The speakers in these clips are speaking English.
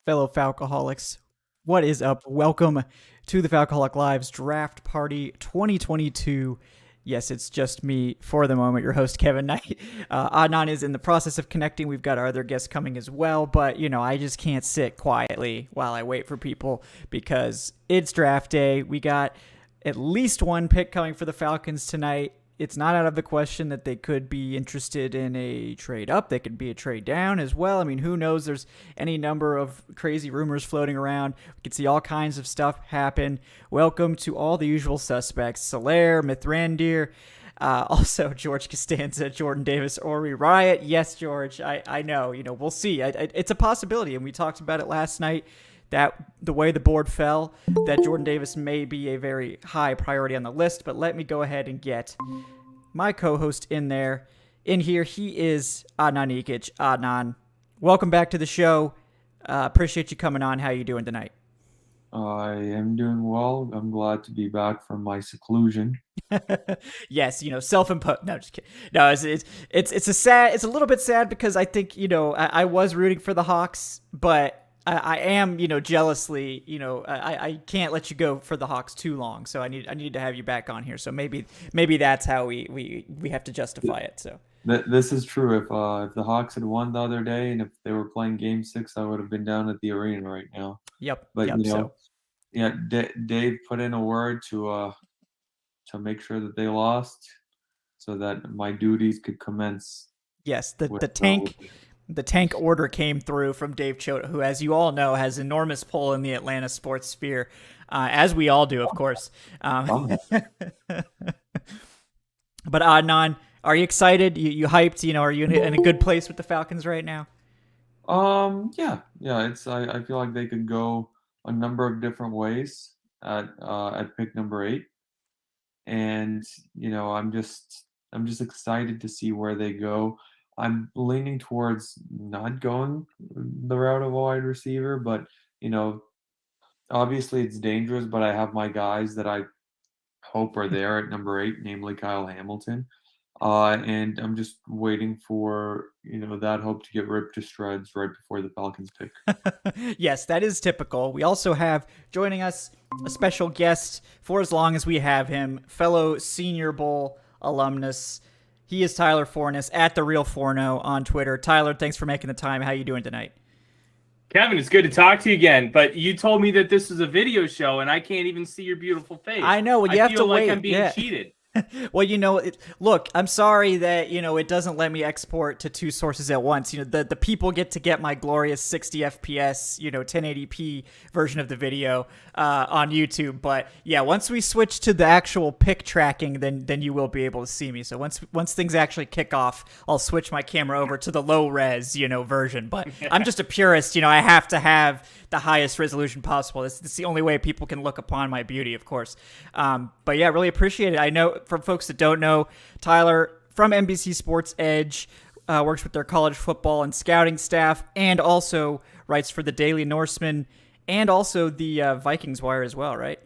Fellow Falcoholics, what is up? Welcome to the Falcoholic Live's Draft Party 2022. Yes, it's just me for the moment, your host, Kevin Knight. Adnan is in the process of connecting. We've got our other guests coming as well, but, I just can't sit quietly while I wait for people because it's draft day. We got at least one pick coming for the Falcons tonight. It's not out of the question that they could be interested in a trade up. They could be a trade down as well. I mean, who knows? There's any number of crazy rumors floating around. We could see all kinds of stuff happen. Welcome to all the usual suspects. Solaire, Mithrandir, also George Costanza, Jordan Davis, Ori Riot. Yes, George, I know. We'll see. It's a possibility, and we talked about it last night. That the way the board fell, that Jordan Davis may be a very high priority on the list, but let me go ahead and get my co-host in here. He is Adnan Ikic. Adnan, welcome back to the show. Appreciate you coming on. How you doing tonight? I am doing well. I'm glad to be back from my seclusion. Yes, self-imposed. No, just kidding. No, it's a little bit sad because I think I was rooting for the Hawks, but I am, jealously, I can't let you go for the Hawks too long. So I need to have you back on here. So maybe that's how we have to justify it. So This is true. If the Hawks had won the other day and if they were playing Game 6, I would have been down at the arena right now. Yep. But Yep, Dave put in a word to make sure that they lost, so that my duties could commence. Yes, the tank order came through from Dave Chota, who, as you all know, has enormous pull in the Atlanta sports sphere, as we all do, of course. But Adnan, are you excited? You hyped? Are you in a good place with the Falcons right now? Yeah. It's I feel like they could go a number of different ways at pick number 8, and I'm just excited to see where they go. I'm leaning towards not going the route of a wide receiver, but obviously it's dangerous. But I have my guys that I hope are there at number 8, namely Kyle Hamilton, and I'm just waiting for that hope to get ripped to shreds right before the Falcons pick. Yes, that is typical. We also have joining us a special guest for as long as we have him, fellow Senior Bowl alumnus. He is Tyler Fornes at The Real Forno on Twitter. Tyler, thanks for making the time. How you doing tonight? Kevin, it's good to talk to you again. But you told me that this is a video show, and I can't even see your beautiful face. I know. Well, you have to wait. I feel like I'm being cheated. Well, look, I'm sorry that, it doesn't let me export to two sources at once. The people get my glorious 60 FPS, 1080p version of the video on YouTube. But yeah, once we switch to the actual pick tracking, then you will be able to see me. So once things actually kick off, I'll switch my camera over to the low res, version. But I'm just a purist. I have to have the highest resolution possible. It's the only way people can look upon my beauty, of course. But yeah, really appreciate it. I know, from folks that don't know, Tyler from NBC Sports Edge works with their college football and scouting staff, and also writes for the Daily Norseman and also the Vikings Wire as well, right?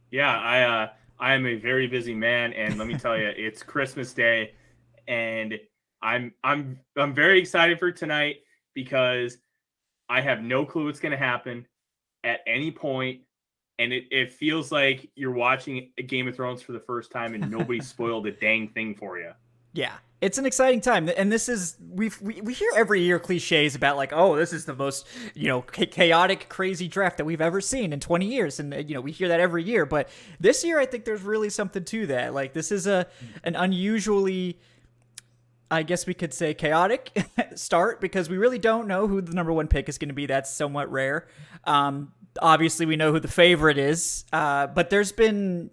Yeah, I am a very busy man, and let me tell you, it's Christmas Day, and I'm very excited for tonight because I have no clue what's going to happen at any point. And it feels like you're watching a Game of Thrones for the first time and nobody spoiled a dang thing for you. Yeah, it's an exciting time. And this is, we hear every year cliches about like, oh, this is the most, chaotic, crazy draft that we've ever seen in 20 years. And, we hear that every year. But this year, I think there's really something to that. Like, this is an unusually, I guess we could say, chaotic start because we really don't know who the number 1 pick is going to be. That's somewhat rare. Obviously, we know who the favorite is, but there's been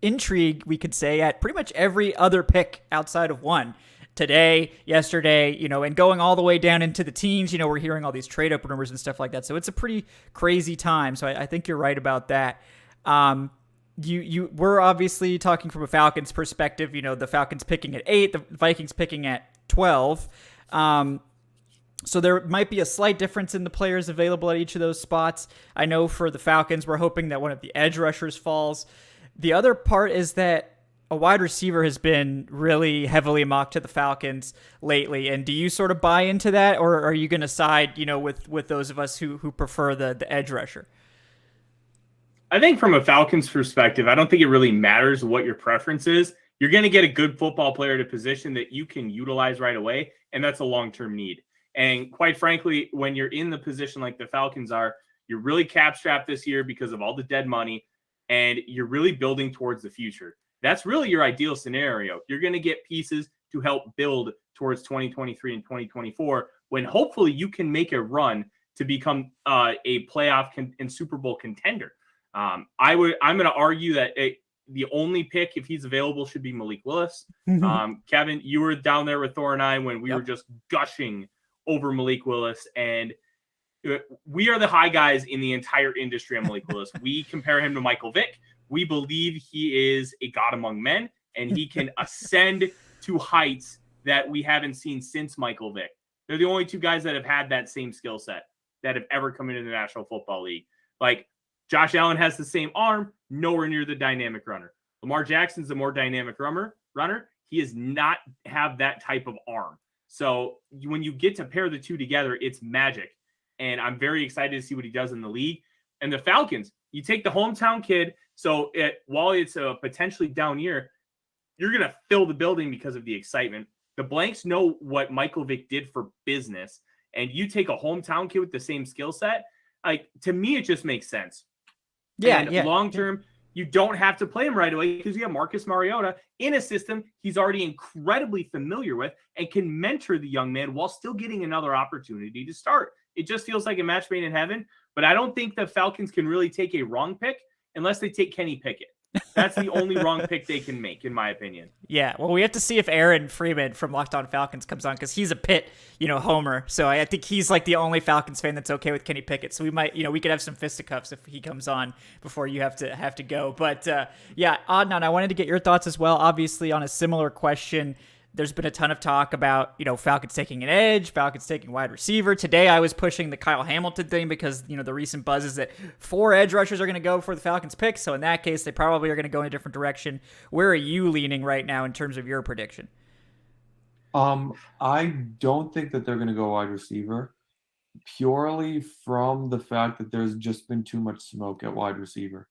intrigue, we could say, at pretty much every other pick outside of 1. Today, yesterday, and going all the way down into the teens, we're hearing all these trade up rumors and stuff like that. So it's a pretty crazy time. So I think you're right about that. We're obviously talking from a Falcons perspective, the Falcons picking at 8, the Vikings picking at 12. So there might be a slight difference in the players available at each of those spots. I know for the Falcons, we're hoping that one of the edge rushers falls. The other part is that a wide receiver has been really heavily mocked to the Falcons lately. And do you sort of buy into that, or are you going to side, with those of us who prefer the edge rusher? I think from a Falcons perspective, I don't think it really matters what your preference is. You're going to get a good football player at a position that you can utilize right away, and that's a long-term need. And quite frankly, when you're in the position like the Falcons are, you're really cap-strapped this year because of all the dead money, and you're really building towards the future. That's really your ideal scenario. You're going to get pieces to help build towards 2023 and 2024, when hopefully you can make a run to become a playoff and Super Bowl contender. I'm going to argue that the only pick, if he's available, should be Malik Willis. Kevin, you were down there with Thor and I when we were just gushing over Malik Willis, and we are the high guys in the entire industry on Malik Willis. We compare him to Michael Vick. We believe he is a god among men, and he can ascend to heights that we haven't seen since Michael Vick. They're the only two guys that have had that same skill set that have ever come into the National Football League. Like, Josh Allen has the same arm, nowhere near the dynamic runner. Lamar Jackson's a more dynamic runner. He does not have that type of arm. So when you get to pair the two together, it's magic. And I'm very excited to see what he does in the league. And the Falcons, you take the hometown kid. So while it's a potentially down year, you're going to fill the building because of the excitement. The Blanks know what Michael Vick did for business. And you take a hometown kid with the same skill set. Like, to me, it just makes sense. Yeah, Long term, you don't have to play him right away because you have Marcus Mariota in a system he's already incredibly familiar with and can mentor the young man while still getting another opportunity to start. It just feels like a match made in heaven. But I don't think the Falcons can really take a wrong pick unless they take Kenny Pickett. That's the only wrong pick they can make, in my opinion. Yeah, well, we have to see if Aaron Freeman from Locked On Falcons comes on, because he's a Pitt, homer. So I think he's like the only Falcons fan that's okay with Kenny Pickett. So we might, we could have some fisticuffs if he comes on before you have to go. But yeah, Adnan, I wanted to get your thoughts as well. Obviously, on a similar question, there's been a ton of talk about, Falcons taking an edge, Falcons taking wide receiver. Today, I was pushing the Kyle Hamilton thing because, the recent buzz is that 4 edge rushers are going to go for the Falcons pick. So in that case, they probably are going to go in a different direction. Where are you leaning right now in terms of your prediction? I don't think that they're going to go wide receiver, purely from the fact that there's just been too much smoke at wide receiver.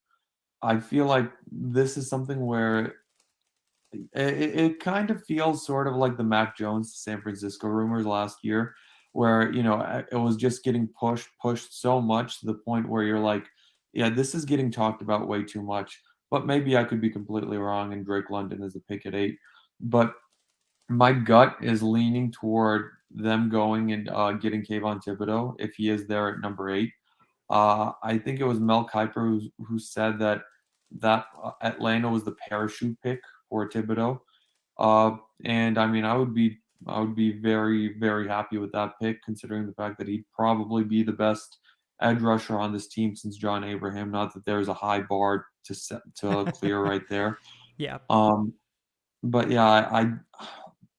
I feel like this is something where it kind of feels sort of like the Mac Jones San Francisco rumors last year, where, it was just getting pushed so much to the point where you're like, yeah, this is getting talked about way too much. But maybe I could be completely wrong, and Drake London is a pick at 8. But my gut is leaning toward them going and getting Kayvon Thibodeau if he is there at number 8. I think it was Mel Kiper who said that Atlanta was the parachute pick for Thibodeau. And I mean, I would be very, very happy with that pick, considering the fact that he'd probably be the best edge rusher on this team since John Abraham. Not that there's a high bar to clear right there. Yeah. But yeah,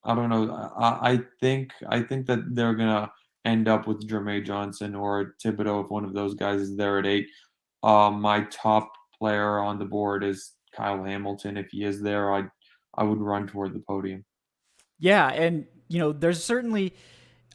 I don't know. I think that they're gonna end up with Jermaine Johnson or Thibodeau if one of those guys is there at 8. My top player on the board is Kyle Hamilton. If he is there, I would run toward the podium. Yeah, and there's certainly,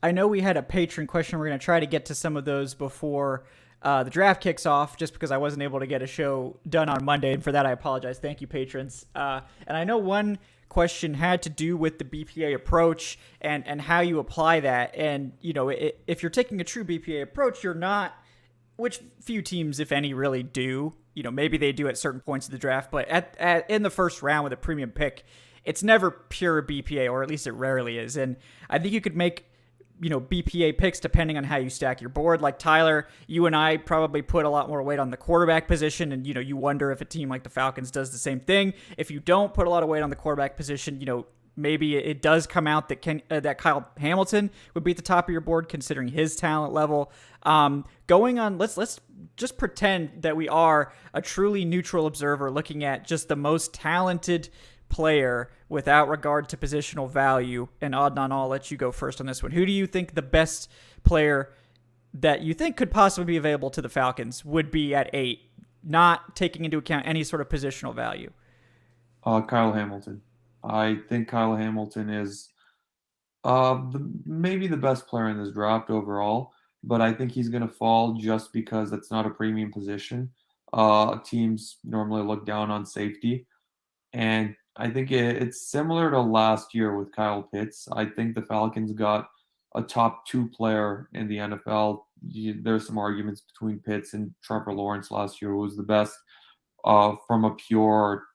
I know we had a patron question. We're going to try to get to some of those before the draft kicks off, just because I wasn't able to get a show done on Monday, and for that I apologize. Thank you, patrons. And I know one question had to do with the BPA approach and how you apply that. And if you're taking a true BPA approach, you're not, which few teams, if any, really do. Maybe they do at certain points of the draft, but in the first round with a premium pick, it's never pure BPA, or at least it rarely is. And I think you could make, BPA picks depending on how you stack your board. Like Tyler, you and I probably put a lot more weight on the quarterback position, and you wonder if a team like the Falcons does the same thing. If you don't put a lot of weight on the quarterback position, maybe it does come out that Kyle Hamilton would be at the top of your board considering his talent level. Going on, let's just pretend that we are a truly neutral observer looking at just the most talented player without regard to positional value. And Adnan, I'll let you go first on this one. Who do you think the best player that you think could possibly be available to the Falcons would be at 8, not taking into account any sort of positional value? Kyle Hamilton. I think Kyle Hamilton is maybe the best player in this draft overall, but I think he's going to fall just because it's not a premium position. Teams normally look down on safety, and I think it's similar to last year with Kyle Pitts. I think the Falcons got a top 2 player in the NFL. There's some arguments between Pitts and Trevor Lawrence last year, who was the best from a pure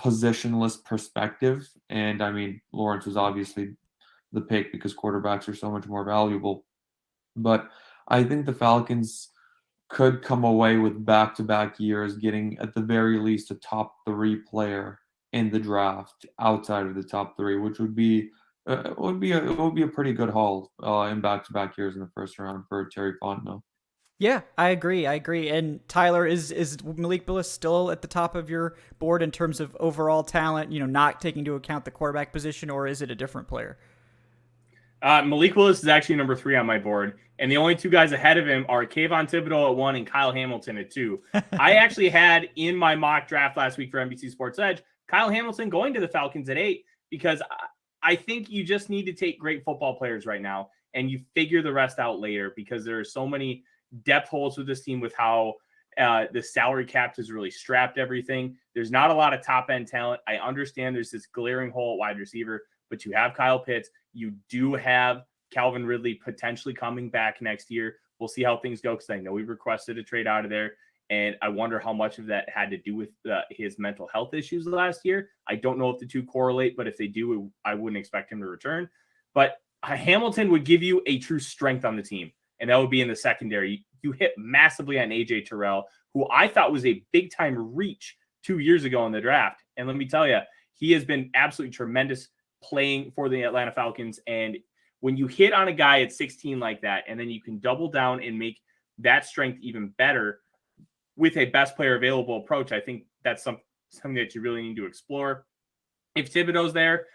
positionless perspective. And I mean, Lawrence was obviously the pick because quarterbacks are so much more valuable. But I think the Falcons could come away with back-to-back years getting at the very least a top 3 player in the draft outside of the top 3, which would be a pretty good haul in back-to-back years in the first round for Terry Fontenot. Yeah, I agree. And Tyler, is Malik Willis still at the top of your board in terms of overall talent? Not taking into account the quarterback position, or is it a different player? Malik Willis is actually number 3 on my board, and the only 2 guys ahead of him are Kayvon Thibodeau at 1 and Kyle Hamilton at 2. I actually had in my mock draft last week for NBC Sports Edge Kyle Hamilton going to the Falcons at 8 because I think you just need to take great football players right now and you figure the rest out later because there are so many depth holes with this team with how the salary cap has really strapped everything. There's not a lot of top end talent. I understand there's this glaring hole at wide receiver, but you have Kyle Pitts. You do have Calvin Ridley potentially coming back next year. We'll see how things go because I know he requested a trade out of there. And I wonder how much of that had to do with his mental health issues last year. I don't know if the two correlate, but if they do, I wouldn't expect him to return. But Hamilton would give you a true strength on the team, and that would be in the secondary. You hit massively on A.J. Terrell, who I thought was a big-time reach 2 years ago in the draft. And let me tell you, he has been absolutely tremendous playing for the Atlanta Falcons. And when you hit on a guy at 16 like that, and then you can double down and make that strength even better with a best player available approach, I think that's something that you really need to explore. If Thibodeau's there,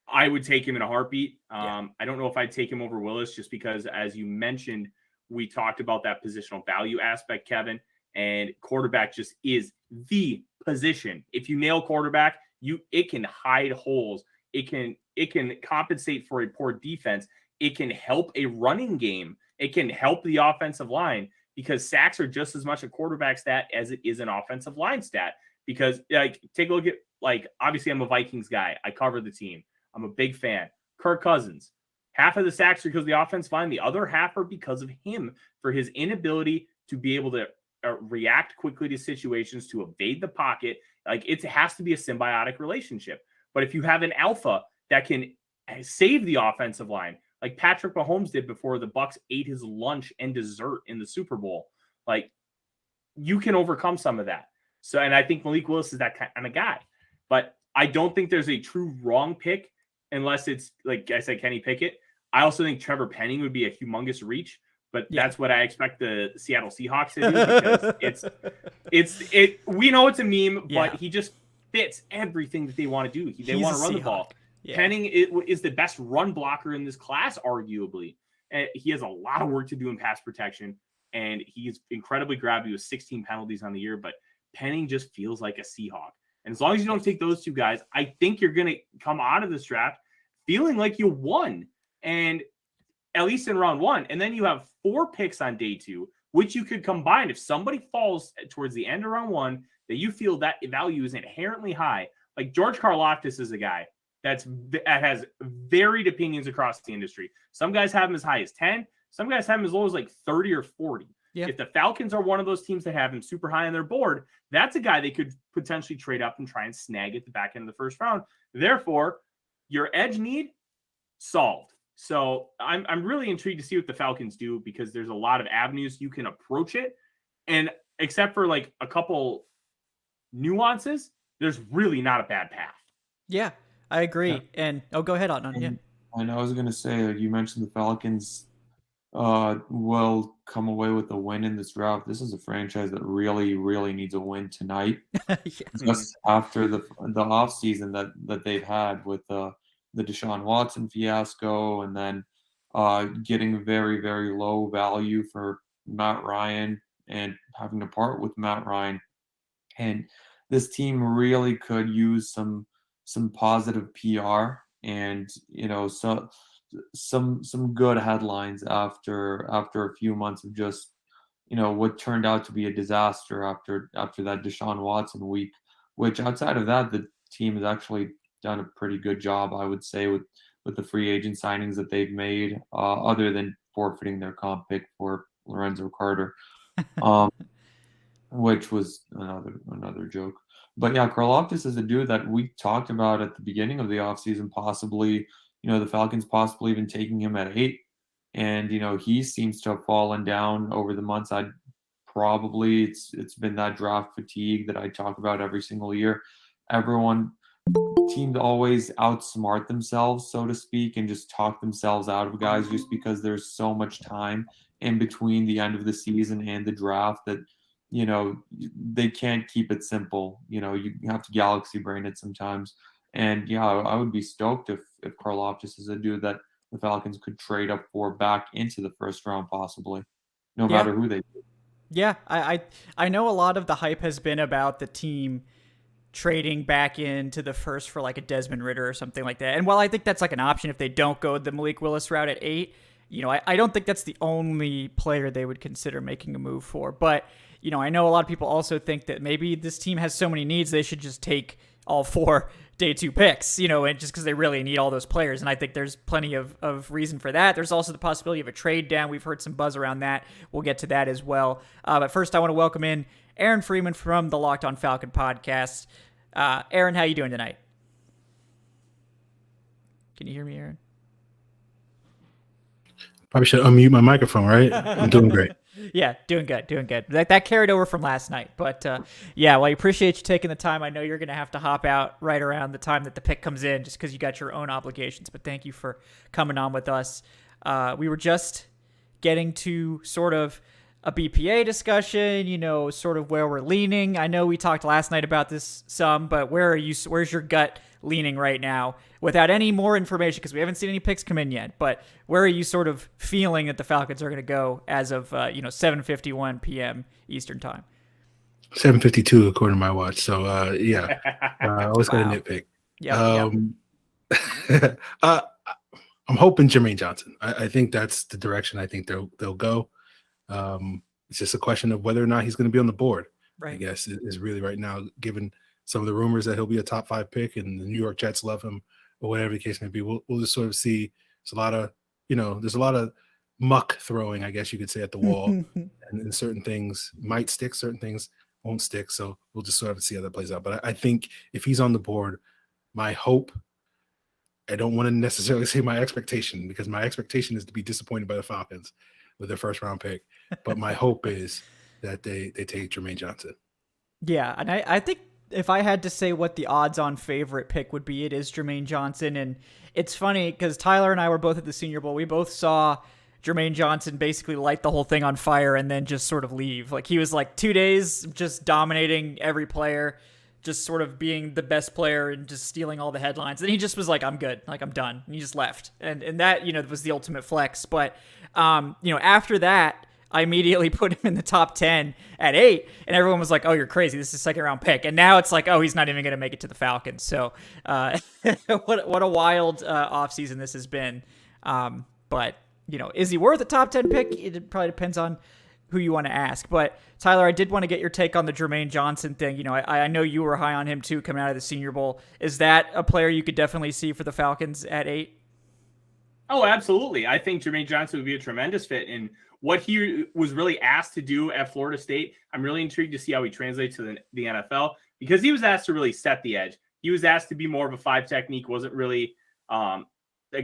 I would take him in a heartbeat. I don't know if I'd take him over Willis just because, as you mentioned, we talked about that positional value aspect, Kevin, and quarterback just is the position. If you nail quarterback, it can hide holes. It can compensate for a poor defense. It can help a running game. It can help the offensive line because sacks are just as much a quarterback stat as it is an offensive line stat. Because take a look at obviously I'm a Vikings guy. I cover the team. I'm a big fan. Kirk Cousins. Half of the sacks are because of the offensive line. The other half are because of him for his inability to be able to react quickly to situations, to evade the pocket. It has to be a symbiotic relationship. But if you have an alpha that can save the offensive line, like Patrick Mahomes did before the Bucs ate his lunch and dessert in the Super Bowl, you can overcome some of that. So, and I think Malik Willis is that kind of guy. But I don't think there's a true wrong pick unless it's, like I said, Kenny Pickett. I also think Trevor Penning would be a humongous reach, but that's what I expect the Seattle Seahawks to do because we know it's a meme, but he just fits everything that they want to do. They want to run the ball. Yeah. Penning is the best run blocker in this class, arguably. And he has a lot of work to do in pass protection, and he's incredibly grabby with 16 penalties on the year, but Penning just feels like a Seahawk. And as long as you don't take those two guys, I think you're going to come out of this draft feeling like you won, and at least in round 1. And then you have 4 picks on day 2, which you could combine. If somebody falls towards the end of round 1 that you feel that value is inherently high, like George Karlaftis is a guy that has varied opinions across the industry. Some guys have him as high as 10. Some guys have him as low as 30 or 40. Yeah. If the Falcons are one of those teams that have him super high on their board, that's a guy they could potentially trade up and try and snag at the back end of the first round. Therefore, your edge need solved. So I'm really intrigued to see what the Falcons do because there's a lot of avenues you can approach it. And except for a couple nuances, there's really not a bad path. Yeah, I agree. Yeah. And go ahead, Adnan. Yeah. And I was going to say, you mentioned the Falcons will come away with a win in this draft. This is a franchise that really, really needs a win tonight. Just after the offseason that they've had with the Deshaun Watson fiasco, and then getting very, very low value for Matt Ryan and having to part with Matt Ryan. And this team really could use some positive PR and some good headlines after a few months of just what turned out to be a disaster after that Deshaun Watson week. Which outside of that, the team has actually done a pretty good job, I would say, with the free agent signings that they've made, other than forfeiting their comp pick for Lorenzo Carter, which was another joke. But yeah, Karlaftis is a dude that we talked about at the beginning of the offseason, possibly, the Falcons possibly even taking him at 8. And, he seems to have fallen down over the months. It's been that draft fatigue that I talk about every single year. Teams always outsmart themselves, so to speak, and just talk themselves out of guys just because there's so much time in between the end of the season and the draft that, they can't keep it simple. You have to galaxy brain it sometimes. And yeah, I would be stoked if Karlaftis is a dude that the Falcons could trade up for back into the first round, possibly, no matter who they do. Yeah, I know a lot of the hype has been about the team trading back into the first for like a Desmond Ridder or something like that. And while I think that's like an option if they don't go the Malik Willis route at 8, I don't think that's the only player they would consider making a move for. But, I know a lot of people also think that maybe this team has so many needs, they should just take all 4 day 2 picks, and just because they really need all those players. And I think there's plenty of reason for that. There's also the possibility of a trade down. We've heard some buzz around that. We'll get to that as well. But first, I want to welcome in Aaron Freeman from the Locked On Falcon podcast. Aaron, how you doing tonight? Can you hear me, Aaron? Probably should unmute my microphone, right? I'm doing great. Yeah, doing good. That carried over from last night. But yeah, well, I appreciate you taking the time. I know you're going to have to hop out right around the time that the pick comes in just because you got your own obligations. But thank you for coming on with us. We were just getting to sort of a BPA discussion, sort of where we're leaning. I know we talked last night about this some, but where's your gut leaning right now without any more information? Because we haven't seen any picks come in yet, but where are you sort of feeling that the Falcons are going to go as of, 7:51 p.m. Eastern time? 7:52 according to my watch. So, yeah, I always got a nitpick. Yeah. I'm hoping Jermaine Johnson. I think that's the direction I think they'll go. It's just a question of whether or not he's going to be on the board. Right. I guess is really right now, given some of the rumors that he'll be a top 5 pick and the New York Jets love him or whatever the case may be. We'll just sort of see. There's a lot of muck throwing, I guess you could say, at the wall, and certain things might stick, certain things won't stick. So we'll just sort of see how that plays out. But I think if he's on the board, my hope, I don't want to necessarily say my expectation, because my expectation is to be disappointed by the Falcons with their first round pick. But my hope is that they take Jermaine Johnson. Yeah, and I think if I had to say what the odds-on favorite pick would be, it is Jermaine Johnson. And it's funny because Tyler and I were both at the Senior Bowl. We both saw Jermaine Johnson basically light the whole thing on fire and then just sort of leave. Like, he was like 2 days just dominating every player, just sort of being the best player and just stealing all the headlines. And he just was like, I'm good. Like, I'm done. And he just left. And that, was the ultimate flex. But, after that, I immediately put him in the top 10 at 8, and everyone was like, oh, you're crazy. This is a second-round pick. And now it's like, oh, he's not even going to make it to the Falcons. So what a wild offseason this has been. But, is he worth a top 10 pick? It probably depends on who you want to ask. But, Tyler, I did want to get your take on the Jermaine Johnson thing. I know you were high on him, too, coming out of the Senior Bowl. Is that a player you could definitely see for the Falcons at 8? Oh, absolutely. I think Jermaine Johnson would be a tremendous fit. And what he was really asked to do at Florida State, I'm really intrigued to see how he translates to the NFL, because he was asked to really set the edge. He was asked to be more of a 5 technique, wasn't really a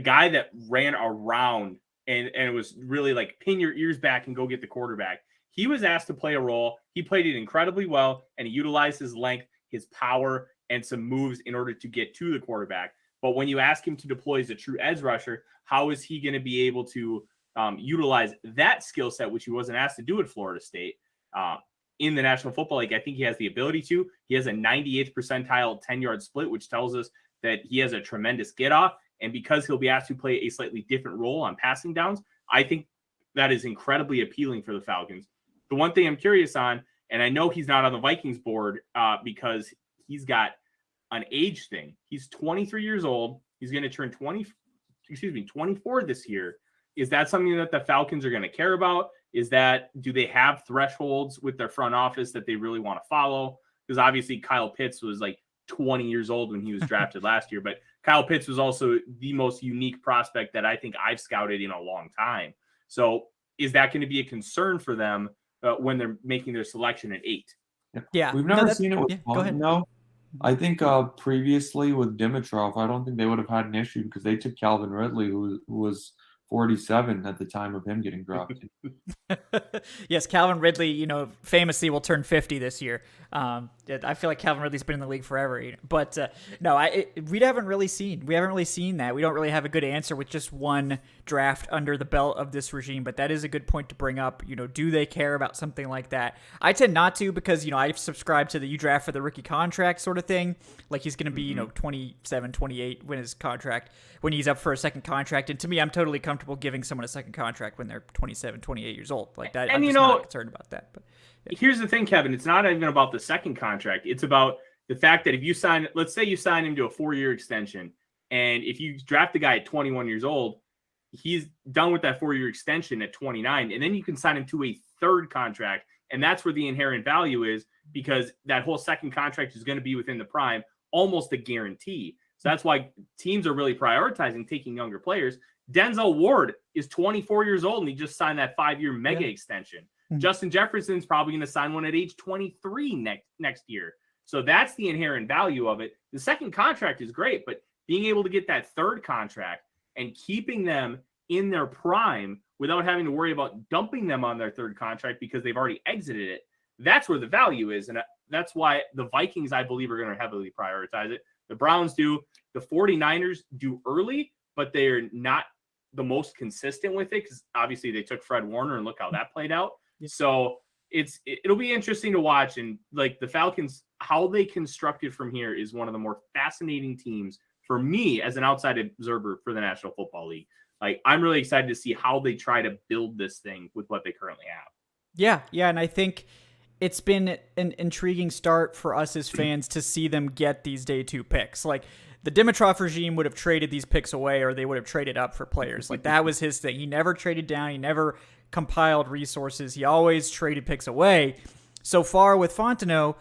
guy that ran around and it was really like pin your ears back and go get the quarterback. He was asked to play a role. He played it incredibly well, and he utilized his length, his power, and some moves in order to get to the quarterback. But when you ask him to deploy as a true edge rusher, how is he going to be able to utilize that skill set, which he wasn't asked to do at Florida State in the National Football League? I think he has the ability to. He has a 98th percentile 10-yard split, which tells us that he has a tremendous get-off. And because he'll be asked to play a slightly different role on passing downs, I think that is incredibly appealing for the Falcons. The one thing I'm curious on, And I know he's not on the Vikings board because he's got an age thing. He's 23 years old. He's going to turn 24 this year. Is that something that the Falcons are going to care about? Do they have thresholds with their front office that they really want to follow? Because obviously Kyle Pitts was like 20 years old when he was drafted last year, but Kyle Pitts was also the most unique prospect that I think I've scouted in a long time. So is that going to be a concern for them when they're making their selection at 8? Yeah. We've never seen it with Fontenot. No. I think previously with Dimitrov, I don't think they would have had an issue because they took Calvin Ridley, who was 47 at the time of him getting drafted. Yes, Calvin Ridley, famously will turn 50 this year. I feel like Calvin Ridley's been in the league forever, but no, we haven't really seen that. We don't really have a good answer with just one draft under the belt of this regime, but that is a good point to bring up. Do they care about something like that? I tend not to because, I've subscribed to the you draft for the rookie contract sort of thing. Like he's going to be, 27, 28 when he's up for a second contract. And to me, I'm totally comfortable giving someone a second contract when they're 27, 28 years old like that. I'm just not concerned about that. But yeah. Here's the thing, Kevin, it's not even about the second contract. It's about the fact that if you let's say you sign him to a 4-year extension. And if you draft the guy at 21 years old, he's done with that 4-year extension at 29. And then you can sign him to a third contract. And that's where the inherent value is, because that whole second contract is going to be within the prime, almost a guarantee. So that's why teams are really prioritizing taking younger players. Denzel Ward is 24 years old, and he just signed that 5-year mega extension. Mm-hmm. Justin Jefferson's probably going to sign one at age 23 next year. So that's the inherent value of it. The second contract is great, but being able to get that third contract and keeping them in their prime without having to worry about dumping them on their third contract because they've already exited it, that's where the value is. And that's why the Vikings, I believe, are going to heavily prioritize it. The Browns do. The 49ers do early, but they're not the most consistent with it because obviously they took Fred Warner and look how that played out. Yeah. So it'll be interesting to watch. And like the Falcons, how they constructed from here is one of the more fascinating teams for me as an outside observer for the National Football League. Like, I'm really excited to see how they try to build this thing with what they currently have. Yeah. And I think it's been an intriguing start for us as fans to see them get these day 2 picks. Like, the Dimitrov regime would have traded these picks away, or they would have traded up for players. Like, that was his thing. He never traded down. He never compiled resources. He always traded picks away. So far with Fontenot,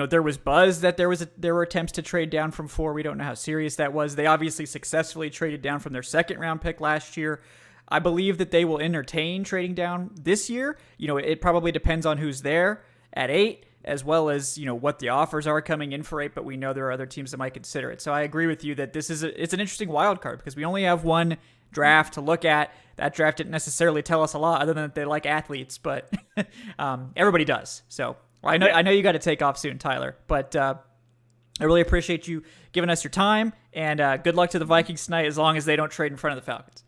there was buzz that there were attempts to trade down from 4. We don't know how serious that was. They obviously successfully traded down from their second-round pick last year. I believe that they will entertain trading down this year. It probably depends on who's there at 8, as well as, what the offers are coming in for 8, but we know there are other teams that might consider it. So I agree with you that it's an interesting wild card because we only have one draft to look at. That draft didn't necessarily tell us a lot other than that they like athletes, but everybody does. So I know you got to take off soon, Tyler, but I really appreciate you giving us your time, and good luck to the Vikings tonight as long as they don't trade in front of the Falcons.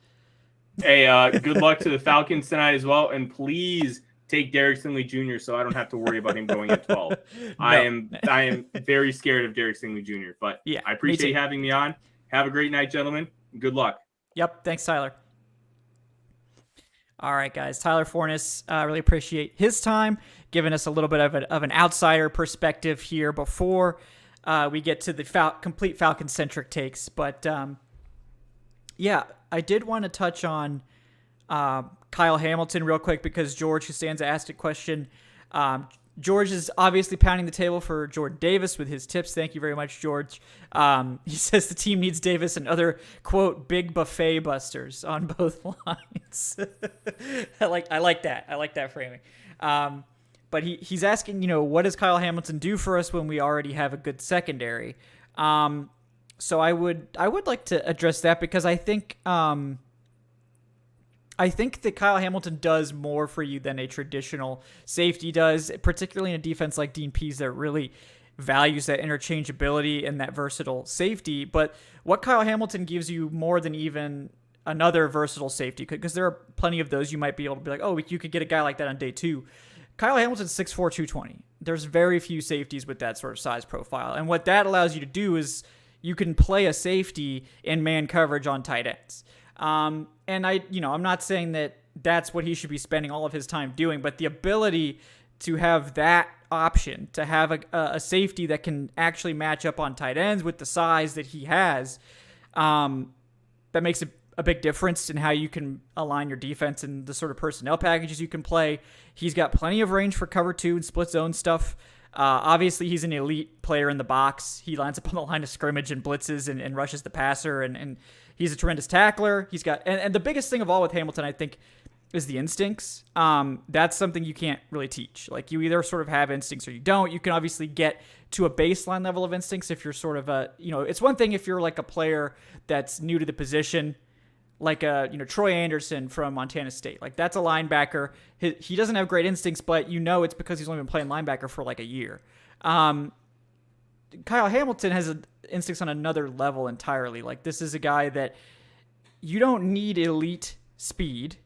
Hey, good luck to the Falcons tonight as well, and please take Derek Stingley Jr. so I don't have to worry about him going at 12. No. I am very scared of Derek Stingley Jr., but yeah, I appreciate you having me on. Have a great night, gentlemen. Good luck. Yep. Thanks, Tyler. All right, guys. Tyler Fornes, really appreciate his time, giving us a little bit of an outsider perspective here before we get to the complete Falcons-centric takes. But, yeah, I did want to touch on Kyle Hamilton real quick because George Costanza asked a question. George is obviously pounding the table for Jordan Davis with his tips. Thank you very much, George. He says the team needs Davis and other, quote, big buffet busters on both lines. I like that. I like that framing. But he's asking, what does Kyle Hamilton do for us when we already have a good secondary? So I would like to address that because I think that Kyle Hamilton does more for you than a traditional safety does, particularly in a defense like Dean Pease that really values that interchangeability and that versatile safety. But what Kyle Hamilton gives you more than even another versatile safety, because there are plenty of those you might be able to be like, oh, you could get a guy like that on day 2. Kyle Hamilton's 6'4", 220. There's very few safeties with that sort of size profile. And what that allows you to do is you can play a safety in man coverage on tight ends. And I'm not saying that that's what he should be spending all of his time doing, but the ability to have that option to have a safety that can actually match up on tight ends with the size that he has. That makes a big difference in how you can align your defense and the sort of personnel packages you can play. He's got plenty of range for cover 2 and split zone stuff. Obviously, he's an elite player in the box. He lines up on the line of scrimmage and blitzes and rushes the passer, and he's a tremendous tackler. He's got and the biggest thing of all with Hamilton, I think, is the instincts. That's something you can't really teach. Like, you either sort of have instincts or you don't. You can obviously get to a baseline level of instincts if you're sort of it's one thing if you're like a player that's new to the position, like Troy Anderson from Montana State. Like, that's a linebacker. He doesn't have great instincts, but it's because he's only been playing linebacker for like a year. Kyle Hamilton has instincts on another level entirely. Like, this is a guy that you don't need elite speed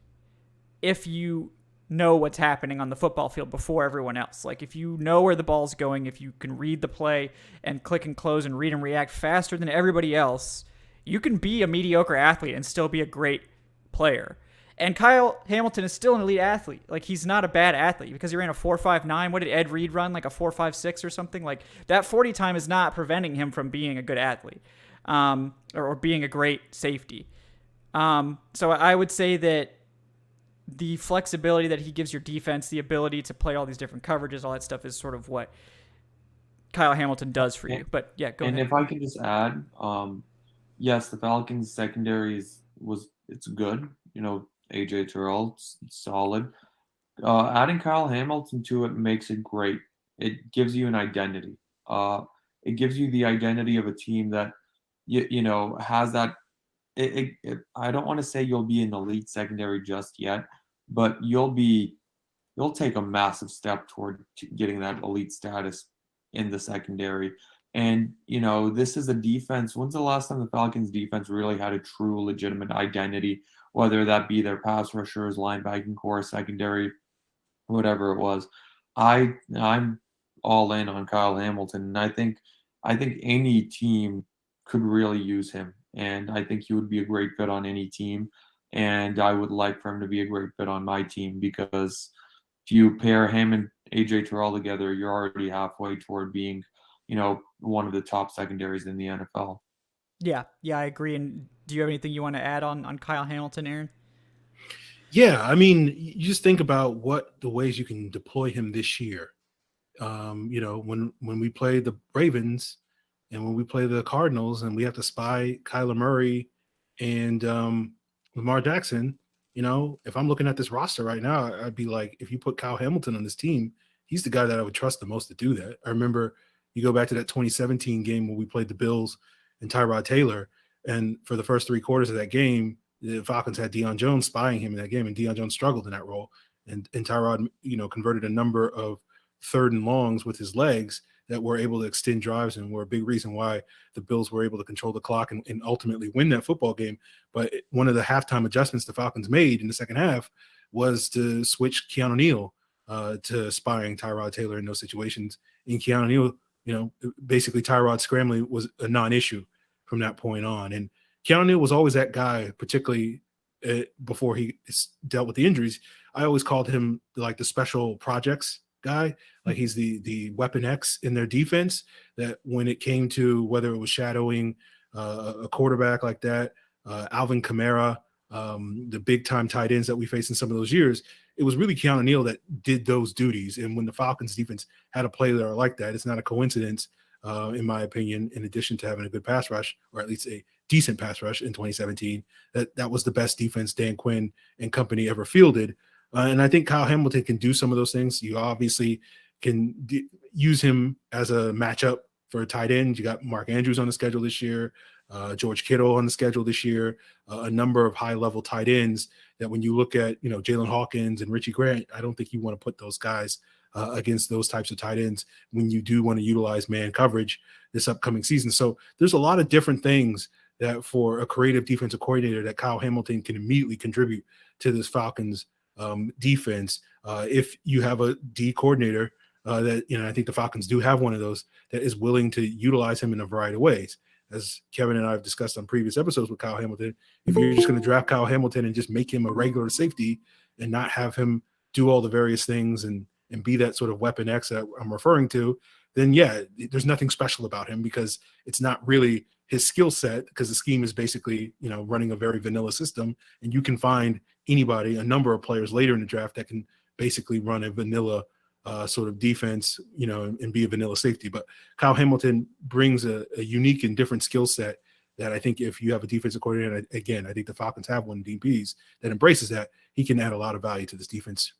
if you know what's happening on the football field before everyone else. Like, if you know where the ball's going, if you can read the play and click and close and read and react faster than everybody else, you can be a mediocre athlete and still be a great player. And Kyle Hamilton is still an elite athlete. Like, he's not a bad athlete because he ran a 4.59. What did Ed Reed run? Like a 4.56 or something? Like, that 40 time is not preventing him from being a good athlete, or being a great safety. So I would say that the flexibility that he gives your defense, the ability to play all these different coverages, all that stuff is sort of what Kyle Hamilton does for you. But yeah, go ahead. And if I can just add, yes, the Falcons secondary it's good. AJ Terrell's solid. Adding Kyle Hamilton to it makes it great. It gives you an identity. It gives you the identity of a team that has that. I don't want to say you'll be an elite secondary just yet, but you'll take a massive step toward getting that elite status in the secondary. And, this is a defense. When's the last time the Falcons defense really had a true legitimate identity, whether that be their pass rushers, linebacking core, secondary, whatever it was? I'm all in on Kyle Hamilton. And I think any team could really use him. And I think he would be a great fit on any team. And I would like for him to be a great fit on my team, because if you pair him and AJ Terrell together, you're already halfway toward being, one of the top secondaries in the NFL. Yeah, I agree. And do you have anything you want to add on Kyle Hamilton, Aaron? Yeah, I mean, you just think about what the ways you can deploy him this year. When we play the Ravens and when we play the Cardinals and we have to spy Kyler Murray and Lamar Jackson, if I'm looking at this roster right now, I'd be like, if you put Kyle Hamilton on this team, he's the guy that I would trust the most to do that. I remember you go back to that 2017 game when we played the Bills and Tyrod Taylor, and for the first 3 quarters of that game, the Falcons had Deion Jones spying him in that game, and Deion Jones struggled in that role. And Tyrod, converted a number of 3rd and longs with his legs that were able to extend drives and were a big reason why the Bills were able to control the clock and ultimately win that football game. But one of the halftime adjustments the Falcons made in the second half was to switch Keanu Neal to spying Tyrod Taylor in those situations. And Keanu Neal, basically Tyrod scrambling was a non-issue from that point on. And Keanu Neal was always that guy, particularly before he dealt with the injuries. I always called him like the special projects guy. Like, he's the weapon X in their defense, that when it came to whether it was shadowing a quarterback like that, Alvin Kamara, the big time tight ends that we faced in some of those years, it was really Keanu Neal that did those duties. And when the Falcons defense had a player like that, it's not a coincidence, in my opinion, in addition to having a good pass rush, or at least a decent pass rush in 2017, that was the best defense Dan Quinn and company ever fielded. And I think Kyle Hamilton can do some of those things. You obviously can use him as a matchup for a tight end. You got Mark Andrews on the schedule this year, George Kittle on the schedule this year, a number of high-level tight ends that when you look at, Jalen Hawkins and Richie Grant, I don't think you want to put those guys against those types of tight ends when you do want to utilize man coverage this upcoming season. So there's a lot of different things that for a creative defensive coordinator that Kyle Hamilton can immediately contribute to this Falcons defense. If you have a D coordinator that, I think the Falcons do have one of those that is willing to utilize him in a variety of ways. As Kevin and I have discussed on previous episodes with Kyle Hamilton, if you're just going to draft Kyle Hamilton and just make him a regular safety and not have him do all the various things and and be that sort of weapon X that I'm referring to, then yeah, there's nothing special about him because it's not really his skill set, because the scheme is basically, running a very vanilla system, and you can find anybody, a number of players later in the draft that can basically run a vanilla sort of defense, and be a vanilla safety. But Kyle Hamilton brings a unique and different skill set that I think if you have a defensive coordinator, again, I think the Falcons have one DPs that embraces that, he can add a lot of value to this defense,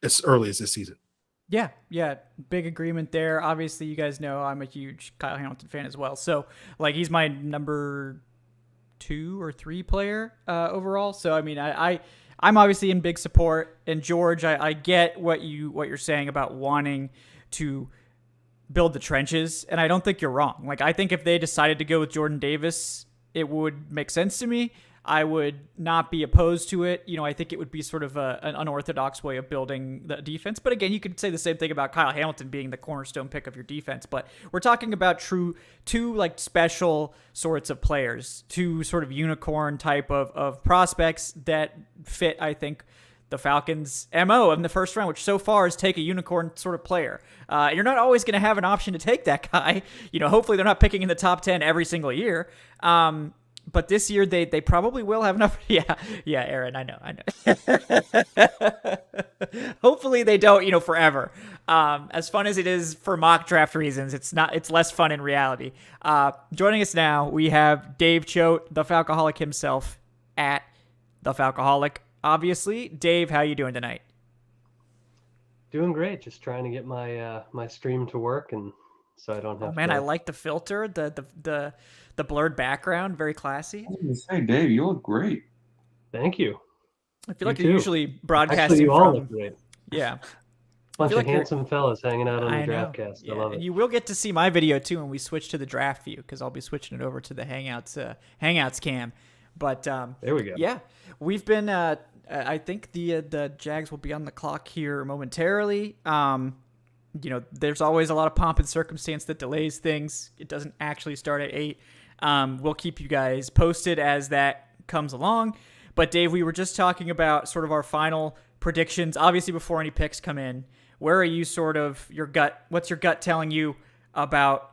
as early as this season. Yeah, big agreement there. Obviously, you guys know I'm a huge Kyle Hamilton fan as well. So, he's my number 2 or 3 player overall. So, I mean, I'm obviously in big support. And George, I get what you're saying about wanting to build the trenches, and I don't think you're wrong. I think if they decided to go with Jordan Davis, it would make sense to me. I would not be opposed to it. I think it would be sort of an unorthodox way of building the defense. But again, you could say the same thing about Kyle Hamilton being the cornerstone pick of your defense. But we're talking about two special sorts of players, 2 sort of unicorn type of prospects that fit, I think, the Falcons' MO in the first round, which so far is take a unicorn sort of player. You're not always going to have an option to take that guy. Hopefully they're not picking in the top 10 every single year. But this year they probably will have enough. Yeah, Aaron, I know. Hopefully they don't, forever. As fun as it is for mock draft reasons, it's less fun in reality. Joining us now, we have Dave Choate, the Falcoholic himself, at the Falcoholic. Obviously, Dave, how you doing tonight? Doing great. Just trying to get my my stream to work, and so I don't have. Oh man, I like the filter, the blurred background, very classy. I was gonna say, Dave, you look great. Thank you. I feel like You you're too. usually broadcasting Actually, you all from. look great. Yeah, Bunch feel of like handsome fellas hanging out on I the know. Draftcast. Yeah, I love and it. you will get to see my video too when we switch to the draft view, because I'll be switching it over to the Hangouts cam. But There we go. yeah, we've been. I think the Jags will be on the clock here momentarily. There's always a lot of pomp and circumstance that delays things. It doesn't actually start at 8. We'll keep you guys posted as that comes along. But Dave, we were just talking about sort of our final predictions. Obviously, before any picks come in, where are you sort of your gut? What's your gut telling you about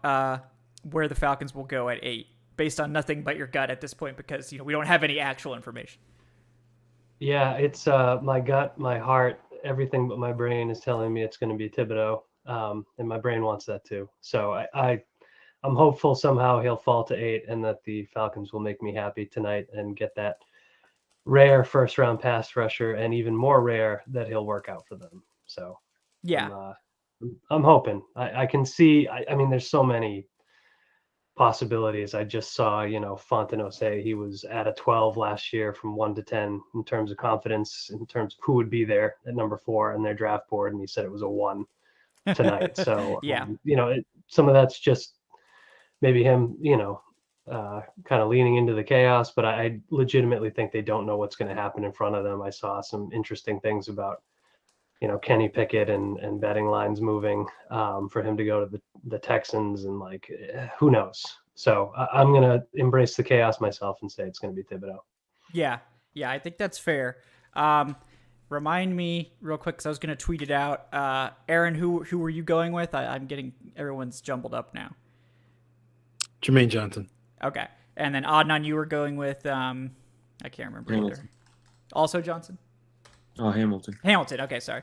where the Falcons will go at 8, based on nothing but your gut at this point? Because we don't have any actual information. Yeah, it's my gut, my heart, everything but my brain is telling me it's going to be Thibodeau, and my brain wants that too. So I'm hopeful somehow he'll fall to 8, and that the Falcons will make me happy tonight and get that rare first round pass rusher, and even more rare that he'll work out for them. So Yeah. I'm hoping. I can see. I mean, there's so many possibilities. I just saw, Fontenot say he was at a 12 last year from 1 to 10 in terms of confidence, in terms of who would be there at number 4 in their draft board, and he said it was a 1 tonight. So Yeah. Some of that's just maybe him, kind of leaning into the chaos, but I legitimately think they don't know what's going to happen in front of them. I saw some interesting things about, Kenny Pickett and betting lines moving for him to go to the Texans, and who knows? So I'm going to embrace the chaos myself and say it's going to be Thibodeau. Yeah, I think that's fair. Remind me real quick, because I was going to tweet it out. Aaron, who were you going with? I'm getting everyone's jumbled up now. Jermaine Johnson. Okay. And then Adnan, you were going with, I can't remember Hamilton. either. Also Johnson? Oh, Hamilton. Hamilton. Okay, sorry.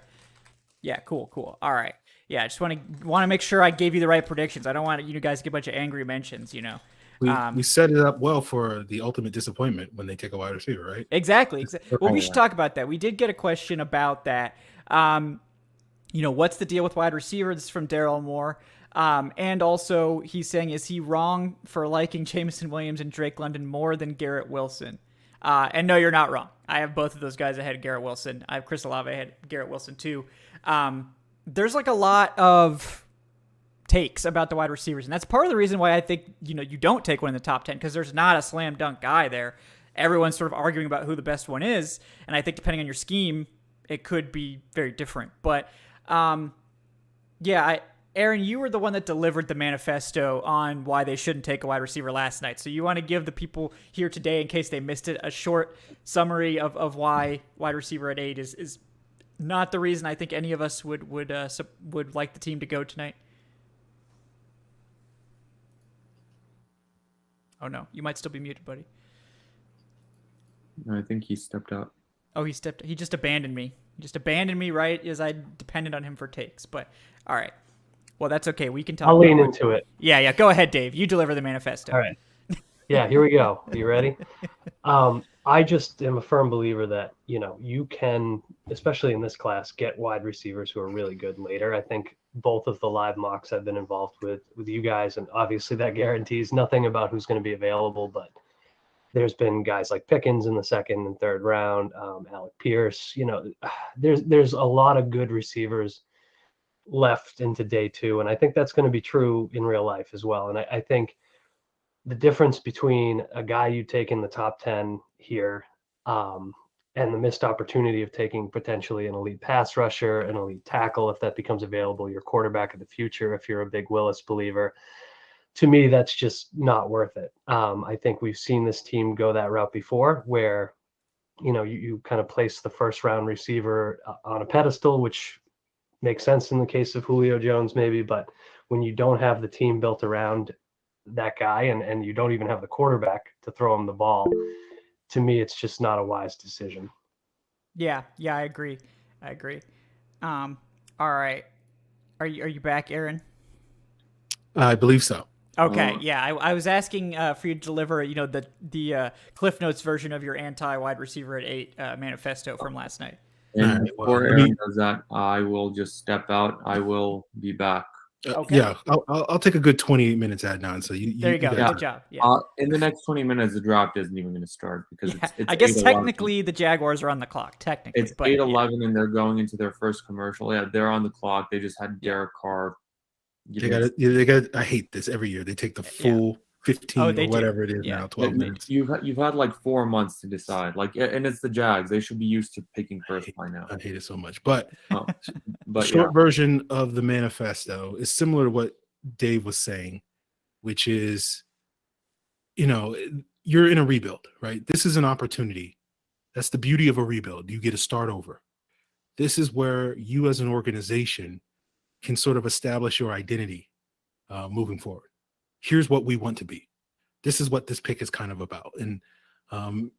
Yeah, cool. All right. Yeah, I just want to make sure I gave you the right predictions. I don't want you guys to get a bunch of angry mentions, We set it up well for the ultimate disappointment when they take a wide receiver, right? Exactly. Well, we should talk about that. We did get a question about that. What's the deal with wide receiver? This is from Daryl Moore. And also, he's saying, is he wrong for liking Jameson Williams and Drake London more than Garrett Wilson? And no, you're not wrong. I have both of those guys ahead of Garrett Wilson. I have Chris Olave ahead of Garrett Wilson too. There's a lot of takes about the wide receivers, and that's part of the reason why I think you don't take one in the top 10, because there's not a slam dunk guy there. Everyone's sort of arguing about who the best one is, and I think depending on your scheme, it could be very different. But Aaron, you were the one that delivered the manifesto on why they shouldn't take a wide receiver last night. So you want to give the people here today, in case they missed it, a short summary of why wide receiver at 8 is not the reason I think any of us would like the team to go tonight. Oh no, you might still be muted, buddy. I think he stepped out. Oh, he just abandoned me. He just abandoned me right as I depended on him for takes. But all right. Well, that's okay. We can talk. I'll lean into it. Yeah. Go ahead, Dave. You deliver the manifesto. All right. Yeah, here we go. Are you ready? I just am a firm believer that, you can, especially in this class, get wide receivers who are really good later. I think both of the live mocks I've been involved with you guys, and obviously that guarantees nothing about who's going to be available, but there's been guys like Pickens in the second and third round, Alec Pierce, there's a lot of good receivers left into day two. And I think that's going to be true in real life as well. And I think the difference between a guy you take in the top 10 here and the missed opportunity of taking potentially an elite pass rusher, an elite tackle, if that becomes available, your quarterback of the future, if you're a big Willis believer, to me, that's just not worth it. I think we've seen this team go that route before where, you kind of place the first round receiver on a pedestal, which makes sense in the case of Julio Jones maybe, but when you don't have the team built around that guy and you don't even have the quarterback to throw him the ball, to me, it's just not a wise decision. Yeah, I agree. All right. Are you back, Aaron? I believe so. Okay, yeah. I was asking for you to deliver, the Cliff Notes version of your anti-wide receiver at 8 manifesto from last night. And before Aaron does that, I will just step out. I will be back. Okay. Yeah, I'll take a good 28 minutes Adnan. So there you go. Good job. Yeah. In the next 20 minutes, the draft isn't even going to start because it's I guess technically the Jaguars are on the clock. Technically, it's 8:11 and they're going into their first commercial. Yeah, they're on the clock. They just had Derek Carr. They got. I hate this every year. They take the full 15 or whatever it is now. 12 minutes. You've had like 4 months to decide. And it's the Jags. They should be used to picking first by now. I hate it so much. But but short version of the manifesto is similar to what Dave was saying, which is, you're in a rebuild, right? This is an opportunity. That's the beauty of a rebuild. You get to start over. This is where you as an organization can sort of establish your identity moving forward. Here's what we want to be. This is what this pick is kind of about. And, I'm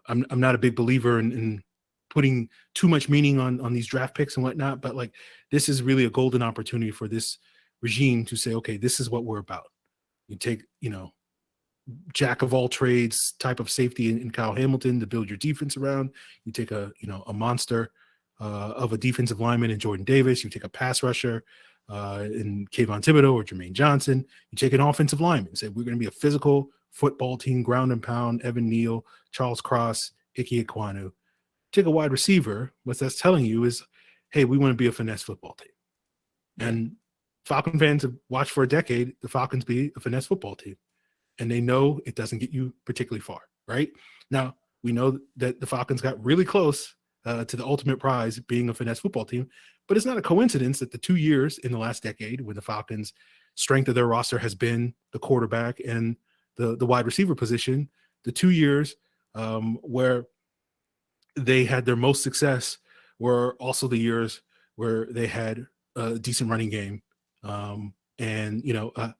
not a big believer in putting too much meaning on these draft picks and whatnot, but like, this is really a golden opportunity for this regime to say, okay, this is what we're about. You take, jack of all trades type of safety in Kyle Hamilton to build your defense around. You take a monster of a defensive lineman in Jordan Davis. You take a pass rusher in Kayvon Thibodeau or Jermaine Johnson. You take an offensive lineman. Say we're going to be a physical football team, ground and pound. Evan Neal, Charles Cross, Ike Ekwonu. Take a wide receiver. What that's telling you is, hey, we want to be a finesse football team. And Falcon fans have watched for a decade the Falcons be a finesse football team, and they know it doesn't get you particularly far. Right now, we know that the Falcons got really close to the ultimate prize, being a finesse football team. But it's not a coincidence that the 2 years in the last decade when the Falcons' strength of their roster has been the quarterback and the wide receiver position, the 2 years where they had their most success were also the years where they had a decent running game and, a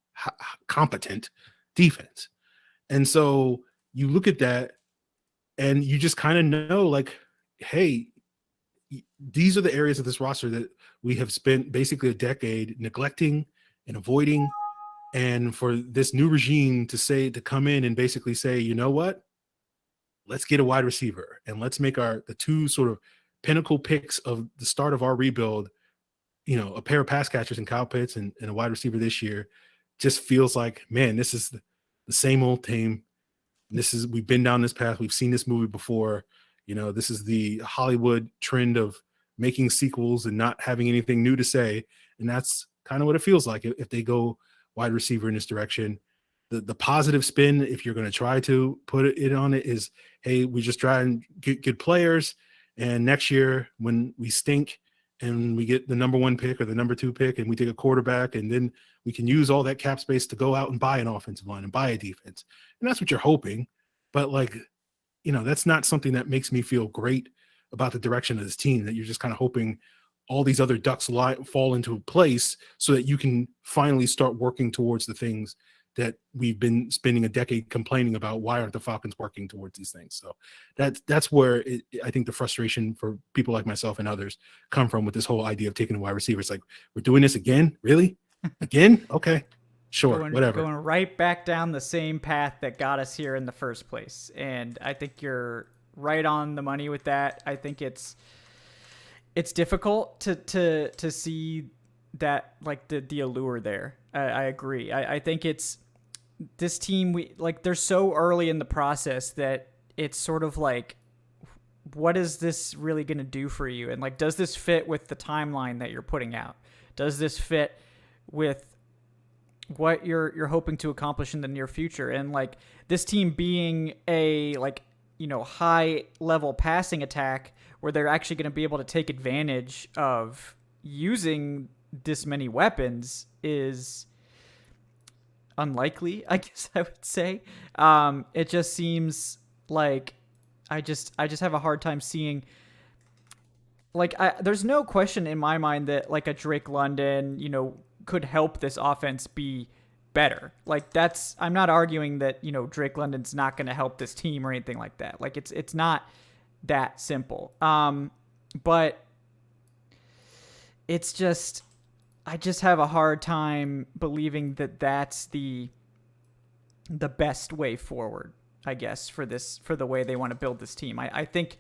competent defense. And so you look at that and you just kind of know, like, hey, these are the areas of this roster that we have spent basically a decade neglecting and avoiding. And for this new regime to come in and basically say, you know what, let's get a wide receiver and let's make the two sort of pinnacle picks of the start of our rebuild, a pair of pass catchers in Kyle Pitts and a wide receiver this year, just feels like, man, this is the same old team. We've been down this path. We've seen this movie before. This is the Hollywood trend of making sequels and not having anything new to say. And that's kind of what it feels like if they go wide receiver in this direction. The positive spin, if you're going to try to put it on it, is, hey, we just try and get good players. And next year when we stink and we get the number 1 pick or the number 2 pick and we take a quarterback, and then we can use all that cap space to go out and buy an offensive line and buy a defense. And that's what you're hoping. But that's not something that makes me feel great about the direction of this team, that you're just kind of hoping all these other ducks fall into place so that you can finally start working towards the things that we've been spending a decade complaining about. Why aren't the Falcons working towards these things? So that's where I think the frustration for people like myself and others come from with this whole idea of taking a wide receiver. It's like, we're doing this again? Really? Again? Okay. Sure, whatever. Going right back down the same path that got us here in the first place. And I think you're right on the money with that. I think it's difficult to see that, like, the allure there. I agree. I think it's this team, they're so early in the process that it's sort of like, what is this really going to do for you? And, like, does this fit with the timeline that you're putting out? Does this fit with what you're hoping to accomplish in the near future? And, like, this team being a, like, high level passing attack where they're actually going to be able to take advantage of using this many weapons is unlikely, I guess I would say. It just seems like I just have a hard time seeing, like, there's no question in my mind that, like, a Drake London, could help this offense be better. Like, I'm not arguing that, Drake London's not going to help this team or anything like that. Like, it's not that simple. But it's just, I just have a hard time believing that that's the best way forward, I guess, for the way they want to build this team. I think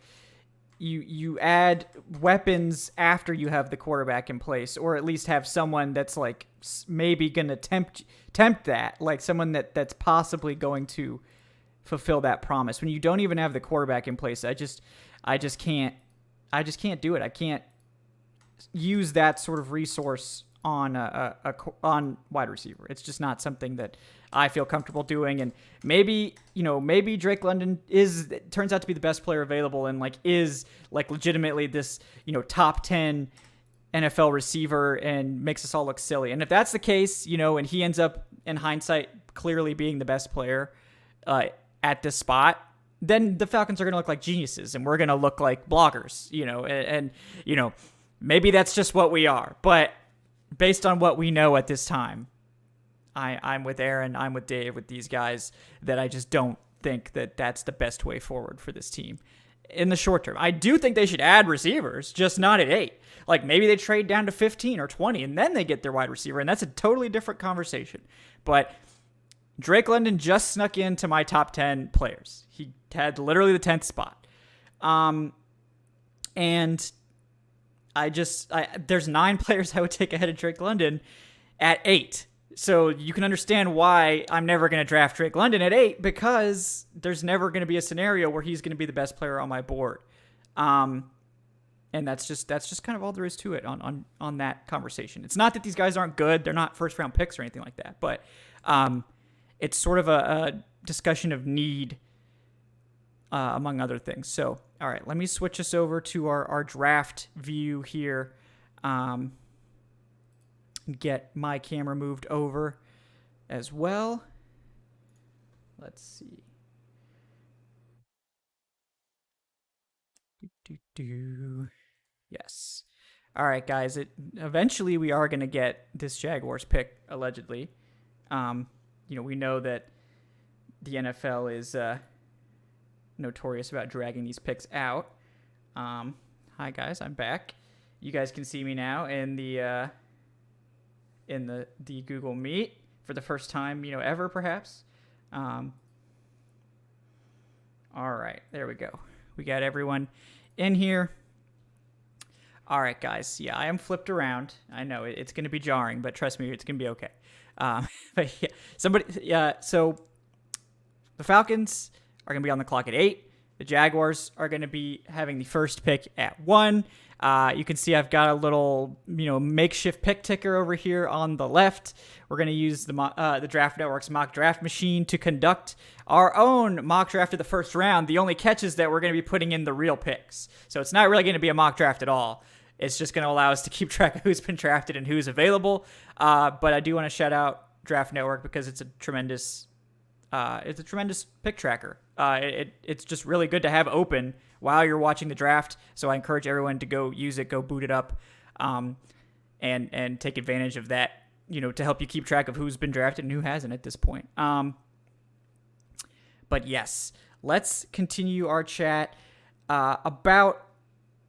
you add weapons after you have the quarterback in place, or at least have someone that's, like, maybe going to tempt that, like someone that's possibly going to fulfill that promise. When you don't even have the quarterback in place, I just can't do it. I can't use that sort of resource on on wide receiver. It's just not something that I feel comfortable doing. And maybe Drake London turns out to be the best player available and, like, is, like, legitimately this, top 10 NFL receiver and makes us all look silly. And if that's the case, and he ends up in hindsight clearly being the best player at this spot, then the Falcons are going to look like geniuses and we're going to look like bloggers, and maybe that's just what we are. But based on what we know at this time, I'm with Aaron, I'm with Dave, with these guys, that I just don't think that that's the best way forward for this team in the short term. I do think they should add receivers, just not at 8. Like, maybe they trade down to 15 or 20 and then they get their wide receiver, and that's a totally different conversation. But Drake London just snuck into my top 10 players. He had literally the 10th spot. And there's 9 players I would take ahead of Drake London at 8. So you can understand why I'm never going to draft Drake London at 8, because there's never going to be a scenario where he's going to be the best player on my board. And that's just kind of all there is to it on that conversation. It's not that these guys aren't good. They're not first round picks or anything like that, but it's sort of a discussion of need, among other things. So, all right, let me switch us over to our draft view here. Get my camera moved over as well. Let's see. Yes. All right, guys. Eventually we are going to get this Jaguars pick, allegedly. We know that the NFL is notorious about dragging these picks out. Hi, guys. I'm back. You guys can see me now in the Google Meet for the first time, ever, perhaps. All right, there we go. We got everyone in here. All right, guys. Yeah, I am flipped around. I know it's going to be jarring, but trust me, it's going to be okay. But yeah, so the Falcons are going to be on the clock at 8. The Jaguars are going to be having the first pick at 1. You can see I've got a little, makeshift pick ticker over here on the left. We're going to use the Draft Network's mock draft machine to conduct our own mock draft of the first round. The only catch is that we're going to be putting in the real picks. So it's not really going to be a mock draft at all. It's just going to allow us to keep track of who's been drafted and who's available. But I do want to shout out Draft Network because it's a tremendous pick tracker. It's just really good to have open while you're watching the draft. So I encourage everyone to go use it, go boot it up, and take advantage of that, to help you keep track of who's been drafted and who hasn't at this point. But yes, let's continue our chat about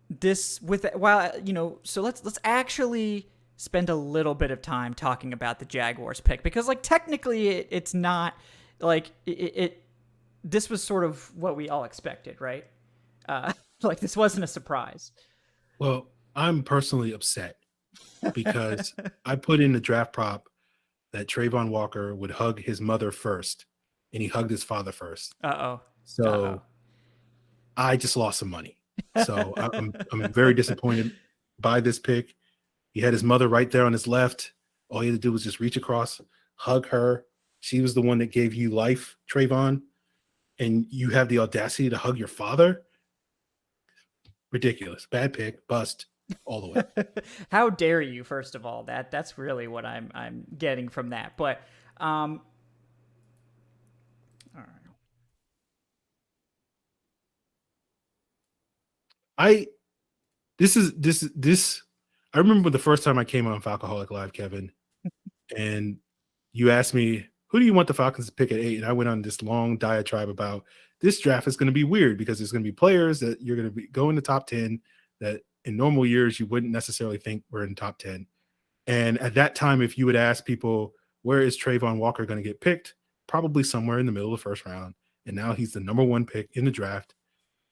this so let's actually spend a little bit of time talking about the Jaguars pick, because technically it's not this was sort of what we all expected, right? This wasn't a surprise. Well, I'm personally upset because I put in the draft prop that Trayvon Walker would hug his mother first, and he hugged his father first. So I just lost some money. So I'm very disappointed by this pick. He had his mother right there on his left. All he had to do was just reach across, hug her. She was the one that gave you life, Trayvon. And you have the audacity to hug your father? Ridiculous. Bad pick. Bust all the way. How dare you, first of all. That's really what I'm getting from that. But all right. I remember the first time I came on Falcoholic Live, Kevin, and you asked me, who do you want the Falcons to pick at 8? And I went on this long diatribe about this draft is going to be weird because there's going to be players that you're going to go in the top 10 that in normal years you wouldn't necessarily think were in top 10. And at that time, if you would ask people, where is Trayvon Walker going to get picked? Probably somewhere in the middle of the first round. And now he's the number 1 pick in the draft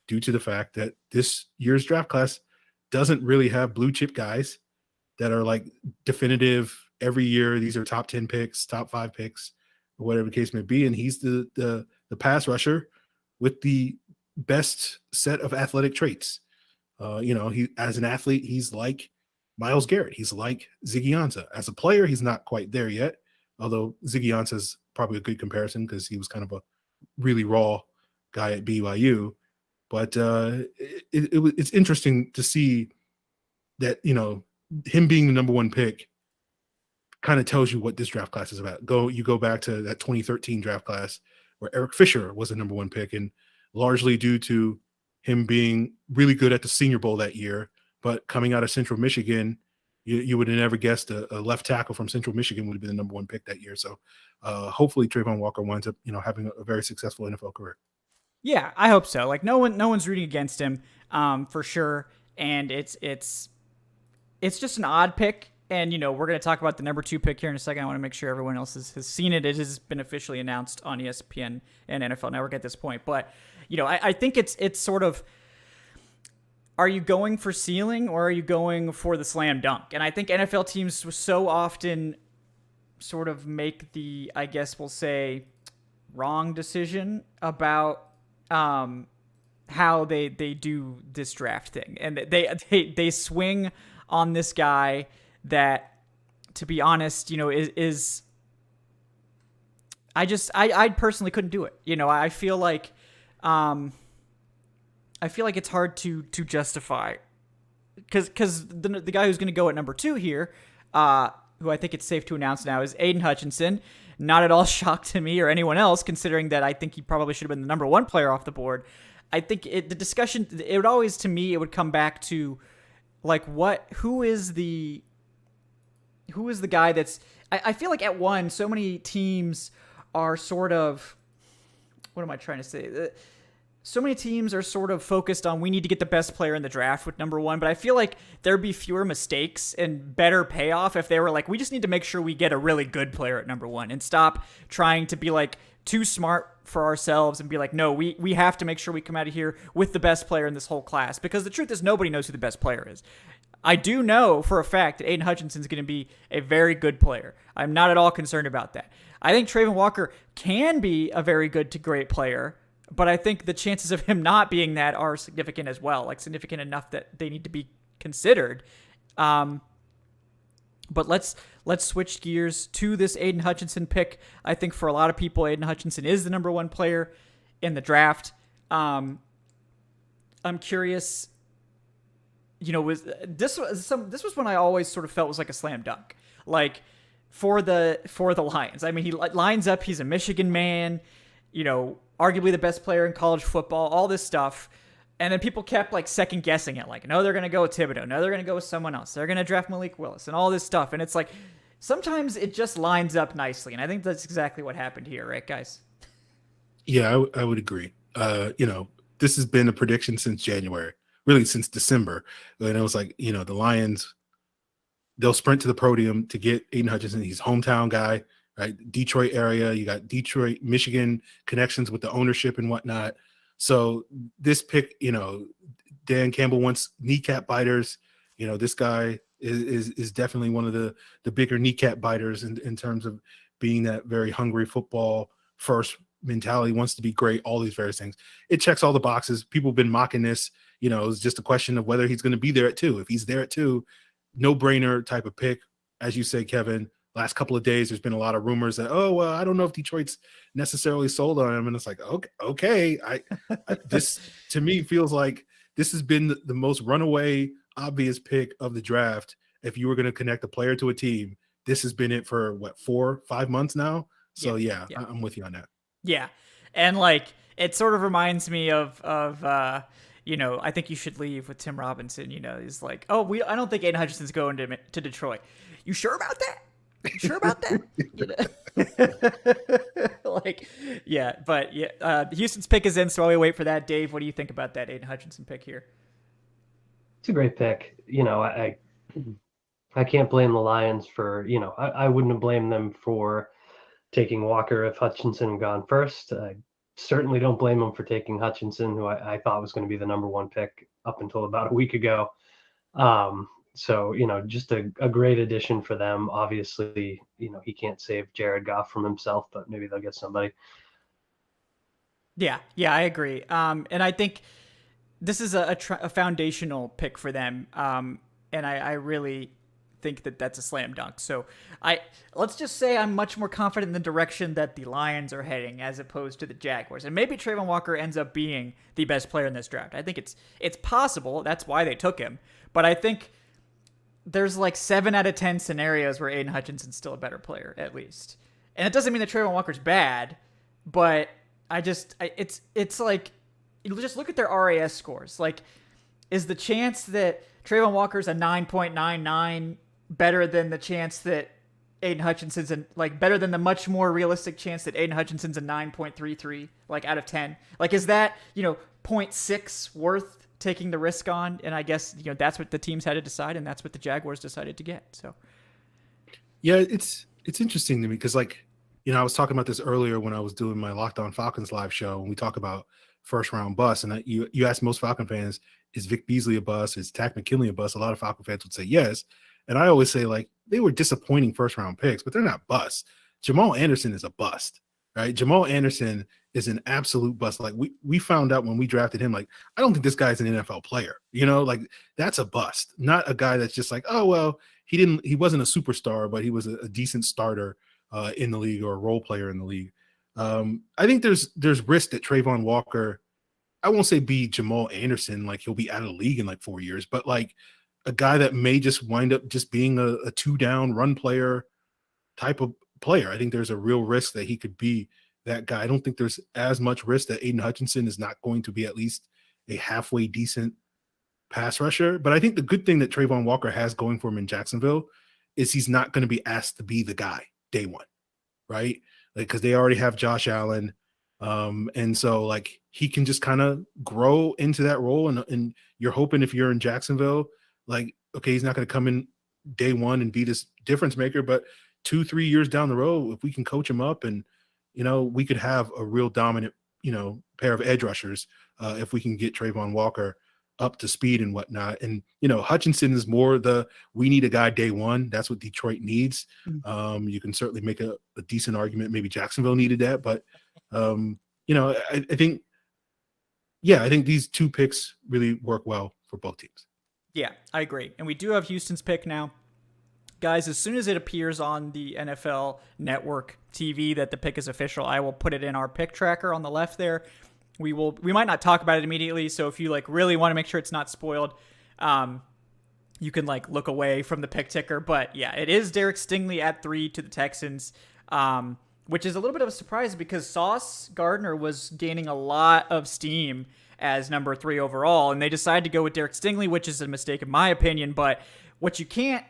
due to the fact that this year's draft class doesn't really have blue chip guys that are definitive every year. These are top 10 picks, top 5 picks, or whatever the case may be. And he's the pass rusher with the best set of athletic traits. He, as an athlete, he's like Myles Garrett. He's like Ziggy Ansah. As a player, he's not quite there yet, although Ziggy Ansah is probably a good comparison because he was kind of a really raw guy at BYU. But it's interesting to see that, him being the number 1 pick kind of tells you what this draft class is about. You go back to that 2013 draft class where Eric Fisher was the number 1 pick, and largely due to him being really good at the Senior Bowl that year, but coming out of Central Michigan, you would have never guessed a left tackle from Central Michigan would have been the number 1 pick that year. So hopefully Trayvon Walker winds up, having a very successful NFL career. Yeah, I hope so. No one's rooting against him, for sure. And it's just an odd pick. And, we're going to talk about the number 2 pick here in a second. I want to make sure everyone else has seen it. It has been officially announced on ESPN and NFL Network at this point. But, I think it's sort of, are you going for ceiling or are you going for the slam dunk? And I think NFL teams so often sort of make the, I guess we'll say, wrong decision about how they do this draft thing. And they swing on this guy that, to be honest, is I personally couldn't do it. I feel like it's hard to justify because the guy who's going to go at number 2 here, who I think it's safe to announce now, is Aiden Hutchinson. Not at all shocked to me or anyone else, considering that I think he probably should have been the number 1 player off the board. I think the discussion, it would always, to me, it would come back to who is the guy that's, I feel like at 1, so many teams are sort of, what am I trying to say? So many teams are sort of focused on, we need to get the best player in the draft with number 1, but I feel like there'd be fewer mistakes and better payoff if they were we just need to make sure we get a really good player at number 1 and stop trying to be too smart for ourselves and be no, we have to make sure we come out of here with the best player in this whole class, because the truth is nobody knows who the best player is. I do know for a fact that Aiden Hutchinson is going to be a very good player. I'm not at all concerned about that. I think Trayvon Walker can be a very good to great player, but I think the chances of him not being that are significant as well, significant enough that they need to be considered. But let's switch gears to this Aiden Hutchinson pick. I think for a lot of people, Aiden Hutchinson is the number 1 player in the draft. I'm curious. This was when I always sort of felt was a slam dunk, for the Lions. I mean, he lines up. He's a Michigan man. Arguably the best player in college football. All this stuff. And then people kept like second guessing it, like, no, they're going to go with Thibodeau. No, they're going to go with someone else. They're going to draft Malik Willis and all this stuff. And it's like, sometimes it just lines up nicely. And I think that's exactly what happened here, right, guys? Yeah, I would agree. This has been a prediction since January, really since December. And it was like, the Lions, they'll sprint to the podium to get Aiden Hutchinson. He's a hometown guy, right? Detroit area. You got Detroit, Michigan connections with the ownership and whatnot. So this pick, Dan Campbell wants kneecap biters. This guy is definitely one of the bigger kneecap biters in terms of being that very hungry football first mentality, wants to be great, all these various things. It checks all the boxes. People have been mocking this. It's just a question of whether he's going to be there at 2. If he's there at 2, no-brainer type of pick. As you say, Kevin, last couple of days, there's been a lot of rumors that, I don't know if Detroit's necessarily sold on him. And it's like, okay. This to me feels like this has been the most runaway, obvious pick of the draft. If you were going to connect a player to a team, this has been it for 4-5 months now. So yeah. I'm with you on that. Yeah. And like, it sort of reminds me of I think you should leave with Tim Robinson. He's like, I don't think Aiden Hutchinson's going to Detroit. You sure about that? You sure about that? Houston's pick is in, so while we wait for that, Dave, what do you think about that Aiden Hutchinson pick here? It's a great pick. I can't blame the Lions for, I wouldn't have blamed them for taking Walker if Hutchinson had gone first. I certainly don't blame them for taking Hutchinson, who I thought was going to be the number 1 pick up until about a week ago. So, just a great addition for them. Obviously, he can't save Jared Goff from himself, but maybe they'll get somebody. Yeah, I agree. And I think this is a foundational pick for them. And I really think that that's a slam dunk. So let's just say I'm much more confident in the direction that the Lions are heading as opposed to the Jaguars. And maybe Trayvon Walker ends up being the best player in this draft. I think it's possible. That's why they took him. But I think there's like 7 out of 10 scenarios where Aiden Hutchinson's still a better player, at least. And it doesn't mean that Trayvon Walker's bad, but it's like, you just look at their RAS scores. Like, is the chance that Trayvon Walker's a 9.99 better than the chance that Aiden Hutchinson's better than the much more realistic chance that Aiden Hutchinson's a 9.33, like out of 10? Like, is that, 0.6 worth taking the risk on? And I guess, that's what the teams had to decide, and that's what the Jaguars decided to get. So, yeah, it's interesting to me because, I was talking about this earlier when I was doing my Locked On Falcons live show, and we talk about first round busts. And you ask most Falcon fans, is Vic Beasley a bust? Is Takk McKinley a bust? A lot of Falcon fans would say yes. And I always say, they were disappointing first round picks, but they're not busts. Jamal Anderson is a bust, right? Jamal Anderson is an absolute bust. We found out when we drafted him, I don't think this guy's an NFL player, that's a bust, not a guy that's just he wasn't a superstar, but he was a decent starter in the league or a role player in the league. I think there's risk that Trayvon Walker, I won't say be Jamal Anderson, he'll be out of the league in 4 years, but a guy that may just wind up just being a 2-down run player type of player. I think there's a real risk that he could be that guy. I don't think there's as much risk that Aiden Hutchinson is not going to be at least a halfway decent pass rusher. But I think the good thing that Trayvon Walker has going for him in Jacksonville is he's not going to be asked to be the guy day one, right? Because they already have Josh Allen. And so he can just kind of grow into that role. And you're hoping if you're in Jacksonville, okay, he's not going to come in day one and be this difference maker, but 2-3 years down the road, if we can coach him up and, we could have a real dominant, pair of edge rushers if we can get Trayvon Walker up to speed and whatnot. And, Hutchinson is more we need a guy day one. That's what Detroit needs. You can certainly make a decent argument. Maybe Jacksonville needed that, but I think these 2 picks really work well for both teams. Yeah, I agree. And we do have Houston's pick now. Guys, as soon as it appears on the NFL Network TV that the pick is official, I will put it in our pick tracker on the left there. We might not talk about it immediately, so if you really want to make sure it's not spoiled, you can look away from the pick ticker. But yeah, it is Derek Stingley at 3 to the Texans. which is a little bit of a surprise because Sauce Gardner was gaining a lot of steam as number 3 overall, and they decided to go with Derek Stingley, which is a mistake in my opinion. But what you can't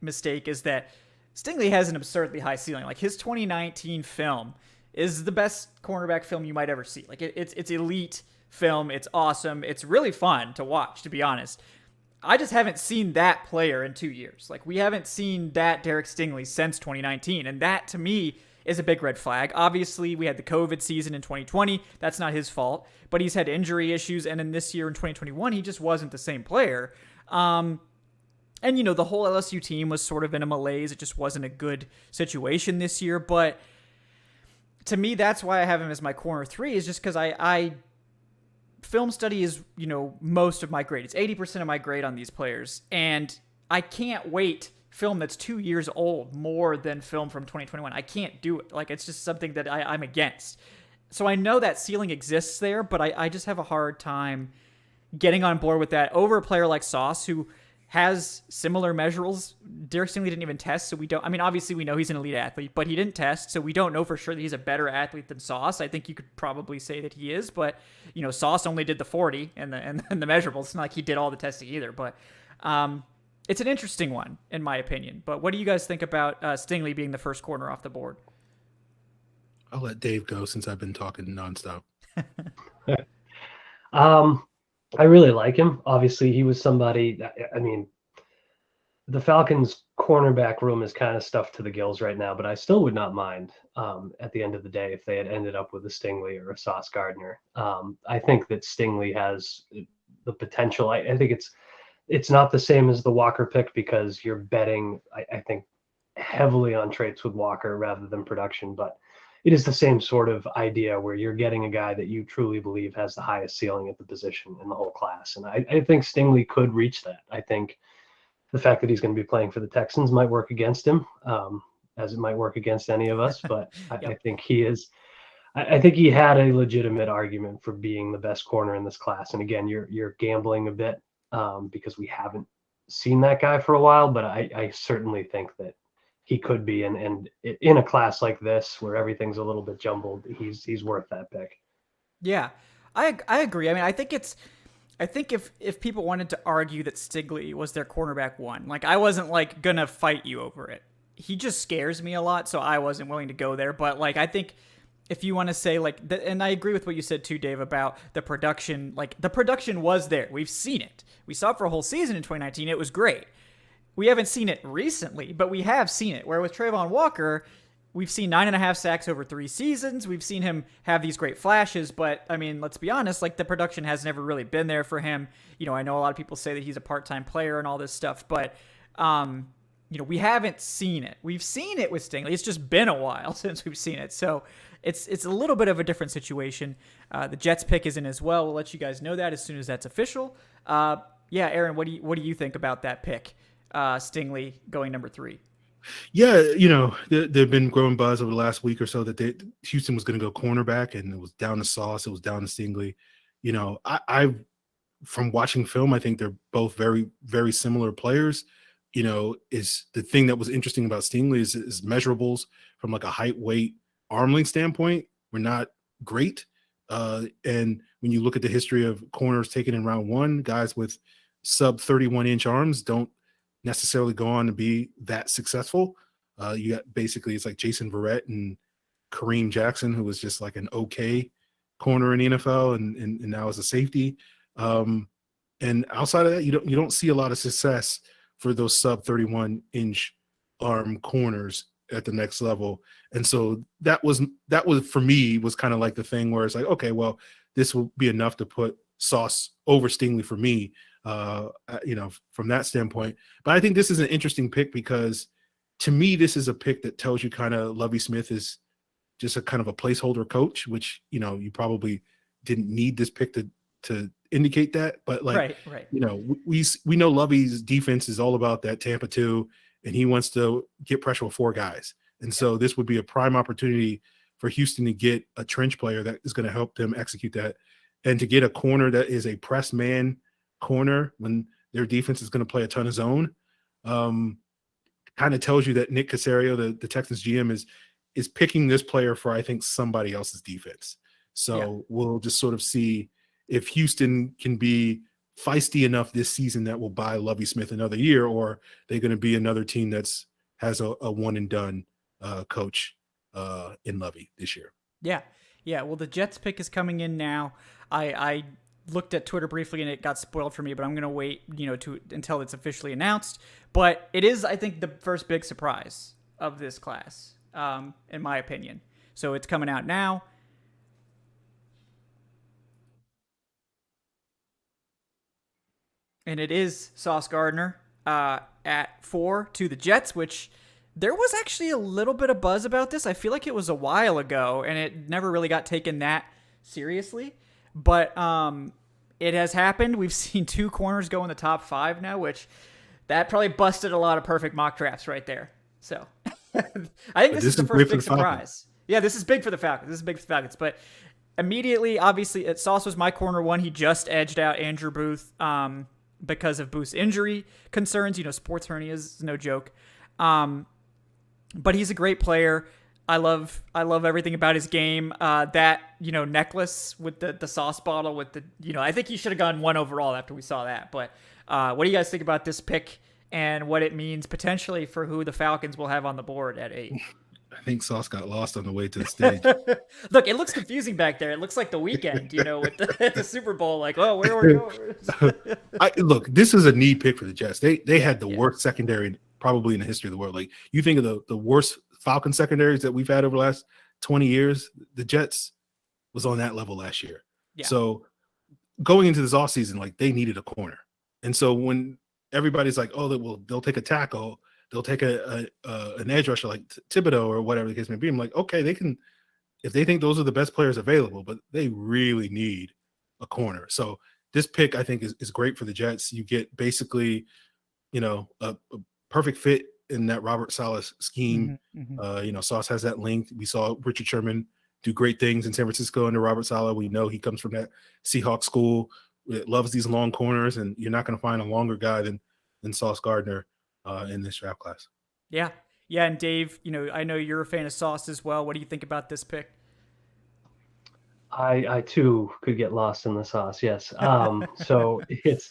mistake is that Stingley has an absurdly high ceiling. Like, his 2019 film is the best cornerback film you might ever see. Like, it's elite film. It's awesome. It's really fun to watch, to be honest. I just haven't seen that player in 2 years. Like, we haven't seen that Derek Stingley since 2019. And that, to me, is a big red flag. Obviously, we had the COVID season in 2020. That's not his fault. But he's had injury issues. And in this year, in 2021, he just wasn't the same player. And, you know, the whole LSU team was sort of in a malaise. It just wasn't a good situation this year. But to me, that's why I have him as my corner 3, is just because I film study is, you know, most of my grade. It's 80% of my grade on these players. And I can't weight film that's 2 years old more than film from 2021. I can't do it. Like, it's just something that I'm against. So I know that ceiling exists there, but I just have a hard time getting on board with that over a player like Sauce, who has similar measurables. Derek Stingley didn't even test, so we don't. I mean, obviously we know he's an elite athlete, but he didn't test, so we don't know for sure that he's a better athlete than Sauce. I think you could probably say that he is, but you know, Sauce only did the 40 and the measurables. It's not like he did all the testing either. But it's an interesting one in my opinion. But what do you guys think about Stingley being the first corner off the board? I'll let Dave go since I've been talking nonstop. I really like him. Obviously, he was somebody, I mean, the Falcons cornerback room is kind of stuffed to the gills right now, but I still would not mind at the end of the day if they had ended up with a Stingley or a Sauce Gardner. I think that Stingley has the potential. I think it's not the same as the Walker pick because you're betting, I think, heavily on traits with Walker rather than production, but it is the same sort of idea where you're getting a guy that you truly believe has the highest ceiling at the position in the whole class. And I think Stingley could reach that. I think the fact that he's going to be playing for the Texans might work against him, as it might work against any of us. But Yep. I think he is. I think he had a legitimate argument for being the best corner in this class. And again, you're gambling a bit because we haven't seen that guy for a while. But I certainly think that he could be, and in a class like this where everything's a little bit jumbled, he's worth that pick. Yeah, I agree. I mean, I think if people wanted to argue that Stingley was their cornerback 1, like, I wasn't like gonna fight you over it. He just scares me a lot, so I wasn't willing to go there. But like, I think if you want to say like, and I agree with what you said too, Dave, about the production. Like, the production was there. We've seen it. We saw it for a whole season in 2019. It was great. We haven't seen it recently, but we have seen it. Where with Trayvon Walker, we've seen 9.5 sacks over 3 seasons. We've seen him have these great flashes, but I mean, let's be honest, like, the production has never really been there for him. You know, I know a lot of people say that he's a part-time player and all this stuff, but you know, we haven't seen it. We've seen it with Stingley. It's just been a while since we've seen it. So it's a little bit of a different situation. The Jets pick is in as well. We'll let you guys know that as soon as that's official. Yeah, Aaron, what do you think about that pick? Stingley going number 3. Yeah, you know, there've been growing buzz over the last week or so that Houston was going to go cornerback, and it was down to Sauce, it was down to Stingley. You know, I from watching film, I think they're both very, very similar players. You know, is the thing that was interesting about Stingley is measurables from like a height, weight, arm length standpoint were not great. And when you look at the history of corners taken in round 1, guys with sub 31-inch arms don't necessarily go on to be that successful. You got basically, it's like Jason Verrett and Kareem Jackson, who was just like an okay corner in the NFL and now is a safety. And outside of that, you don't see a lot of success for those sub 31-inch arm corners at the next level. And so that was for me was kind of like the thing where it's like, okay, well, this will be enough to put Sauce over Stingley for me. You know, from that standpoint. But I think this is an interesting pick because to me, this is a pick that tells you kind of Lovie Smith is just a kind of a placeholder coach, which, you know, you probably didn't need this pick to indicate that. But like, right. You know, we know Lovie's defense is all about that Tampa 2, and he wants to get pressure with 4 guys. And so this would be a prime opportunity for Houston to get a trench player that is going to help them execute that, and to get a corner that is a press man corner when their defense is going to play a ton of zone. kind of tells you that Nick Caserio, the Texans GM, is picking this player for, I think, somebody else's defense. So we'll just sort of see if Houston can be feisty enough this season that will buy Lovie Smith another year, or they're going to be another team has a one and done coach in Lovie this year. Yeah. Well, the Jets pick is coming in now. I looked at Twitter briefly and it got spoiled for me, but I'm going to wait, until it's officially announced. But it is, I think, the first big surprise of this class, in my opinion. So it's coming out now. And it is Sauce Gardner at 4 to the Jets, which there was actually a little bit of buzz about this. I feel like it was a while ago, and it never really got taken that seriously. But it has happened. We've seen 2 corners go in the top 5 now, which that probably busted a lot of perfect mock drafts right there. So I think this is the first big surprise. Yeah, this is big for the Falcons. But immediately, obviously, Sauce was my corner 1. He just edged out Andrew Booth because of Booth's injury concerns. Sports hernias is no joke. But he's a great player. I love everything about his game. That necklace with the sauce bottle with the I think he should have gone 1 overall after we saw that. But what do you guys think about this pick and what it means potentially for who the Falcons will have on the board at 8? I think Sauce got lost on the way to the stage. Look, it looks confusing back there. It looks like the weekend, with the Super Bowl. Like, oh, where are we going? Look, this is a need pick for the Jets. They had the worst secondary probably in the history of the world. Like, you think of the worst Falcon secondaries that we've had over the last 20 years, the Jets was on that level last year. Yeah. So going into this offseason, like, they needed a corner. And so when everybody's like, oh, they'll take a tackle, they'll take an edge rusher like Thibodeau or whatever the case may be. I'm like, okay, they can, if they think those are the best players available, but they really need a corner. So this pick, I think, is great for the Jets. You get basically, a perfect fit in that Robert Saleh scheme. Sauce has that length. We saw Richard Sherman do great things in San Francisco under Robert Saleh. We know he comes from that Seahawks school. It loves these long corners, and you're not going to find a longer guy than Sauce Gardner in this draft class. Yeah. And Dave, I know you're a fan of Sauce as well. What do you think about this pick? I too could get lost in the sauce. Yes. So it's,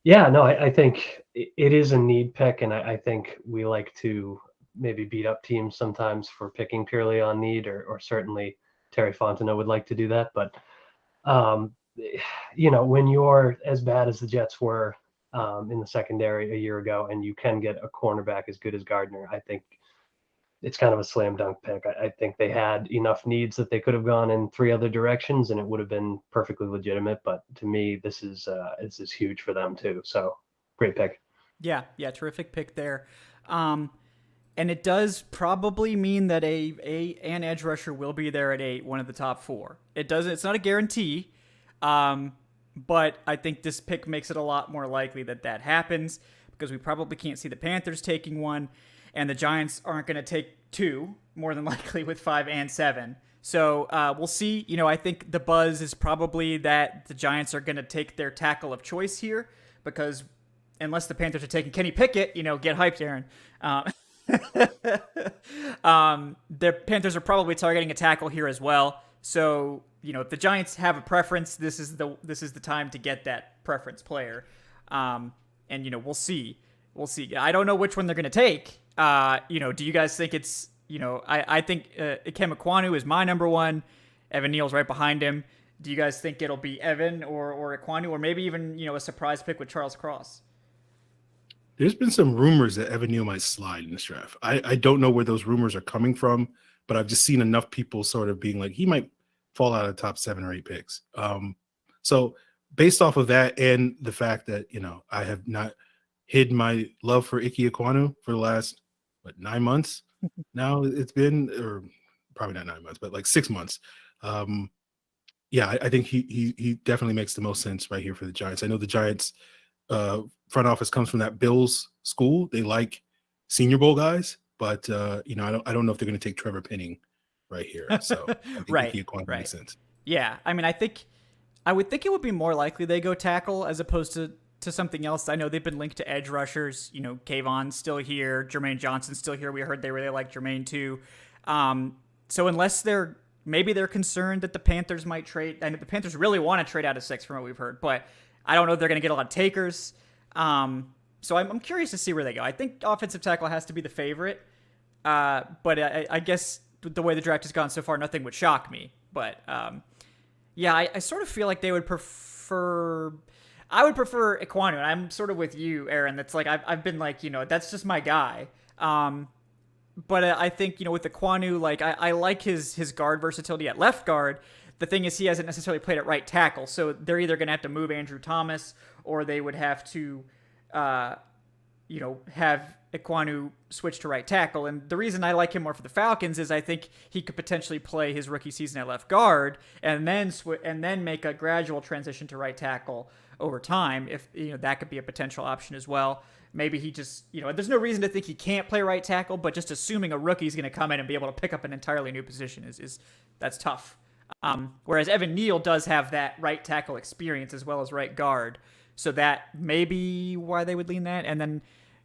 I think it is a need pick. And I think we like to maybe beat up teams sometimes for picking purely on need, or certainly Terry Fontenot would like to do that. But, when you're as bad as the Jets were in the secondary a year ago, and you can get a cornerback as good as Gardner, I think it's kind of a slam dunk pick. I think they had enough needs that they could have gone in 3 other directions and it would have been perfectly legitimate. But to me, this is huge for them too. So great pick. Yeah. Terrific pick there. And it does probably mean that an edge rusher will be there at 8, one of the top 4. It's not a guarantee. But I think this pick makes it a lot more likely that happens, because we probably can't see the Panthers taking one, and the Giants aren't going to take 2, more than likely, with 5 and 7. So we'll see. I think the buzz is probably that the Giants are going to take their tackle of choice here, because unless the Panthers are taking Kenny Pickett, get hyped, Aaron. The Panthers are probably targeting a tackle here as well. So, if the Giants have a preference, this is the time to get that preference player. And we'll see. I don't know which one they're going to take. Do you guys think it's, I think Ikem Ekwonu is my number 1. Evan Neal's right behind him. Do you guys think it'll be Evan or Ekwonu, or maybe even, a surprise pick with Charles Cross? There's been some rumors that Evan Neal might slide in this draft. I don't know where those rumors are coming from, but I've just seen enough people sort of being like, he might fall out of the top 7 or 8 picks. So based off of that, and the fact that, I have not hid my love for Ike Ekwonu for the last, 9 months now it's been, or probably not 9 months, but like 6 months. I think he definitely makes the most sense right here for the Giants. I know the Giants front office comes from that Bills school. They like Senior Bowl guys, but I don't know if they're going to take Trevor Penning right here. So I think right. Makes sense. Yeah, I mean, I would think it would be more likely they go tackle as opposed to to something else, I know they've been linked to edge rushers. You know, Kayvon's still here, Jermaine Johnson's still here. We heard they really like Jermaine too. So unless maybe they're concerned that the Panthers might trade, and the Panthers really want to trade out of 6 from what we've heard, but I don't know if they're going to get a lot of takers. So I'm curious to see where they go. I think offensive tackle has to be the favorite, but I guess the way the draft has gone so far, nothing would shock me. But yeah, I sort of feel like they would prefer. I would prefer Ekwonu, and I'm sort of with you, Aaron. That's like I've been like, you know, that's just my guy. But I think, you know, with Ekwonu, like I like his guard versatility at left guard. The thing is, he hasn't necessarily played at right tackle, so they're either going to have to move Andrew Thomas, or they would have to, you know, have Ekwonu switch to right tackle. And the reason I like him more for the Falcons is I think he could potentially play his rookie season at left guard and then make a gradual transition to right tackle over time. If, you know, that could be a potential option as well. Maybe he just, you know, there's no reason to think he can't play right tackle, but just assuming a rookie is going to come in and be able to pick up an entirely new position is that's tough. Whereas Evan Neal does have that right tackle experience as well as right guard. So that may be why they would lean that. And then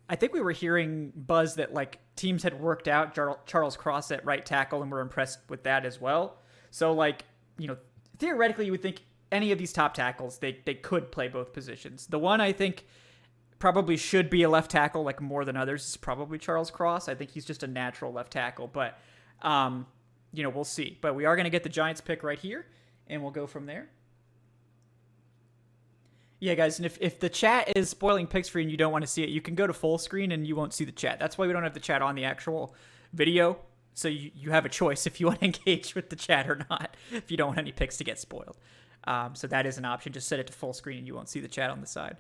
I think we were hearing buzz that like teams had worked out Charles Cross at right tackle and were impressed with that as well. So like, you know, theoretically you would think any of these top tackles, they could play both positions. The one I think probably should be a left tackle like more than others is probably Charles Cross. I think he's just a natural left tackle, but you know, we'll see. But we are going to get the Giants pick right here, and we'll go from there. Yeah, guys, and if the chat is spoiling picks for you and you don't want to see it, you can go to full screen and you won't see the chat. That's why we don't have the chat on the actual video. So you have a choice if you want to engage with the chat or not, if you don't want any picks to get spoiled. So that is an option. Just set it to full screen and you won't see the chat on the side.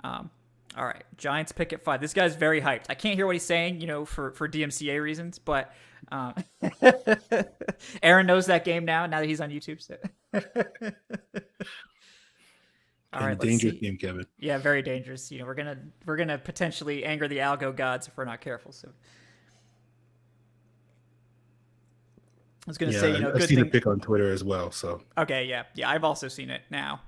All right, Giants pick at 5. This guy's very hyped. I can't hear what he's saying, you know, for DMCA reasons, but Aaron knows that game now that he's on YouTube. So. All right, dangerous game, Kevin. Yeah, very dangerous. You know, we're gonna potentially anger the algo gods if we're not careful. So I was gonna say, you know, I've seen the pick on Twitter as well. So okay, yeah, I've also seen it now.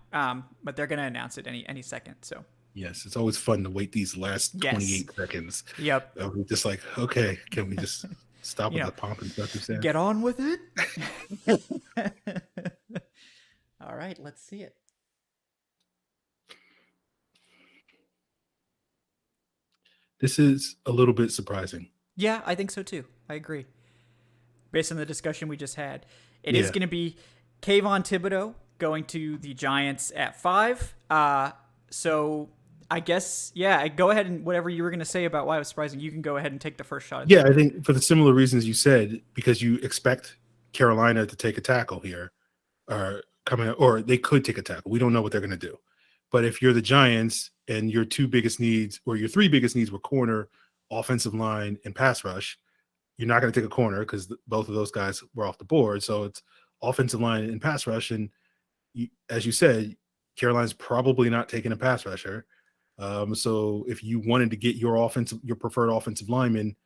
But they're gonna announce it any second. So yes, it's always fun to wait these last 28 seconds. Yep. We're just like, okay, can we just stop with the pomp and stuff? Get on with it. All right, let's see it. This is a little bit surprising. Yeah, I think so too. I agree. Based on the discussion we just had, it is going to be Kayvon Thibodeau going to the Giants at 5. So I guess, go ahead and whatever you were going to say about why it was surprising, you can go ahead and take the first shot. Yeah, I think for the similar reasons you said, because you expect Carolina to take a tackle here, or they could take a tackle. We don't know what they're going to do. But if you're the Giants and your 2 biggest needs or your 3 biggest needs were corner, offensive line, and pass rush, you're not going to take a corner because both of those guys were off the board. So it's offensive line and pass rush. And as you said, Carolina's probably not taking a pass rusher. So if you wanted to get your preferred offensive lineman,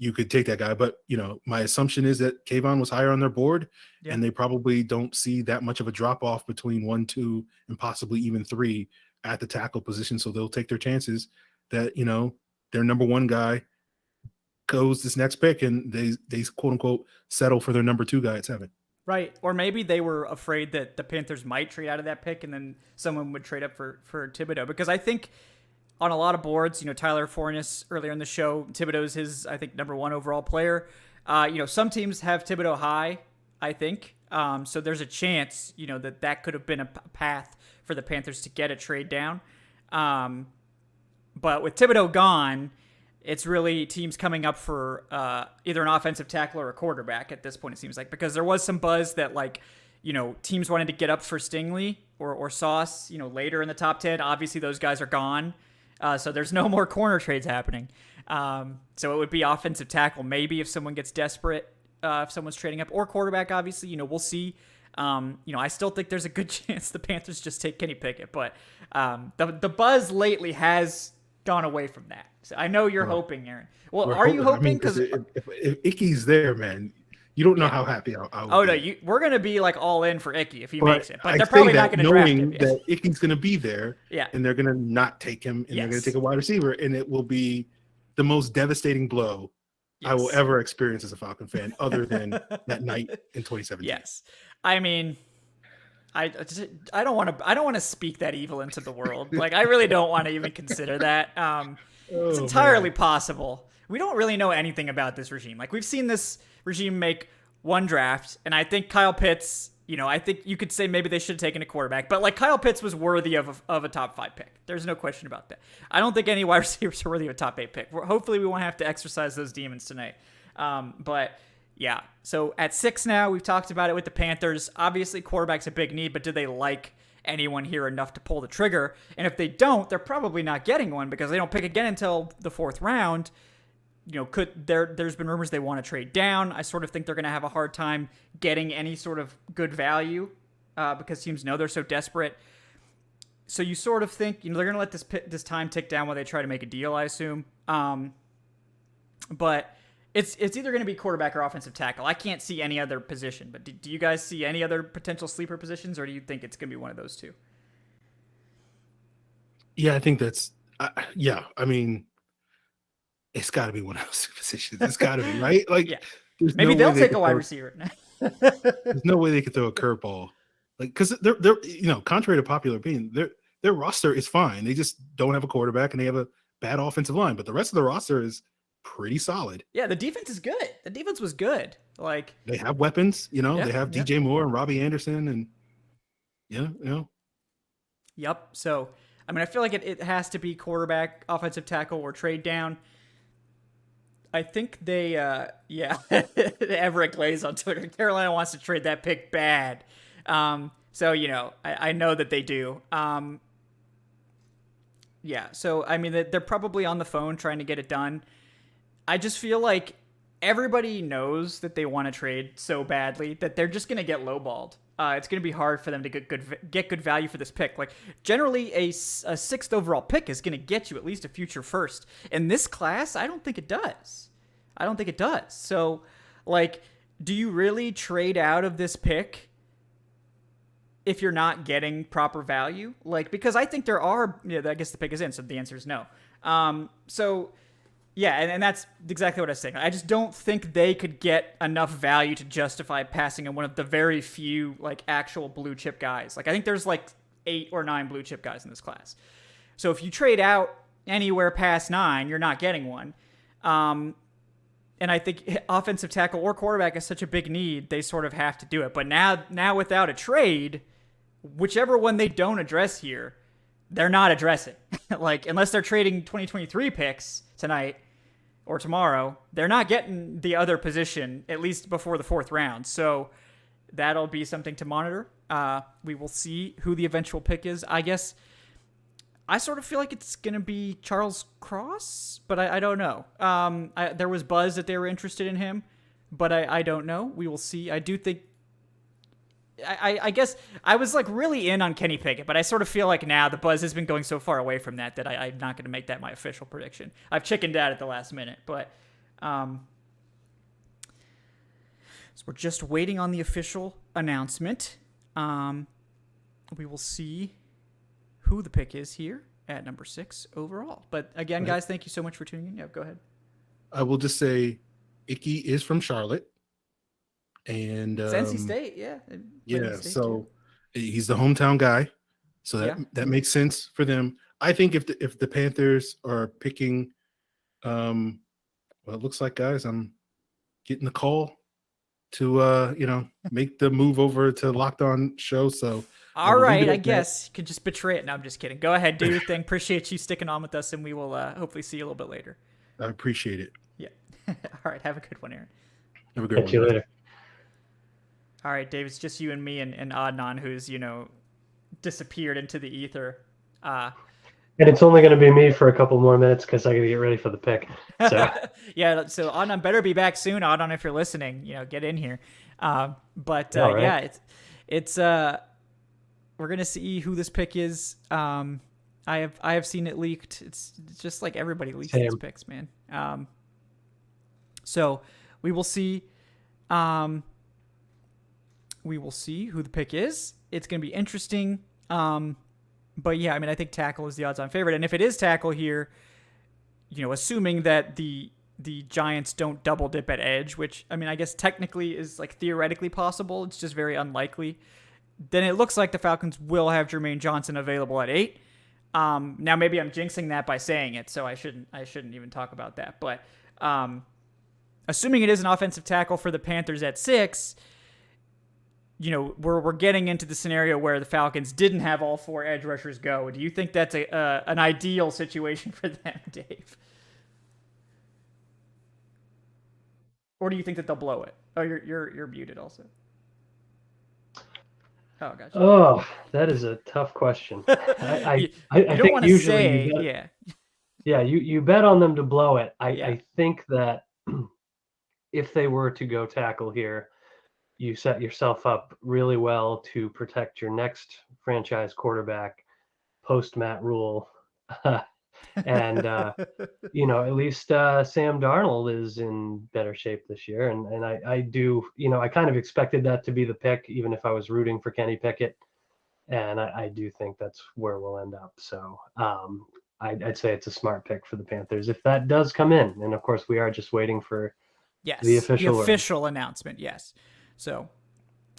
you could take that guy. But, you know, my assumption is that Kayvon was higher on their board, and they probably don't see that much of a drop-off between 1, 2, and possibly even 3 at the tackle position. So they'll take their chances that, you know, their number 1 guy goes this next pick, and they quote-unquote settle for their number 2 guy at 7. Right. Or maybe they were afraid that the Panthers might trade out of that pick and then someone would trade up for Thibodeau. Because I think on a lot of boards, you know, Tyler Fornes earlier in the show, Thibodeau's his, I think, number 1 overall player. You know, some teams have Thibodeau high, I think. So there's a chance, you know, that could have been a path for the Panthers to get a trade down. But with Thibodeau gone, it's really teams coming up for either an offensive tackle or a quarterback at this point, it seems like, because there was some buzz that, like, you know, teams wanted to get up for Stingley or Sauce, you know, later in the top 10. Obviously, those guys are gone. So there's no more corner trades happening. So it would be offensive tackle, maybe if someone gets desperate, if someone's trading up, or quarterback, obviously, you know, we'll see. You know, I still think there's a good chance the Panthers just take Kenny Pickett, but the buzz lately has gone away from that. So I know you're hoping, Aaron. Well, are you hoping? Because if Icky's there, man, You don't know how happy I would Oh no, be. we're gonna be like all in for Icky if he But makes it, but I they're say probably that not gonna draft knowing him. that Icky's gonna be there, Yeah. and they're gonna not take him, and they're gonna Yes. take a wide receiver, and it will be the most devastating blow I will ever experience as a Falcon fan, other than that night in 2017. Yes, I mean, I don't want to speak that evil into the world. Like, I really don't want to even consider that. It's entirely possible. We don't really know anything about this regime. Like, we've seen this regime make one draft, and I think Kyle Pitts, I think you could say maybe they should have taken a quarterback, but like Kyle Pitts was worthy of a top 5 pick. There's no question about that. I don't think any wide receivers are worthy of a top 8 pick. Hopefully we won't have to exercise those demons tonight. But yeah, so at 6 now, we've talked about it with the Panthers. Obviously quarterback's a big need, but do they like anyone here enough to pull the trigger? And if they don't, they're probably not getting one because they don't pick again until the 4th round. There's been rumors they want to trade down. I sort of think they're going to have a hard time getting any sort of good value because teams know they're so desperate. So you sort of think, they're going to let this time tick down while they try to make a deal, I assume. But it's either going to be quarterback or offensive tackle. I can't see any other position. But do you guys see any other potential sleeper positions, or do you think it's going to be one of those two? Yeah, I think that's I mean, it's got to be one of those positions. It's got to be, right? Like, maybe they'll take a wide receiver. There's no way they could throw a curveball, like, because they're contrary to popular opinion, their roster is fine. They just don't have a quarterback and they have a bad offensive line, but the rest of the roster is pretty solid. Yeah, the defense is good. The defense was good. Like, they have weapons. They have DJ Moore and Robbie Anderson, and Yep. So, I mean, I feel like it has to be quarterback, offensive tackle, or trade down. I think they, Everett Glaze on Twitter, Carolina wants to trade that pick bad. So, I know that they do. So, I mean, they're probably on the phone trying to get it done. I just feel like everybody knows that they want to trade so badly that they're just going to get lowballed. It's going to be hard for them to get good value for this pick. Like, generally, a 6th overall pick is going to get you at least a future first. In this class, I don't think it does. So, like, do you really trade out of this pick if you're not getting proper value? Like, because I think there are, I guess the pick is in, so the answer is no. Yeah, and that's exactly what I was saying. I just don't think they could get enough value to justify passing on one of the very few, like, actual blue chip guys. Like, I think there's, like, 8 or 9 blue chip guys in this class. So if you trade out anywhere past 9, you're not getting one. And I think offensive tackle or quarterback is such a big need, they sort of have to do it. But now without a trade, whichever one they don't address here, they're not addressing. Like, unless they're trading 2023 picks tonight or tomorrow, they're not getting the other position, at least before the 4th round. So that'll be something to monitor. We will see who the eventual pick is. I guess I sort of feel like it's going to be Charles Cross, but I don't know. There was buzz that they were interested in him, but I don't know. We will see. I do think I guess I was like really in on Kenny Pickett, but I sort of feel like now the buzz has been going so far away from that I'm not going to make that my official prediction. I've chickened out at the last minute, but so we're just waiting on the official announcement. We will see who the pick is here at number 6 overall. But again, guys, thank you so much for tuning in. Yeah, go ahead. I will just say Icky is from Charlotte. And NC State, State so too. He's the hometown guy, so that makes sense for them. I think if the Panthers are picking, well, it looks like, guys, I'm getting the call to make the move over to Locked On Show. So all right, I guess you could just betray it. No, I'm just kidding. Go ahead, do your thing. Appreciate you sticking on with us, and we will hopefully see you a little bit later. I appreciate it. Yeah. All right, have a good one, Aaron. Have a good one. See you later. All right, Dave, it's just you and me and Adnan who's, disappeared into the ether. And it's only going to be me for a couple more minutes because I got to get ready for the pick. So yeah, so Adnan better be back soon. Adnan, if you're listening, get in here. Right. Yeah, it's we're gonna see who this pick is. I have seen it leaked. It's just like everybody leaks these picks, man. So we will see. We will see who the pick is. It's going to be interesting. But yeah, I mean, I think tackle is the odds-on favorite. And if it is tackle here, assuming that the Giants don't double dip at edge, which, I mean, I guess technically is like theoretically possible. It's just very unlikely. Then it looks like the Falcons will have Jermaine Johnson available at 8. Now maybe I'm jinxing that by saying it, so I shouldn't even talk about that. But assuming it is an offensive tackle for the Panthers at 6, we're getting into the scenario where the Falcons didn't have all 4 edge rushers go. Do you think that's an ideal situation for them, Dave? Or do you think that they'll blow it? Oh, you're muted also. Oh, gotcha. Oh, that is a tough question. I think usually say, you bet on them to blow it. Yeah. I think that if they were to go tackle here, you set yourself up really well to protect your next franchise quarterback post Matt Rule. And at least Sam Darnold is in better shape this year, and I do, I kind of expected that to be the pick, even if I was rooting for Kenny Pickett, and I do think that's where we'll end up. So I'd say it's a smart pick for the Panthers if that does come in, and of course we are just waiting for the official announcement. Yes, so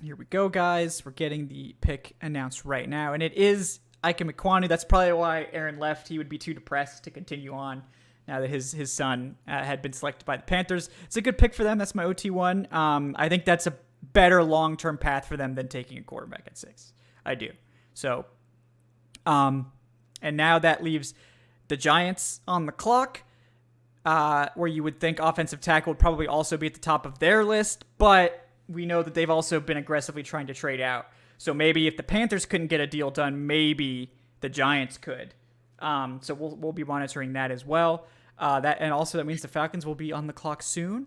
here we go, guys. We're getting the pick announced right now, and it is Ike Mekwonu. That's probably why Aaron left. He would be too depressed to continue on now that his son had been selected by the Panthers. It's a good pick for them. That's my OT1. I think that's a better long-term path for them than taking a quarterback at 6. I do. So, and now that leaves the Giants on the clock, where you would think offensive tackle would probably also be at the top of their list, but we know that they've also been aggressively trying to trade out. So maybe if the Panthers couldn't get a deal done, maybe the Giants could. So we'll be monitoring that as well. That means the Falcons will be on the clock soon.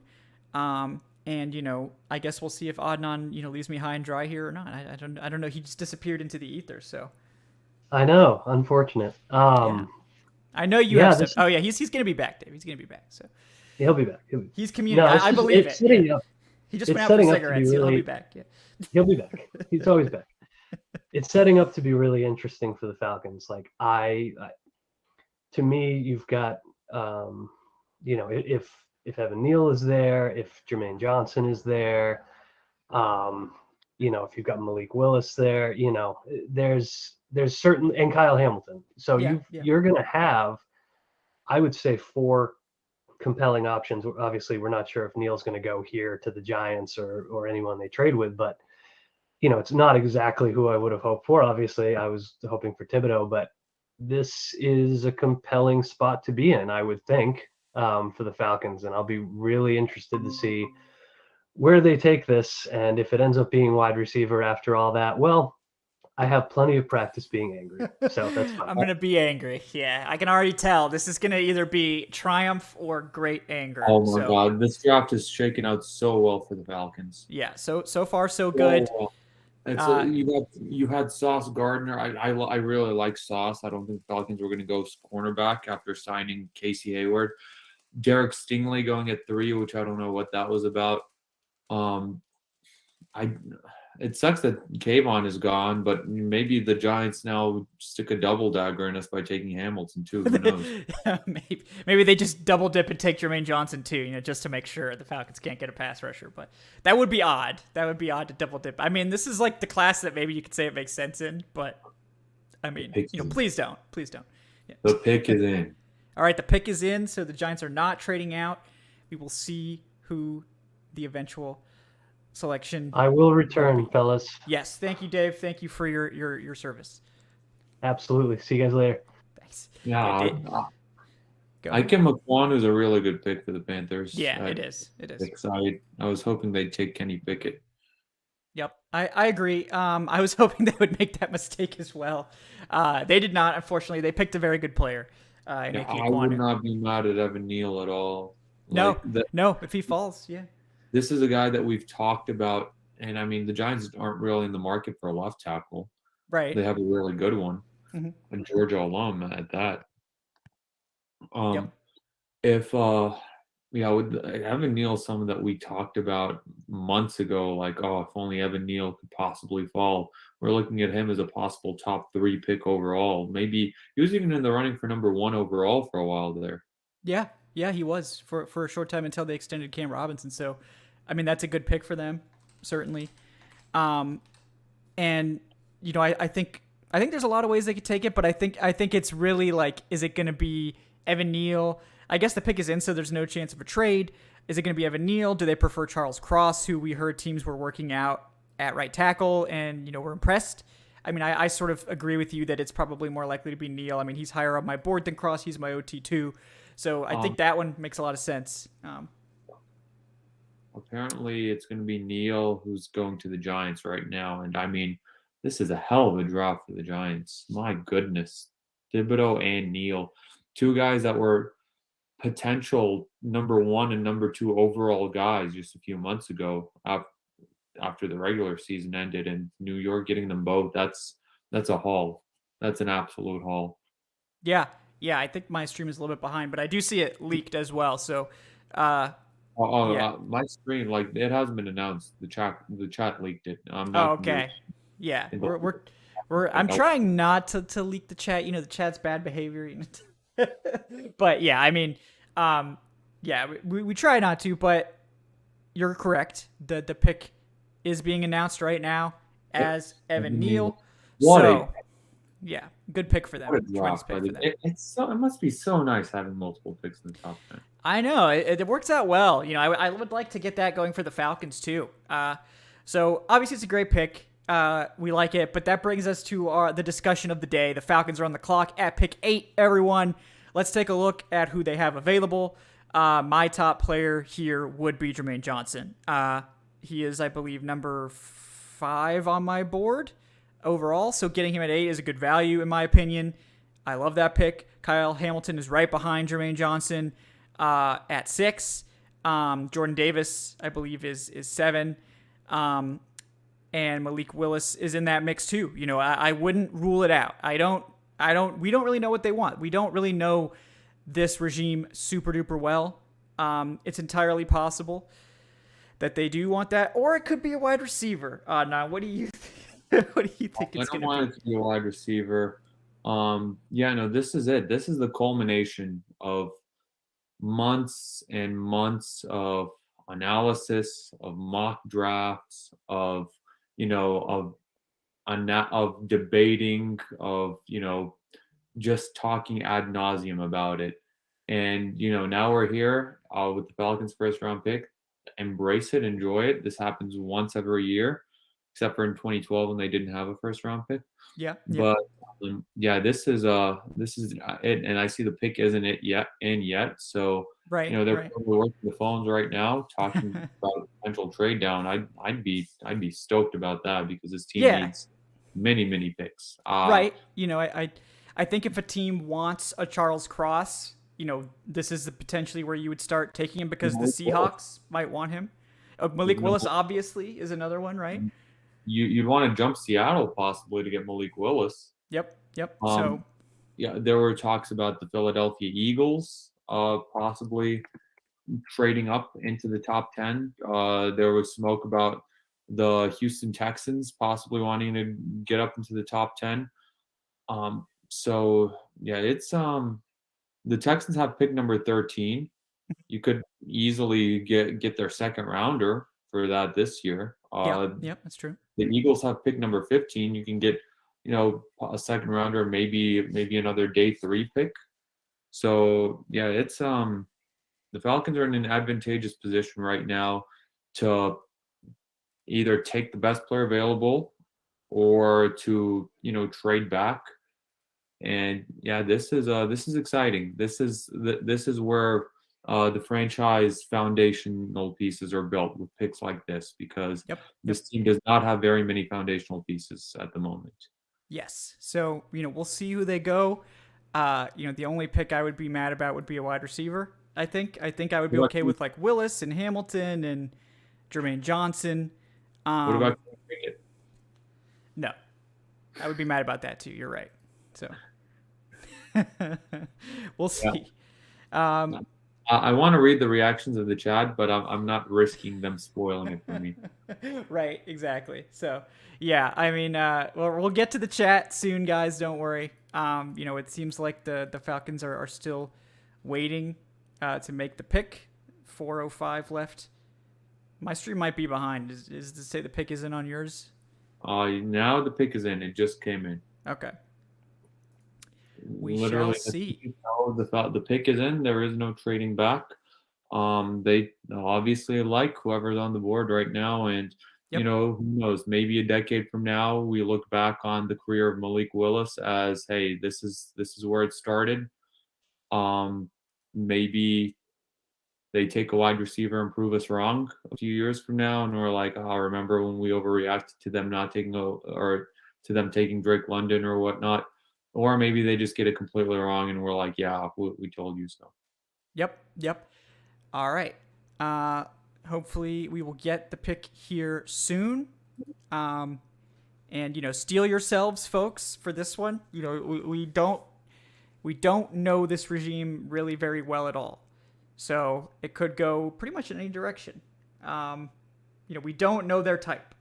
And I guess we'll see if Adnan leaves me high and dry here or not. I don't know. He just disappeared into the ether. So I know, unfortunate. Yeah. I know you have some. Oh yeah, he's gonna be back, Dave. He's gonna be back. So he'll be back. He's communicating. I believe it. Yeah. He just went out for cigarettes. He'll be back. Yeah. He'll be back. He's always back. It's setting up to be really interesting for the Falcons. Like to me, you've got, if Evan Neal is there, if Jermaine Johnson is there, if you've got Malik Willis there, there's certain, and Kyle Hamilton. So you're going to have, I would say, 4 compelling options. Obviously, we're not sure if Neal's going to go here to the Giants or anyone they trade with, but it's not exactly who I would have hoped for. Obviously, I was hoping for Thibodeau, but this is a compelling spot to be in, I would think, for the Falcons. And I'll be really interested to see where they take this. And if it ends up being wide receiver after all that, well, I have plenty of practice being angry. So that's fine. I'm going to be angry. Yeah, I can already tell. This is going to either be triumph or great anger. Oh, my God. This draft is shaking out so well for the Falcons. Yeah, so far so good. Well. You had Sauce Gardner. I really like Sauce. I don't think the Falcons were going to go cornerback after signing Casey Hayward. Derek Stingley going at 3, which I don't know what that was about. It sucks that Kayvon is gone, but maybe the Giants now stick a double dagger in us by taking Hamilton too. Who knows? Maybe they just double dip and take Jermaine Johnson too, just to make sure the Falcons can't get a pass rusher. But that would be odd. That would be odd to double dip. I mean, this is like the class that maybe you could say it makes sense in, but I mean, please don't. Yeah. The pick is in. All right, the pick is in, so the Giants are not trading out. We will see who the eventual selection. I will return, fellas. Yes, thank you, Dave. Thank you for your service. Absolutely. See you guys later. Thanks. Yeah, Ike Mekwonu is a really good pick for the Panthers. Yeah, it is. I was hoping they'd take Kenny Pickett. Yep, I agree. I was hoping they would make that mistake as well. They did not. Unfortunately, they picked a very good player. I would not be mad at Evan Neal at all. No, if he falls, yeah. This is a guy that we've talked about, and I mean, the Giants aren't really in the market for a left tackle. Right. They have a really good one, a Georgia alum at that. If with Evan Neal, someone that we talked about months ago, like, oh, if only Evan Neal could possibly fall. We're looking at him as a possible top 3 pick overall. Maybe he was even in the running for number 1 overall for a while there. Yeah, he was for a short time until they extended Cam Robinson. So, I mean, that's a good pick for them, certainly. And I think there's a lot of ways they could take it, but I think it's really like, is it going to be Evan Neal? I guess the pick is in, so there's no chance of a trade. Is it going to be Evan Neal? Do they prefer Charles Cross, who we heard teams were working out at right tackle and, were impressed? I mean, I sort of agree with you that it's probably more likely to be Neal. I mean, he's higher on my board than Cross. He's my OT2. So I think that one makes a lot of sense. Apparently, it's going to be Neal who's going to the Giants right now. And I mean, this is a hell of a draft for the Giants. My goodness. Thibodeau and Neal, 2 guys that were potential number 1 and number 2 overall guys just a few months ago after the regular season ended, and New York getting them both. That's a haul. That's an absolute haul. Yeah. I think my stream is a little bit behind, but I do see it leaked as well. So, my stream, like, it hasn't been announced. The chat leaked it. Okay. Yeah, I'm trying not to leak the chat. The chat's bad behavior. But yeah, I mean, we try not to. But you're correct. The pick is being announced right now as Evan Neal. Yeah, good pick for them. What a draft, pick for them. It must be so nice having multiple picks in the top 10. I know it works out well. I would like to get that going for the Falcons too. So obviously it's a great pick. We like it, but that brings us to the discussion of the day. The Falcons are on the clock at pick 8. Everyone, let's take a look at who they have available. My top player here would be Jermaine Johnson. He is, I believe, number 5 on my board overall, so getting him at 8 is a good value in my opinion. I love that pick. Kyle Hamilton is right behind Jermaine Johnson at 6. Jordan Davis, I believe, is 7. And Malik Willis is in that mix too. I wouldn't rule it out. We don't really know what they want. We don't really know this regime super duper well. It's entirely possible that they do want that, or it could be a wide receiver. Now, what do you think? What do you think it's going to be? I don't want it to be a wide receiver. This is it. This is the culmination of months and months of analysis, of mock drafts, of debating, of just talking ad nauseum about it. And now we're here with the Falcons' first round pick. Embrace it, enjoy it. This happens once every year, except for in 2012 when they didn't have a first round pick. Yeah. But this is it, and I see the pick isn't it yet. So right, they're probably working the phones right now, talking about a potential trade down. I'd be stoked about that because this team needs many picks. Right. I think if a team wants a Charles Cross, this is potentially where you would start taking him because the Seahawks might want him. Malik Willis obviously is another one, right? You'd want to jump Seattle possibly to get Malik Willis. Yep. There were talks about the Philadelphia Eagles possibly trading up into the top 10. There was smoke about the Houston Texans possibly wanting to get up into the top 10. It's the Texans have pick number 13. You could easily get their second rounder for that this year. Yep, that's true. The Eagles have pick number 15. You can get, a second rounder, maybe another day 3 pick. So it's the Falcons are in an advantageous position right now to either take the best player available or to trade back. And this is exciting. This is where the franchise foundational pieces are built with picks like this, because this team does not have very many foundational pieces at the moment. Yes. So, we'll see who they go. The only pick I would be mad about would be a wide receiver. I think I would be okay with like Willis and Hamilton and Jermaine Johnson. What about Pickett? No, I would be mad about that too. You're right. So we'll see. I I want to read the reactions of the chat, but I'm not risking them spoiling it for me. Right, exactly. So, yeah, I mean, we'll get to the chat soon, guys. Don't worry. It seems like the Falcons are still waiting to make the pick. 4:05 left. My stream might be behind. Is to say the pick isn't on yours? Now the pick is in. It just came in. Okay. We Literally, shall see. The pick is in. There is no trading back. They obviously like whoever's on the board right now, and who knows? Maybe a decade from now, we look back on the career of Malik Willis as, hey, this is where it started. Maybe they take a wide receiver and prove us wrong a few years from now, and we're like, oh, remember when we overreacted to them not taking or to them taking Drake London or whatnot. Or maybe they just get it completely wrong and we're like, yeah, we told you so. Yep. All right. Hopefully we will get the pick here soon. And, steel yourselves, folks, for this one. We don't know this regime really very well at all. So it could go pretty much in any direction. We don't know their type.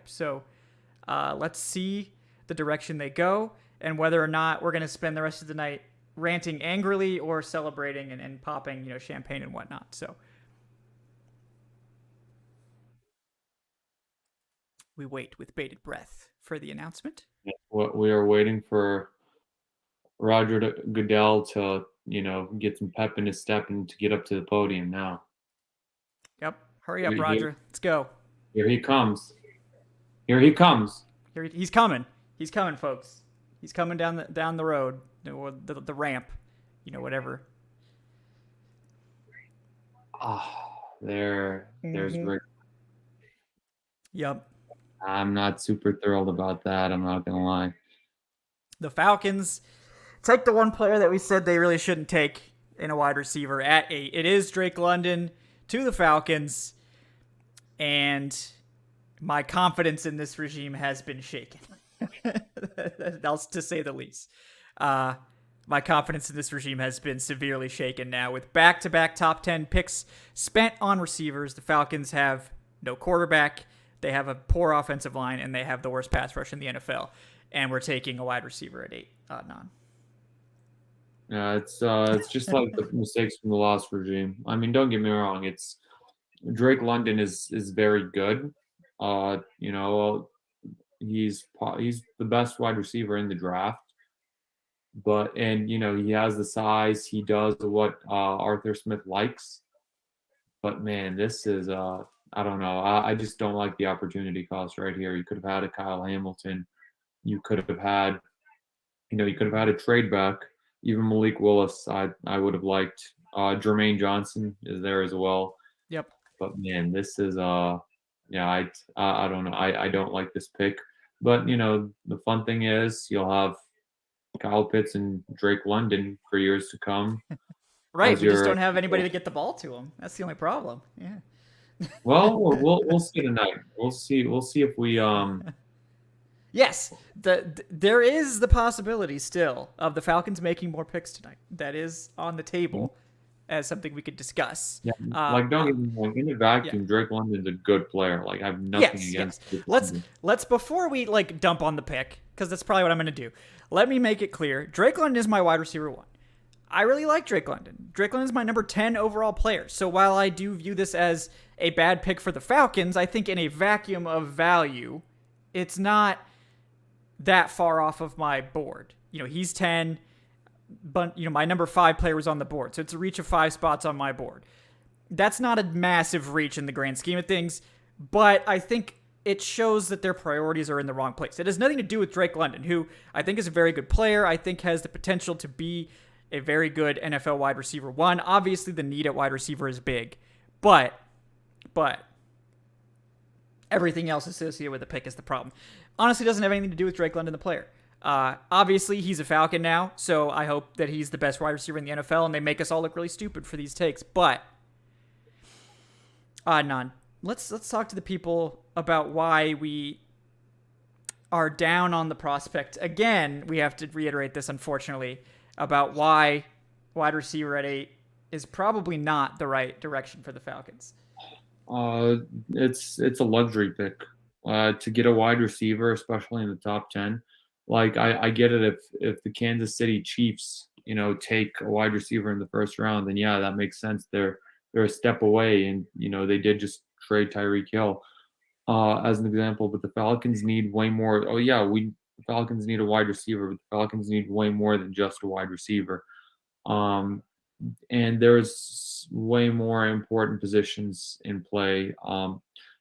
So let's see the direction they go, and whether or not we're going to spend the rest of the night ranting angrily or celebrating and popping, champagne and whatnot. So we wait with bated breath for the announcement. We are waiting for Roger Goodell to, get some pep in his step and to get up to the podium now. Yep. Hurry up, Roger. Let's go. Here he comes. He's coming. He's coming, folks. He's coming down the road, or the ramp, whatever. There's Rick. Yep. I'm not super thrilled about that. I'm not gonna lie. The Falcons take the one player that we said they really shouldn't take in a wide receiver at 8. It is Drake London to the Falcons, and my confidence in this regime has been shaken. That's to say the least. My confidence in this regime has been severely shaken now. With back-to-back top 10 picks spent on receivers, the Falcons have no quarterback, they have a poor offensive line, and they have the worst pass rush in the NFL. And we're taking a wide receiver at 8. Non. Yeah, it's just like the mistakes from the last regime. I mean, don't get me wrong. It's Drake London is very good. He's the best wide receiver in the draft. But he has the size. He does what Arthur Smith likes. But man, this is I don't know. I just don't like the opportunity cost right here. You could have had a Kyle Hamilton. You could have had, a trade back. Even Malik Willis, I would have liked. Jermaine Johnson is there as well. Yep. But man, this is I don't know. I don't like this pick. But the fun thing is you'll have Kyle Pitts and Drake London for years to come. Right. We just don't have anybody to get the ball to him. That's the only problem. Yeah. Well, we'll see tonight. We'll see if we Yes, there is the possibility still of the Falcons making more picks tonight. That is on the table as something we could discuss. Yeah, don't get me wrong. In a vacuum, Drake London's a good player. I have nothing against it. Let's before we dump on the pick, because that's probably what I'm going to do. Let me make it clear. Drake London is my wide receiver 1. I really like Drake London. Drake London is my number 10 overall player. So while I do view this as a bad pick for the Falcons, I think in a vacuum of value, it's not that far off of my board. He's 10, but my number 5 player was on the board. So it's a reach of 5 spots on my board. That's not a massive reach in the grand scheme of things, but I think it shows that their priorities are in the wrong place. It has nothing to do with Drake London, who I think is a very good player. I think has the potential to be a very good NFL wide receiver 1. Obviously, the need at wide receiver is big, but everything else associated with the pick is the problem. Honestly, doesn't have anything to do with Drake London, the player. Obviously, he's a Falcon now, so I hope that he's the best wide receiver in the NFL, and they make us all look really stupid for these takes. But, let's talk to the people about why we are down on the prospect. Again, we have to reiterate this, unfortunately, about why wide receiver at 8 is probably not the right direction for the Falcons. It's a luxury pick to get a wide receiver, especially in the top 10. Like I get it if the Kansas City Chiefs, take a wide receiver in the first round, then yeah, that makes sense. They're a step away, and they did just trade Tyreek Hill as an example. But the Falcons need way more. Oh yeah, the Falcons need a wide receiver, but the Falcons need way more than just a wide receiver. And there's way more important positions in play. I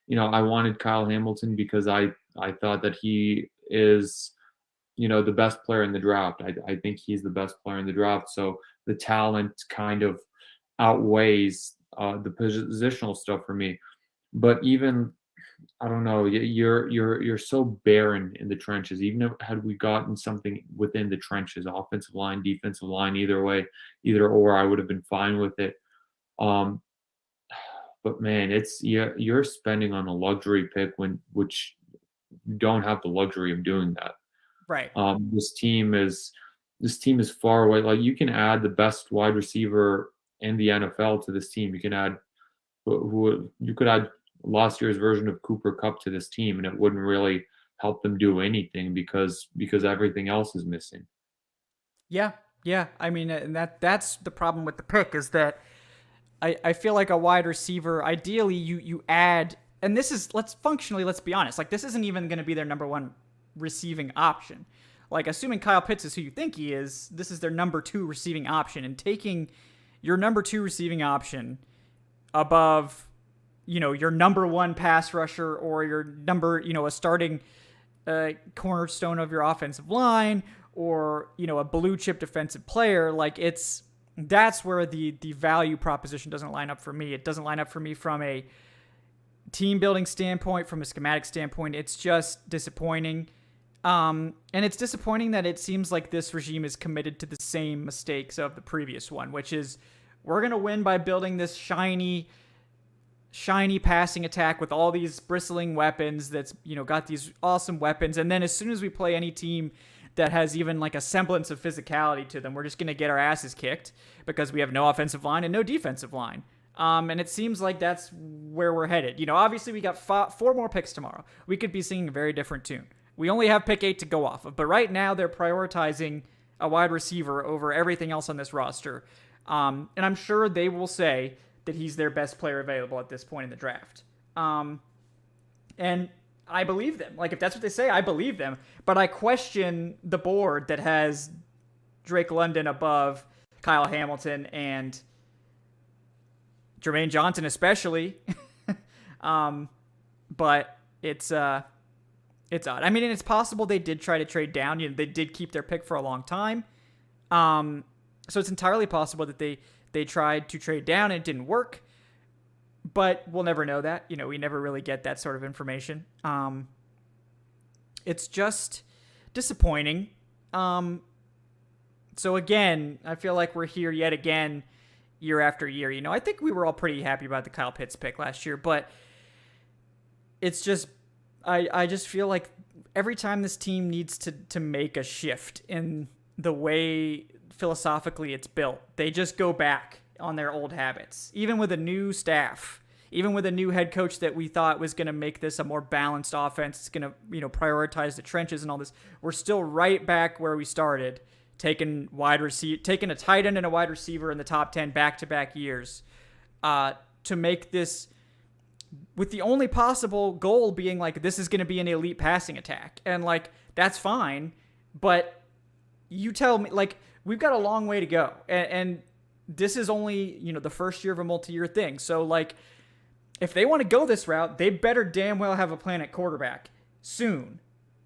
wanted Kyle Hamilton because I thought that he is, the best player in the draft. I think he's the best player in the draft. So the talent kind of outweighs the positional stuff for me. But even, I don't know, you're so barren in the trenches. Even had we gotten something within the trenches, offensive line, defensive line, either way, either or, I would have been fine with it. But man, you're spending on a luxury pick which you don't have the luxury of doing that. Right. This team is far away. Like, you can add the best wide receiver in the NFL to this team. You can add you could add last year's version of Cooper Kupp to this team, and it wouldn't really help them do anything because everything else is missing. Yeah. I mean, and that's the problem with the pick, is that I feel like a wide receiver, ideally you add, and this is, let's be honest, like, this isn't even going to be their number one receiving option. Like, assuming Kyle Pitts is who you think he is, this is their number 2 receiving option, and taking your number 2 receiving option above, your number 1 pass rusher, or your number, a starting cornerstone of your offensive line, or, a blue chip defensive player, like, that's where the value proposition doesn't line up for me. It doesn't line up for me from a team building standpoint, from a schematic standpoint. It's just disappointing. And it's disappointing that it seems like this regime is committed to the same mistakes of the previous one, which is, we're going to win by building this shiny passing attack with all these bristling weapons that's, got these awesome weapons. And then as soon as we play any team that has even like a semblance of physicality to them, we're just going to get our asses kicked because we have no offensive line and no defensive line. And it seems like that's where we're headed. Obviously we got 4 more picks tomorrow. We could be singing a very different tune. We only have pick 8 to go off of, but right now they're prioritizing a wide receiver over everything else on this roster. And I'm sure they will say that he's their best player available at this point in the draft. And I believe them. Like, if that's what they say, I believe them. But I question the board that has Drake London above Kyle Hamilton and Jermaine Johnson especially. But it's odd. I mean, and it's possible they did try to trade down. They did keep their pick for a long time. So it's entirely possible that they tried to trade down and it didn't work. But we'll never know that. We never really get that sort of information. It's just disappointing. So again, I feel like we're here yet again, year after year. I think we were all pretty happy about the Kyle Pitts pick last year, but it's just, I just feel like every time this team needs to make a shift in the way philosophically it's built, they just go back on their old habits. Even with a new staff, even with a new head coach that we thought was going to make this a more balanced offense, it's going to prioritize the trenches and all this, we're still right back where we started, taking a tight end and a wide receiver in the top 10 back-to-back years, to make this, with the only possible goal being like, this is going to be an elite passing attack. And like, that's fine, but you tell me, like, we've got a long way to go. And this is only, the first year of a multi-year thing. So like, if they want to go this route, they better damn well have a plan at quarterback soon.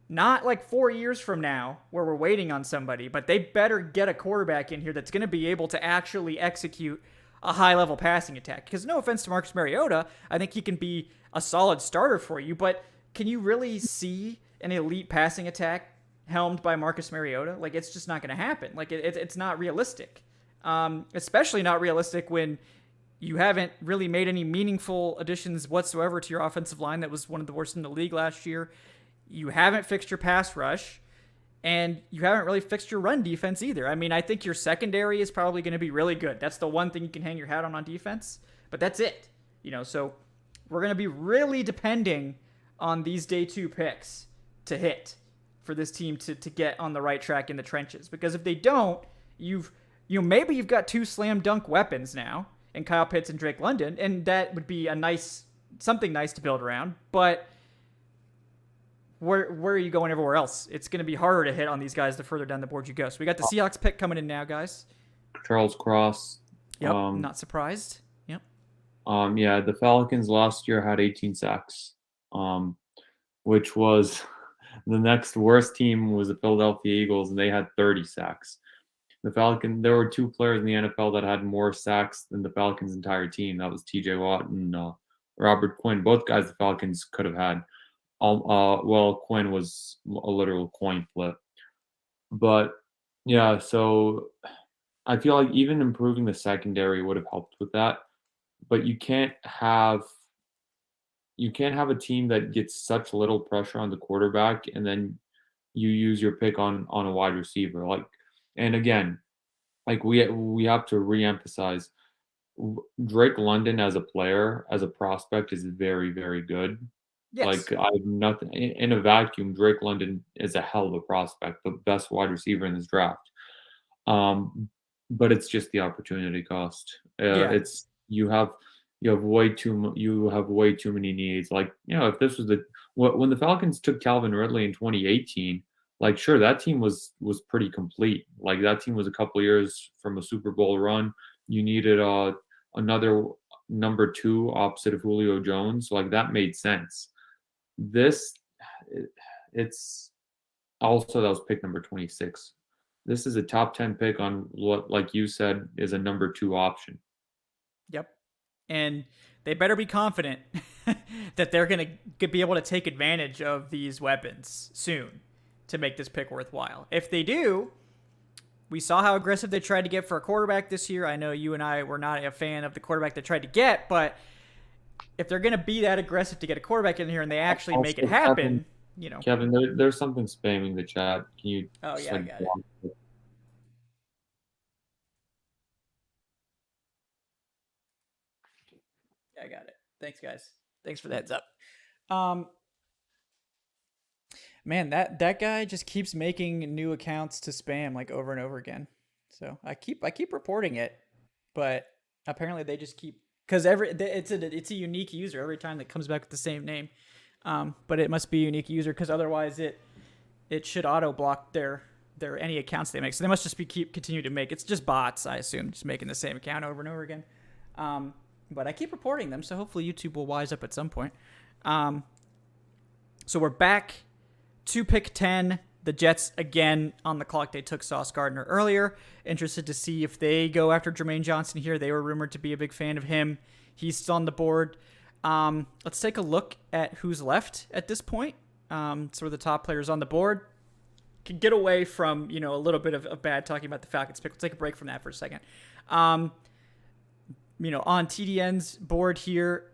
Not like 4 years from now where we're waiting on somebody, but they better get a quarterback in here that's going to be able to actually execute a high-level passing attack. Because no offense to Marcus Mariota, I think he can be a solid starter for you, but can you really see an elite passing attack helmed by Marcus Mariota? Like, it's just not going to happen. Like, it's not realistic. Especially not realistic when you haven't really made any meaningful additions whatsoever to your offensive line that was one of the worst in the league last year. You haven't fixed your pass rush. And you haven't really fixed your run defense either. I mean, I think your secondary is probably going to be really good. That's the one thing you can hang your hat on defense. But that's it. So we're going to be really depending on these day 2 picks to hit for this team to get on the right track in the trenches. Because if they don't, maybe you've got 2 slam dunk weapons now in Kyle Pitts and Drake London, and that would be something nice to build around. But where are you going everywhere else? It's going to be harder to hit on these guys the further down the board you go. So we got the Seahawks pick coming in now, guys. Charles Cross. Yep, not surprised. Yep. Yeah, the Falcons last year had 18 sacks, which was the next worst team was the Philadelphia Eagles, and they had 30 sacks. There were 2 players in the NFL that had more sacks than the Falcons' entire team. That was T.J. Watt and Robert Quinn. Both guys the Falcons could have had. Quinn was a literal coin flip. But yeah, so I feel like even improving the secondary would have helped with that. But you can't have a team that gets such little pressure on the quarterback and then you use your pick on a wide receiver. And again, we have to reemphasize Drake London as a player, as a prospect, is very, very good. Yes. I have nothing in a vacuum. Drake London is a hell of a prospect, the best wide receiver in this draft. But it's just the opportunity cost. It's you have way too many needs. If this was when the Falcons took Calvin Ridley in 2018, sure, that team was pretty complete. That team was a couple years from a Super Bowl run. You needed another number 2 opposite of Julio Jones. That made sense. It's also, that was pick number 26. This is a top 10 pick on what, like you said, is a number 2 option. Yep. And they better be confident that they're going to be able to take advantage of these weapons soon to make this pick worthwhile. If they do, we saw how aggressive they tried to get for a quarterback this year. I know you and I were not a fan of the quarterback they tried to get, but if they're going to be that aggressive to get a quarterback in here and they actually make it happen, Kevin, there's something spamming the chat. Can you? Oh yeah, I got it. Yeah, I got it. Thanks, guys. Thanks for the heads up. Man, that guy just keeps making new accounts to spam over and over again. So I keep reporting it, but apparently they just keep, because it's a unique user every time that comes back with the same name. But it must be a unique user because otherwise it should auto block their any accounts they make. So they must just continue to make. It's just bots, I assume, just making the same account over and over again. But I keep reporting them, so hopefully YouTube will wise up at some point. So we're back to pick 10. The Jets, again, on the clock. They took Sauce Gardner earlier. Interested to see if they go after Jermaine Johnson here. They were rumored to be a big fan of him. He's still on the board. Let's take a look at who's left at this point. So the top players on the board. Can get away from, a little bit of bad talking about the Falcons pick. Let's take a break from that for a second. On TDN's board here,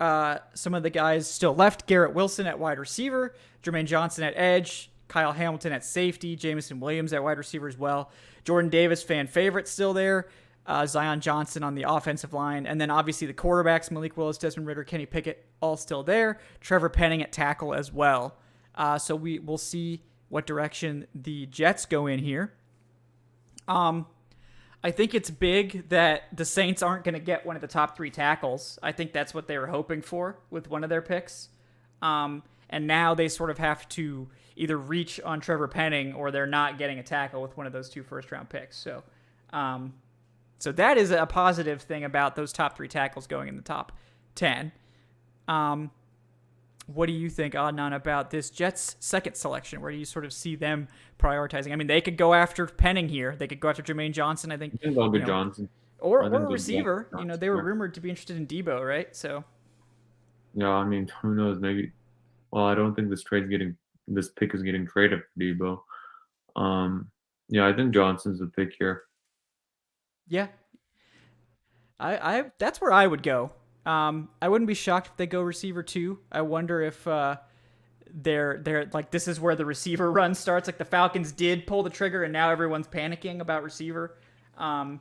some of the guys still left. Garrett Wilson at wide receiver, Jermaine Johnson at edge, Kyle Hamilton at safety, Jameson Williams at wide receiver as well. Jordan Davis, fan favorite, still there. Zion Johnson on the offensive line. And then obviously the quarterbacks, Malik Willis, Desmond Ridder, Kenny Pickett, all still there. Trevor Penning at tackle as well. So we'll see what direction the Jets go in here. I think it's big that the Saints aren't going to get one of the top 3 tackles. I think that's what they were hoping for with one of their picks. And now they sort of have to either reach on Trevor Penning or they're not getting a tackle with one of those 2 first-round picks. So that is a positive thing about those top 3 tackles going in the top 10. What do you think, Adnan, about this Jets' second selection? Where do you sort of see them prioritizing? I mean, they could go after Penning here. They could go after Jermaine Johnson, I think. They'll be Johnson. Or a receiver. They were rumored to be interested in Debo, right? So. Yeah, I mean, who knows? Maybe. Well, I don't think this pick is getting traded for Debo. Yeah, I think Johnson's the pick here. Yeah. I that's where I would go. I wouldn't be shocked if they go receiver 2. I wonder if they're like, this is where the receiver run starts. Like the Falcons did pull the trigger, and now everyone's panicking about receiver. I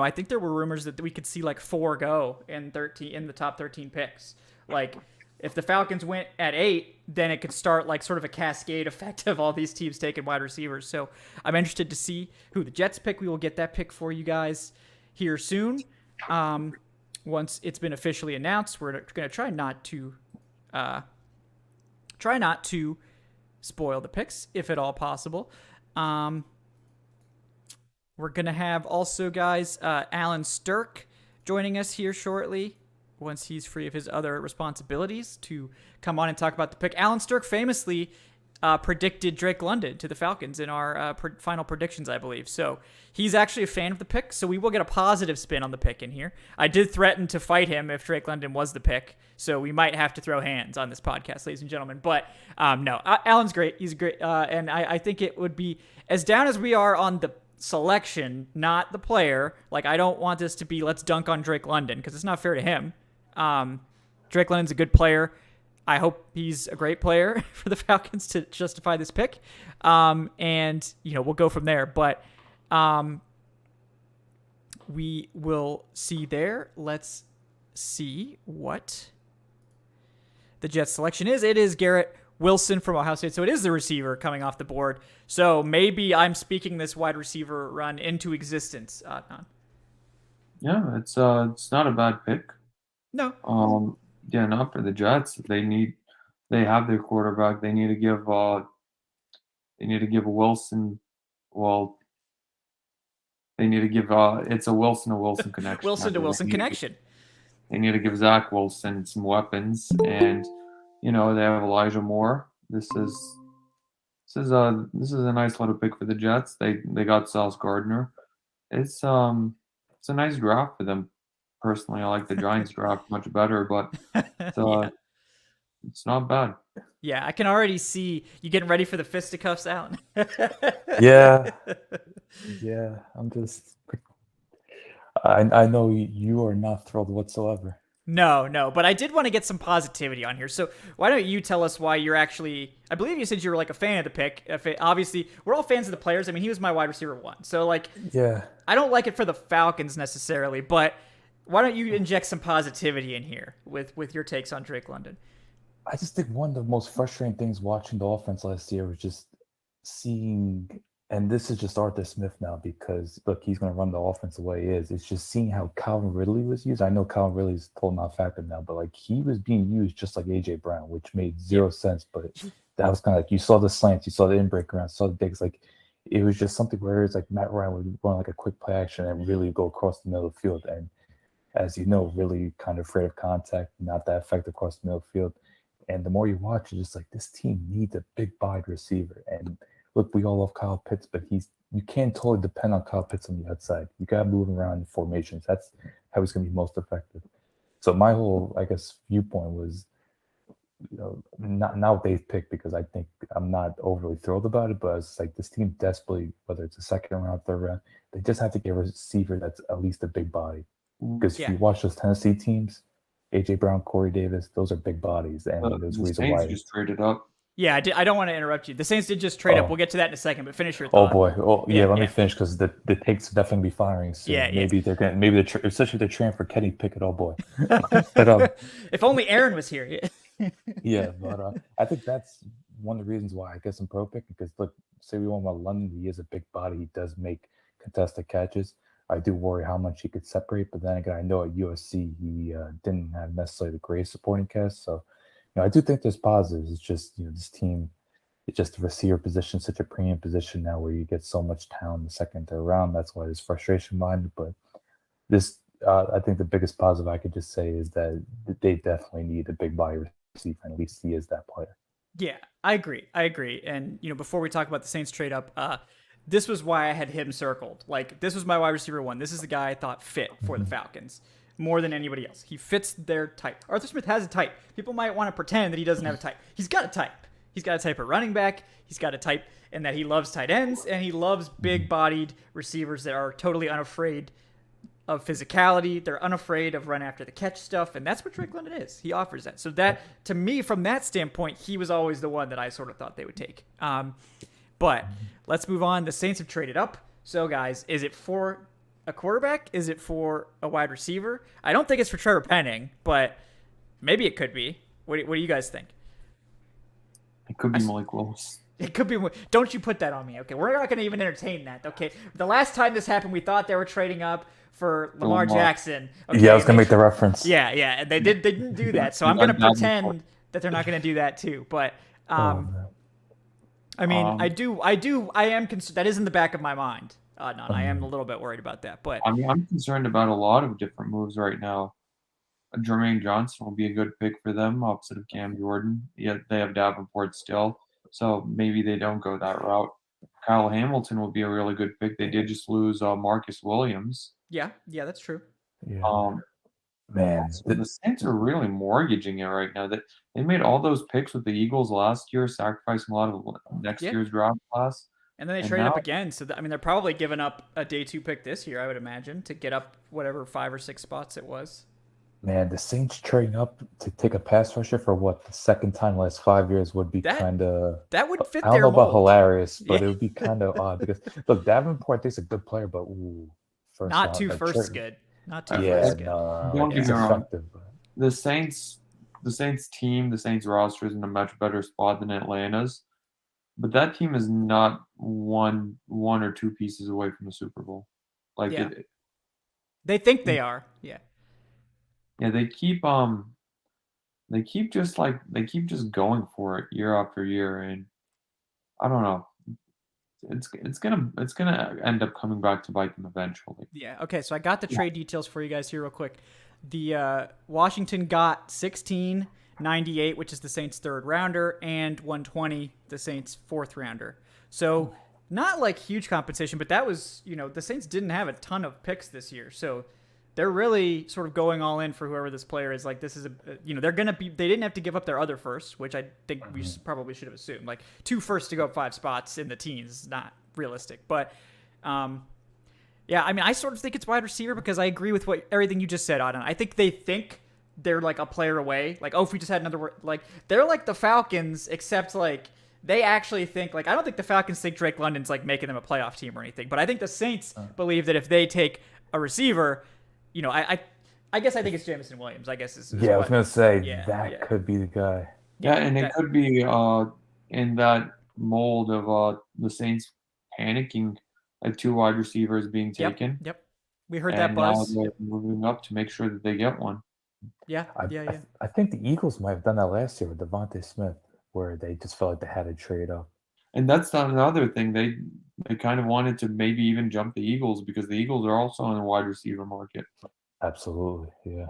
think there were rumors that we could see like 4 go in the top 13 picks. Like if the Falcons went at 8, then it could start like sort of a cascade effect of all these teams taking wide receivers. So I'm interested to see who the Jets pick. We will get that pick for you guys here soon. Once it's been officially announced, we're going to try not to spoil the picks if at all possible. We're going to have also, guys, Alan Stirk joining us here shortly once he's free of his other responsibilities to come on and talk about the pick. Alan Stirk famously predicted Drake London to the Falcons in our final predictions, I believe. So he's actually a fan of the pick, so we will get a positive spin on the pick in here. I did threaten to fight him if Drake London was the pick, so we might have to throw hands on this podcast, ladies and gentlemen. But no, Alan's great. He's great, and I think it would be, as down as we are on the selection, not the player. Like, I don't want this to be let's dunk on Drake London, because it's not fair to him. Drake London's a good player. I hope he's a great player for the Falcons to justify this pick. And, we'll go from there. But we will see there. Let's see what the Jets selection is. It is Garrett Wilson from Ohio State. So it is the receiver coming off the board. So maybe I'm speaking this wide receiver run into existence. Yeah, it's not a bad pick. No. Yeah, not for the Jets. They have their quarterback. They need to give Wilson. Well, they need to give it's a Wilson to Wilson connection. Wilson to Wilson connection. They need to give Zach Wilson some weapons, and they have Elijah Moore. This is a nice little pick for the Jets. They got Sauce Gardner. It's a nice draft for them. Personally, I like the Giants draft much better, but it's not bad. Yeah, I can already see you getting ready for the fisticuffs, Alan. Yeah. I'm just. I know you are not thrilled whatsoever. No, but I did want to get some positivity on here. So why don't you tell us why you're actually? I believe you said you were like a fan of the pick. Obviously, we're all fans of the players. I mean, he was my wide receiver 1. So yeah, I don't like it for the Falcons necessarily, but why don't you inject some positivity in here with your takes on Drake London? I just think one of the most frustrating things watching the offense last year was just seeing, and this is just Arthur Smith now because, look, he's going to run the offense the way he is. It's just seeing how Calvin Ridley was used. I know Calvin Ridley's total non-factor now, but he was being used just like A.J. Brown, which made zero sense. But that was kind of you saw the slants, you saw the in-break around, saw the digs. It was just something where it's Matt Ryan would run a quick play action and really go across the middle of the field. And as you know, really kind of afraid of contact, not that effective across the middle of the field. And the more you watch, it's just this team needs a big-bodied receiver. And look, we all love Kyle Pitts, but you can't totally depend on Kyle Pitts on the outside. You got to move him around in formations. That's how he's going to be most effective. So my whole, viewpoint was, not what they picked because I think I'm not overly thrilled about it, but it's this team desperately, whether it's a second round, third round, they just have to get a receiver that's at least a big body. Because if you watch those Tennessee teams, A.J. Brown, Corey Davis, those are big bodies. And there's a reason why. Just traded up. Yeah, I don't want to interrupt you. The Saints did just trade up. We'll get to that in a second, but finish your thought. Oh boy. Let me finish because the takes definitely be firing soon. Maybe they're going. Especially if they're trading for Kenny Pickett. Oh boy. But if only Aaron was here. But I think that's one of the reasons why I guess I'm pro pick because look, say we want about London, he is a big body. He does make contested catches. I do worry how much he could separate, but then again, I know at USC he didn't have necessarily the greatest supporting cast. So, I do think there's positives. It's just this team, it's just the receiver position, such a premium position now where you get so much talent in the second, third round. That's why there's frustration behind it. But this, I think the biggest positive I could just say is that they definitely need a big body receiver, and at least he is that player. Yeah, I agree. And before we talk about the Saints trade up, this was why I had him circled. This was my wide receiver 1. This is the guy I thought fit for the Falcons more than anybody else. He fits their type. Arthur Smith has a type. People might want to pretend that he doesn't have a type. He's got a type. He's got a type at running back. He's got a type in that he loves tight ends, and he loves big-bodied receivers that are totally unafraid of physicality. They're unafraid of run after the catch stuff, and that's what Drake London is. He offers that. So that, to me, from that standpoint, he was always the one that I sort of thought they would take. But let's move on. The Saints have traded up. So, guys, is it for a quarterback? Is it for a wide receiver? I don't think it's for Trevor Penning, but maybe it could be. What do you guys think? It could be Malik Willis. It could be. Don't you put that on me, okay? We're not going to even entertain that, okay? The last time this happened, we thought they were trading up for Lamar Jackson. Okay? Yeah, I was going to make the reference. Yeah, and they didn't do that. So I'm going to pretend that they're not going to do that too. But I mean, I am concerned. That is in the back of my mind. No, I am a little bit worried about that. But I mean, I'm concerned about a lot of different moves right now. Jermaine Johnson will be a good pick for them, opposite of Cam Jordan. Yeah, they have Davenport still, so maybe they don't go that route. Kyle Hamilton will be a really good pick. They did just lose Marcus Williams. Yeah, that's true. Yeah. Man, so the Saints are really mortgaging it right now. That they made all those picks with the Eagles last year, sacrificing a lot of next year's draft class. And then they traded up again. So, they're probably giving up a day 2 pick this year, I would imagine, to get up whatever 5 or 6 spots it was. Man, the Saints trading up to take a pass rusher for what, the second time last 5 years would be kind of... That would fit I their don't know about mold. hilarious, but it would be kind of odd because, look, Davenport is a good player, but first not round, too like, first good. Not too Yeah, first good. Don't get me wrong. The Saints team, the Saints roster is in a much better spot than Atlanta's, but that team is not one or two pieces away from the Super Bowl. Like they think they are. Yeah. Yeah, they keep just going for it year after year, and I don't know. It's gonna end up coming back to bite them eventually. Yeah. Okay. So I got the trade details for you guys here real quick. The Washington got 1698, which is the Saints' 3rd rounder, and 120, the Saints' 4th rounder. So not like huge compensation, but that was, the Saints didn't have a ton of picks this year, so they're really sort of going all in for whoever this player is. Like, this is they're gonna be. They didn't have to give up their other first, which I think we probably should have assumed. Like 2 firsts to go up 5 spots in the teens is not realistic, but yeah, I mean, I sort of think it's wide receiver because I agree with everything you just said, Adnan. I think they think they're like a player away. Like, if we just had another, like, they're like the Falcons, except like they actually think, like, I don't think the Falcons think Drake London's like making them a playoff team or anything, but I think the Saints believe that if they take a receiver, I guess I think it's Jameson Williams. I guess is I was gonna say that could be the guy. Yeah, and it could be in that mold of the Saints panicking at 2 wide receivers being taken. Yep. We heard that buzz. Now they're moving up to make sure that they get one. Yeah. I think the Eagles might have done that last year with Devontae Smith, where they just felt like they had to trade up. And that's not another thing. They kind of wanted to maybe even jump the Eagles because the Eagles are also in the wide receiver market. Absolutely, yeah.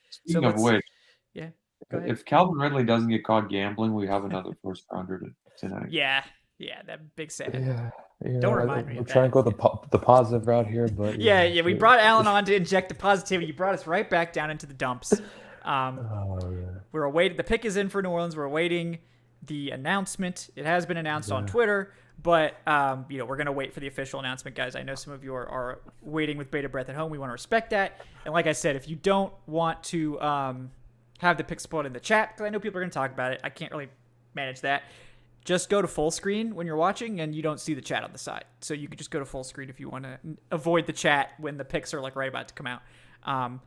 Speaking of which, go ahead. If Calvin Ridley doesn't get caught gambling, we have another first rounder tonight. Yeah, that big sad. Yeah. Don't remind me. We're trying to go the positive route here, but we brought Alan on to inject the positivity. You brought us right back down into the dumps. We're awaiting. The pick is in for New Orleans. We're awaiting the announcement. It has been announced on Twitter, but we're gonna wait for the official announcement, guys. I know some of you are waiting with bated breath at home. We want to respect that. And like I said, if you don't want to have the pick spoiled in the chat, because I know people are gonna talk about it, I can't really manage that. Just go to full screen when you're watching, and you don't see the chat on the side. So you could just go to full screen if you want to avoid the chat when the picks are like right about to come out.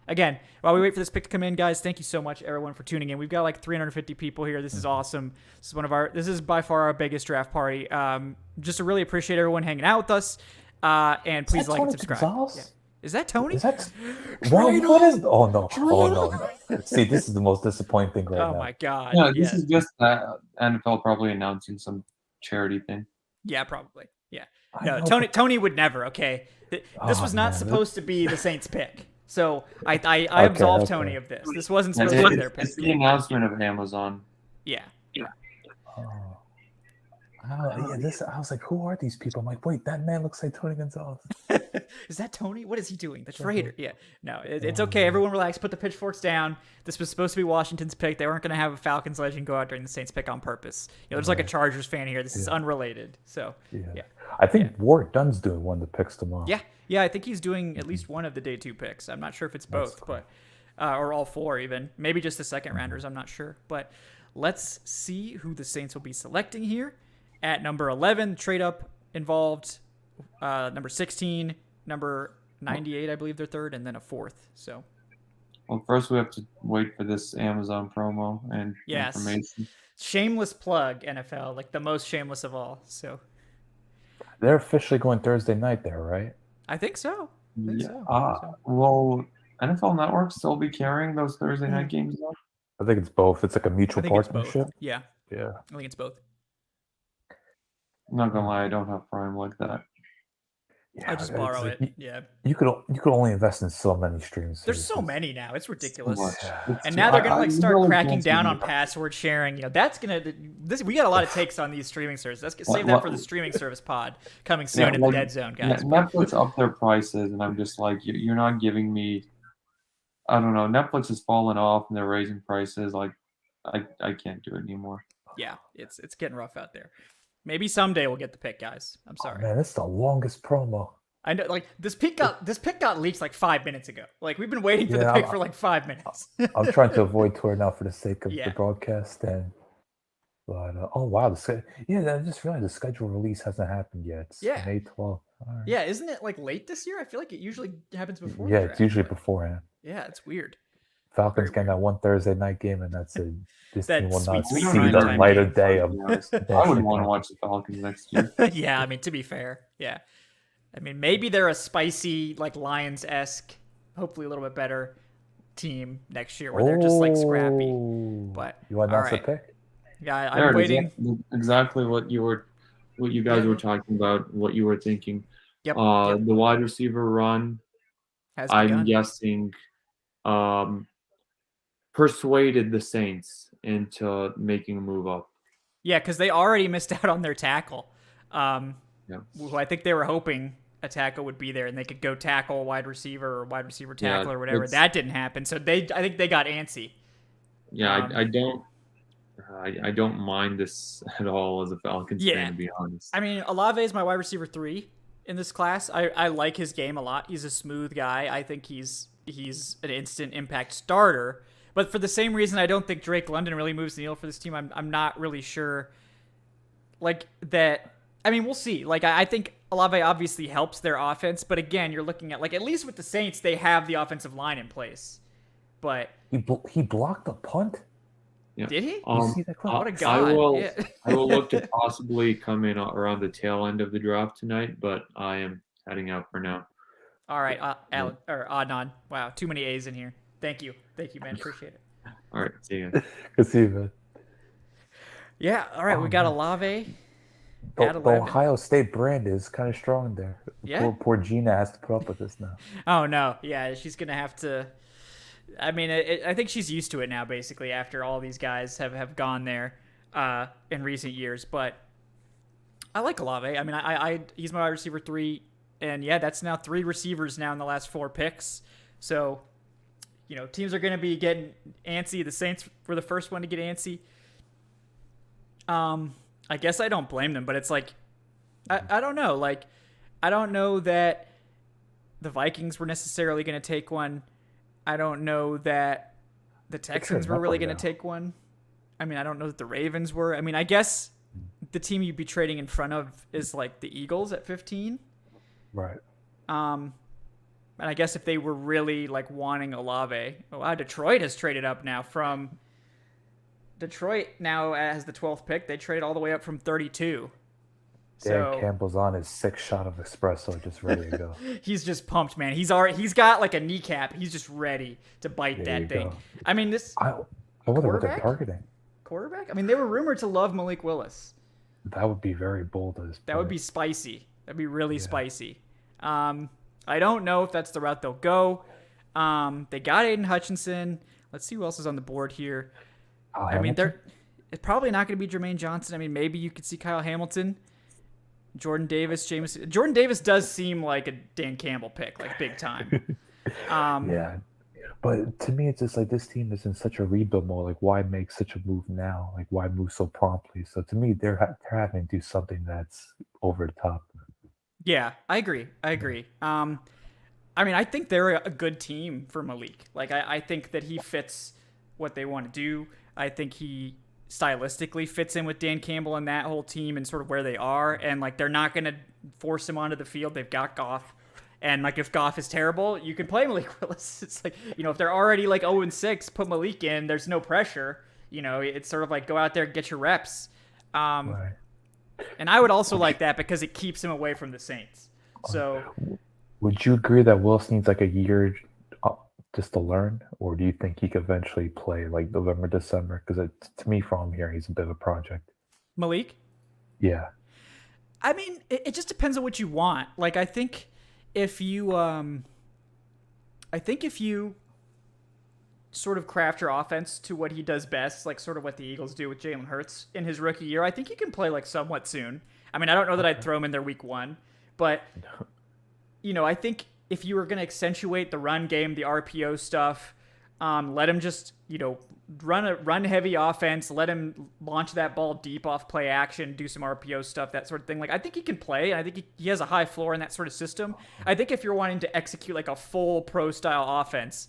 Again, while we wait for this pick to come in, guys, thank you so much, everyone, for tuning in. We've got like 350 people here. This is awesome. This is by far our biggest draft party. Just to really appreciate everyone hanging out with us. And please like and subscribe. Yeah. Is that Tony? What is? Oh no! See, this is the most disappointing thing right now. Oh my god! Yeah, this is just NFL probably announcing some charity thing. Yeah, probably. Yeah. No, Tony would never. Okay, this was not supposed to be the Saints pick. So I absolved Tony of this. This wasn't supposed to be their pick. It's the announcement of Amazon. Yeah. I was like, who are these people? I'm like, wait, that man looks like Tony Gonzalez. Is that Tony? What is he doing? The traitor. Yeah. No, it's okay. Everyone relax. Put the pitchforks down. This was supposed to be Washington's pick. They weren't going to have a Falcons legend go out during the Saints pick on purpose. There's like a Chargers fan here. This is unrelated. So, yeah. I think Warwick Dunn's doing one of the picks tomorrow. Yeah, I think he's doing at least one of the day 2 picks. I'm not sure if it's both, but or all 4 even. Maybe just the second rounders. I'm not sure. But let's see who the Saints will be selecting here. At number 11, trade up involved. Number 16, number 98, I believe they're third, and then a 4th. So, well, first we have to wait for this Amazon promo and information. Shameless plug, NFL, like the most shameless of all. So they're officially going Thursday night there, right? I think so. Will NFL Network still be carrying those Thursday night games though? I think it's both. It's like a mutual partnership. Yeah. I think it's both. I'm not gonna lie, I don't have Prime like that. I just borrow it. You could only invest in so many streams. There's so many now. It's ridiculous. And now they're gonna start cracking down on password sharing. That's we got a lot of takes on these streaming services. Let's save that for the streaming service pod coming soon in the Dead Zone, guys. Netflix upped their prices, and I'm just like, you're not giving me. I don't know. Netflix has fallen off, and they're raising prices. Like, I can't do it anymore. Yeah, it's getting rough out there. Maybe someday we'll get the pick, guys. I'm sorry. Oh, man, it's the longest promo. I know, like this pick got leaked like 5 minutes ago. Like we've been waiting for the pick for like 5 minutes. I'm trying to avoid Twitter now for the sake of the broadcast. But oh wow, I just realized the schedule release hasn't happened yet. It's May 12th. Right. Yeah, isn't it like late this year? I feel like it usually happens before. Yeah, it's usually beforehand. Yeah, it's weird. Falcons getting that one Thursday night game, and that's it. This team will not see sweet the light of day. I wouldn't want to watch the Falcons next year. Yeah, I mean, to be fair, yeah. I mean, maybe they're a spicy, like Lions-esque, hopefully a little bit better team next year, where they're just like scrappy. But you want to announce the pick? Yeah, I'm waiting. Exactly what you guys were talking about, what you were thinking. Yep. The wide receiver run. I'm guessing. Persuaded the Saints into making a move up. Yeah, because they already missed out on their tackle. Who I think they were hoping a tackle would be there and they could go tackle wide receiver or wide receiver tackle or whatever. That didn't happen. So I think they got antsy. Yeah, I don't mind this at all as a Falcons fan, to be honest. I mean, Olave is my wide receiver 3 in this class. I like his game a lot. He's a smooth guy. I think he's an instant impact starter. But for the same reason, I don't think Drake London really moves the needle for this team. I'm not really sure. Like that. I mean, we'll see. Like I think Olave obviously helps their offense, but again, you're looking at like at least with the Saints, they have the offensive line in place. But he blocked a punt. Yeah. Did he? What a god! I will look to possibly come in around the tail end of the draft tonight, but I am heading out for now. All right, Alan or Adnan. Wow, too many A's in here. Thank you, man. Appreciate it. All right, see you guys. Good see you, man. Yeah, all right. We got Olave. The Ohio State brand is kind of strong there. Yeah. Poor Gina has to put up with this now. Oh no, yeah, she's gonna have to. I mean, I think she's used to it now, basically, after all these guys have gone there in recent years. But I like Olave. I mean, he's my wide receiver 3, and yeah, that's now 3 receivers now in the last 4 picks. So. Teams are going to be getting antsy. The Saints were the first one to get antsy. I guess I don't blame them, but it's like, I don't know. Like, I don't know that the Vikings were necessarily going to take one. I don't know that the Texans were really going to take one. I mean, I don't know that the Ravens were. I mean, I guess the team you'd be trading in front of is like the Eagles at 15. Right. And I guess if they were really like wanting Olave, Detroit has traded up now from. Detroit now has the 12th pick. They trade all the way up from 32. Dan Campbell's on his 6th shot of espresso, just ready to go. He's just pumped, man. He's got like a kneecap. He's just ready to bite that thing. Go. I mean, I wonder what they're targeting. Quarterback? I mean, they were rumored to love Malik Willis. That would be very bold at this point. That would be spicy. That'd be really spicy. I don't know if that's the route they'll go. They got Aiden Hutchinson. Let's see who else is on the board here. I mean, it's probably not going to be Jermaine Johnson. I mean, maybe you could see Kyle Hamilton, Jordan Davis, Jameson. Jordan Davis does seem like a Dan Campbell pick, like big time. Yeah. But to me, it's just like this team is in such a rebuild mode. Like, why make such a move now? Like, why move so promptly? So to me, they're having to do something that's over the top. Yeah, I agree. I mean, I think they're a good team for Malik. Like, I think that he fits what they want to do. I think he stylistically fits in with Dan Campbell and that whole team and sort of where they are. And, like, they're not going to force him onto the field. They've got Goff. And, like, if Goff is terrible, you can play Malik Willis. It's like, you know, if they're already, like, 0-6, put Malik in. There's no pressure. You know, it's sort of like go out there and get your reps. Right. And I would also like that because it keeps him away from the Saints. So, would you agree that Willis needs, like, a year just to learn? Or do you think he could eventually play, like, November, December? Because to me, from here, he's a bit of a project. Malik? Yeah. I mean, it just depends on what you want. Like, I think if you sort of craft your offense to what he does best, like sort of what the Eagles do with Jalen Hurts in his rookie year, I think he can play like somewhat soon. I mean, I don't know that I'd throw him in there week 1, but you know, I think if you were going to accentuate the run game, the RPO stuff, let him just, you know, run heavy offense, let him launch that ball deep off play action, do some RPO stuff, that sort of thing. Like, I think he can play, and I think he has a high floor in that sort of system. I think if you're wanting to execute like a full pro style offense,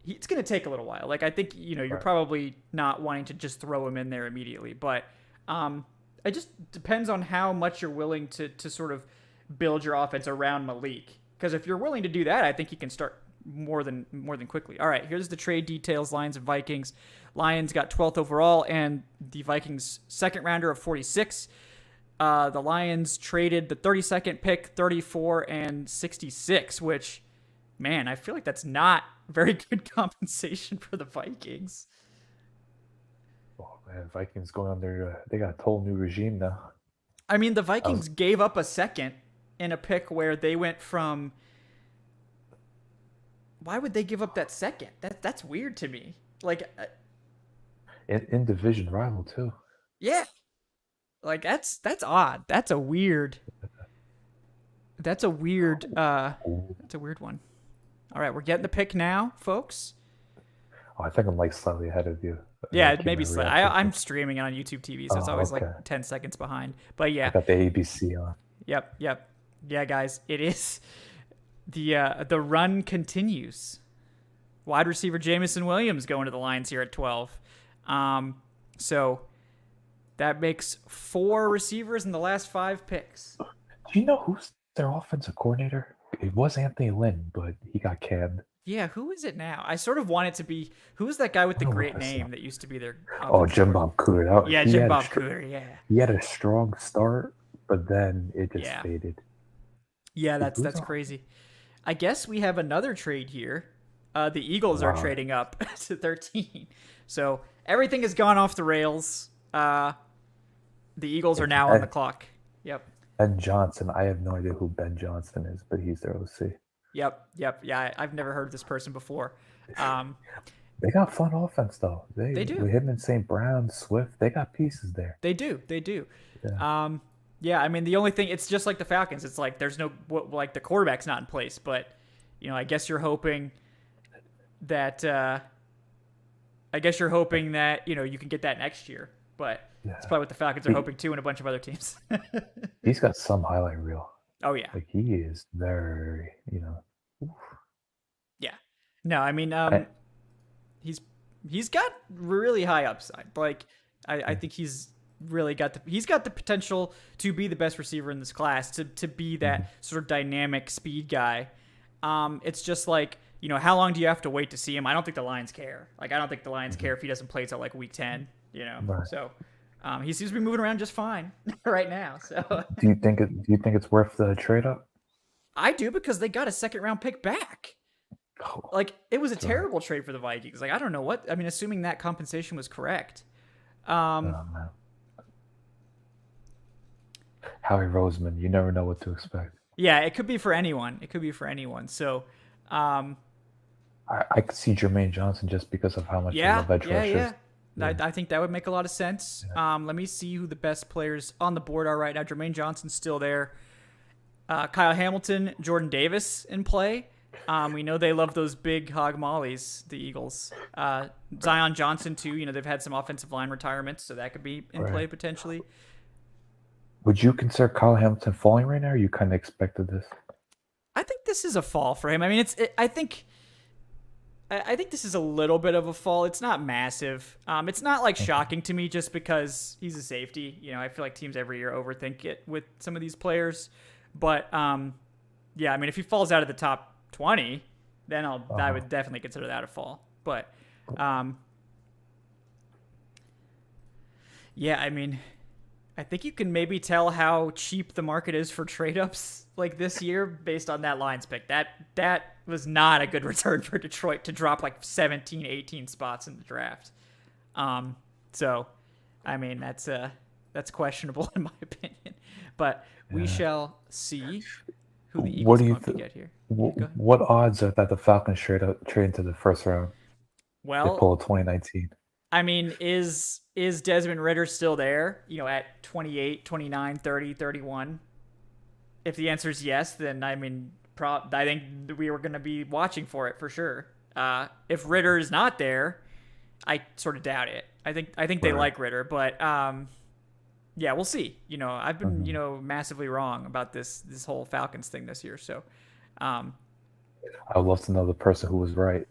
it's going to take a little while. Like, I think, you know, you're probably not wanting to just throw him in there immediately, but it just depends on how much you're willing to sort of build your offense around Malik. Because if you're willing to do that, I think he can start more than quickly. All right, here's the trade details. Lions and Vikings. Lions got 12th overall, and the Vikings second rounder of 46. The Lions traded the 32nd pick, 34, and 66, which, man, I feel like that's not very good compensation for the Vikings. Oh man, Vikings going under. They got a total new regime now. I mean, the Vikings gave up a second in a pick where they went from. Why would they give up that second? That's weird to me. Like, In division rival too. Yeah, like that's odd. That's a weird one. All right, we're getting the pick now, folks. Oh, I think I'm like slightly ahead of you. Yeah, maybe slightly. I'm streaming it on YouTube TV, so it's always okay. like 10 seconds behind. But yeah, I got the ABC on. Yep. Yeah, guys, it is. The run continues. Wide receiver Jameson Williams going to the Lions here at 12. So that makes 4 receivers in the last 5 picks. Do you know who's their offensive coordinator? It was Anthony Lynn, but he got canned. Yeah, who is it now? I sort of want it to be, who's that guy with the great name that used to be their Jim Bob Cooter. Yeah, Jim Bob Cooter, yeah. He had a strong start, but then it just faded. Yeah, that's crazy. I guess we have another trade here. The Eagles are trading up to 13. So everything has gone off the rails. The Eagles are now on the clock. Yep. Ben Johnson. I have no idea who Ben Johnson is, but he's their OC. Yep. Yeah, I've never heard of this person before. They got fun offense, though. They do. With him and St. Brown, Swift, they got pieces there. They do. Yeah. Yeah, I mean, the only thing, it's just like the Falcons. It's like there's no, like the quarterback's not in place, but, you know, I guess you're hoping that, you know, you can get that next year. But that's probably what the Falcons are hoping too, and a bunch of other teams. He's got some highlight reel. Oh, yeah. Like, he is very, you know. Oof. Yeah. No, I mean, he's got really high upside. Like, I think he's really got the potential to be the best receiver in this class, to be that sort of dynamic speed guy. It's just like, you know, how long do you have to wait to see him? I don't think the Lions care. Like, I don't think the Lions care if he doesn't play until like week 10, you know? Right. So he seems to be moving around just fine right now. So do you think it's worth the trade up? I do, because they got a second round pick back. Like, it was a terrible trade for the Vikings. Like, I don't know what, I mean, assuming that compensation was correct. Man. Howie Roseman, you never know what to expect. Yeah, it could be for anyone. So, I could see Jermaine Johnson just because of how much he loves edge rushers. I think that would make a lot of sense. Let me see who the best players on the board are right now. Jermaine Johnson's still there. Kyle Hamilton, Jordan Davis in play. We know they love those big hog mollies, the Eagles. Zion Johnson, too. You know, they've had some offensive line retirements, so that could be in play potentially. Would you consider Kyle Hamilton falling right now, or you kind of expected this? I think this is a fall for him. I mean, I think this is a little bit of a fall. It's not massive. It's not like shocking to me just because he's a safety. You know, I feel like teams every year overthink it with some of these players. But yeah, I mean, if he falls out of the top 20, then I would definitely consider that a fall. But yeah, I mean, I think you can maybe tell how cheap the market is for trade-ups like this year based on that Lions pick. That was not a good return for Detroit to drop like 17, 18 spots in the draft. So, I mean, that's questionable in my opinion. But we shall see who the Eagles get here. What odds are that the Falcons trade into the first round? Well, they pull a 2019. I mean, is Desmond Ridder still there, you know, at 28, 29, 30, 31? If the answer is yes, then I mean, I think we were going to be watching for it for sure. If Ridder is not there, I sort of doubt it. I think they like Ridder, but yeah, we'll see. You know, I've been you know, massively wrong about this whole Falcons thing this year. So I would love to know the person who was right.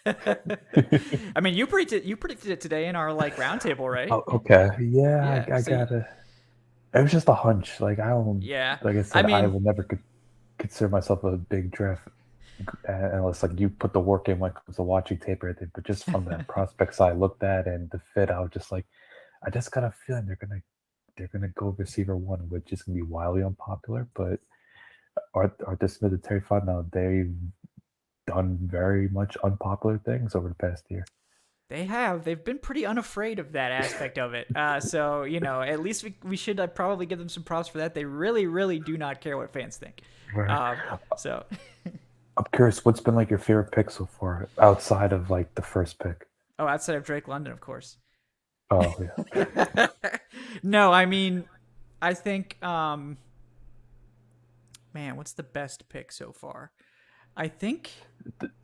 I mean, you predicted it today in our like roundtable, right? Oh, okay. Yeah, I got it. It was just a hunch. Like I don't. Yeah. Like I said, I will never consider myself a big draft analyst. Like you put the work in when it comes to watching tape or anything. But just from the prospects I looked at and the fit, I was just like, I just got a feeling they're gonna go receiver one, which is gonna be wildly unpopular. But Arthur Smith and Terry Fontenot, they've done very much unpopular things over the past year. They've been pretty unafraid of that aspect of it. So, you know, at least we should probably give them some props for that. They really, really do not care what fans think. Right. So I'm curious, what's been like your favorite pick so far outside of like the first pick? Oh, outside of Drake London, of course. Oh, yeah. No, I mean, I think, man, what's the best pick so far? I think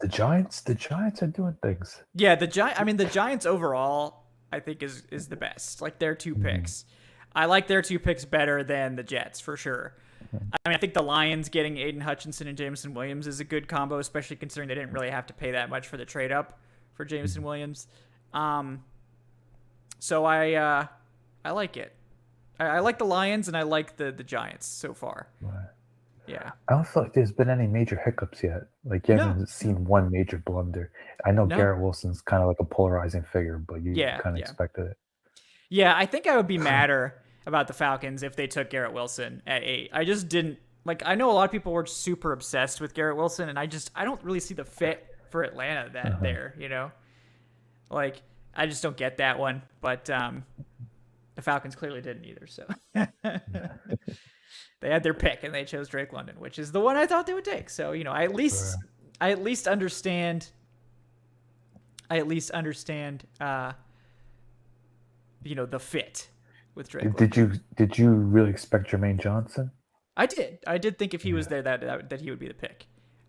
the Giants are doing things. Yeah, the Giants overall, I think is the best. Like their two picks. I like their two picks better than the Jets for sure. I mean, I think the Lions getting Aiden Hutchinson and Jameson Williams is a good combo, especially considering they didn't really have to pay that much for the trade up for Jameson Williams. So I like it. I like the Lions and I like the Giants so far. Right. Yeah. I don't feel like there's been any major hiccups yet. Like you haven't seen one major blunder. I know Garrett Wilson's kind of like a polarizing figure, but you kind of expected it. Yeah, I think I would be madder about the Falcons if they took Garrett Wilson at 8. I just didn't like. I know a lot of people were super obsessed with Garrett Wilson, and I don't really see the fit for Atlanta there. You know, like I just don't get that one. But the Falcons clearly didn't either. So. They had their pick and they chose Drake London, which is the one I thought they would take. So, you know, I at least understand, you know, the fit with Drake London. Did you really expect Jermaine Johnson? I did think if he was there that he would be the pick.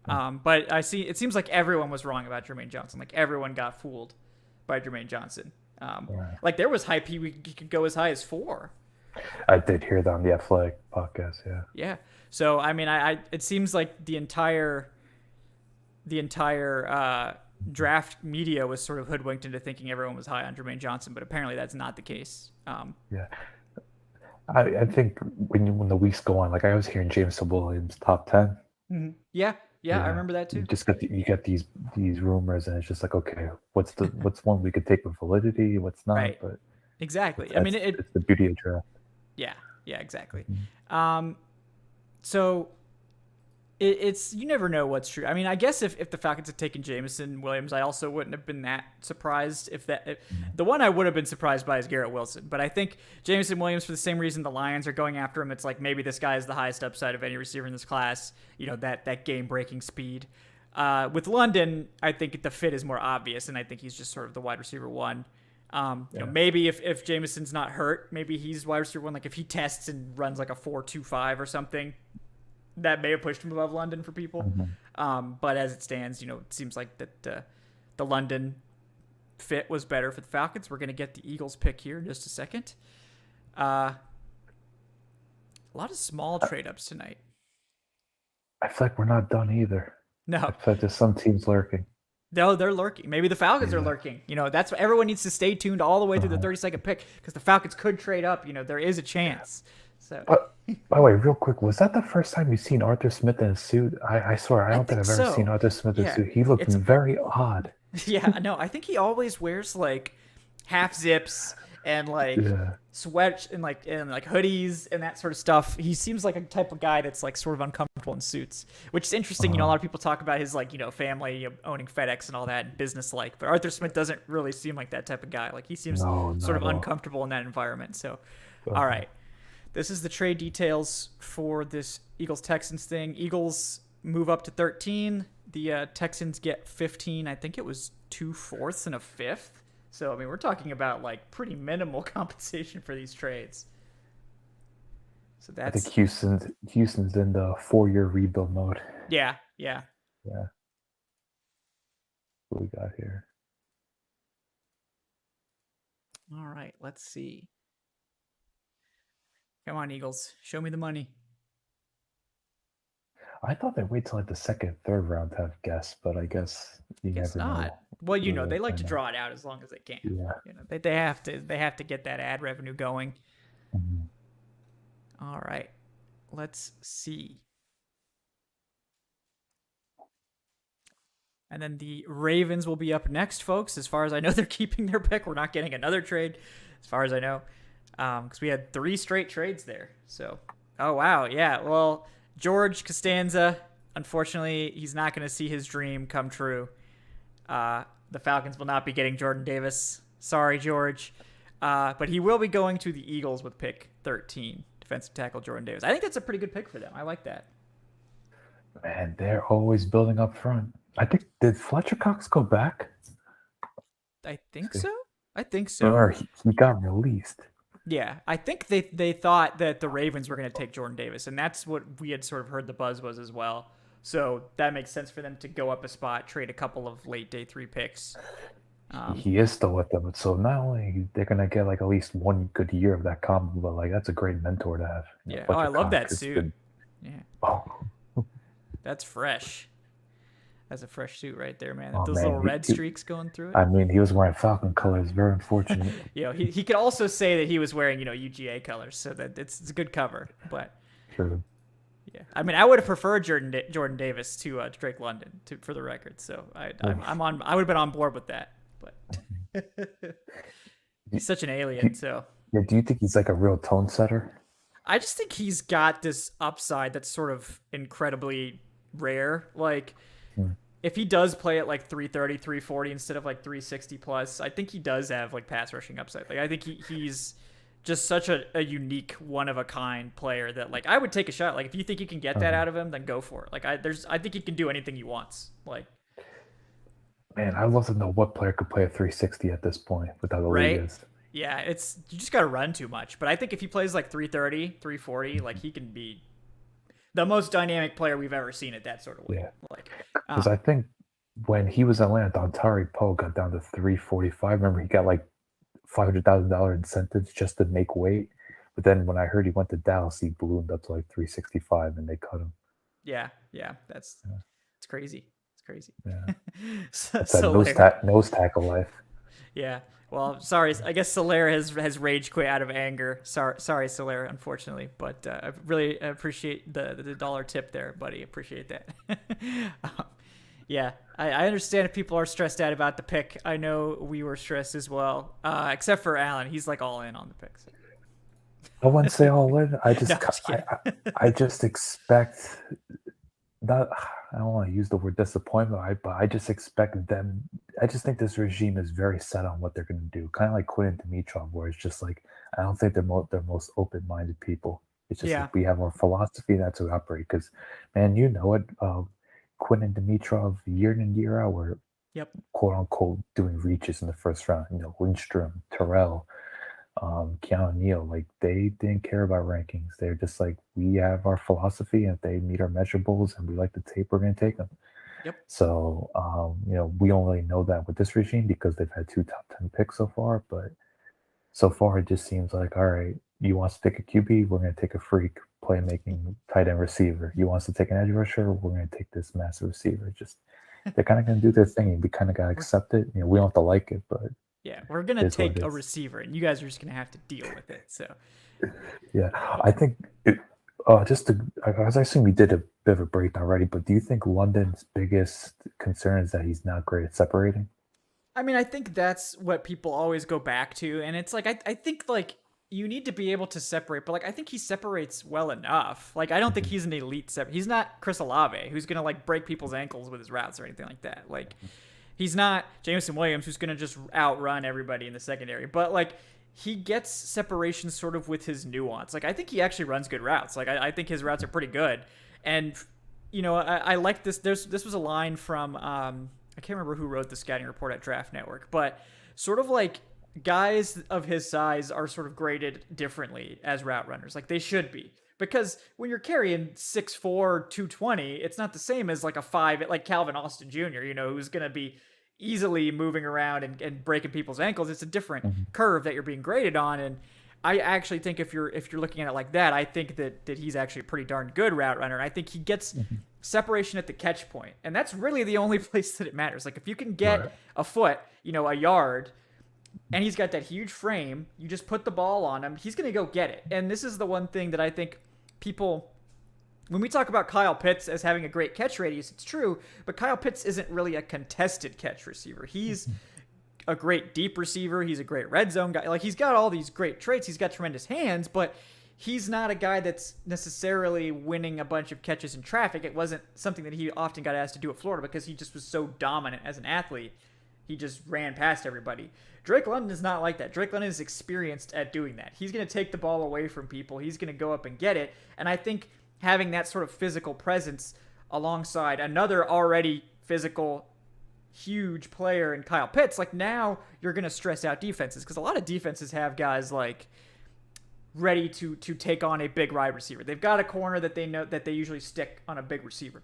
But it seems like everyone was wrong about Jermaine Johnson. Like everyone got fooled by Jermaine Johnson. Like there was hype he could go as high as 4. I did hear that on the Athletic podcast. Yeah. Yeah. So I mean, it seems like the entire draft media was sort of hoodwinked into thinking everyone was high on Jermaine Johnson, but apparently that's not the case. Yeah. I think when the weeks go on, like I was hearing Jameson Williams top 10. Mm-hmm. Yeah, I remember that too. You get these rumors, and it's just like, okay, what's one we could take with validity, what's not? Right. But exactly. I mean, it's the beauty of draft. Yeah, exactly. So it's you never know what's true. I mean, I guess if the Falcons had taken Jameson Williams, I also wouldn't have been that surprised. The one I would have been surprised by is Garrett Wilson, but I think Jameson Williams, for the same reason the Lions are going after him, it's like maybe this guy is the highest upside of any receiver in this class. You know, that game breaking speed. With London, I think the fit is more obvious, and I think he's just sort of the wide receiver one. Maybe if Jameson's not hurt, maybe he's wide receiver 1. Like if he tests and runs like a 4.25 or something, that may have pushed him above London for people. But as it stands, it seems like that the London fit was better for the Falcons. We're going to get the Eagles pick here in just a second. A lot of small trade-ups tonight. I feel like we're not done either. No. I feel like there's some teams lurking. No, they're lurking. Maybe the Falcons are lurking. That's what everyone needs to stay tuned all the way through the 32nd pick because the Falcons could trade up. There is a chance. So. By the way, real quick, was that the first time you've seen Arthur Smith in a suit? I swear, I don't think I've ever seen Arthur Smith in a suit. He looked very odd. Yeah, no, I think he always wears like half zips and like sweats and like hoodies and that sort of stuff. He seems like a type of guy that's like sort of uncomfortable in suits, which is interesting. A lot of people talk about his like family owning FedEx and all that and business like, but Arthur Smith doesn't really seem like that type of guy. Like he seems sort of uncomfortable in that environment. So, all right. This is the trade details for this Eagles-Texans thing. Eagles move up to 13. The Texans get 15. I think it was 2 4ths and a 5th. So, we're talking about, like, pretty minimal compensation for these trades. So that's... I think Houston's in the 4-year rebuild mode. Yeah. What we got here? All right, let's see. Come on, Eagles. Show me the money. I thought they'd wait till like the second, third round to have guests, but I guess never not. know. Well, they like to draw it out as long as they can. Yeah. They have to get that ad revenue going. All right. Let's see. And then the Ravens will be up next, folks. As far as I know, they're keeping their pick. We're not getting another trade, as far as I know. Because we had 3 straight trades there. So, oh, wow. Yeah, well, George Costanza, unfortunately, he's not going to see his dream come true. The Falcons will not be getting Jordan Davis. Sorry, George. But he will be going to the Eagles with pick 13, defensive tackle Jordan Davis. I think that's a pretty good pick for them. I like that. Man, they're always building up front. I think, did Fletcher Cox go back? I think so. Or he got released. Yeah, I think they thought that the Ravens were going to take Jordan Davis, and that's what we had sort of heard the buzz was as well. So that makes sense for them to go up a spot, trade a couple of late day 3 picks. He is still with them, so not only they're going to get like at least 1 good year of that combo, but like that's a great mentor to have. Yeah. I love that suit. Yeah. Oh. That's fresh. That's a fresh suit right there, man. Those little red streaks going through it. I mean, he was wearing Falcon colors. Very unfortunate. He could also say that he was wearing, UGA colors, so that it's a good cover. But true. Yeah, I mean, I would have preferred Jordan Davis to Drake London, for the record. So I would have been on board with that. But he's such an alien. So yeah, do you think he's like a real tone setter? I just think he's got this upside that's sort of incredibly rare. Like. If he does play at like 330, 340 instead of like 360 plus, I think he does have like pass rushing upside. Like I think he's just such a unique, one of a kind player that like I would take a shot. Like if you think you can get that out of him, then go for it. Like I think he can do anything he wants. Like, man, I'd love to know what player could play a 360 at this point without the league is. Yeah, you just got to run too much. But I think if he plays like 330, 340, like he can be the most dynamic player we've ever seen at that sort of way. Yeah. Because I think when he was in Atlanta, Dontari Poe got down to 345. Remember, he got like $500,000 incentives just to make weight. But then when I heard he went to Dallas, he ballooned up to like 365 and they cut him. Yeah. It's crazy. It's crazy. Yeah. That nose tackle life. Yeah. Well, sorry. I guess Soler has rage quit out of anger. Sorry, Soler, unfortunately. But I really appreciate the dollar tip there, buddy. Appreciate that. Yeah, I understand if people are stressed out about the pick. I know we were stressed as well, except for Alan. He's like all in on the picks. I wouldn't say all in. I just, I just expect not. I don't want to use the word disappointment, but I just expect them. I just think this regime is very set on what they're going to do. Kind of like Quinn and Dimitrov, where it's just like I don't think they're most open-minded people. It's just like we have our philosophy, and that's how we operate. Because, man, you know it. Quinn and Dimitrov, year in and year out, were quote unquote doing reaches in the first round. Lindstrom, Terrell, Keanu Neal, like they didn't care about rankings. They're just like, we have our philosophy, and if they meet our measurables and we like the tape, we're going to take them. So, we don't really know that with this regime because they've had 2 top 10 picks so far. But so far, it just seems like, all right, you want us to pick a QB, we're going to take a freak playmaking tight end receiver. You want us to take an edge rusher, we're going to take this massive receiver. Just they're kind of going to do their thing, and we kind of got to accept it. We don't have to like it, but yeah, we're going to take a receiver, and you guys are just going to have to deal with it. So yeah, I think I assume we did a bit of a breakdown already, but do you think London's biggest concern is that he's not great at separating? I mean, I think that's what people always go back to, and it's like I think like you need to be able to separate, but like I think he separates well enough. Like I don't think he's an elite He's not Chris Olave, who's gonna like break people's ankles with his routes or anything like that. Like he's not Jameson Williams, who's gonna just outrun everybody in the secondary. But like he gets separation sort of with his nuance. Like I think he actually runs good routes. Like I think his routes are pretty good, and I like this. This was a line from I can't remember who wrote the scouting report at Draft Network, but sort of like guys of his size are sort of graded differently as route runners. Like they should be, because when you're carrying 6'4", 220, it's not the same as like a 5, like Calvin Austin Jr., who's going to be easily moving around and breaking people's ankles. It's a different curve that you're being graded on. And I actually think if you're looking at it like that, I think that he's actually a pretty darn good route runner. And I think he gets separation at the catch point, and that's really the only place that it matters. Like if you can get a foot, a yard, and he's got that huge frame, you just put the ball on him, he's going to go get it. And this is the one thing that I think people, when we talk about Kyle Pitts as having a great catch radius, it's true, but Kyle Pitts isn't really a contested catch receiver. He's a great deep receiver. He's a great red zone guy. Like he's got all these great traits. He's got tremendous hands, but he's not a guy that's necessarily winning a bunch of catches in traffic. It wasn't something that he often got asked to do at Florida because he just was so dominant as an athlete. He just ran past everybody. Drake London is not like that. Drake London is experienced at doing that. He's going to take the ball away from people. He's going to go up and get it. And I think having that sort of physical presence alongside another already physical, huge player in Kyle Pitts, like now you're going to stress out defenses, because a lot of defenses have guys like ready to take on a big wide receiver. They've got a corner that they know that they usually stick on a big receiver.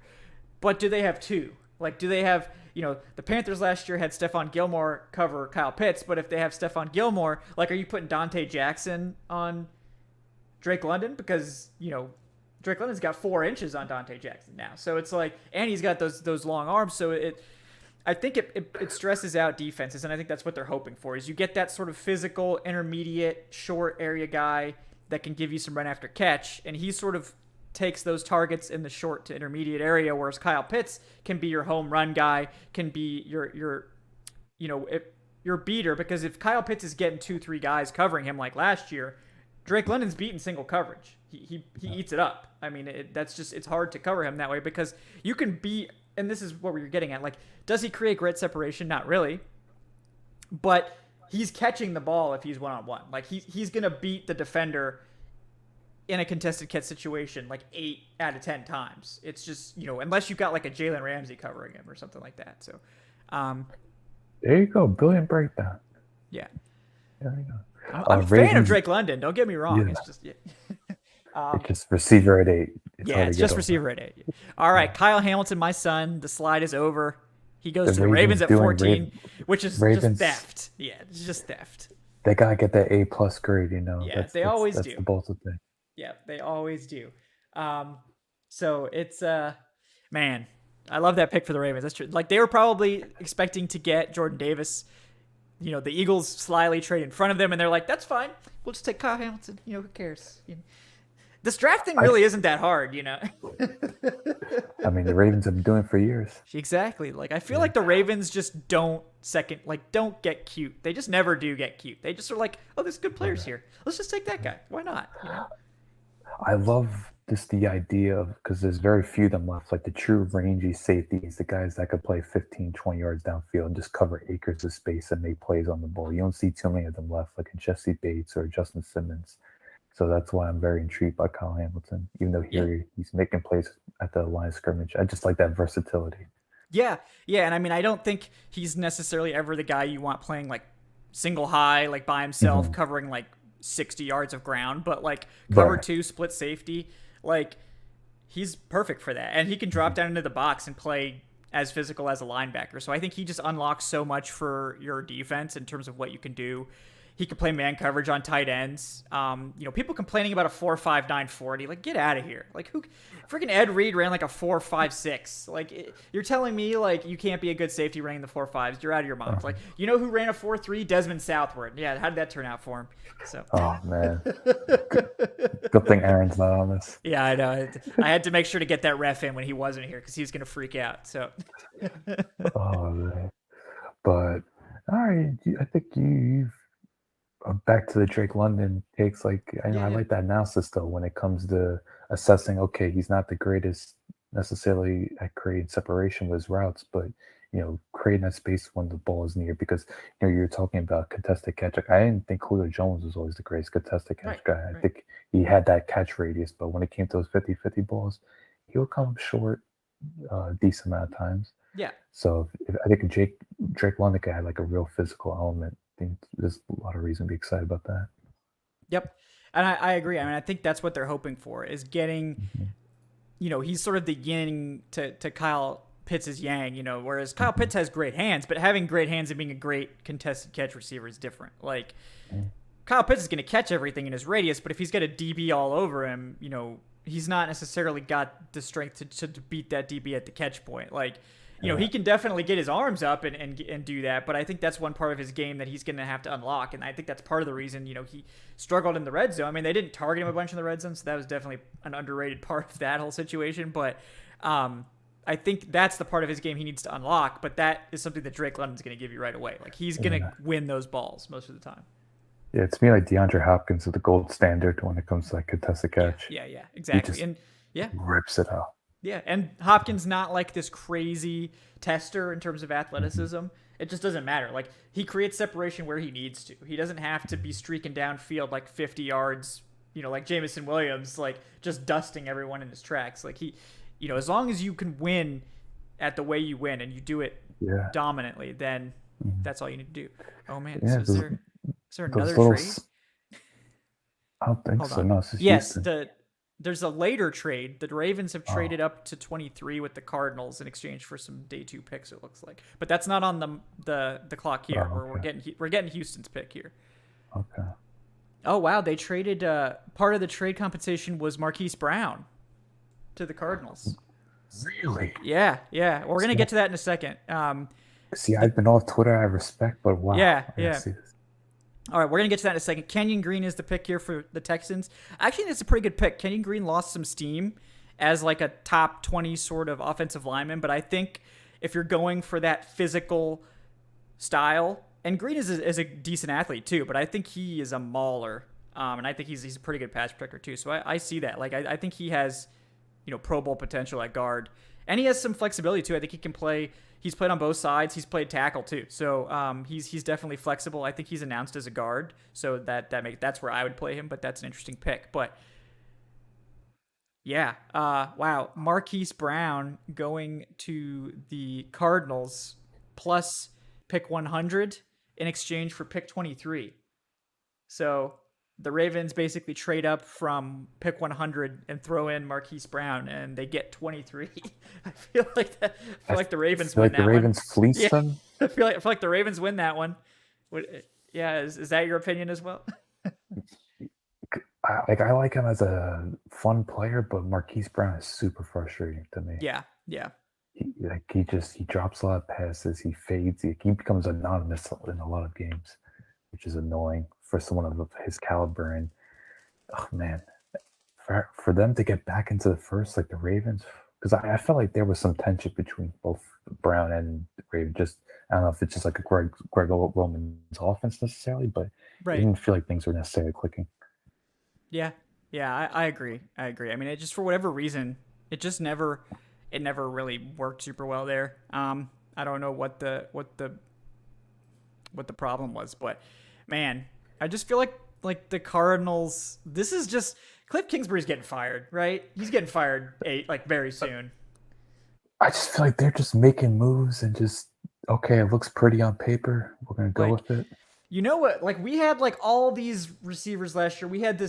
But do they have two? Like, do they have, the Panthers last year had Stephon Gilmore cover Kyle Pitts, but if they have Stephon Gilmore, like, are you putting Dante Jackson on Drake London? Because, Drake London's got 4 inches on Dante Jackson now. So it's like, and he's got those long arms. So I think it stresses out defenses, and I think that's what they're hoping for, is you get that sort of physical, intermediate, short area guy that can give you some run after catch, and he sort of takes those targets in the short to intermediate area, whereas Kyle Pitts can be your home run guy, can be your beater, because if Kyle Pitts is getting 2-3 guys covering him like last year, Drake London's beating single coverage. He eats it up. I mean, it's hard to cover him that way, because you can be, and this is what we're getting at, like, does he create great separation? Not really. But he's catching the ball if he's one-on-one. Like, he's going to beat the defender in a contested catch situation like 8 out of 10 times. It's just, unless you've got like a Jalen Ramsey covering him or something like that. So there you go. Brilliant breakdown. Yeah. There you go. I'm a fan of Drake London. Don't get me wrong. Yeah. It's just, it's just receiver at 8. It's just receiver at 8. All right. Kyle Hamilton, my son, the slide is over. He goes to the Ravens at 14, which is just theft. Yeah, it's just theft. They got to get that A+ grade, Yeah, they always do. That's the Bolton thing. Yeah, they always do. So it's man, I love that pick for the Ravens. That's true. Like, they were probably expecting to get Jordan Davis. The Eagles slyly trade in front of them, and they're like, "That's fine. We'll just take Kyle Hamilton. Who cares?" This draft thing really isn't that hard, I mean, the Ravens have been doing it for years. Exactly. Like, I feel like the Ravens just don't get cute. They just never do get cute. They just are like, "Oh, there's good players here. Let's just take that guy. Why not?" I love the idea of, because there's very few of them left, like the true rangy safeties, the guys that could play 15, 20 yards downfield and just cover acres of space and make plays on the ball. You don't see too many of them left, like a Jesse Bates or Justin Simmons. So that's why I'm very intrigued by Kyle Hamilton, even though he's making plays at the line of scrimmage. I just like that versatility. Yeah, and I mean, I don't think he's necessarily ever the guy you want playing like single high, like by himself, covering like 60 yards of ground, but like cover two, split safety, like he's perfect for that. And he can drop down into the box and play as physical as a linebacker. So I think he just unlocks so much for your defense in terms of what you can do. He can play man coverage on tight ends. People complaining about a 4.59 40, like get out of here. Like who, freaking Ed Reed ran like a 4.56. Like you're telling me like you can't be a good safety running the 4.5s. You're out of your mind. Like you know who ran a 4.3? Desmond Southward. Yeah, how did that turn out for him? So. Oh man, good thing Aaron's not on this. Yeah, I know. I had to make sure to get that ref in when he wasn't here because he was gonna freak out. So. Oh man, but all right, I think you've. Back to the Drake London takes, like I like that analysis though when it comes to assessing. Okay, he's not the greatest necessarily at creating separation with his routes, but creating that space when the ball is near. Because you're talking about contested catch. Like, I didn't think Julio Jones was always the greatest contested catch guy. I think he had that catch radius, but when it came to those 50-50 balls, he would come up short a decent amount of times. Yeah. So I think Drake London had like a real physical element. I think there's a lot of reason to be excited about that. Yep. And I agree. I mean, I think that's what they're hoping for is getting, he's sort of the yin to Kyle Pitts' yang, whereas Kyle Pitts has great hands, but having great hands and being a great contested catch receiver is different. Like Kyle Pitts is going to catch everything in his radius, but if he's got a DB all over him, he's not necessarily got the strength to beat that DB at the catch point. Like, he can definitely get his arms up and do that, but I think that's one part of his game that he's going to have to unlock, and I think that's part of the reason, he struggled in the red zone. I mean, they didn't target him a bunch in the red zone, so that was definitely an underrated part of that whole situation, but I think that's the part of his game he needs to unlock, but that is something that Drake London's going to give you right away. Like, he's going to win those balls most of the time. Yeah, it's me like DeAndre Hopkins is the gold standard when it comes to like contested catch. Yeah, exactly. Rips it out. Yeah, and Hopkins not like this crazy tester in terms of athleticism. It just doesn't matter. Like, he creates separation where he needs to. He doesn't have to be streaking downfield like 50 yards, like Jameson Williams, like just dusting everyone in his tracks. Like he, as long as you can win at the way you win and you do it dominantly, then that's all you need to do. Oh man, so is there another trade? I don't think so. No, it's just yes, there's a later trade. The Ravens have traded up to 23 with the Cardinals in exchange for some day 2 picks, it looks like. But that's not on the clock here. We're getting Houston's pick here. Okay. Oh wow, they traded part of the trade compensation was Marquise Brown to the Cardinals. Really? Yeah. We're going to get to that in a second. See, I've been off Twitter out of respect, but wow. Yeah. See this. All right, we're going to get to that in a second. Kenyon Green is the pick here for the Texans. Actually, that's a pretty good pick. Kenyon Green lost some steam as like a top 20 sort of offensive lineman, but I think if you're going for that physical style, and Green is a decent athlete too, but I think he is a mauler, and I think he's a pretty good pass protector too. So I see that. Like I think he has, Pro Bowl potential at guard, and he has some flexibility too. I think he can play. He's played on both sides. He's played tackle too, so he's definitely flexible. I think he's announced as a guard, so that's where I would play him. But that's an interesting pick. But yeah, wow, Marquise Brown going to the Cardinals plus pick 100 in exchange for pick 23. So the Ravens basically trade up from pick 100 and throw in Marquise Brown, and they get 23. I feel like the Ravens win that one. The Ravens fleece them? I feel like the Ravens win that one. Yeah, is that your opinion as well? I like him as a fun player, but Marquise Brown is super frustrating to me. Yeah. He drops a lot of passes. He fades. He becomes anonymous in a lot of games, which is annoying for someone of his caliber. And oh man, for them to get back into the first, like the Ravens, because I felt like there was some tension between both Brown and Ravens. Just I don't know if it's just like a Greg Roman's offense necessarily, but I didn't feel like things were necessarily clicking. Yeah, I agree. I mean, it just for whatever reason, it never really worked super well there. I don't know what the problem was, but man, I just feel like the Cardinals. This is just Cliff Kingsbury's getting fired, right? He's getting fired very soon. I just feel like they're just making moves and just okay, it looks pretty on paper. We're gonna go with it. You know what? Like we had like all these receivers last year. We had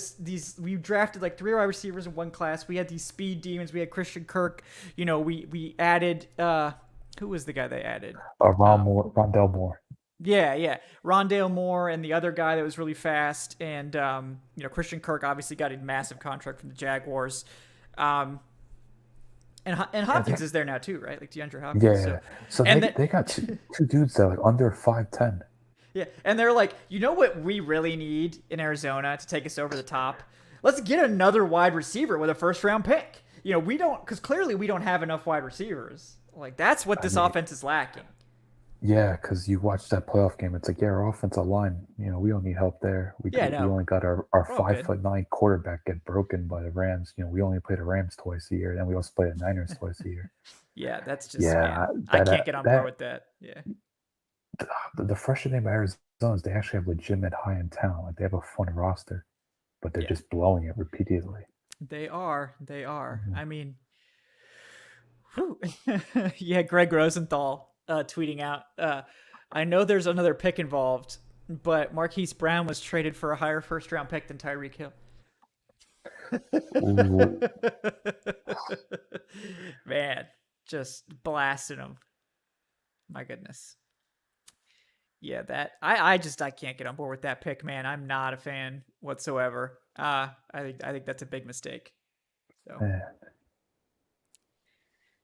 we drafted like 3 wide receivers in one class. We had these speed demons. We had Christian Kirk. You know, we added who was the guy they added? Rondell Moore. Yeah. Rondale Moore and the other guy that was really fast. And, Christian Kirk obviously got a massive contract from the Jaguars. And Hopkins is there now too, right? Like DeAndre Hopkins. Yeah. So they got two dudes that are like under 5'10". Yeah. And they're like, you know what we really need in Arizona to take us over the top? Let's get another wide receiver with a first-round pick. You know, because clearly we don't have enough wide receivers. Like, that's what this offense is lacking. Yeah, because you watch that playoff game, it's like, our offensive line, we don't need help there. We only got our 5'9" quarterback get broken by the Rams. We only play the Rams twice a year, and we also play the Niners twice a year. Yeah, that's just I can't get on board with that. Yeah. The frustrating thing about Arizona is they actually have legitimate high-end talent. Like, they have a fun roster, but they're just blowing it repeatedly. They are. Mm-hmm. I mean, yeah, Greg Rosenthal tweeting out, I know there's another pick involved, but Marquise Brown was traded for a higher first-round pick than Tyreek Hill. Man, just blasting him. My goodness. Yeah, that I can't get on board with that pick, man. I'm not a fan whatsoever. I think that's a big mistake. So. Man.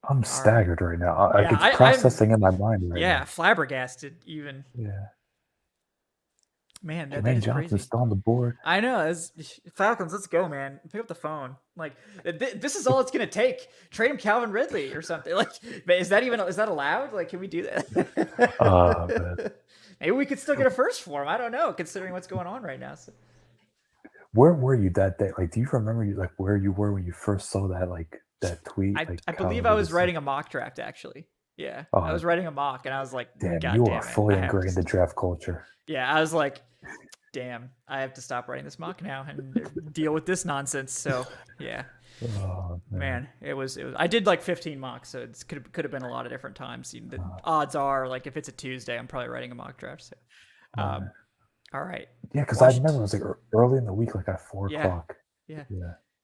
I'm staggered right now. It's processing in my mind right now. Yeah, flabbergasted even. Yeah. Man, Jermaine Johnson's still on the board. I know. Falcons, let's go, man. Pick up the phone. Like, this is all it's going to take. Trade him Calvin Ridley or something. Like, is that allowed? Like, can we do that? Maybe we could still get a first for him. I don't know, considering what's going on right now. So. Where were you that day? Like, do you remember where you were when you first saw that tweet? I believe I was writing a mock draft, actually. Yeah, I was writing a mock, and I was like, damn, you are fully ingrained in the draft culture. Yeah, I was like, damn, I have to stop writing this mock now and deal with this nonsense. So, yeah. Oh, man, it was. I did like 15 mocks, so it could have been a lot of different times. The odds are, like, if it's a Tuesday, I'm probably writing a mock draft. So, all right. Yeah, because I remember it was like early in the week, like at 4 o'clock. Yeah.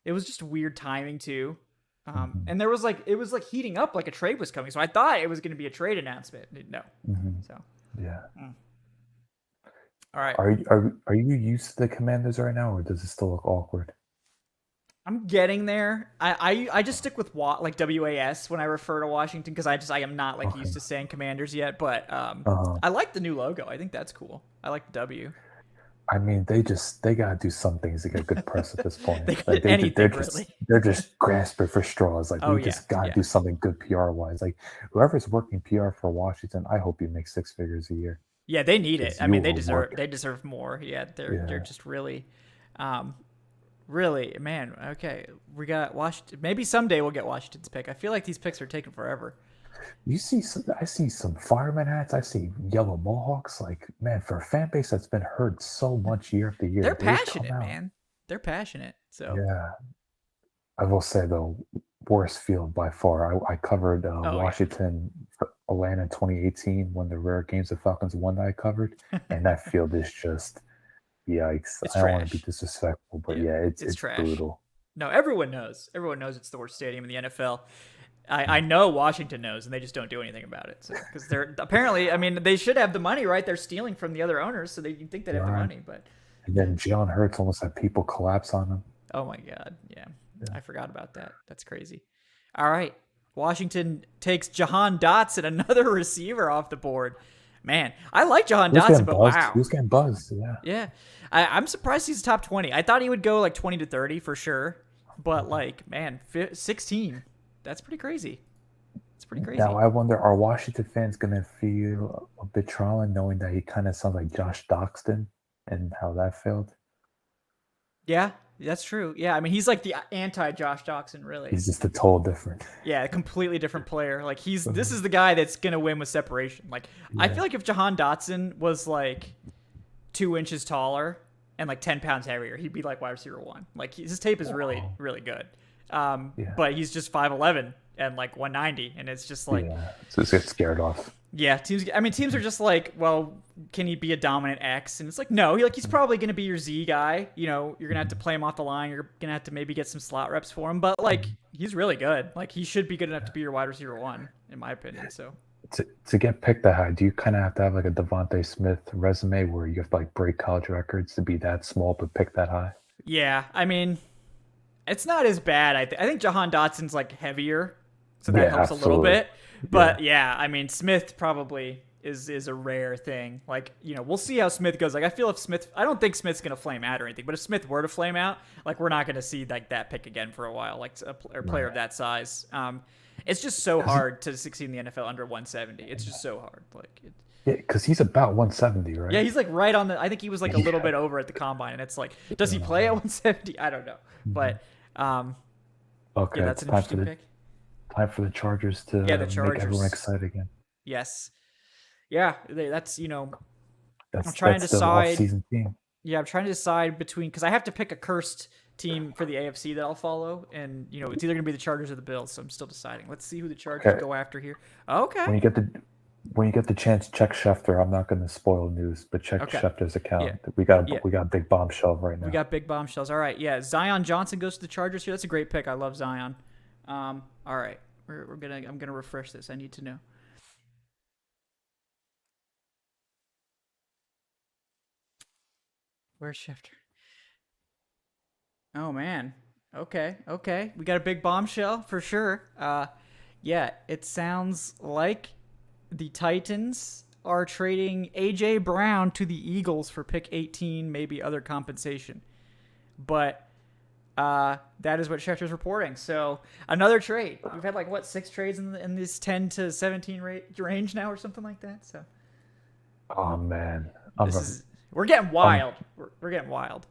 It was just weird timing too. And it was like heating up, like a trade was coming. So I thought it was going to be a trade announcement. No. So yeah. All right. Are you used to the Commanders right now, or does it still look awkward? I'm getting there. I just stick with WAS when I refer to Washington, because I am not used to saying Commanders yet. But I like the new logo. I think that's cool. I like the W. I mean, they gotta do some things to get good press at this point. They're just grasping for straws. Like, we just gotta do something good PR wise. Like, whoever's working PR for Washington, I hope you make 6 figures a year. Yeah, they need it. I mean, they deserve more. Yeah, they're just really, really, man. Okay, we got Washington. Maybe someday we'll get Washington's pick. I feel like these picks are taking forever. I see some fireman hats. I see yellow mohawks. Like, man, for a fan base that's been heard so much year after year, they're passionate, man. They're passionate. So yeah, I will say though, worst field by far. I covered Washington, Atlanta in 2018, one of the rare games the Falcons won that I covered, and that field is just yikes. I don't want to be disrespectful, but it's brutal. No, everyone knows. Everyone knows it's the worst stadium in the NFL. I know Washington knows, and they just don't do anything about it. So, because they're apparently, I mean, they should have the money, right? They're stealing from the other owners, so you think they'd have the money, but. And then Jalen Hurts almost had people collapse on him. Oh my God, yeah. I forgot about that. That's crazy. All right, Washington takes Jahan Dotson, another receiver, off the board. Man, I like Jahan Dotson, but wow, he was getting buzzed. Yeah. I'm surprised he's top 20. I thought he would go like 20 to 30 for sure, but like, man, 16. That's pretty crazy. It's pretty crazy. Now, I wonder, are Washington fans going to feel a bit trolling knowing that he kind of sounds like Josh Doxson and how that failed? Yeah, that's true. Yeah, I mean, he's like the anti-Josh Doxson, really. He's just a total different. Yeah, a completely different player. Like, this is the guy that's going to win with separation. Like, I feel like if Jahan Dotson was like 2 inches taller and like 10 pounds heavier, he'd be like wide receiver 1. Like, his tape is really, really good. But he's just 5'11", and like 190, and it's just like so get scared off. Yeah, teams are just like, well, can he be a dominant X? And it's like, no, he's probably going to be your Z guy. You know, you're going to have to play him off the line. You're going to have to maybe get some slot reps for him. But, like, he's really good. Like, he should be good enough to be your wide receiver 1, in my opinion. So to get picked that high, do you kind of have to have, like, a Devontae Smith resume where you have to, like, break college records to be that small but pick that high? Yeah, I mean, it's not as bad. I think Jahan Dotson's, like, heavier, so that helps a little bit. But yeah, I mean, Smith probably is a rare thing. Like, you know, we'll see how Smith goes. Like, I don't think Smith's gonna flame out or anything. But if Smith were to flame out, like, we're not gonna see like that pick again for a while. Like a player of that size. It's just so hard to succeed in the NFL under 170. It's just so hard. Like, because he's about 170, right? Yeah, he's like right on the. I think he was like a little bit over at the combine, and it's like, does he play at 170? I don't know, but okay, yeah, that's an interesting pick. Time for the Chargers to make everyone excited again. Yes. Yeah, that's, you know, I'm trying to decide. Yeah, I'm trying to decide between, because I have to pick a cursed team for the AFC that I'll follow, and, you know, it's either going to be the Chargers or the Bills, so I'm still deciding. Let's see who the Chargers go after here. Okay. When you get the chance, check Schefter. I'm not going to spoil news, but check Schefter's account. Yeah. We got a big bombshell right now. We got big bombshells. All right, yeah. Zion Johnson goes to the Chargers here. That's a great pick. I love Zion. All right, I'm gonna refresh this. I need to know. Where's Schefter? Oh man. Okay. We got a big bombshell for sure. Yeah, it sounds like the Titans are trading AJ Brown to the Eagles for pick 18, maybe other compensation, but. That is what Schefter's reporting. So another trade. We've had like 6 trades in this 10 to 17 range now, or something like that. So. Oh man, we're getting wild. We're getting wild.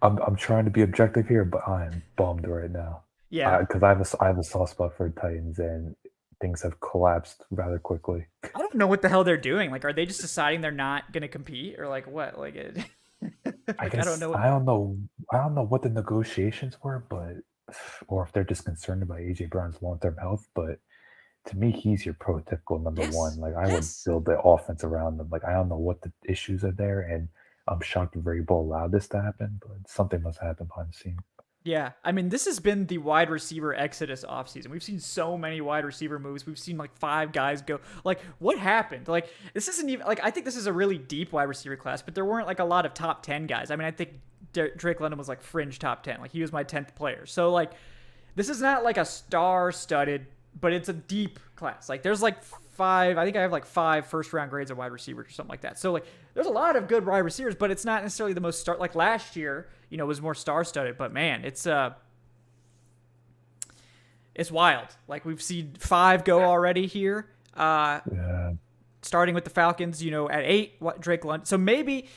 I'm trying to be objective here, but I'm bummed right now. Yeah, because I have a soft spot for Titans, and things have collapsed rather quickly. I don't know what the hell they're doing. Like, are they just deciding they're not going to compete, or like what? Like it. I don't know what the negotiations were, or if they're just concerned about AJ Brown's long-term health. But to me, he's your prototypical number one. Like, I would build the offense around him. Like, I don't know what the issues are there, and I'm shocked Vrabel allowed this to happen, but something must happen behind the scenes. Yeah, I mean, this has been the wide receiver exodus offseason. We've seen so many wide receiver moves. We've seen like 5 guys go. Like, what happened? Like, this isn't even like, I think this is a really deep wide receiver class, but there weren't like a lot of top 10 guys. I mean, I think Drake London was like fringe top 10. Like, he was my 10th player. So like, this is not like a star-studded, but it's a deep class. Like, there's like 5. I think I have like 5 first-round grades of wide receivers or something like that. So like, there's a lot of good wide receivers, but it's not necessarily the most star. Like last year, you know, was more star-studded. But man, it's wild. Like, we've seen 5 go already here. Starting with the Falcons, you know, at 8, Drake London. So maybe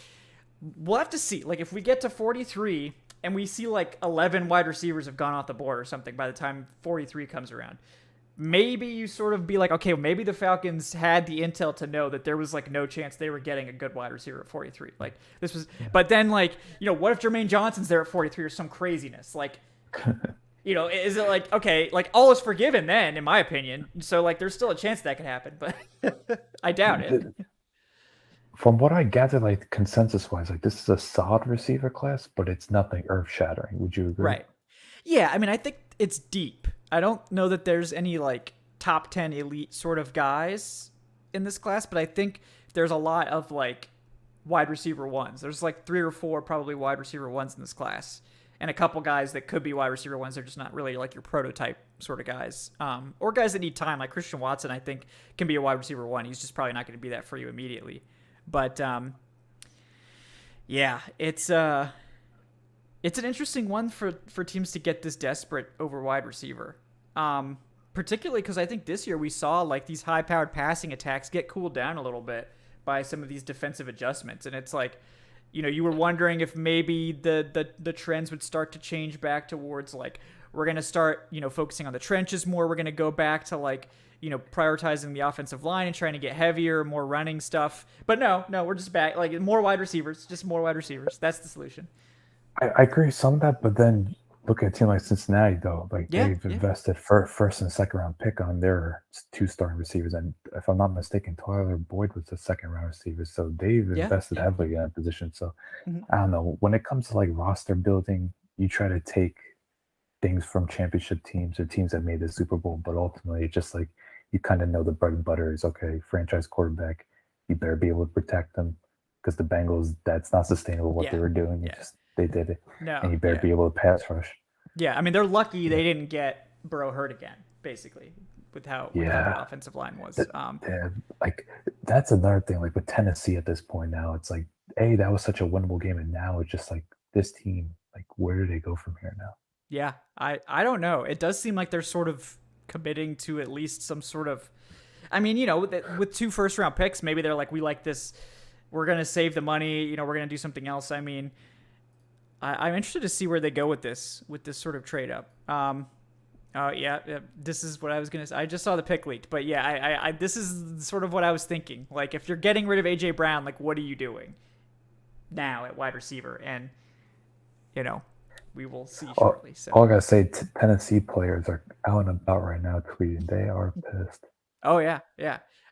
we'll have to see. Like, if we get to 43 and we see like 11 wide receivers have gone off the board or something by the time 43 comes around, maybe you sort of be like, okay, maybe the Falcons had the intel to know that there was like no chance they were getting a good wide receiver at 43. Like, this was, but then like, you know, what if Jermaine Johnson's there at 43 or some craziness? Like, you know, is it like, okay, like all is forgiven then, in my opinion. So like, there's still a chance that could happen, but I doubt it. From what I gather, like consensus wise, like this is a solid receiver class, but it's nothing earth shattering. Would you agree? Right. Yeah. I mean, I think it's deep. I don't know that there's any like top 10 elite sort of guys in this class, but I think there's a lot of like wide receiver ones. There's like 3 or 4 probably wide receiver ones in this class, and a couple guys that could be wide receiver ones. They're just not really like your prototype sort of guys, or guys that need time. Like Christian Watson, I think can be a wide receiver 1. He's just probably not going to be that for you immediately. But yeah, it's an interesting one for teams to get this desperate over wide receiver. Particularly because I think this year we saw like these high-powered passing attacks get cooled down a little bit by some of these defensive adjustments. And it's like, you know, you were wondering if maybe the trends would start to change back towards like, we're going to start, you know, focusing on the trenches more. We're going to go back to like, you know, prioritizing the offensive line and trying to get heavier, more running stuff. But no, we're just back, like more wide receivers, just more wide receivers. That's the solution. I agree with some of that, but then look at a team like Cincinnati, though. Like Yeah, they've yeah. invested first and second round pick on their 2 starting receivers, and if I'm not mistaken, Tyler Boyd was the second round receiver. So they've invested heavily in that position. So I don't know. When it comes to like roster building, you try to take things from championship teams or teams that made the Super Bowl, but ultimately, it's just like you kind of know the bread and butter is okay. Franchise quarterback, you better be able to protect them because the Bengals, that's not sustainable what they were doing. They did it. No, and you better be able to pass rush. Yeah, I mean, they're lucky they didn't get Burrow hurt again, basically, with how the offensive line was. Like that's another thing. Like with Tennessee at this point now, it's like, hey, that was such a winnable game, and now it's just like this team. Like, where do they go from here now? Yeah, I don't know. It does seem like they're sort of committing to at least some sort of. I mean, with 2 first-round picks, maybe they're like, we like this. We're gonna save the money. We're gonna do something else. I mean, I'm interested to see where they go with this sort of trade up. This is what I was gonna say. I just saw the pick leaked, but yeah, I this is sort of what I was thinking. Like, if you're getting rid of AJ Brown, like, what are you doing now at wide receiver? And we will see shortly. So all I gotta say, Tennessee players are out and about right now tweeting. They are pissed. Oh yeah.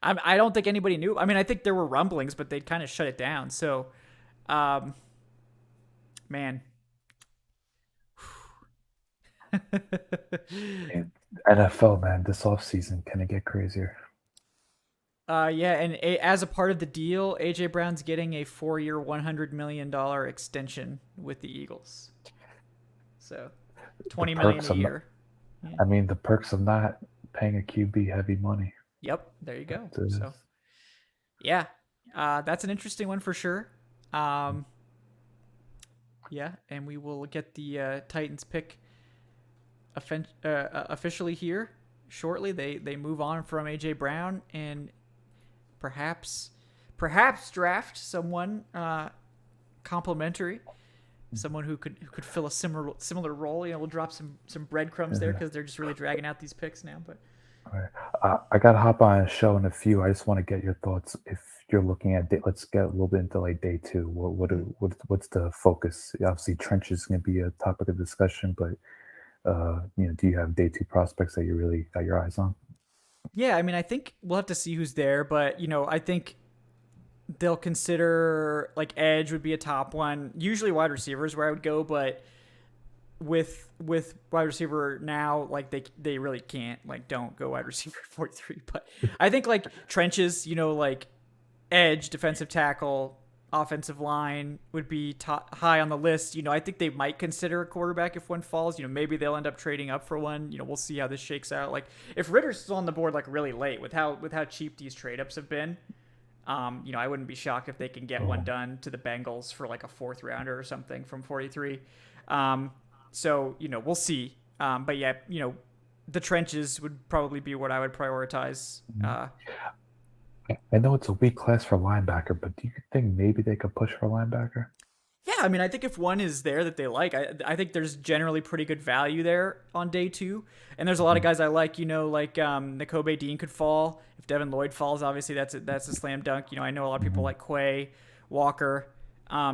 I don't think anybody knew. I mean, I think there were rumblings, but they'd kind of shut it down. So, man. NFL, man, this offseason, can it get crazier? Yeah, and as a part of the deal, AJ Brown's getting a 4-year, $100 million extension with the Eagles. So, $20 million a year. I mean, the perks of not paying a QB heavy money. Yep, there you go. So, yeah, that's an interesting one for sure. Yeah, and we will get the Titans pick officially here shortly. They move on from AJ Brown and perhaps draft someone complimentary, someone who could fill a similar role. We'll drop some breadcrumbs there because they're just really dragging out these picks now. But I gotta hop on a show in a few. I just want to get your thoughts. If you're looking at let's get a little bit into like day 2. What's the focus? Obviously, trench is going to be a topic of discussion, but do you have day 2 prospects that you really got your eyes on? Yeah, I mean, I think we'll have to see who's there, but I think they'll consider like edge would be a top one. Usually wide receivers where I would go, but with wide receiver now, like they really can't, like, don't go wide receiver 43. But I think like trenches, like edge, defensive tackle, offensive line would be high on the list. I think they might consider a quarterback if one falls. Maybe they'll end up trading up for one. We'll see how this shakes out. Like, if Ritter's on the board like really late with how cheap these trade ups have been, I wouldn't be shocked if they can get one done to the Bengals for like a 4th rounder or something from 43. So we'll see. But yeah, the trenches would probably be what I would prioritize. I know it's a weak class for linebacker, but do you think maybe they could push for linebacker? Yeah, I mean, I think if one is there that they like, I think there's generally pretty good value there on day 2. And there's a lot of guys I like, like Nakobe Dean could fall. If Devin Lloyd falls, obviously that's a slam dunk. I know a lot of people like Quay, Walker,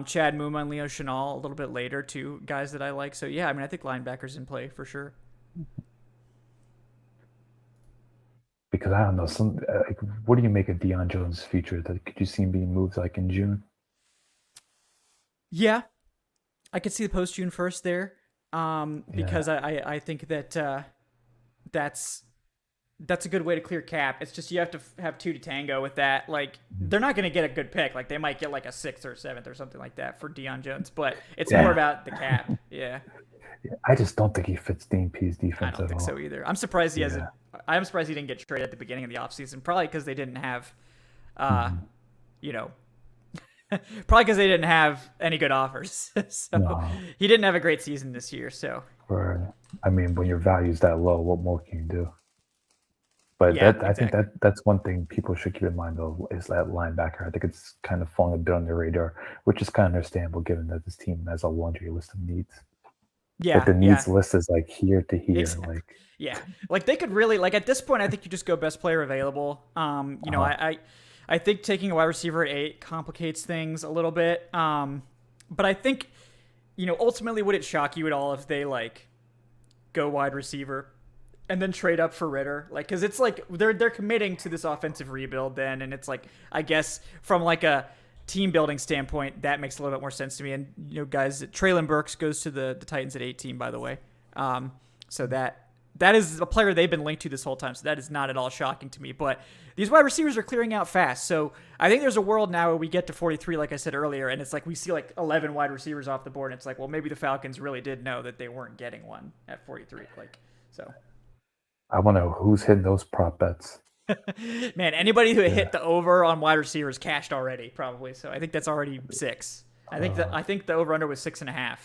Chad Muma, and Leo Chenal a little bit later, too, guys that I like. So yeah, I mean, I think linebacker's in play for sure. Because I don't know, what do you make of Deion Jones' future? Could you see him being moved like in June? Yeah, I could see the post-June 1st there, because I think that that's a good way to clear cap. It's just you have to have 2 to tango with that. Like, they're not going to get a good pick. Like, they might get like a 6th or 7th or something like that for Deion Jones, but it's more about the cap. Yeah. I just don't think he fits Dean P's defense I don't think so either. I'm surprised he hasn't. I'm surprised he didn't get traded at the beginning of the offseason. Probably because they didn't have, probably because they didn't have any good offers. So he didn't have a great season this year. So, I mean, when your value's that low, what more can you do? But I think that's one thing people should keep in mind, though, is that linebacker. I think it's kind of falling a bit on the radar, which is kind of understandable given that this team has a laundry list of needs. Yeah, like the needs list is like here to here. Exactly. Like they could really, like, at this point, I think you just go best player available. I think taking a wide receiver at 8 complicates things a little bit. But I think, ultimately, would it shock you at all if they like go wide receiver and then trade up for Ritter. Like, because it's like they're committing to this offensive rebuild then, and it's like, I guess from like a team building standpoint, that makes a little bit more sense to me. And, guys, Traylon Burks goes to the Titans at 18, by the way. So that is a player they've been linked to this whole time, so that is not at all shocking to me. But these wide receivers are clearing out fast, so I think there's a world now where we get to 43, like I said earlier, and it's like we see like 11 wide receivers off the board, and it's like, well, maybe the Falcons really did know that they weren't getting one at 43. So. I want to know who's hitting those prop bets. Man, anybody who hit the over on wide receivers cashed already, probably. So I think that's already 6. I think the over under was 6.5.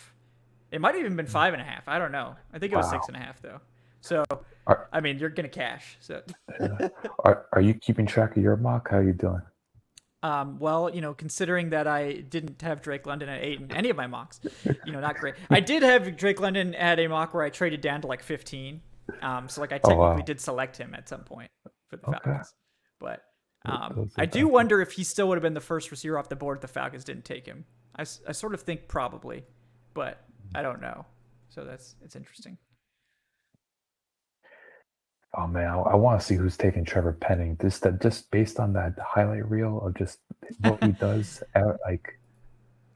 It might have even been 5.5. I don't know. I think it was 6.5 though. So you're gonna cash. So are you keeping track of your mock? How are you doing? Well, considering that I didn't have Drake London at 8 in any of my mocks, not great. I did have Drake London at a mock where I traded down to like 15. So like I technically did select him at some point for the Falcons, but I do wonder if he still would have been the first receiver off the board if the Falcons didn't take him. I sort of think probably, but I don't know. So it's interesting. Oh man, I want to see who's taking Trevor Penning. Just based on that highlight reel of just what he does, like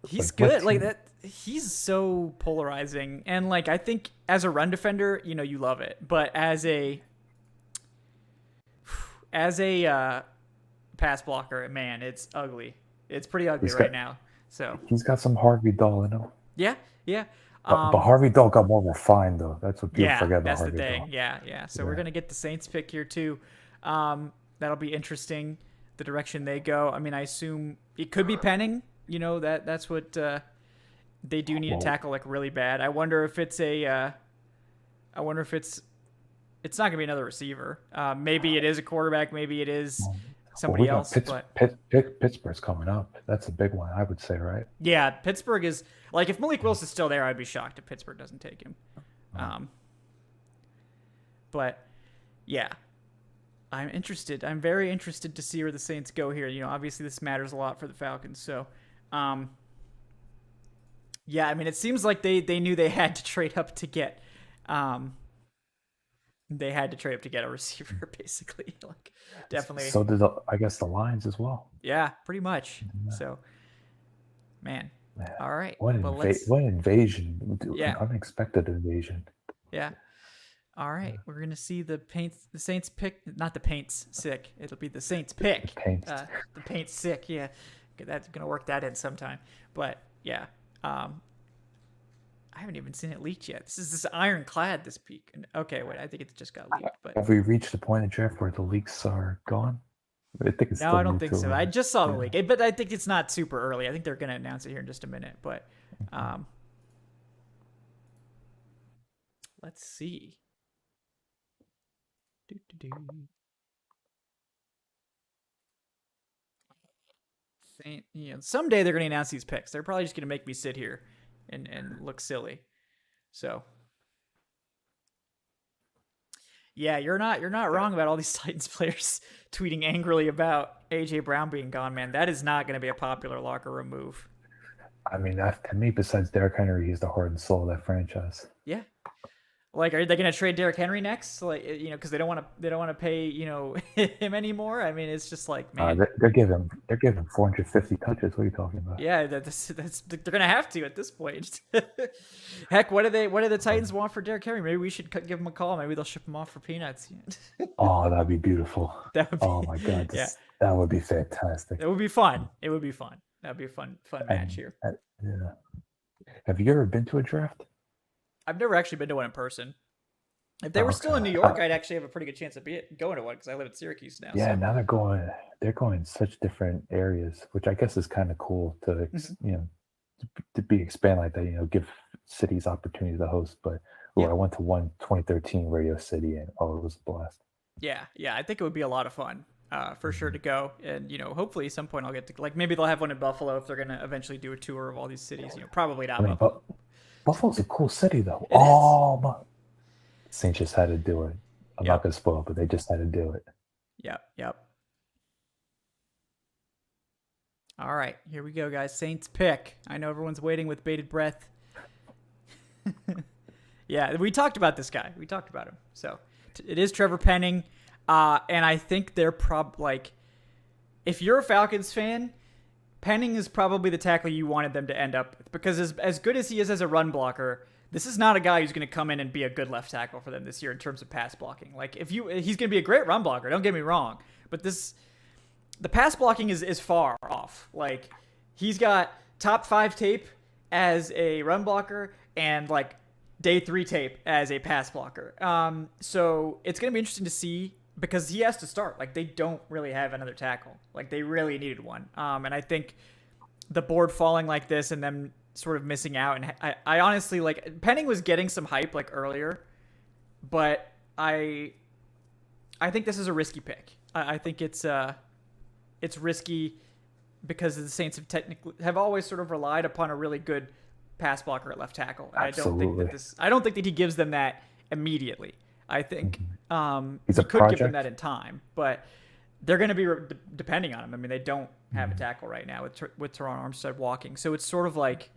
he's good. Like that, he's so polarizing, and like I think as a run defender, you love it, but as a pass blocker, man, it's ugly. It's pretty ugly right now. So he's got some Harvey Dahl in him. Yeah. But Harvey Dahl got more refined though. That's what people forget about that's Harvey the thing. Dahl. Yeah. So we're gonna get the Saints pick here too. That'll be interesting. The direction they go. I mean, I assume it could be Penning. That's what they do need to tackle like really bad. I wonder if it's it's not gonna be another receiver. Maybe it is a quarterback. Maybe it is somebody else. Pittsburgh's coming up. That's a big one, I would say, right? Yeah, Pittsburgh is like if Malik Willis is still there, I'd be shocked if Pittsburgh doesn't take him. But yeah, I'm interested. I'm very interested to see where the Saints go here. Obviously this matters a lot for the Falcons. So, yeah, I mean, it seems like they knew they had to trade up to get, a receiver, basically. Like, definitely. So did I guess the Lions as well. Yeah, pretty much. So, man. All right. What invasion? Yeah. An unexpected invasion. Yeah. All right. We're gonna see the Saints pick. Not the Paints sick. It'll be the Saints pick. The Paints sick. Yeah. That's gonna work that in sometime. But yeah. I haven't even seen it leaked yet. This is ironclad, this peak. Okay, wait, I think it just got leaked. But have we reached the point in draft where the leaks are gone? I think it's no, I don't think so. I just saw the leak, but I think it's not super early. I think they're going to announce it here in just a minute. But let's see. Someday they're going to announce these picks. They're probably just going to make me sit here and look silly. So yeah, you're not wrong about all these Titans players tweeting angrily about AJ Brown being gone, man. That is not going to be a popular locker room move. I mean, to me, besides Derrick Henry, he's the heart and soul of that franchise. Yeah. Like, are they going to trade Derrick Henry next? Like, because they don't want to pay, him anymore. I mean, it's just like, man, they're giving 450 touches. What are you talking about? Yeah, that's they're going to have to at this point. Heck, what do the Titans want for Derrick Henry? Maybe we should give him a call. Maybe they'll ship him off for peanuts. Oh, that'd be beautiful. Oh my God, that would be fantastic. It would be fun. That'd be a fun match here. Yeah. Have you ever been to a draft? I've never actually been to one in person. If they were still in New York, I'd actually have a pretty good chance of going to one because I live in Syracuse now. Yeah, now they're going in such different areas, which I guess is kind of cool to to be expand like that. Give cities opportunities to host. But I went to one 2013 Radio City, and it was a blast. Yeah, I think it would be a lot of fun. For sure to go, and hopefully at some point I'll get to maybe they'll have one in Buffalo if they're gonna eventually do a tour of all these cities. Probably not. Buffalo. Buffalo's a cool city, though. Saints just had to do it. I'm not going to spoil it, but they just had to do it. Yep. All right, here we go, guys. Saints pick. I know everyone's waiting with bated breath. Yeah, we talked about this guy. We talked about him. So it is Trevor Penning. And I think they're if you're a Falcons fan, Penning is probably the tackle you wanted them to end up with, because as good as he is as a run blocker, this is not a guy who's going to come in and be a good left tackle for them this year in terms of pass blocking. Like he's going to be a great run blocker, don't get me wrong, but the pass blocking is far off. Like he's got top 5 tape as a run blocker and like day 3 tape as a pass blocker. So it's going to be interesting to see, because he has to start. Like they don't really have another tackle. Like they really needed one. And I think the board falling like this and them sort of missing out. And I honestly, like, Penning was getting some hype like earlier, but I think this is a risky pick. I think it's risky because the Saints have always sort of relied upon a really good pass blocker at left tackle. And I don't think that he gives them that immediately. I think he could give them that in time, but they're going to be depending on him. I mean, they don't have a tackle right now with Teron Armstead walking. So it's sort of like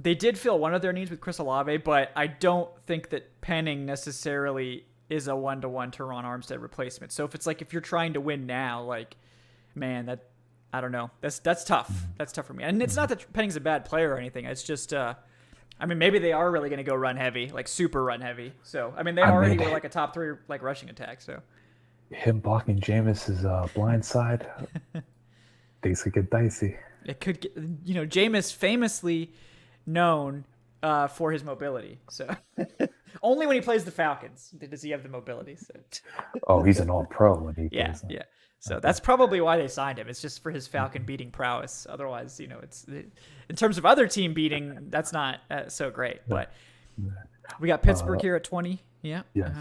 they did fill one of their needs with Chris Olave, but I don't think that Penning necessarily is a one-to-one Teron Armstead replacement. So if you're trying to win now, like, man, I don't know. That's tough. That's tough for me. And it's not that Penning's a bad player or anything. It's just, I mean, maybe they are really going to go run heavy, like super run heavy. So, I mean, they already were like a top 3 like rushing attack. So, him blocking Jameis's blind side, things could get dicey. It could get, Jameis famously known for his mobility. So, only when he plays the Falcons does he have the mobility. So. Oh, he's an all-pro when he plays. Yeah. So that's probably why they signed him. It's just for his Falcon beating prowess. Otherwise, it's in terms of other team beating, that's not so great. But we got Pittsburgh here at 20. Yeah. Yes.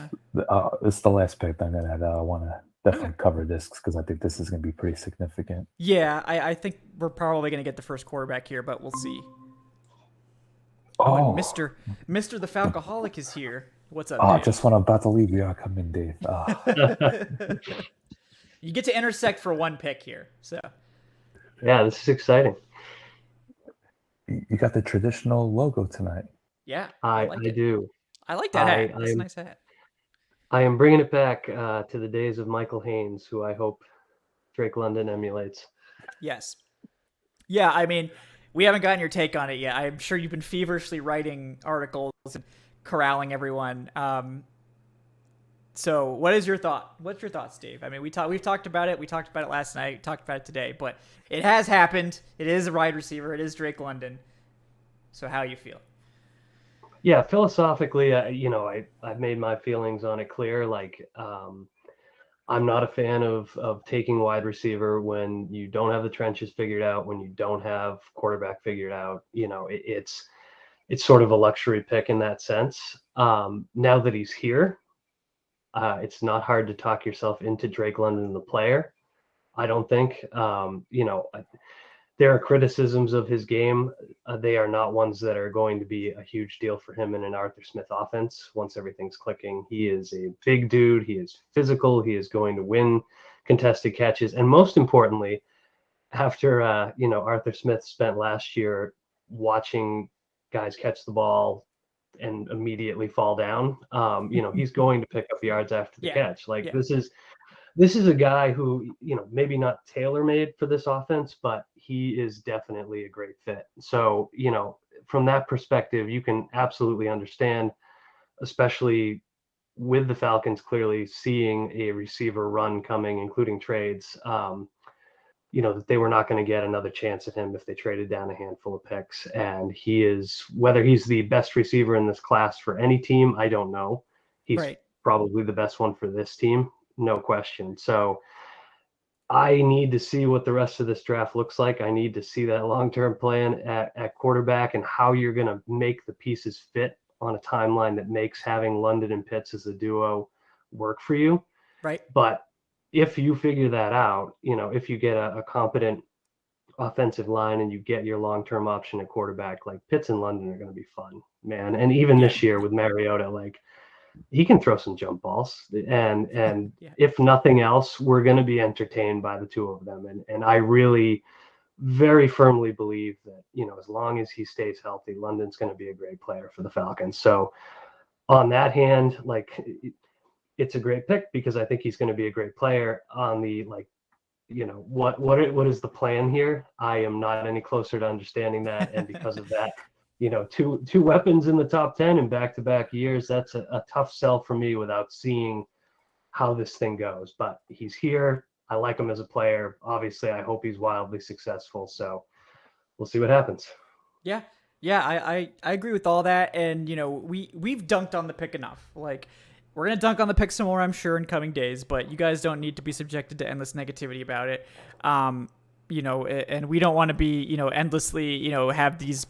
It's the last pick. I'm going to want to definitely cover this because I think this is going to be pretty significant. Yeah, I think we're probably going to get the first quarterback here, but we'll see. Oh, and Mr. the Falcoholic is here. What's up, Dave? Just when I'm about to leave, you gotta come in, Dave. You get to intersect for one pick here. So, yeah, this is exciting. You got the traditional logo tonight. Yeah, I do. I like that hat. That's a nice hat. I am bringing it back to the days of Michael Haynes, who I hope Drake London emulates. Yes. Yeah, I mean, we haven't gotten your take on it yet. I'm sure you've been feverishly writing articles and corralling everyone. So what is your thought? What's your thoughts, Dave? I mean, we've talked about it. We talked about it last night. We talked about it today, but it has happened. It is a wide receiver. It is Drake London. So how you feel? Yeah, philosophically, I've made my feelings on it clear. Like, I'm not a fan of taking wide receiver when you don't have the trenches figured out, when you don't have quarterback figured out. It's sort of a luxury pick in that sense. Now that he's here, it's not hard to talk yourself into Drake London, the player. I don't think, there are criticisms of his game. They are not ones that are going to be a huge deal for him in an Arthur Smith offense. Once everything's clicking, he is a big dude. He is physical. He is going to win contested catches. And most importantly, after, Arthur Smith spent last year watching guys catch the ball and immediately fall down, he's going to pick up yards after the catch. This is a guy who, maybe not tailor-made for this offense, but he is definitely a great fit. So, from that perspective, you can absolutely understand, especially with the Falcons clearly seeing a receiver run coming, including trades, that they were not going to get another chance at him if they traded down a handful of picks. And he is, whether he's the best receiver in this class for any team, I don't know. He's probably the best one for this team. No question. So I need to see what the rest of this draft looks like. I need to see that long-term plan at quarterback and how you're going to make the pieces fit on a timeline that makes having London and Pitts as a duo work for you. Right. But if you figure that out, if you get a competent offensive line and you get your long-term option at quarterback, like Pitts and London are going to be fun, man. And even this year with Mariota, like, he can throw some jump balls, and if nothing else, we're going to be entertained by the two of them. And I really very firmly believe that, as long as he stays healthy, London's going to be a great player for the Falcons. So on that hand, like it's a great pick because I think he's going to be a great player. On the like, what is the plan here? I am not any closer to understanding that, and because of that, two weapons in the top 10 in back-to-back years, that's a tough sell for me without seeing how this thing goes. But he's here. I like him as a player. Obviously, I hope he's wildly successful. So we'll see what happens. Yeah. I agree with all that. And, we've dunked on the pick enough. Like, we're going to dunk on the pick some more, I'm sure, in coming days, but you guys don't need to be subjected to endless negativity about it. And we don't want to be, endlessly, have these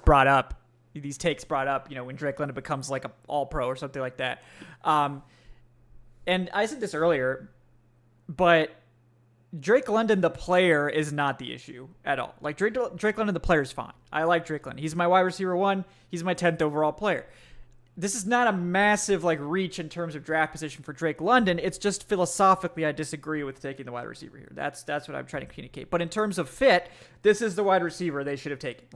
takes brought up, when Drake London becomes like a all-pro or something like that. And I said this earlier, but Drake London, the player, is not the issue at all. Like, Drake London, the player, is fine. I like Drake London. He's my wide receiver 1. He's my 10th overall player. This is not a massive, reach in terms of draft position for Drake London. It's just philosophically I disagree with taking the wide receiver here. That's what I'm trying to communicate. But in terms of fit, this is the wide receiver they should have taken.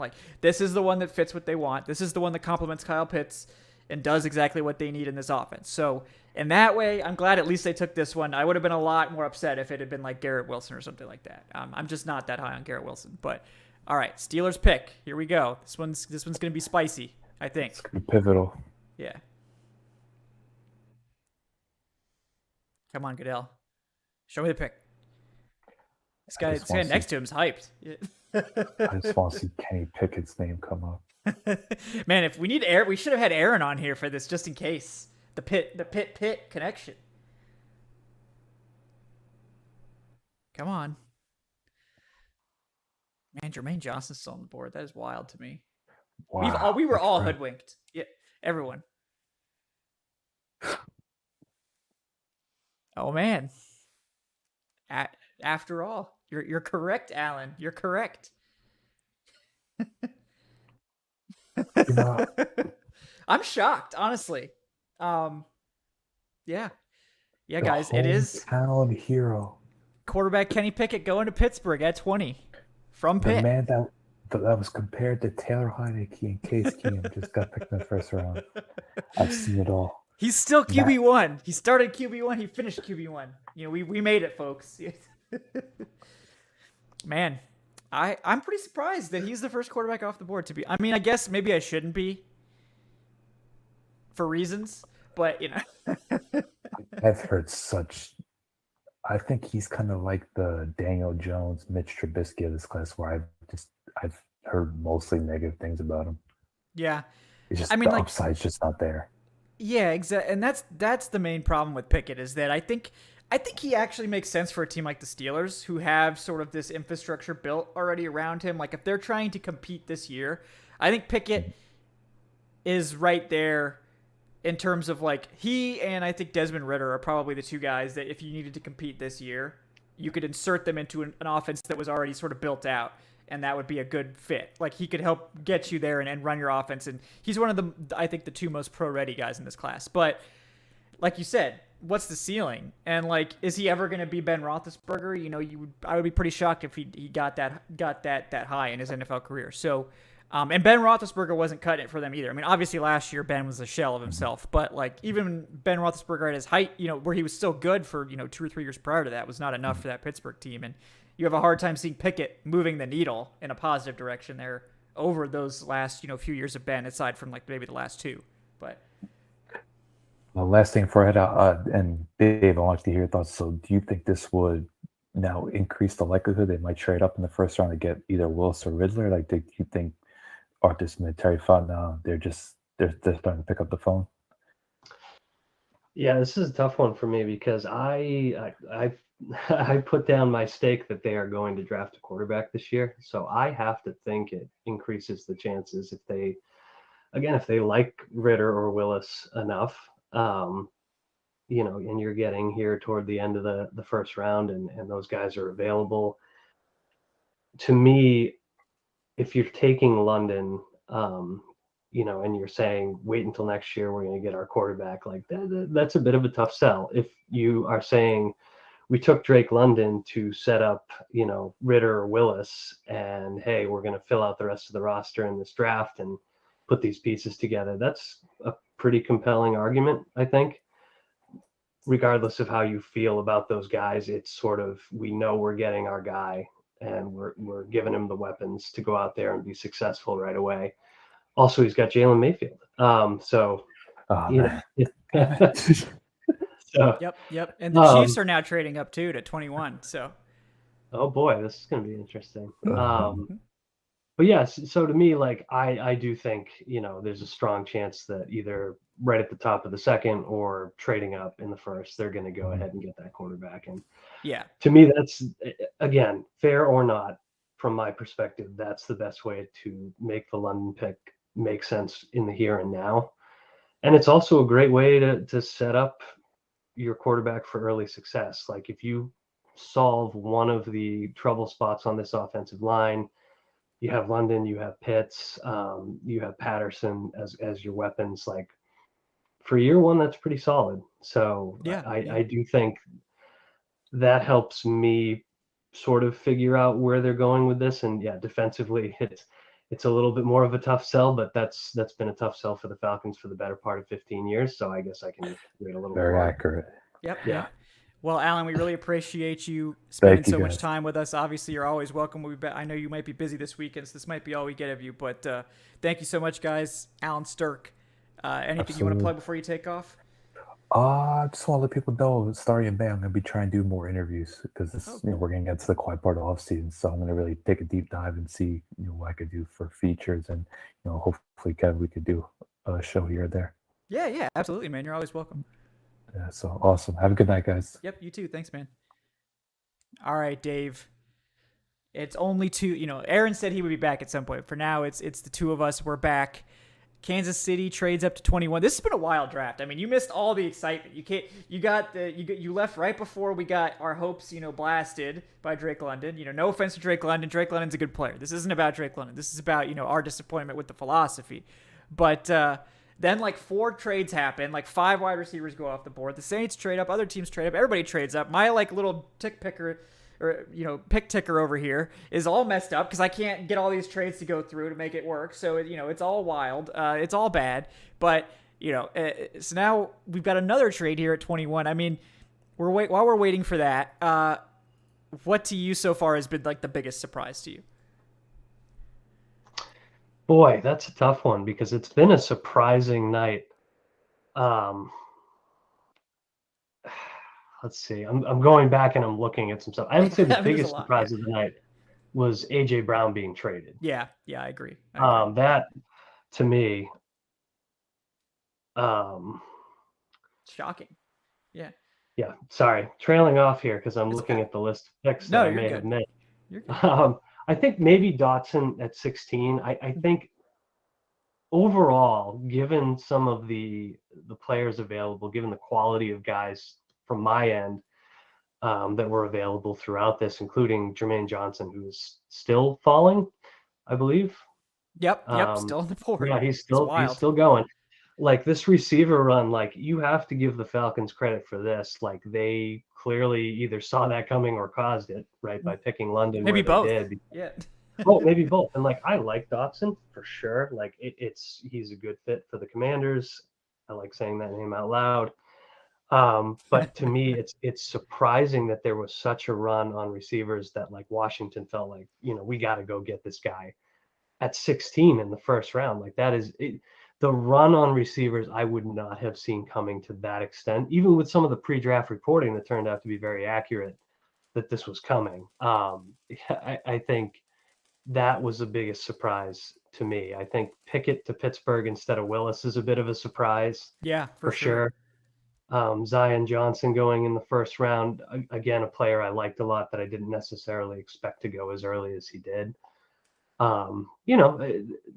This is the one that fits what they want. This is the one that complements Kyle Pitts and does exactly what they need in this offense. So in that way, I'm glad at least they took this one. I would have been a lot more upset if it had been like Garrett Wilson or something like that. I'm just not that high on Garrett Wilson. But all right, Steelers pick. Here we go. This one's going to be spicy, I think. It's going to be pivotal. Yeah. Come on, Goodell. Show me the pick. This guy next to him is hyped. I just want to see Kenny Pickett's name come up. Man, if we need Aaron, we should have had Aaron on here for this just in case. The Pitt connection. Come on. Man, Jermaine Johnson's still on the board. That is wild to me. Wow, we were all hoodwinked. Yeah, everyone. Oh man. After all, you're correct, Alan. You're correct. I'm shocked, honestly. Yeah, guys, it is town hero. Quarterback Kenny Pickett going to Pittsburgh at 20 from Pitt. The man that was compared to Taylor Heineke and Case Keenum just got picked in the first round. I've seen it all. He's still QB1. He started QB1. He finished QB1. We made it, folks. Man, I'm pretty surprised that he's the first quarterback off the board to be. I mean, I guess maybe I shouldn't be for reasons, but I've heard I think he's kind of like the Daniel Jones, Mitch Trubisky of this class, where I've heard mostly negative things about him. Yeah, it's just the upside's just not there. Yeah, exactly, and that's the main problem with Pickett is that I think he actually makes sense for a team like the Steelers, who have sort of this infrastructure built already around him. Like, if they're trying to compete this year, I think Pickett is right there in terms of he and I think Desmond Ridder are probably the two guys that if you needed to compete this year, you could insert them into an offense that was already sort of built out, and that would be a good fit. He could help get you there and run your offense, and he's one of I think the two most pro-ready guys in this class. But like you said, what's the ceiling? And is he ever going to be Ben Roethlisberger? I would be pretty shocked if he got that high in his NFL career. So, and Ben Roethlisberger wasn't cutting it for them either. I mean, obviously last year Ben was a shell of himself, but even Ben Roethlisberger at his height, where he was still good for 2 or 3 years prior to that, was not enough for that Pittsburgh team. And you have a hard time seeing Pickett moving the needle in a positive direction there over those last few years of Ben, aside from maybe the last 2. But the last thing for it, and Dave, I want you to hear your thoughts. So, do you think this would now increase the likelihood they might trade up in the first round to get either Willis or Riddler? Do you think Arthur Smith, Terry Fontenot, they're starting to pick up the phone? Yeah, this is a tough one for me because I put down my stake that they are going to draft a quarterback this year. So I have to think it increases the chances if they like Ridder or Willis enough. And you're getting here toward the end of the first round and those guys are available. To me, if you're taking London, and you're saying, wait until next year, we're going to get our quarterback, that's a bit of a tough sell. If you are saying, we took Drake London to set up, Ridder or Willis, and hey, we're going to fill out the rest of the roster in this draft and put these pieces together. That's a pretty compelling argument, I think. Regardless of how you feel about those guys, it's sort of, we know we're getting our guy and we're giving him the weapons to go out there and be successful right away. Also, he's got Jalen Mayfield. So, so Yep. And the Chiefs are now trading up too to 21. So, oh boy, this is going to be interesting. But yes, so to me, like I do think, there's a strong chance that either right at the top of the second or trading up in the first, they're going to go ahead and get that quarterback. And to me, that's, again, fair or not, from my perspective, that's the best way to make the London pick make sense in the here and now. And it's also a great way to set up your quarterback for early success. Like if you solve one of the trouble spots on this offensive line, you have London, you have Pitts, you have Patterson as your weapons. Like for year one, that's pretty solid. So I do think that helps me sort of figure out where they're going with this. And defensively, it's a little bit more of a tough sell, but that's been a tough sell for the Falcons for the better part of 15 years. So I guess I can wait a little bit. Very accurate. Yep. Yeah. Well, Alan, we really appreciate you spending so much time with us. Obviously, you're always welcome. I know you might be busy this weekend, so this might be all we get of you. But thank you so much, guys. Alan Stirk, anything you want to plug before you take off? I just want to let people know, starting in May, I'm going to be trying to do more interviews because we're getting into the quiet part of the offseason. So I'm going to really take a deep dive and see what I could do for features, and hopefully, Kevin, we could do a show here or there. Yeah, absolutely, man. You're always welcome. Yeah, so awesome. Have a good night, guys. Yep, you too. Thanks, man. All right, Dave. It's only two. Aaron said he would be back at some point. For now, it's the two of us. We're back. Kansas City trades up to 21. This has been a wild draft. I mean, you missed all the excitement. You left right before we got our hopes, blasted by Drake London. No offense to Drake London. Drake London's a good player. This isn't about Drake London. This is about, our disappointment with the philosophy. But then like 4 trades happen, like 5 wide receivers go off the board. The Saints trade up, other teams trade up, everybody trades up. My like little pick ticker over here is all messed up because I can't get all these trades to go through to make it work. So it's all wild. It's all bad. But so now we've got another trade here at 21. I mean, while we're waiting for that, what to you so far has been like the biggest surprise to you? Boy, that's a tough one because it's been a surprising night. Let's see. I'm going back and I'm looking at some stuff. I would say the biggest surprise of the night was AJ Brown being traded. Yeah, I agree. That to me, shocking. Yeah. Yeah. Sorry, trailing off here because I'm looking at the list of picks that I may have missed. You're good. I think maybe Dotson at 16. I think overall, given some of the players available, given the quality of guys from my end that were available throughout this, including Jermaine Johnson, who is still falling, I believe. Yep, still on the board. Yeah, he's still going. Like this receiver run, like you have to give the Falcons credit for this. Like they clearly either saw that coming or caused it, right, by picking London. Maybe both. Yeah. Oh, maybe both. And like I like Dotson for sure. Like he's a good fit for the Commanders. I like saying that name out loud. But to me, it's surprising that there was such a run on receivers that like Washington felt like, we got to go get this guy at 16 in the first round. Like that is it. The run on receivers I would not have seen coming to that extent, even with some of the pre-draft reporting that turned out to be very accurate that this was coming. I think that was the biggest surprise to me. I think Pickett to Pittsburgh instead of Willis is a bit of a surprise. Yeah, for sure. Zion Johnson going in the first round, again, a player I liked a lot that I didn't necessarily expect to go as early as he did.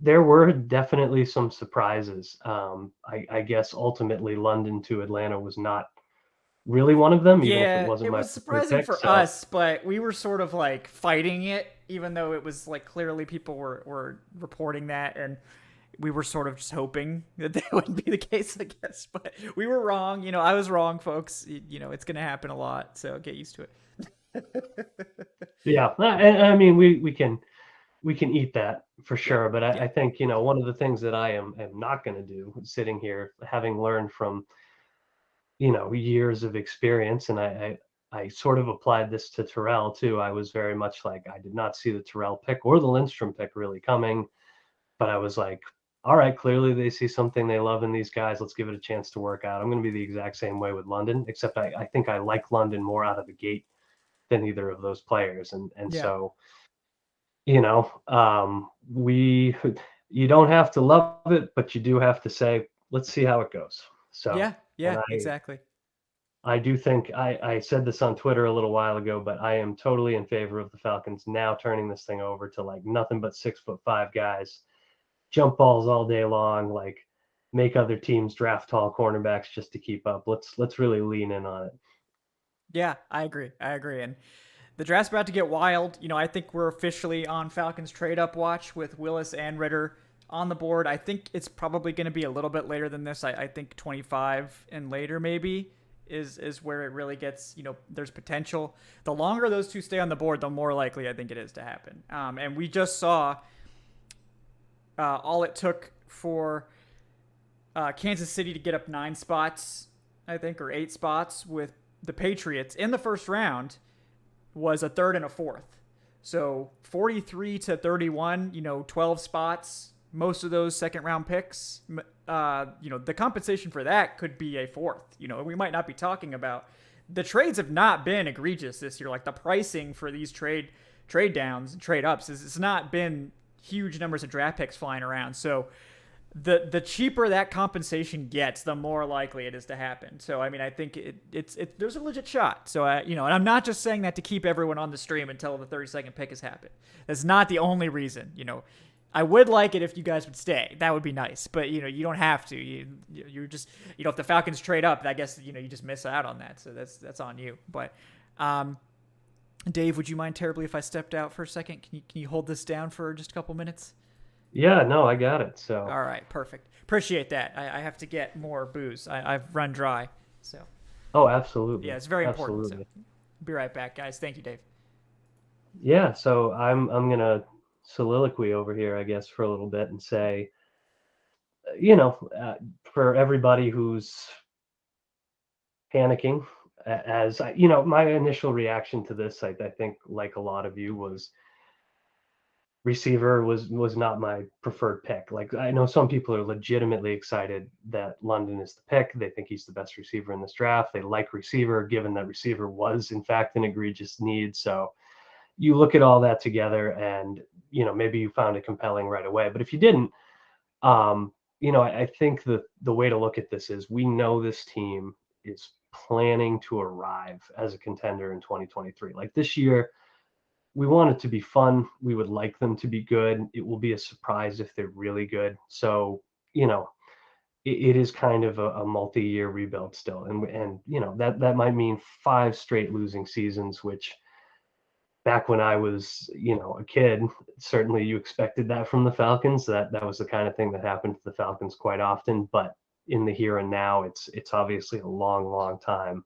There were definitely some surprises. I guess ultimately London to Atlanta was not really one of them. Even if it wasn't my surprising pick, for us, but we were sort of like fighting it, even though it was like clearly people were reporting that, and we were sort of just hoping that wouldn't be the case, I guess. But we were wrong. I was wrong, folks. It's going to happen a lot, so get used to it. Yeah, I mean, we can we can eat that for sure. But I think, one of the things that I am not going to do sitting here, having learned from, years of experience, and I sort of applied this to Terrell too. I was very much like, I did not see the Terrell pick or the Lindstrom pick really coming, but I was like, all right, clearly they see something they love in these guys. Let's give it a chance to work out. I'm going to be the exact same way with London, except I think I like London more out of the gate than either of those players. And so, you don't have to love it, but you do have to say, let's see how it goes. So exactly. I do think I said this on Twitter a little while ago, but I am totally in favor of the Falcons now turning this thing over to like nothing but 6'5" guys, jump balls all day long, like make other teams draft tall cornerbacks just to keep up. Let's really lean in on it. Yeah, I agree. And the draft's about to get wild. I think we're officially on Falcons trade up watch with Willis and Ritter on the board. I think it's probably going to be a little bit later than this. I think 25 and later maybe is where it really gets, there's potential. The longer those two stay on the board, the more likely I think it is to happen. And we just saw all it took for Kansas City to get up 9 spots, I think, or 8 spots with the Patriots in the first round was a third and a fourth. So 43 to 31, 12 spots, most of those second round picks. The compensation for that could be a fourth. We might not be talking about, the trades have not been egregious this year. Like the pricing for these trade downs and trade ups it's not been huge numbers of draft picks flying around. So the cheaper that compensation gets, the more likely it is to happen. So, I mean, I think it's there's a legit shot. So, and I'm not just saying that to keep everyone on the stream until the 32nd pick has happened. That's not the only reason. I would like it if you guys would stay. That would be nice. But, you don't have to. You're just, if the Falcons trade up, I guess, you just miss out on that. So that's on you. But, Dave, would you mind terribly if I stepped out for a second? Can you hold this down for just a couple minutes? Yeah, no, I got it. So all right, perfect. Appreciate that. I have to get more booze. I've run dry. So. Oh, absolutely. Yeah, it's very important. So. Be right back, guys. Thank you, Dave. Yeah, so I'm gonna soliloquy over here, I guess, for a little bit and say, for everybody who's panicking, as my initial reaction to this, I think, like a lot of you, was receiver was not my preferred pick. Like, I know some people are legitimately excited that London is the pick. They think he's the best receiver in this draft. They like receiver, given that receiver was in fact an egregious need. So you look at all that together and, maybe you found it compelling right away. But if you didn't, I think the way to look at this is, we know this team is planning to arrive as a contender in 2023. Like this year, we want it to be fun. We would like them to be good. It will be a surprise if they're really good. So, it is kind of a multi-year rebuild still. And that might mean 5 straight losing seasons, which back when I was, a kid, certainly you expected that from the Falcons. That was the kind of thing that happened to the Falcons quite often. But in the here and now, it's obviously a long, long time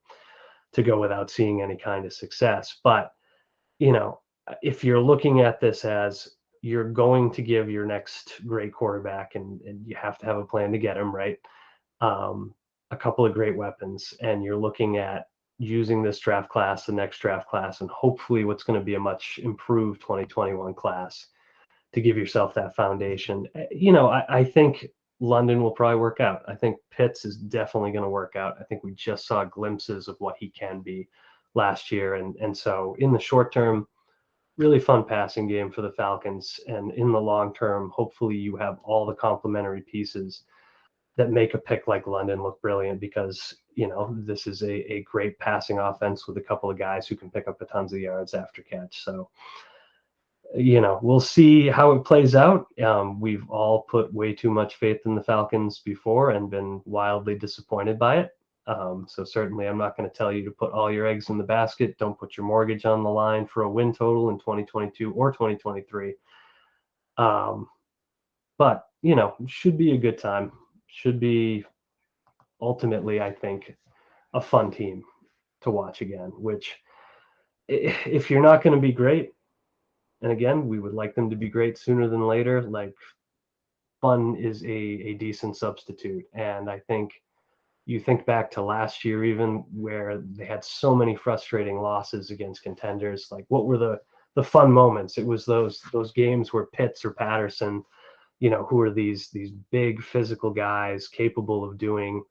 to go without seeing any kind of success. But, if you're looking at this as you're going to give your next great quarterback, and you have to have a plan to get him, right? A couple of great weapons, and you're looking at using this draft class, the next draft class, and hopefully what's going to be a much improved 2021 class to give yourself that foundation. I think London will probably work out. I think Pitts is definitely going to work out. I think we just saw glimpses of what he can be last year. And so in the short term, really fun passing game for the Falcons. And in the long term, hopefully you have all the complementary pieces that make a pick like London look brilliant, because, this is a great passing offense with a couple of guys who can pick up a tons of yards after catch. So, we'll see how it plays out. We've all put way too much faith in the Falcons before and been wildly disappointed by it. So certainly I'm not going to tell you to put all your eggs in the basket. Don't put your mortgage on the line for a win total in 2022 or 2023. But, it should be a good time. Should be ultimately, I think, a fun team to watch again, which, if you're not going to be great, And again, we would like them to be great sooner than later. Like, fun is a decent substitute. And I think you think back to last year, even where they had so many frustrating losses against contenders. Like, what were the fun moments? It was those games where Pitts or Patterson, who are these big physical guys capable of doing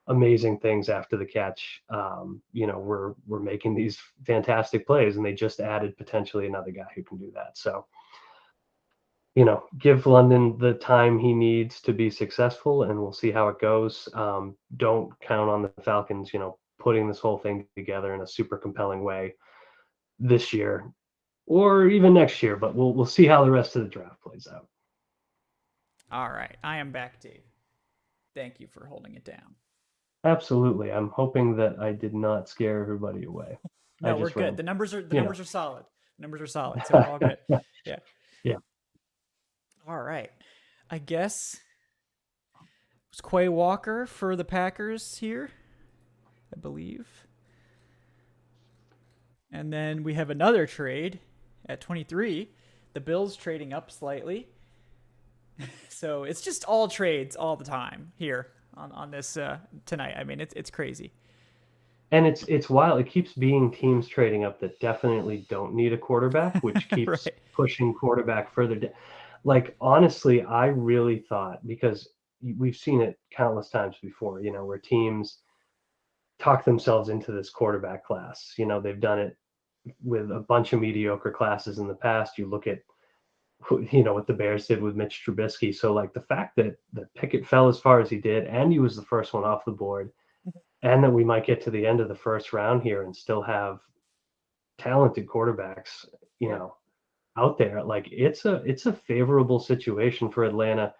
amazing things after the catch. We're making these fantastic plays, and they just added potentially another guy who can do that. So, give London the time he needs to be successful, and we'll see how it goes. Don't count on the Falcons, putting this whole thing together in a super compelling way this year or even next year, but we'll see how the rest of the draft plays out. All right. I am back, Dave. Thank you for holding it down. Absolutely. I'm hoping that I did not scare everybody away. No, we're good. The numbers are solid. Numbers are solid. So we're all good. Yeah. Yeah. All right. I guess it was Quay Walker for the Packers here, I believe. And then we have another trade at 23. The Bills trading up slightly. So it's just all trades all the time here on this tonight. I mean, it's crazy. And it's wild. It keeps being teams trading up that definitely don't need a quarterback, which keeps Right. pushing quarterback further down. Like, honestly, I really thought, because we've seen it countless times before, where teams talk themselves into this quarterback class. They've done it with a bunch of mediocre classes in the past. You look at, what the Bears did with Mitch Trubisky. So, like, the fact that Pickett fell as far as he did, and he was the first one off the board, and that we might get to the end of the first round here and still have talented quarterbacks, out there. Like, it's a favorable situation for Atlanta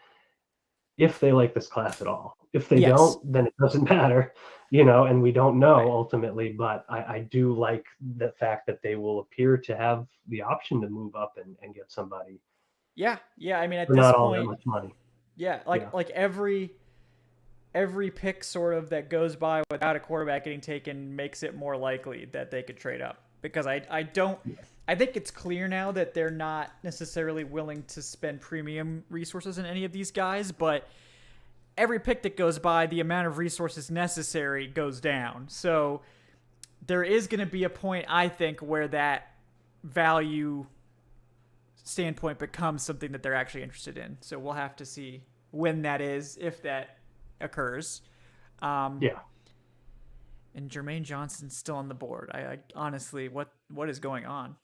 if they like this class at all. If they don't, then it doesn't matter, and we don't know ultimately. But I do like the fact that they will appear to have the option to move up and get somebody. Yeah. I mean, at for this not point, all that much money. Yeah, like every pick sort of that goes by without a quarterback getting taken makes it more likely that they could trade up, because I think it's clear now that they're not necessarily willing to spend premium resources in any of these guys, but every pick that goes by, the amount of resources necessary goes down. So there is going to be a point, I think, where that value standpoint becomes something that they're actually interested in. So we'll have to see when that is, if that occurs. Yeah. And Jermaine Johnson's still on the board. I honestly, what is going on?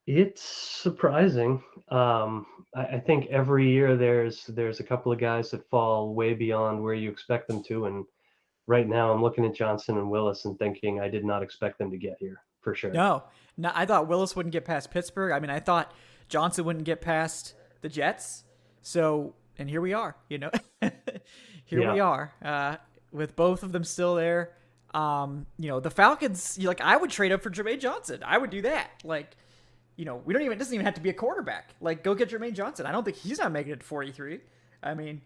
It's surprising. I think every year there's a couple of guys that fall way beyond where you expect them to, and right now I'm looking at Johnson and Willis and thinking I did not expect them to get here, for sure. No, I thought Willis wouldn't get past Pittsburgh. I mean, I thought Johnson wouldn't get past the Jets. So, and here we are, we are, with both of them still there. The Falcons, I would trade up for Jermaine Johnson. I would do that. Like, it doesn't even have to be a quarterback. Like, go get Jermaine Johnson. I don't think he's not making it to 43. I mean,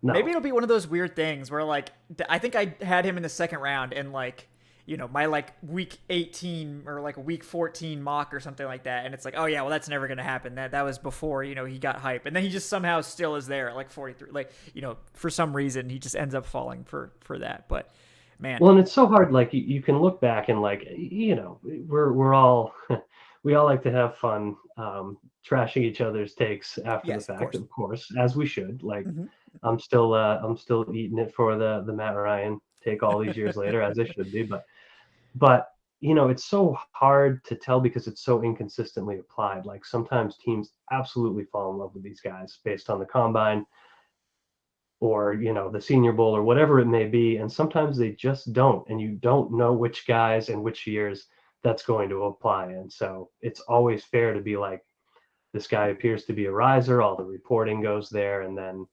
No. Maybe it'll be one of those weird things where, like, I think I had him in the second round and, like, my, like, week 18 or, like, week 14 mock or something like that. And it's like, oh, yeah, well, that's never going to happen. That was before, he got hype. And then he just somehow still is there at, like, 43. Like, for some reason, he just ends up falling for that. But, man. Well, and it's so hard. Like, you can look back and, like, we're all we all like to have fun trashing each other's takes after the fact, of course, as we should. Like, I'm still eating it for the Matt Ryan take all these years later, as I should be. But it's so hard to tell because it's so inconsistently applied. Like, sometimes teams absolutely fall in love with these guys based on the combine or, the Senior Bowl or whatever it may be. And sometimes they just don't. And you don't know which guys and which years that's going to apply. And so it's always fair to be like, this guy appears to be a riser. All the reporting goes there. And then,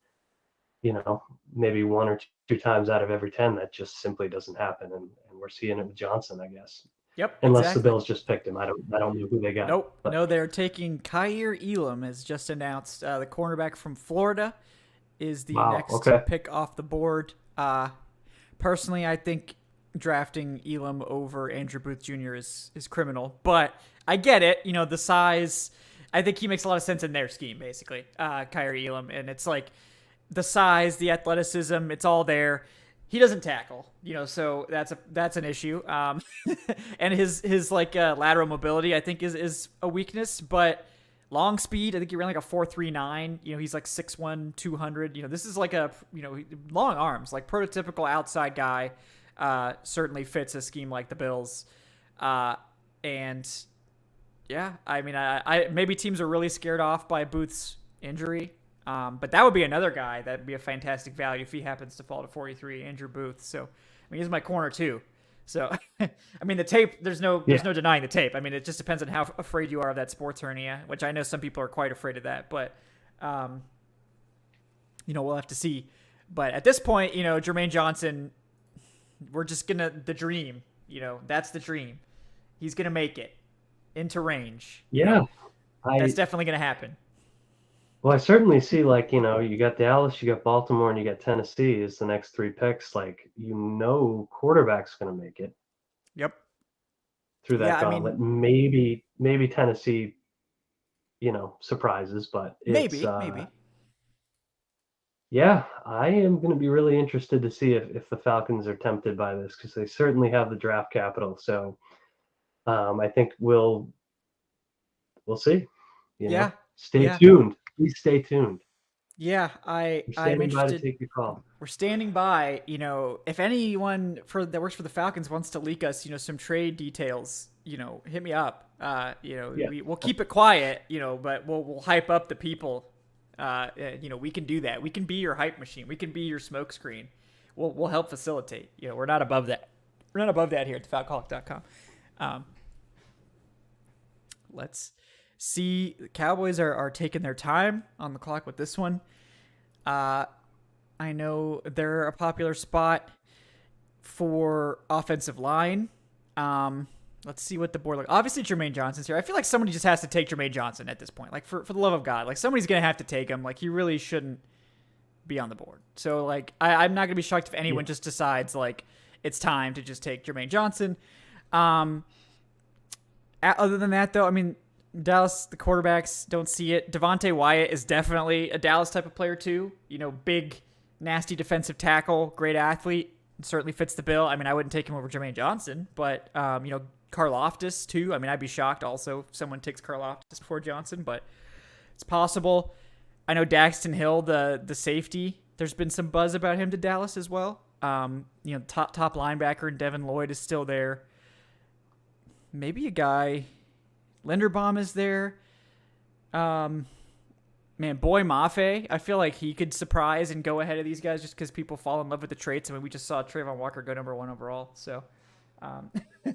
maybe one or two times out of every 10, that just simply doesn't happen. And we're seeing it with Johnson, I guess. Yep. Unless the Bills just picked him. I don't know who they got. Nope. No, they're taking Kaiir Elam, as just announced. The cornerback from Florida is the next pick off the board. Personally, I think drafting Elam over Andrew Booth Jr. is criminal, but I get it. You know, the size, I think he makes a lot of sense in their scheme, basically, Kyrie Elam. And it's like the size, the athleticism, it's all there. He doesn't tackle, you know, so that's an issue. And his like lateral mobility, I think, is a weakness, but long speed, I think he ran like a 4.39. You know, he's like 6'1", 200. You know, this is like long arms, like prototypical outside guy. Certainly fits a scheme like the Bills. And yeah, I mean, I maybe teams are really scared off by Booth's injury. But that would be another guy that would be a fantastic value if he happens to fall to 43, Andrew Booth. So, I mean, he's my corner too. So, I mean, the tape, there's no denying the tape. I mean, it just depends on how afraid you are of that sports hernia, which I know some people are quite afraid of that, but, you know, we'll have to see. But at this point, you know, Jermaine Johnson, we're just the dream, you know, that's the dream. He's going to make it into range. Yeah. That's definitely going to happen. Well, I certainly see, like, you know, you got Dallas, you got Baltimore, and you got Tennessee as the next 3 picks. Like, you know, quarterback's going to make it. Yep. Through that gauntlet. I mean, maybe Tennessee, you know, surprises, but it's, maybe. Yeah, I am going to be really interested to see if the Falcons are tempted by this, because they certainly have the draft capital. So I think we'll see. You know? Stay tuned. Please stay tuned. Yeah, I'm interested. By to take your call. We're standing by. You know, if anyone that works for the Falcons wants to leak us, you know, some trade details, you know, hit me up. You know, we'll keep it quiet, you know, but we'll hype up the people. You know, we can do that. We can be your hype machine. We can be your smoke screen. We'll help facilitate. You know, we're not above that. We're not above that here at Falcoholic.com. Let's see. The Cowboys are taking their time on the clock with this one. I know they're a popular spot for offensive line. Let's see what the board looks. Obviously, Jermaine Johnson's here. I feel like somebody just has to take Jermaine Johnson at this point. Like, for the love of God, like, somebody's going to have to take him. Like, he really shouldn't be on the board. So, like, I'm not going to be shocked if anyone just decides, like, it's time to just take Jermaine Johnson. Other than that, though, I mean, Dallas, the quarterbacks don't see it. Devontae Wyatt is definitely a Dallas type of player, too. You know, big, nasty defensive tackle, great athlete. Certainly fits the bill. I mean, I wouldn't take him over Jermaine Johnson, but, you know, Karlaftis, too. I mean, I'd be shocked also if someone takes Karlaftis before Johnson, but it's possible. I know Daxton Hill, the safety, there's been some buzz about him to Dallas as well. You know, top linebacker and Devin Lloyd is still there. Maybe a guy, Linderbaum is there. Man, Boy Mafe, I feel like he could surprise and go ahead of these guys just because people fall in love with the traits. I mean, we just saw Trayvon Walker go number 1 overall. So,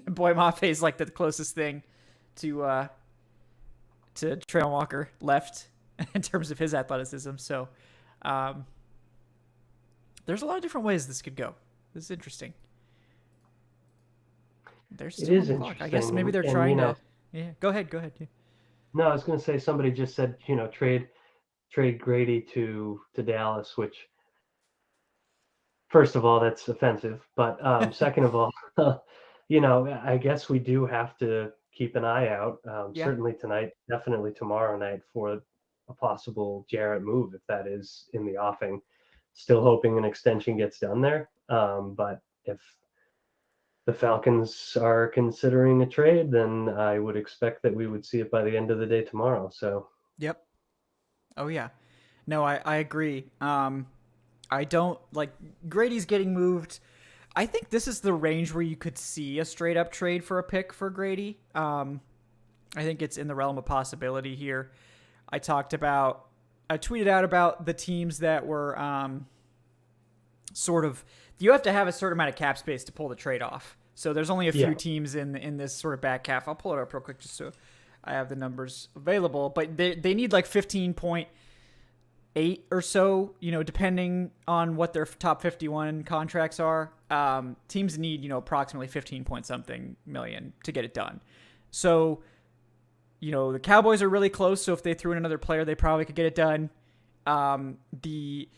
Boy Mafe is like the closest thing to Trayvon Walker left in terms of his athleticism. So, there's a lot of different ways this could go. This is interesting. There's still on the clock. I guess maybe they're trying to. Yeah, go ahead. Yeah. No, I was going to say, somebody just said, you know, trade Grady to Dallas, which, first of all, that's offensive. But second of all, you know, I guess we do have to keep an eye out, certainly tonight, definitely tomorrow night, for a possible Jarrett move, if that is in the offing. Still hoping an extension gets done there. But if the Falcons are considering a trade, then I would expect that we would see it by the end of the day tomorrow. So, yep. Oh yeah, no, I agree. I don't like Grady's getting moved. I think this is the range where you could see a straight up trade for a pick for Grady. I think it's in the realm of possibility here. I tweeted out about the teams that were sort of, you have to have a certain amount of cap space to pull the trade off. So there's only a few teams in this sort of back half. I'll pull it up real quick just so I have the numbers available. But they need like 15.8 or so, you know, depending on what their top 51 contracts are. Teams need, you know, approximately 15 point something million to get it done. So, you know, the Cowboys are really close. So if they threw in another player, they probably could get it done. The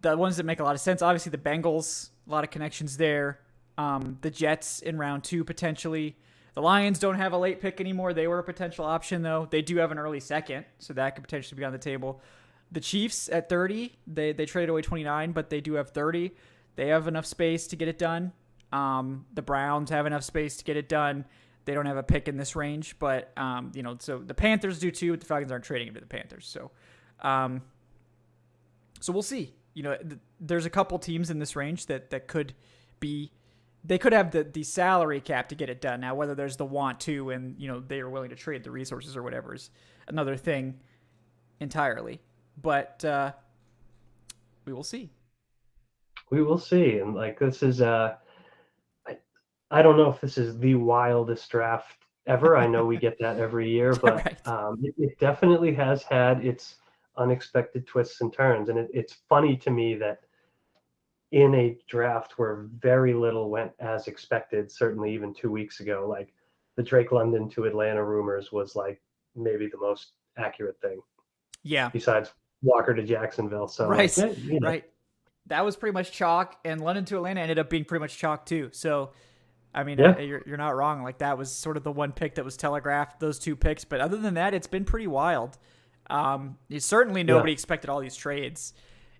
ones that make a lot of sense, obviously the Bengals, a lot of connections there. The Jets in round 2 potentially. The Lions don't have a late pick anymore. They were a potential option, though. They do have an early second, so that could potentially be on the table. The Chiefs at 30, they traded away 29, but they do have 30. They have enough space to get it done. The Browns have enough space to get it done. They don't have a pick in this range, but so the Panthers do too. But the Falcons aren't trading into the Panthers, so we'll see. There's a couple teams in this range that could be. They could have the salary cap to get it done. Now, whether there's the want to and they are willing to trade the resources or whatever is another thing entirely. But we will see. We will see. And this is I don't know if this is the wildest draft ever. I know we get that every year, but right. It definitely has had its unexpected twists and turns. And it's funny to me that in a draft where very little went as expected, certainly even 2 weeks ago, like the Drake London to Atlanta rumors was maybe the most accurate thing. Yeah. Besides Walker to Jacksonville. So right. Right. That was pretty much chalk, and London to Atlanta ended up being pretty much chalk too. So, I mean, you're not wrong. That was sort of the one pick that was telegraphed, those two picks. But other than that, it's been pretty wild. Certainly nobody expected all these trades.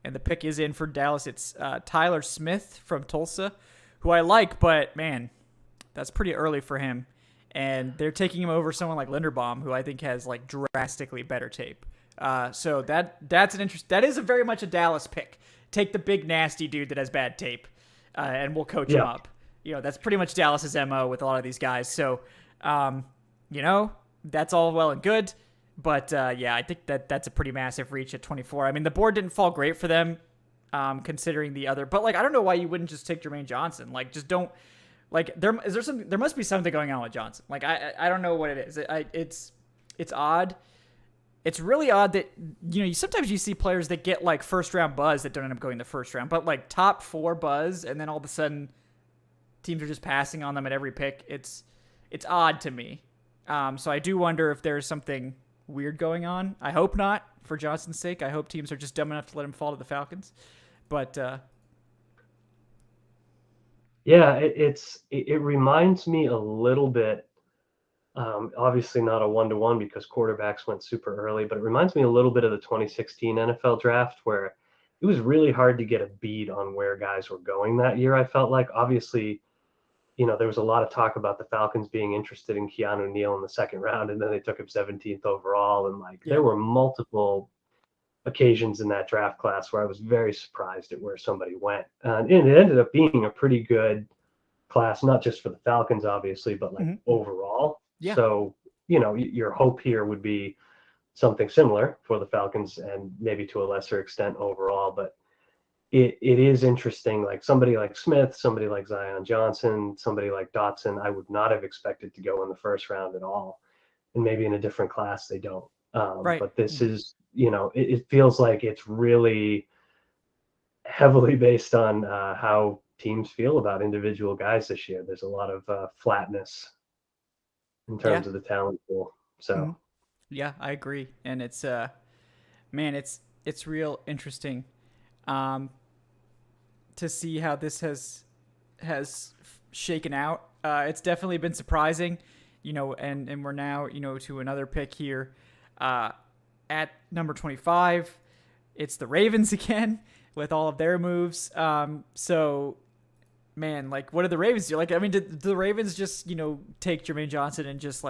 And the pick is in for Dallas. It's Tyler Smith from Tulsa, who I like, but, man, that's pretty early for him. And they're taking him over someone like Linderbaum, who I think has, drastically better tape. So that's an interest. That is very much a Dallas pick. Take the big nasty dude that has bad tape, and we'll coach him up. That's pretty much Dallas's MO with a lot of these guys. So, that's all well and good. But, I think that's a pretty massive reach at 24. I mean, the board didn't fall great for them, considering the other. But, I don't know why you wouldn't just take Jermaine Johnson. Just don't. There must be something going on with Johnson. I don't know what it is. It's odd. It's really odd that, sometimes you see players that get first round buzz that don't end up going the first round, but top 4 buzz, and then all of a sudden teams are just passing on them at every pick. It's odd to me. So I do wonder if there's something weird going on. I hope not, for Johnson's sake. I hope teams are just dumb enough to let him fall to the Falcons. But it reminds me a little bit. Obviously not a 1-to-1 because quarterbacks went super early, but it reminds me a little bit of the 2016 NFL draft where it was really hard to get a bead on where guys were going that year. I felt like, obviously, there was a lot of talk about the Falcons being interested in Keanu Neal in the second round, and then they took him 17th overall. And there were multiple occasions in that draft class where I was very surprised at where somebody went. And it ended up being a pretty good class, not just for the Falcons, obviously, but overall. Yeah. So, your hope here would be something similar for the Falcons and maybe to a lesser extent overall. But it is interesting, somebody like Smith, somebody like Zion Johnson, somebody like Dotson, I would not have expected to go in the first round at all. And maybe in a different class, they don't. Right. But this is, it feels like it's really heavily based on how teams feel about individual guys this year. There's a lot of flatness in terms of the talent pool. So yeah, I agree. And it's it's real interesting to see how this has shaken out. It's definitely been surprising, and we're now, to another pick here at number 25. It's the Ravens again with all of their moves. So, man, what did the Ravens do? Did the Ravens just, take Jermaine Johnson and just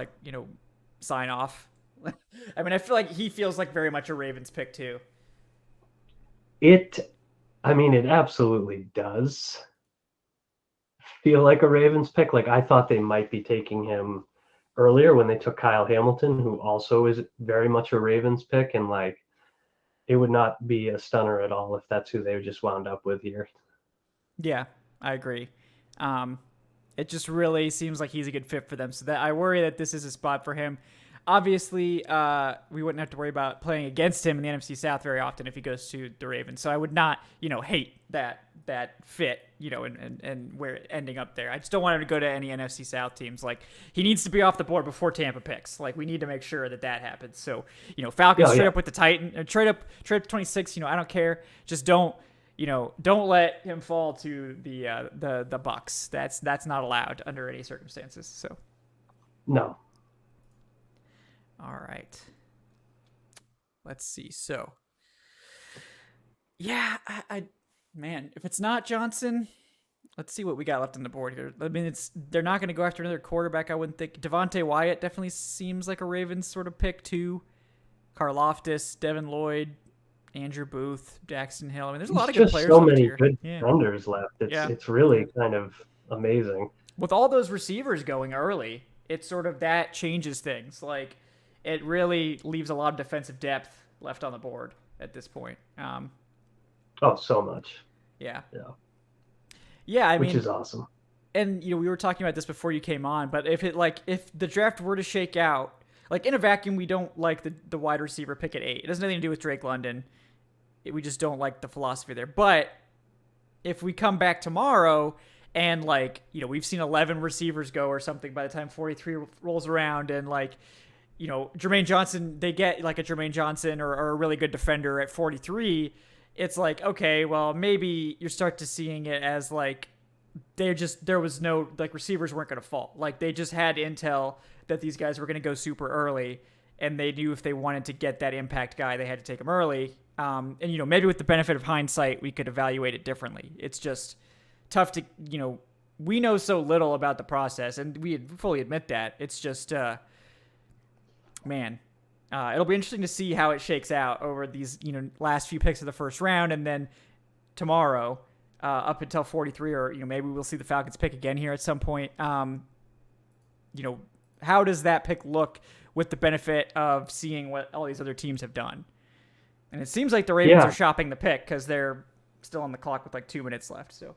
sign off? I feel like he feels like very much a Ravens pick too. It absolutely does feel like a Ravens pick. I thought they might be taking him earlier when they took Kyle Hamilton, who also is very much a Ravens pick. And it would not be a stunner at all if that's who they just wound up with here. Yeah. I agree. It just really seems like he's a good fit for them. So that I worry that this is a spot for him. Obviously, we wouldn't have to worry about playing against him in the NFC South very often if he goes to the Ravens. So I would not, hate that fit, and where ending up there. I just don't want him to go to any NFC South teams. He needs to be off the board before Tampa picks. We need to make sure that happens. So, Falcons straight up with the Titan, trade up 26. I don't care. Just don't let him fall to the Bucks. That's not allowed under any circumstances. So, No. All right. Let's see. So, yeah, man, if it's not Johnson, let's see what we got left on the board here. I mean, they're not going to go after another quarterback, I wouldn't think. Devontae Wyatt definitely seems like a Ravens sort of pick, too. Karlaftis, Devin Lloyd, Andrew Booth, Jackson Hill. I mean, there's a lot of good players so left many here. good defenders left. It's really kind of amazing. With all those receivers going early, it's sort of that changes things. Like, it really leaves a lot of defensive depth left on the board at this point. So much. Yeah. Yeah, I mean, which is awesome. And we were talking about this before you came on, but if the draft were to shake out, like in a vacuum, we don't like the wide receiver pick at 8. It has nothing to do with Drake London. We just don't like the philosophy there. But if we come back tomorrow and we've seen 11 receivers go or something by the time 43 rolls around, and Jermaine Johnson, they get like a Jermaine Johnson or a really good defender at 43. It's like, okay, well, maybe you start to seeing it as like there was no, like, receivers weren't going to fall. Like, they just had intel that these guys were going to go super early, and they knew if they wanted to get that impact guy, they had to take him early. And maybe with the benefit of hindsight, we could evaluate it differently. It's just tough to, we know so little about the process, and we fully admit that. It's just, man. It'll be interesting to see how it shakes out over these, last few picks of the first round, and then tomorrow, up until 43, or maybe we'll see the Falcons pick again here at some point. How does that pick look with the benefit of seeing what all these other teams have done? And it seems like the Ravens are shopping the pick because they're still on the clock with like 2 minutes left. So,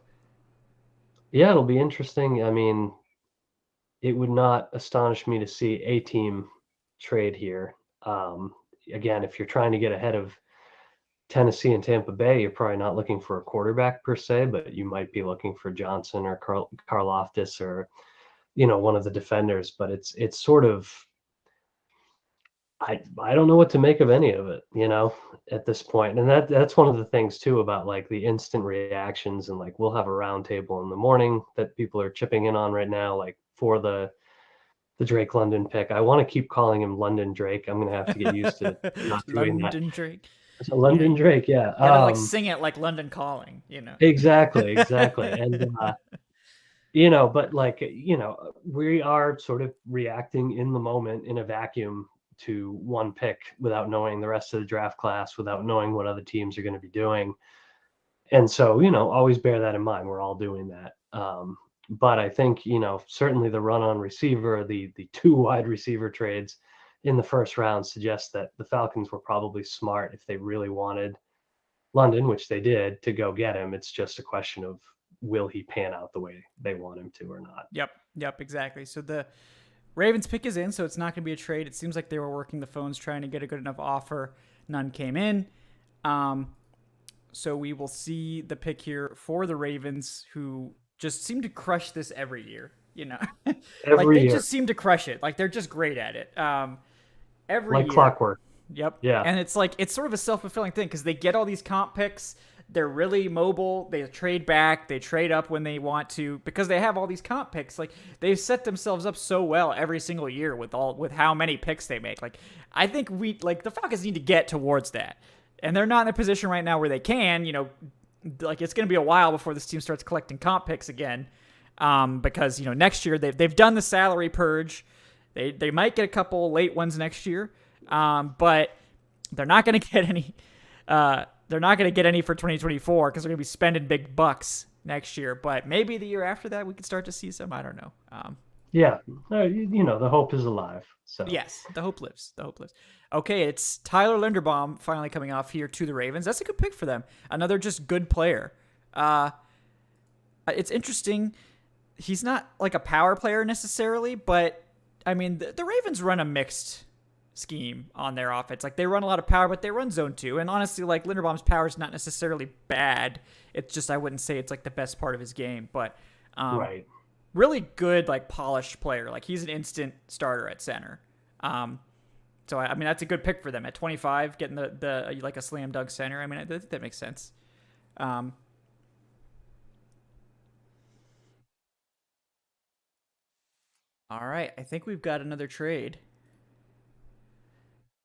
yeah, it'll be interesting. I mean, it would not astonish me to see a team trade here. Again, if you're trying to get ahead of Tennessee and Tampa Bay, you're probably not looking for a quarterback per se, but you might be looking for Johnson or Karlaftis or, one of the defenders. But it's sort of, I don't know what to make of any of it, at this point. And that's one of the things too about like the instant reactions, and like we'll have a roundtable in the morning that people are chipping in on right now, like for the Drake London pick. I want to keep calling him London Drake. I'm going to have to get used to not doing that. London Drake. So London Drake, yeah. Like sing it like London Calling, Exactly. And, but like, we are sort of reacting in the moment in a vacuum to one pick without knowing the rest of the draft class, without knowing what other teams are going to be doing. And so, always bear that in mind. We're all doing that. But I think, certainly the run on receiver, the 2 wide receiver trades in the first round suggests that the Falcons were probably smart if they really wanted London, which they did, to go get him. It's just a question of, will he pan out the way they want him to or not? Yep, exactly. So the Ravens pick is in, so it's not going to be a trade. It seems like they were working the phones trying to get a good enough offer. None came in. So we will see the pick here for the Ravens, who just seem to crush this every year, Every year. Just seem to crush it. Like, they're just great at it. Every year. Clockwork. Yep. Yeah. And it's like, it's sort of a self-fulfilling thing because they get all these comp picks. They're really mobile. They trade back. They trade up when they want to because they have all these comp picks. Like, they've set themselves up so well every single year with how many picks they make. Like, I think the Falcons need to get towards that. And they're not in a position right now where they can, like, it's going to be a while before this team starts collecting comp picks again, because next year they've done the salary purge. They might get a couple late ones next year, but they're not going to get any. They're not going to get any for 2024 because they're going to be spending big bucks next year. But maybe the year after that we could start to see some. I don't know. Yeah, the hope is alive. So yes, the hope lives. Okay, it's Tyler Linderbaum finally coming off here to the Ravens. That's a good pick for them. Another just good player. It's interesting. He's not like a power player necessarily, but I mean, the Ravens run a mixed scheme on their offense. Like, they run a lot of power, but they run zone 2. And honestly, like, Linderbaum's power is not necessarily bad. It's just, I wouldn't say it's like the best part of his game, but right. Really good, like, polished player. Like, he's an instant starter at center. So, I mean, that's a good pick for them. At 25, getting the like a slam dunk center. I mean, I think that makes sense. All right, I think we've got another trade.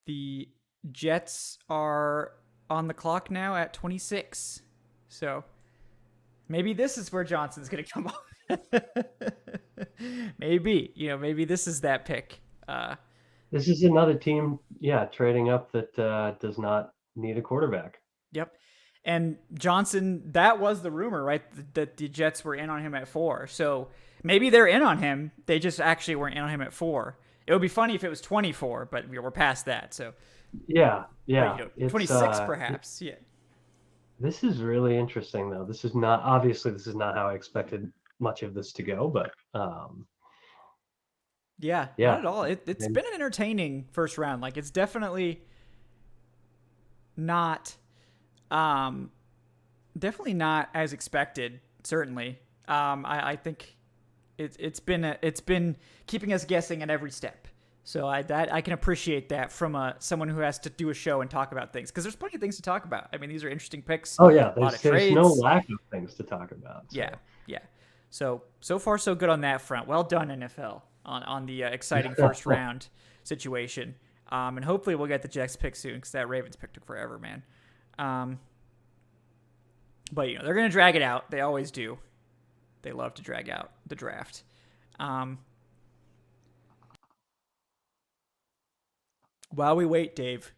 The Jets are on the clock now at 26. So maybe this is where Johnson's going to come off. Maybe, maybe this is that pick. This is another team, trading up that does not need a quarterback. Yep. And Johnson, that was the rumor, right? That the Jets were in on him at 4. So maybe they're in on him. They just actually weren't in on him at 4. It would be funny if it was 24, but we're past that. So yeah. 26 perhaps. Yeah. This is really interesting, though. This is not how I expected much of this to go, but not at all. It's been an entertaining first round. Like, it's definitely not as expected. Certainly, I think it's been keeping us guessing at every step. So I can appreciate that from someone who has to do a show and talk about things, because there's plenty of things to talk about. I mean, these are interesting picks. Oh yeah, there's no lack of things to talk about. So. Yeah. So far so good on that front. Well done, NFL, on the exciting first round situation. And hopefully we'll get the Jets pick soon, because that Ravens pick took forever, man. But they're gonna drag it out. They always do. They love to drag out the draft. While we wait, Dave,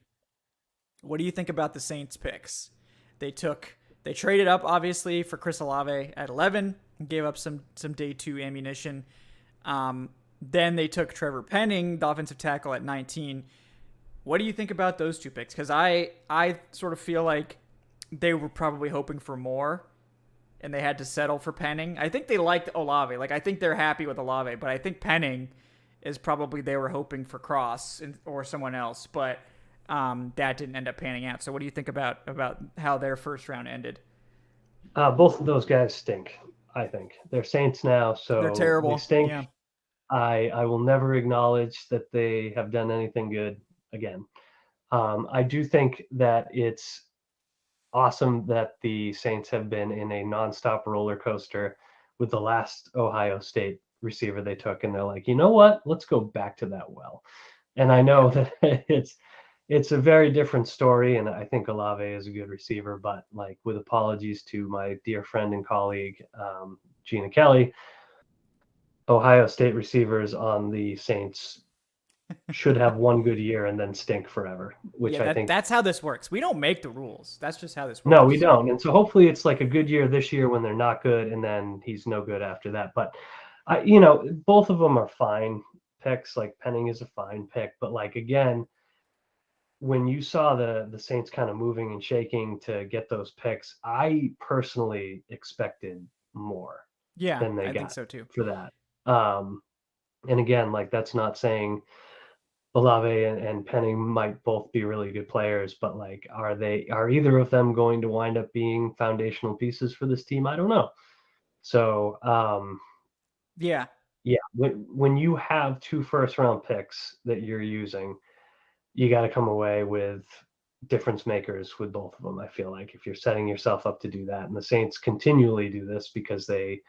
what do you think about the Saints picks? They traded up, obviously, for Chris Olave at 11, and gave up some day 2 ammunition. Then they took Trevor Penning, the offensive tackle, at 19. What do you think about those 2 picks? Because I sort of feel like they were probably hoping for more, and they had to settle for Penning. I think they liked Olave. Like, I think they're happy with Olave, but I think Penning is probably they were hoping for Cross or someone else, but that didn't end up panning out. So what do you think about how their first round ended? Both of those guys stink, I think. They're Saints now, so they're terrible. They stink. Yeah. I will never acknowledge that they have done anything good again. I do think that it's awesome that the Saints have been in a nonstop roller coaster with the last Ohio State receiver they took, and they're like, you know what? Let's go back to that well. And I know that it's a very different story, and I think Olave is a good receiver, but like, with apologies to my dear friend and colleague, Gina Kelly, Ohio State receivers on the Saints should have one good year and then stink forever, which I think that's how this works. We don't make the rules. That's just how this works. No, we don't. And so hopefully it's like a good year this year when they're not good, and then he's no good after that. But both of them are fine picks. Like, Penning is a fine pick, but like, again, when you saw the Saints kind of moving and shaking to get those picks, I personally expected more than they got. I think so too. For that. And again, like, that's not saying Olave and Penning might both be really good players, but like, are either of them going to wind up being foundational pieces for this team? I don't know. So, when you have 2 first-round picks that you're using, you got to come away with difference makers with both of them. I feel like if you're setting yourself up to do that, and the Saints continually do this because they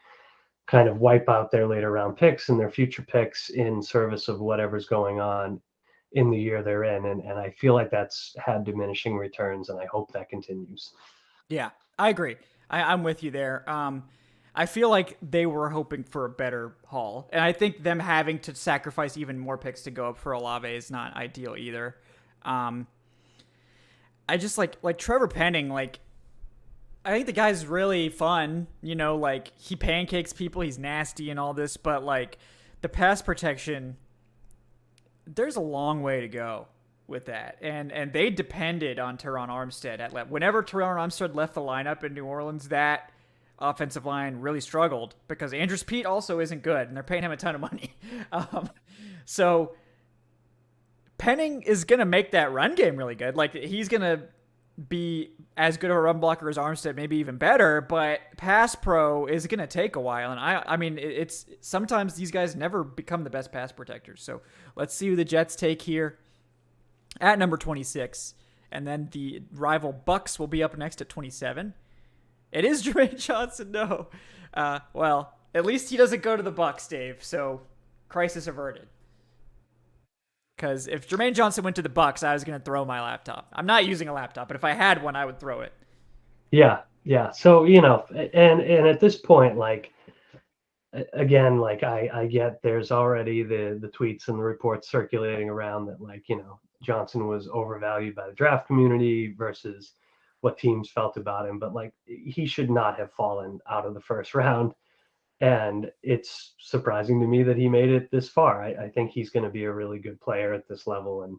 kind of wipe out their later round picks and their future picks in service of whatever's going on in the year they're in. And I feel like that's had diminishing returns, and I hope that continues. Yeah, I agree. I'm with you there. I feel like they were hoping for a better haul, and I think them having to sacrifice even more picks to go up for Olave is not ideal either. I just like Trevor Penning. Like, I think the guy's really fun. Like, he pancakes people. He's nasty and all this, but like, the pass protection, there's a long way to go with that. And they depended on Teron Armstead whenever Teron Armstead left the lineup in New Orleans, that offensive line really struggled because Andrews Pete also isn't good, and they're paying him a ton of money. So Penning is going to make that run game really good. Like, he's going to be as good of a run blocker as Armstead, maybe even better, but pass pro is going to take a while. And I mean, it's sometimes these guys never become the best pass protectors. So let's see who the Jets take here at number 26. And then the rival Bucks will be up next at 27. It is Jermaine Johnson. No. Well, at least he doesn't go to the Bucks, Dave. So crisis averted. Because if Jermaine Johnson went to the Bucs, I was going to throw my laptop. I'm not using a laptop, but if I had one, I would throw it. Yeah. So, and at this point, like, again, like I get there's already the tweets and the reports circulating around that, like, Johnson was overvalued by the draft community versus what teams felt about him. But, like, he should not have fallen out of the first round. And it's surprising to me that he made it this far. I think he's going to be a really good player at this level. And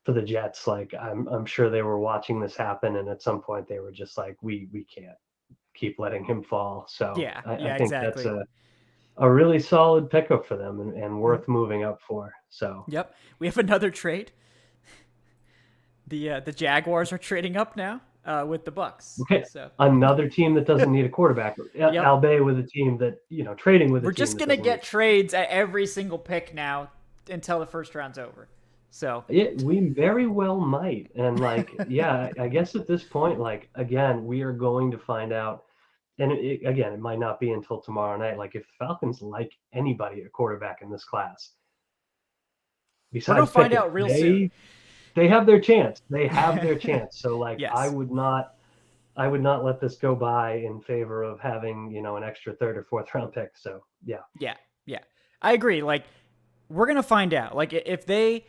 for the Jets, like, I'm sure they were watching this happen. And at some point they were just like, we can't keep letting him fall. So I think exactly. That's a really solid pickup for them and worth moving up for. So yep, we have another trade. The Jaguars are trading up now with the Bucs. Okay, so another team that doesn't need a quarterback. Albeit with a team that trading with. We're just gonna get trades at every single pick now until the first round's over. So yeah, we very well might, and like I guess at this point, like, again, we are going to find out. And it might not be until tomorrow night. Like, if the Falcons like anybody at quarterback in this class, besides we'll find out real soon. They have their chance. They have their chance. So, like, yes. I would not let this go by in favor of having an extra third or fourth round pick. So yeah. I agree. Like, we're gonna find out. Like, if they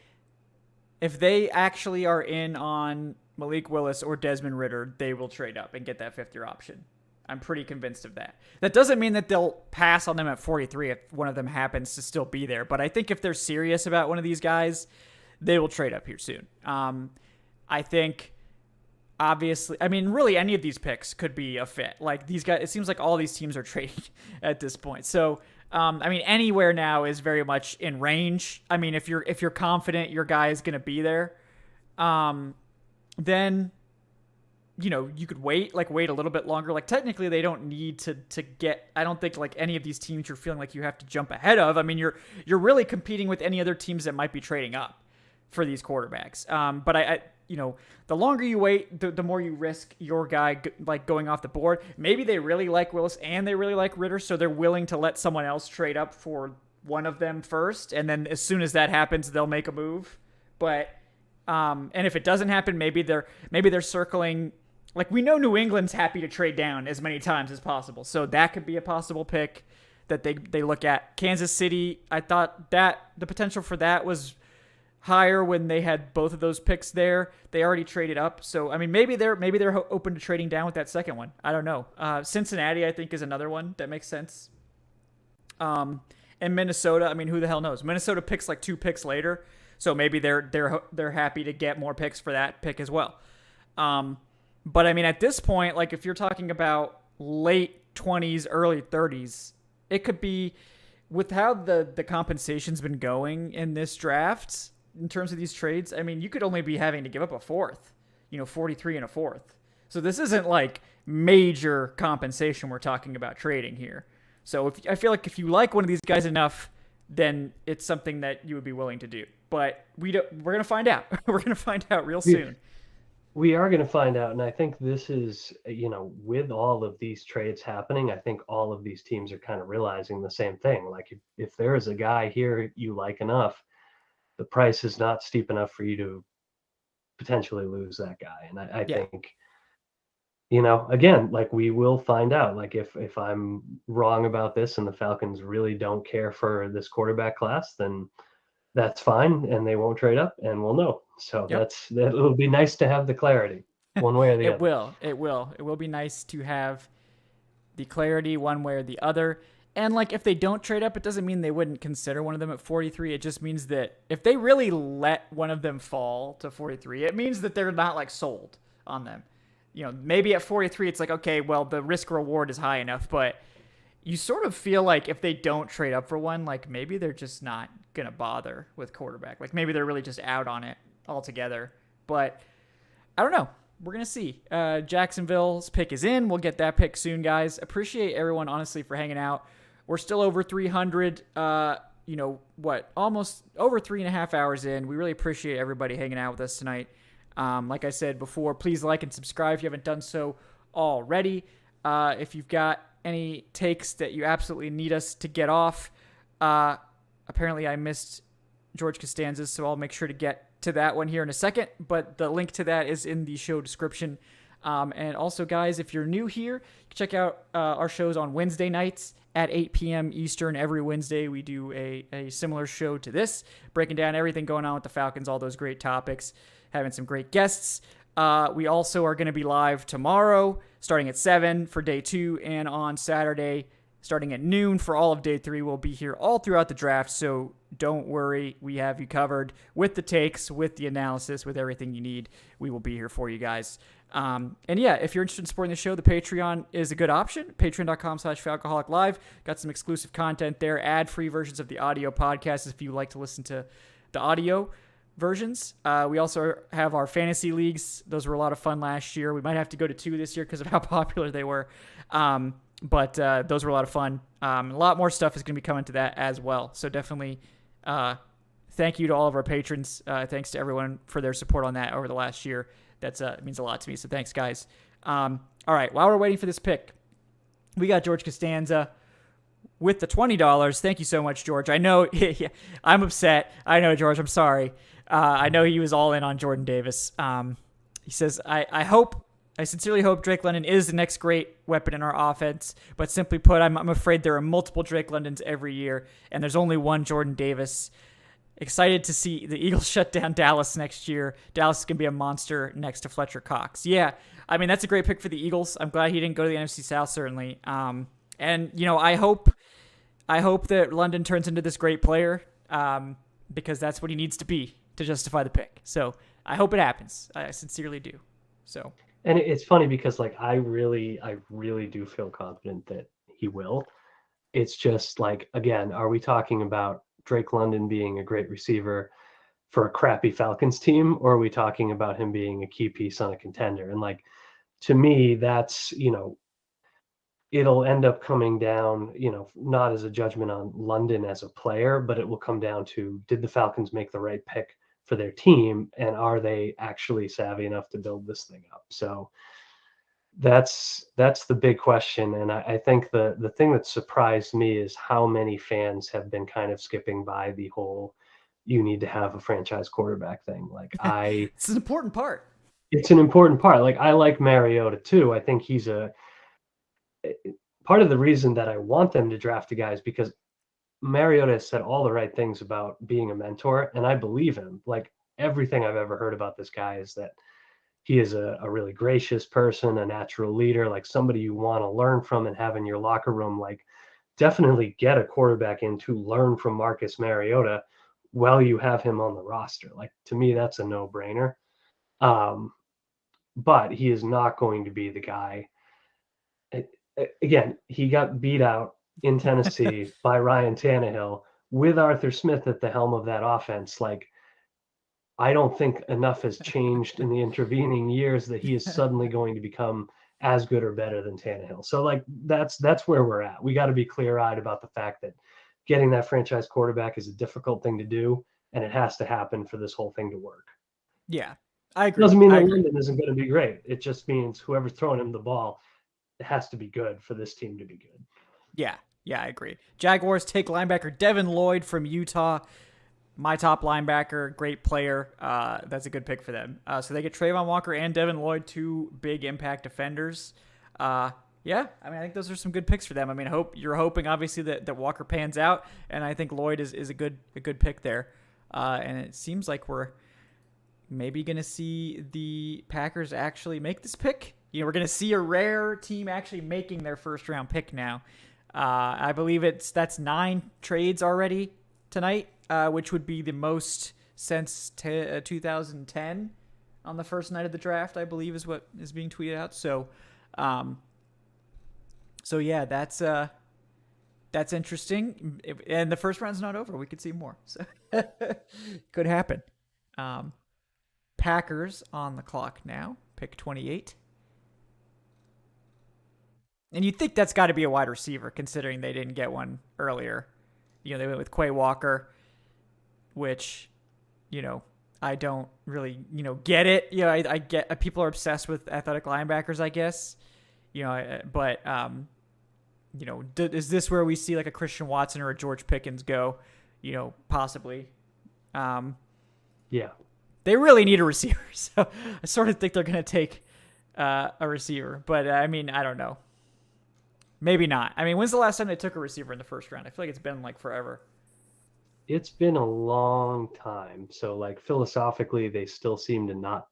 actually are in on Malik Willis or Desmond Ridder, they will trade up and get that 5th-year option. I'm pretty convinced of that. That doesn't mean that they'll pass on them at 43 if one of them happens to still be there. But I think if they're serious about one of these guys, they will trade up here soon. I think, obviously, I mean, really any of these picks could be a fit. Like, these guys, it seems like all these teams are trading at this point. So, I mean, anywhere now is very much in range. I mean, if you're confident your guy is going to be there, then you could wait a little bit longer. Like, technically they don't need to get, I don't think, like, any of these teams you're feeling like you have to jump ahead of. I mean, you're really competing with any other teams that might be trading up for these quarterbacks. But I the longer you wait, the more you risk your guy like going off the board. Maybe they really like Willis and they really like Ridder, so they're willing to let someone else trade up for one of them first, and then as soon as that happens, they'll make a move. But and if it doesn't happen, maybe they're circling. Like, we know New England's happy to trade down as many times as possible, so that could be a possible pick that they look at. Kansas City, I thought that the potential for that was higher when they had both of those picks there. They already traded up, so I mean, maybe they're open to trading down with that second one. I don't know. Cincinnati, I think, is another one that makes sense. And Minnesota, I mean, who the hell knows? Minnesota picks like 2 picks later, so maybe they're happy to get more picks for that pick as well. But I mean, at this point, like, if you're talking about late 20s, early 30s, it could be, with how the compensation's been going in this draft in terms of these trades. I mean, you could only be having to give up a 4th, 43 and a 4th. So this isn't like major compensation we're talking about trading here. So I feel like if you like one of these guys enough, then it's something that you would be willing to do. But we're going to find out. We're going to find out real soon. We are going to find out, and I think this is, with all of these trades happening, I think all of these teams are kind of realizing the same thing. Like, if there is a guy here you like enough, the price is not steep enough for you to potentially lose that guy. And I think, again, like, we will find out. Like, if I'm wrong about this and the Falcons really don't care for this quarterback class, then that's fine, and they won't trade up, and we'll know. So it'll be nice to have the clarity one way or the other. It will be nice to have the clarity one way or the other. And like, if they don't trade up, it doesn't mean they wouldn't consider one of them at 43. It just means that if they really let one of them fall to 43, it means that they're not like sold on them. Maybe at 43, it's like, okay, well, the risk reward is high enough, but you sort of feel like if they don't trade up for one, like, maybe they're just not going to bother with quarterback. Like, maybe they're really just out on it altogether. But I don't know. We're going to see. Jacksonville's pick is in. We'll get that pick soon, guys. Appreciate everyone, honestly, for hanging out. We're still over 300, almost over 3.5 hours in. We really appreciate everybody hanging out with us tonight. Like I said before, please like and subscribe if you haven't done so already. If you've got any takes that you absolutely need us to get off, Apparently I missed George Costanza's, so I'll make sure to get to that one here in a second, but the link to that is in the show description. And also, guys, if you're new here, check out our shows on Wednesday nights at 8 p.m. Eastern. Every Wednesday, we do a similar show to this, breaking down everything going on with the Falcons, all those great topics, having some great guests. We also are going to be live tomorrow, starting at 7 for day 2, and on Saturday, starting at noon for all of day 3. We'll be here all throughout the draft, so don't worry. We have you covered with the takes, with the analysis, with everything you need. We will be here for you guys. And yeah, if you're interested in supporting the show, the Patreon is a good option. Patreon.com/Falcoholic Live. Got some exclusive content there, ad-free versions of the audio podcast if you like to listen to the audio versions. We also have our fantasy leagues. Those were a lot of fun last year. We might have to go to 2 this year because of how popular they were. But those were a lot of fun. A lot more stuff is going to be coming to that as well. So definitely thank you to all of our patrons. Thanks to everyone for their support on that over the last year. That means a lot to me. So thanks, guys. All right. While we're waiting for this pick, we got George Costanza with the $20. Thank you so much, George. I know I'm upset. I know, George. I'm sorry. I know he was all in on Jordan Davis. He says, I sincerely hope Drake London is the next great weapon in our offense, but simply put, I'm afraid there are multiple Drake Londons every year, and there's only one Jordan Davis. Excited to see the Eagles shut down Dallas next year. Dallas is going to be a monster next to Fletcher Cox. Yeah, I mean, that's a great pick for the Eagles. I'm glad he didn't go to the NFC South, certainly. And, I hope that London turns into this great player because that's what he needs to be to justify the pick. So I hope it happens. I sincerely do. So... And it's funny because I really do feel confident that he will. It's just again, are we talking about Drake London being a great receiver for a crappy Falcons team, or are we talking about him being a key piece on a contender? And to me, that's, it'll end up coming down, not as a judgment on London as a player, but it will come down to, did the Falcons make the right pick for their team, and are they actually savvy enough to build this thing up? So that's the big question. And I think the thing that surprised me is how many fans have been kind of skipping by the whole you need to have a franchise quarterback thing. It's an important part. It's an important part. I like Mariota too. I think he's part of the reason that I want them to draft a guy is because Mariota has said all the right things about being a mentor, and I believe him. Everything I've ever heard about this guy is that he is a really gracious person, a natural leader, somebody you want to learn from and have in your locker room. Definitely get a quarterback in to learn from Marcus Mariota while you have him on the roster. To me, that's a no-brainer. But he is not going to be the guy. Again, he got beat out in Tennessee by Ryan Tannehill with Arthur Smith at the helm of that offense. I don't think enough has changed in the intervening years that he is suddenly going to become as good or better than Tannehill. So that's where we're at. We got to be clear-eyed about the fact that getting that franchise quarterback is a difficult thing to do, and it has to happen for this whole thing to work. Yeah, I agree. It doesn't mean that London isn't going to be great. It just means whoever's throwing him the ball, it has to be good for this team to be good. Yeah, I agree. Jaguars take linebacker Devin Lloyd from Utah. My top linebacker, great player. That's a good pick for them. So they get Trayvon Walker and Devin Lloyd, 2 big impact defenders. I think those are some good picks for them. You're hoping obviously that Walker pans out, and I think Lloyd is a good pick there. And it seems like we're maybe going to see the Packers actually make this pick. We're going to see a rare team actually making their first round pick now. I believe that's 9 trades already tonight, which would be the most since 2010 on the first night of the draft, I believe is what is being tweeted out. So yeah, that's interesting. And the first round's not over. We could see more. So could happen. Packers on the clock now, pick 28. And you'd think that's got to be a wide receiver, considering they didn't get one earlier. They went with Quay Walker, which, I don't really, get it. I get people are obsessed with athletic linebackers, I guess. Is this where we see a Christian Watson or a George Pickens go? possibly. Yeah. They really need a receiver, so I sort of think they're going to take a receiver. But, I mean, I don't know. Maybe not. I mean, when's the last time they took a receiver in the first round? I feel like it's been, forever. It's been a long time. So, philosophically, they still seem to not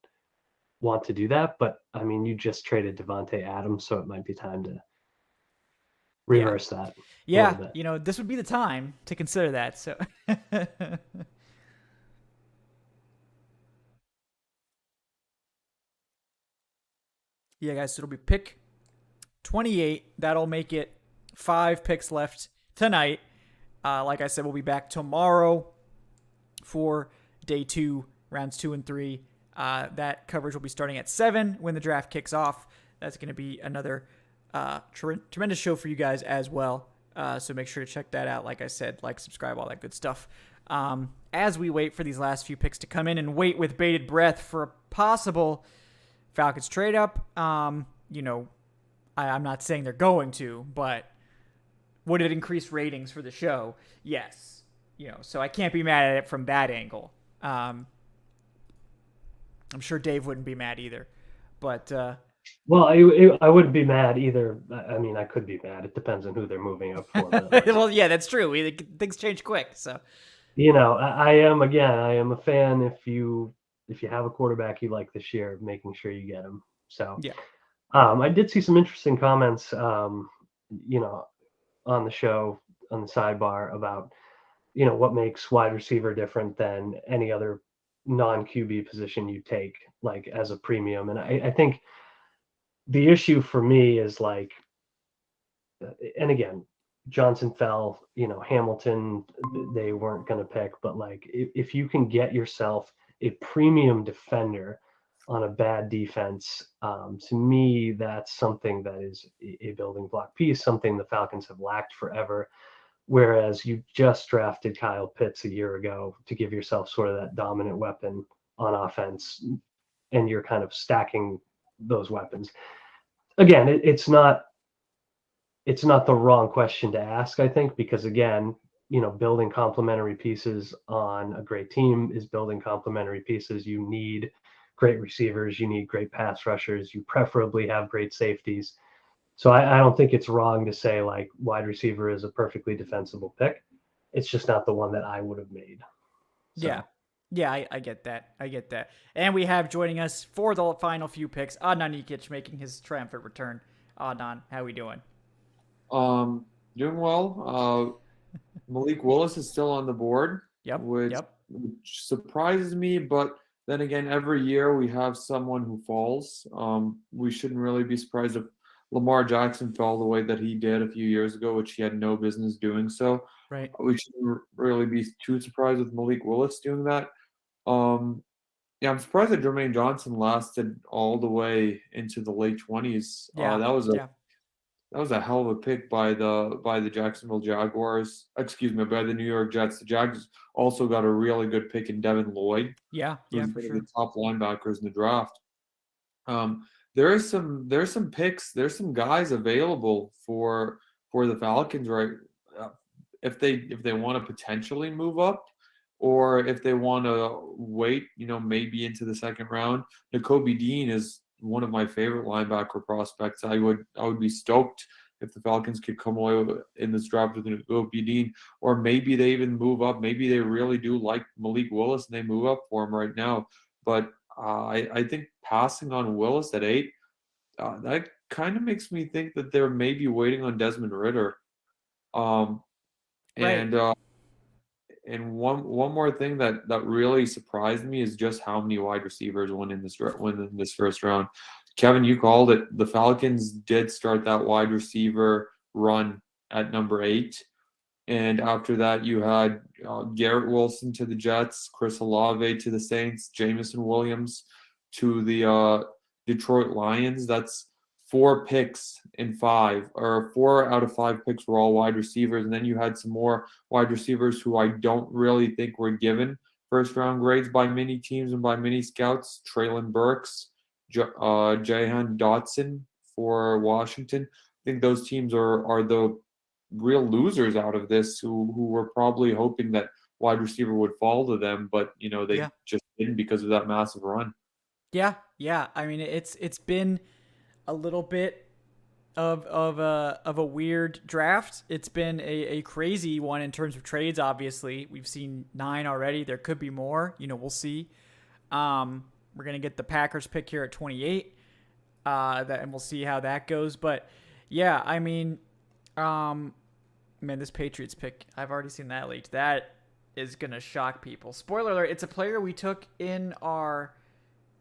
want to do that. But, I mean, you just traded Devontae Adams, so it might be time to reverse that. Yeah, this would be the time to consider that. So, yeah, guys, so it'll be pick 28. That'll make it 5 picks left tonight. Like I said, we'll be back tomorrow for day 2, rounds 2 and 3. That coverage will be starting at 7 when the draft kicks off. That's going to be another tremendous show for you guys as well. So make sure to check that out. Like I said, subscribe, all that good stuff. As we wait for these last few picks to come in and wait with bated breath for a possible Falcons trade up, I'm not saying they're going to, but would it increase ratings for the show? Yes. So I can't be mad at it from that angle. I'm sure Dave wouldn't be mad either. But well, I wouldn't be mad either. I mean, I could be mad. It depends on who they're moving up for. Well, yeah, that's true. Things change quick. So, I am a fan. If you have a quarterback you like this year, making sure you get him. So, yeah. I did see some interesting comments, on the show on the sidebar about, what makes wide receiver different than any other non-QB position you take, as a premium. And I think the issue for me is and again, Johnson fell, Hamilton, they weren't going to pick, but if you can get yourself a premium defender on a bad defense, to me, that's something that is a building block piece, something the Falcons have lacked forever. Whereas you just drafted Kyle Pitts a year ago to give yourself sort of that dominant weapon on offense, and you're kind of stacking those weapons. Again, it's not the wrong question to ask, I think, because again, building complementary pieces on a great team is building complementary pieces. You need great receivers, you need great pass rushers, you preferably have great safeties. So I don't think it's wrong to say wide receiver is a perfectly defensible pick. It's just not the one that I would have made. So. Yeah, I get that. And we have joining us for the final few picks, Adnan Ikic making his triumphant return. Adnan, how we doing? Doing well. Malik Willis is still on the board. Which surprises me, but then again, every year we have someone who falls. We shouldn't really be surprised if Lamar Jackson fell the way that he did a few years ago, which he had no business doing so. Right. We shouldn't really be too surprised with Malik Willis doing that. I'm surprised that Jermaine Johnson lasted all the way into the late 20s. That was a hell of a pick by the Jacksonville Jaguars. Excuse me, by the New York Jets. The Jags also got a really good pick in Devin Lloyd. Yeah, for sure. The top linebackers in the draft. There's some picks. There's some guys available for the Falcons, right? If they want to potentially move up, or if they want to wait, maybe into the second round. Nakobe Dean is one of my favorite linebacker prospects. I would be stoked if the Falcons could come away in this draft with Nakobe Dean, or maybe they even move up. Maybe they really do like Malik Willis and they move up for him right now. But I think passing on Willis at 8, that kind of makes me think that they're maybe waiting on Desmond Ridder. And one more thing that really surprised me is just how many wide receivers went in this first round. Kevin, you called it. The Falcons did start that wide receiver run at number 8. And after that, you had Garrett Wilson to the Jets, Chris Olave to the Saints, Jamison Williams to the Detroit Lions. That's 4 picks in 5, or 4 out of 5 picks were all wide receivers. And then you had some more wide receivers who I don't really think were given first-round grades by many teams and by many scouts. Treylon Burks, Jahan Dotson for Washington. I think those teams are the real losers out of this who were probably hoping that wide receiver would fall to them, but they just didn't because of that massive run. Yeah. I mean, it's been a little bit of a weird draft. It's been a crazy one in terms of trades. Obviously, we've seen 9 already. There could be more. We'll see. We're gonna get the Packers pick here at 28, and we'll see how that goes. But yeah, I mean, man, this Patriots pick, I've already seen that leaked. That is gonna shock people. Spoiler alert: it's a player we took in our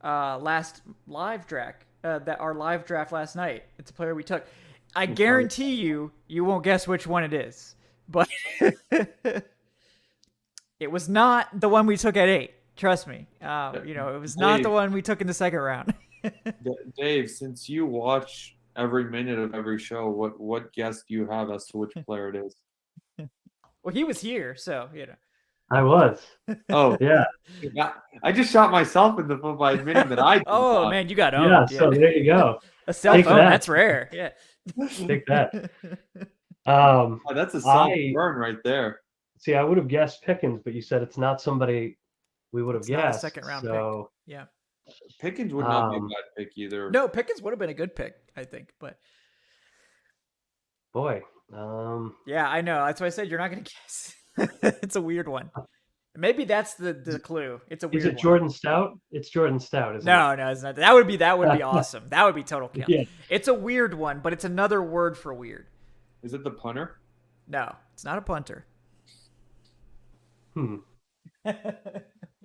last live draft. Our live draft last night. It's a player we took. I guarantee you won't guess which one it is, but it was not the one we took at 8. Trust me. It was not the one we took in the second round. Dave, since you watch every minute of every show, what guess do you have as to which player it is? Well, he was here, so I was. Oh yeah. I just shot myself in the foot by admitting that I. Oh man, you got owned. Yeah. So there you go. A cell phone. That's rare. Yeah. Take that. That's a solid burn right there. See, I would have guessed Pickens, but you said it's not somebody we would have guessed. Not a second round pick. Yeah. Pickens would not be a bad pick either. No, Pickens would have been a good pick, I think, but boy. Yeah, I know. That's why I said you're not going to guess. It's a weird one. Maybe that's the clue. It's a weird one. Is it Jordan Stout? It's Jordan Stout, isn't it? No, it's not. That would be awesome. That would be total kill. Yeah. It's a weird one, but it's another word for weird. Is it the punter? No, it's not a punter.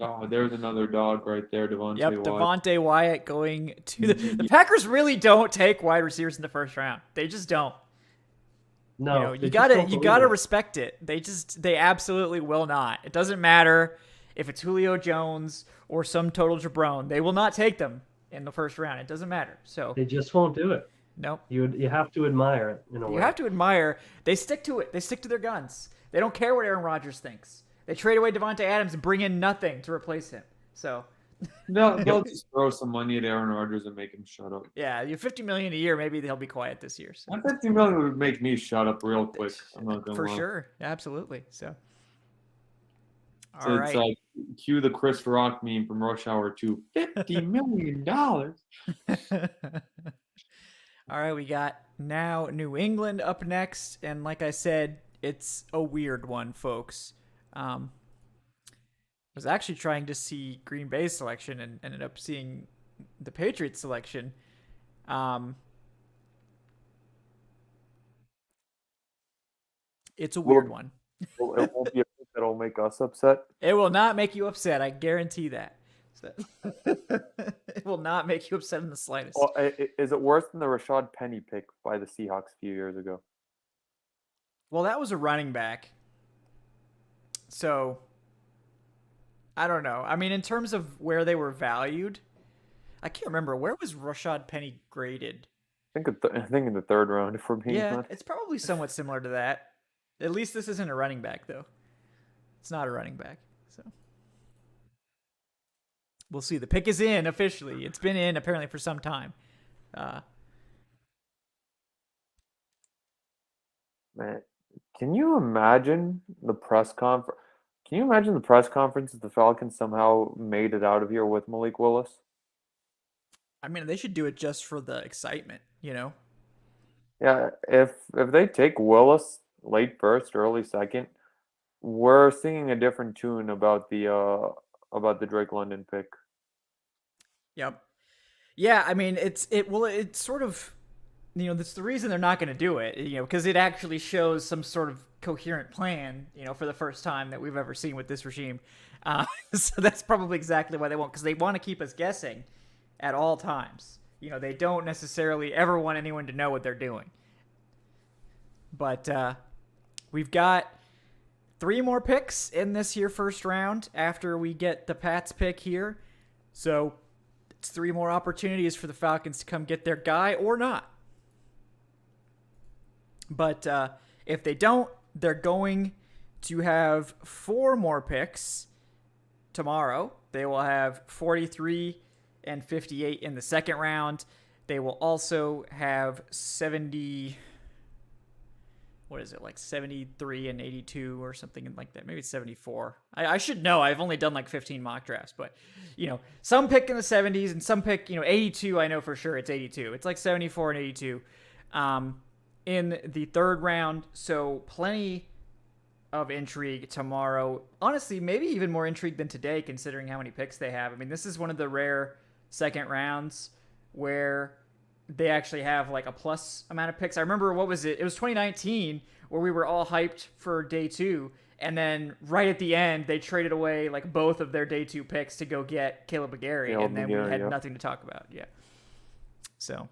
Oh, there's another dog right there, Devontae Wyatt. Devontae Wyatt going to the Packers really don't take wide receivers in the first round. They just don't. No, you gotta respect it. They absolutely will not. It doesn't matter if it's Julio Jones or some total jabron. They will not take them in the first round. It doesn't matter. So they just won't do it. Nope. You have to admire it in a way. You have to admire. They stick to it. They stick to their guns. They don't care what Aaron Rodgers thinks. They trade away Devontae Adams and bring in nothing to replace him. So they'll just throw some money at Aaron Rodgers and make him shut up. Yeah, you $50 million a year. Maybe they'll be quiet this year. So. That $50 million would make me shut up real quick. I'm not gonna For lie. sure, absolutely. So, all right. It's like cue the Chris Rock meme from Rush Hour 2. $50 million. All right, we got now New England up next, and like I said, it's a weird one, folks. I was actually trying to see Green Bay's selection and ended up seeing the Patriots selection. It's a weird one. It won't be a pick that'll make us upset. It will not make you upset. I guarantee that. So, it will not make you upset in the slightest. Well, is it worse than the Rashad Penny pick by the Seahawks a few years ago? Well, that was a running back. So, I don't know. I mean, in terms of where they were valued, I can't remember. Where was Rashad Penny graded? I think in the third round, if we're being honest. It's probably somewhat similar to that. At least this isn't a running back, though. It's not a running back. So, we'll see. The pick is in officially. It's been in apparently for some time. Man, can you imagine the press conference? Can you imagine the press conference if the Falcons somehow made it out of here with Malik Willis? I mean, they should do it just for the excitement, you know? Yeah, if they take Willis late first, early second, we're singing a different tune about the Drake London pick. Yep. Yeah, I mean, it's sort of, you know, that's the reason they're not going to do it, you know, because it actually shows some sort of coherent plan, you know, for the first time that we've ever seen with this regime. So that's probably exactly why they won't, because they want to keep us guessing at all times. You know, they don't necessarily ever want anyone to know what they're doing. But we've got 3 more picks in this here first round after we get the Pats pick here. So it's 3 more opportunities for the Falcons to come get their guy or not. But if they don't, they're going to have 4 more picks tomorrow. They will have 43 and 58 in the second round. They will also have 70. what is it, like 73 and 82 or something like that? Maybe it's 74. I should know. I've only done like 15 mock drafts, but some pick in the 70s and some pick 82. I know for sure it's 82. It's like 74 and 82 in the third round. So plenty of intrigue tomorrow. Honestly, maybe even more intrigue than today, considering how many picks they have. I mean, this is one of the rare second rounds where they actually have like a plus amount of picks. I remember, what was it? It was 2019 where we were all hyped for day 2. And then right at the end, they traded away like both of their day 2 picks to go get Caleb McGarry. And then we had nothing to talk about. Yeah. So.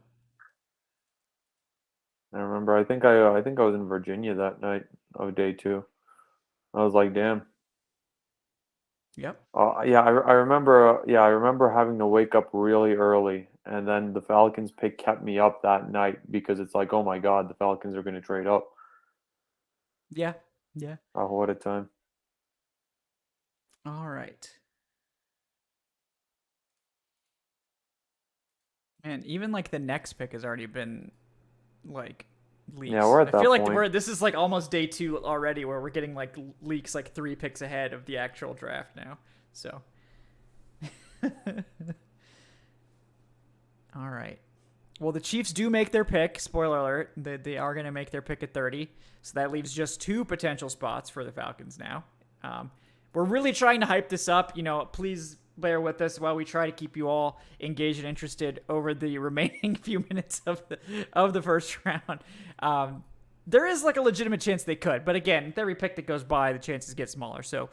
I remember, I think I was in Virginia that night of day 2. I was like, damn. Yep. Yeah, I remember. Yeah, I remember having to wake up really early, and then the Falcons pick kept me up that night because it's like, oh my God, the Falcons are going to trade up. Yeah. Yeah. Oh, what a time. All right. Man, even like the next pick has already been like leaks. Yeah, we're at that I feel like point. this is like almost day 2 already, where we're getting like leaks like 3 picks ahead of the actual draft now. So. All right. Well, the Chiefs do make their pick. Spoiler alert. They are going to make their pick at 30. So that leaves just 2 potential spots for the Falcons now. We're really trying to hype this up. Please bear with us while we try to keep you all engaged and interested over the remaining few minutes of the first round. There is like a legitimate chance they could. But again, with every pick that goes by, the chances get smaller. So,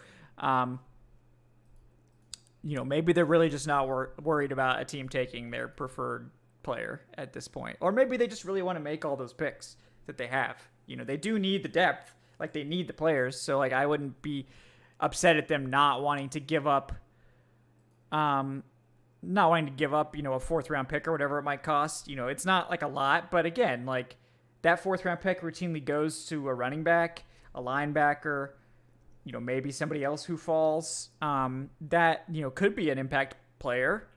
maybe they're really just not worried about a team taking their preferred player at this point. Or maybe they just really want to make all those picks that they have. They do need the depth. Like, they need the players. So, like, I wouldn't be upset at them not wanting to give up a 4th round pick or whatever it might cost. It's not like a lot, but again, like, that 4th round pick routinely goes to a running back, a linebacker, maybe somebody else who falls, that, could be an impact player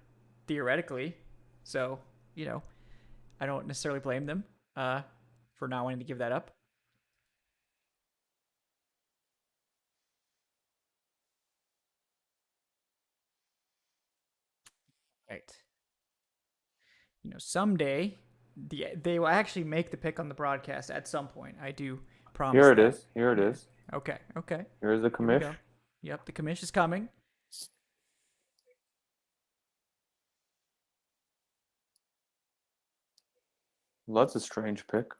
theoretically. So, I don't necessarily blame them, for not wanting to give that up. Right. Someday they will actually make the pick on the broadcast at some point. I do promise. Here it that. is. Here it is. Okay. Here's the commish. Yep, the commish is coming. Well, that's a strange pick.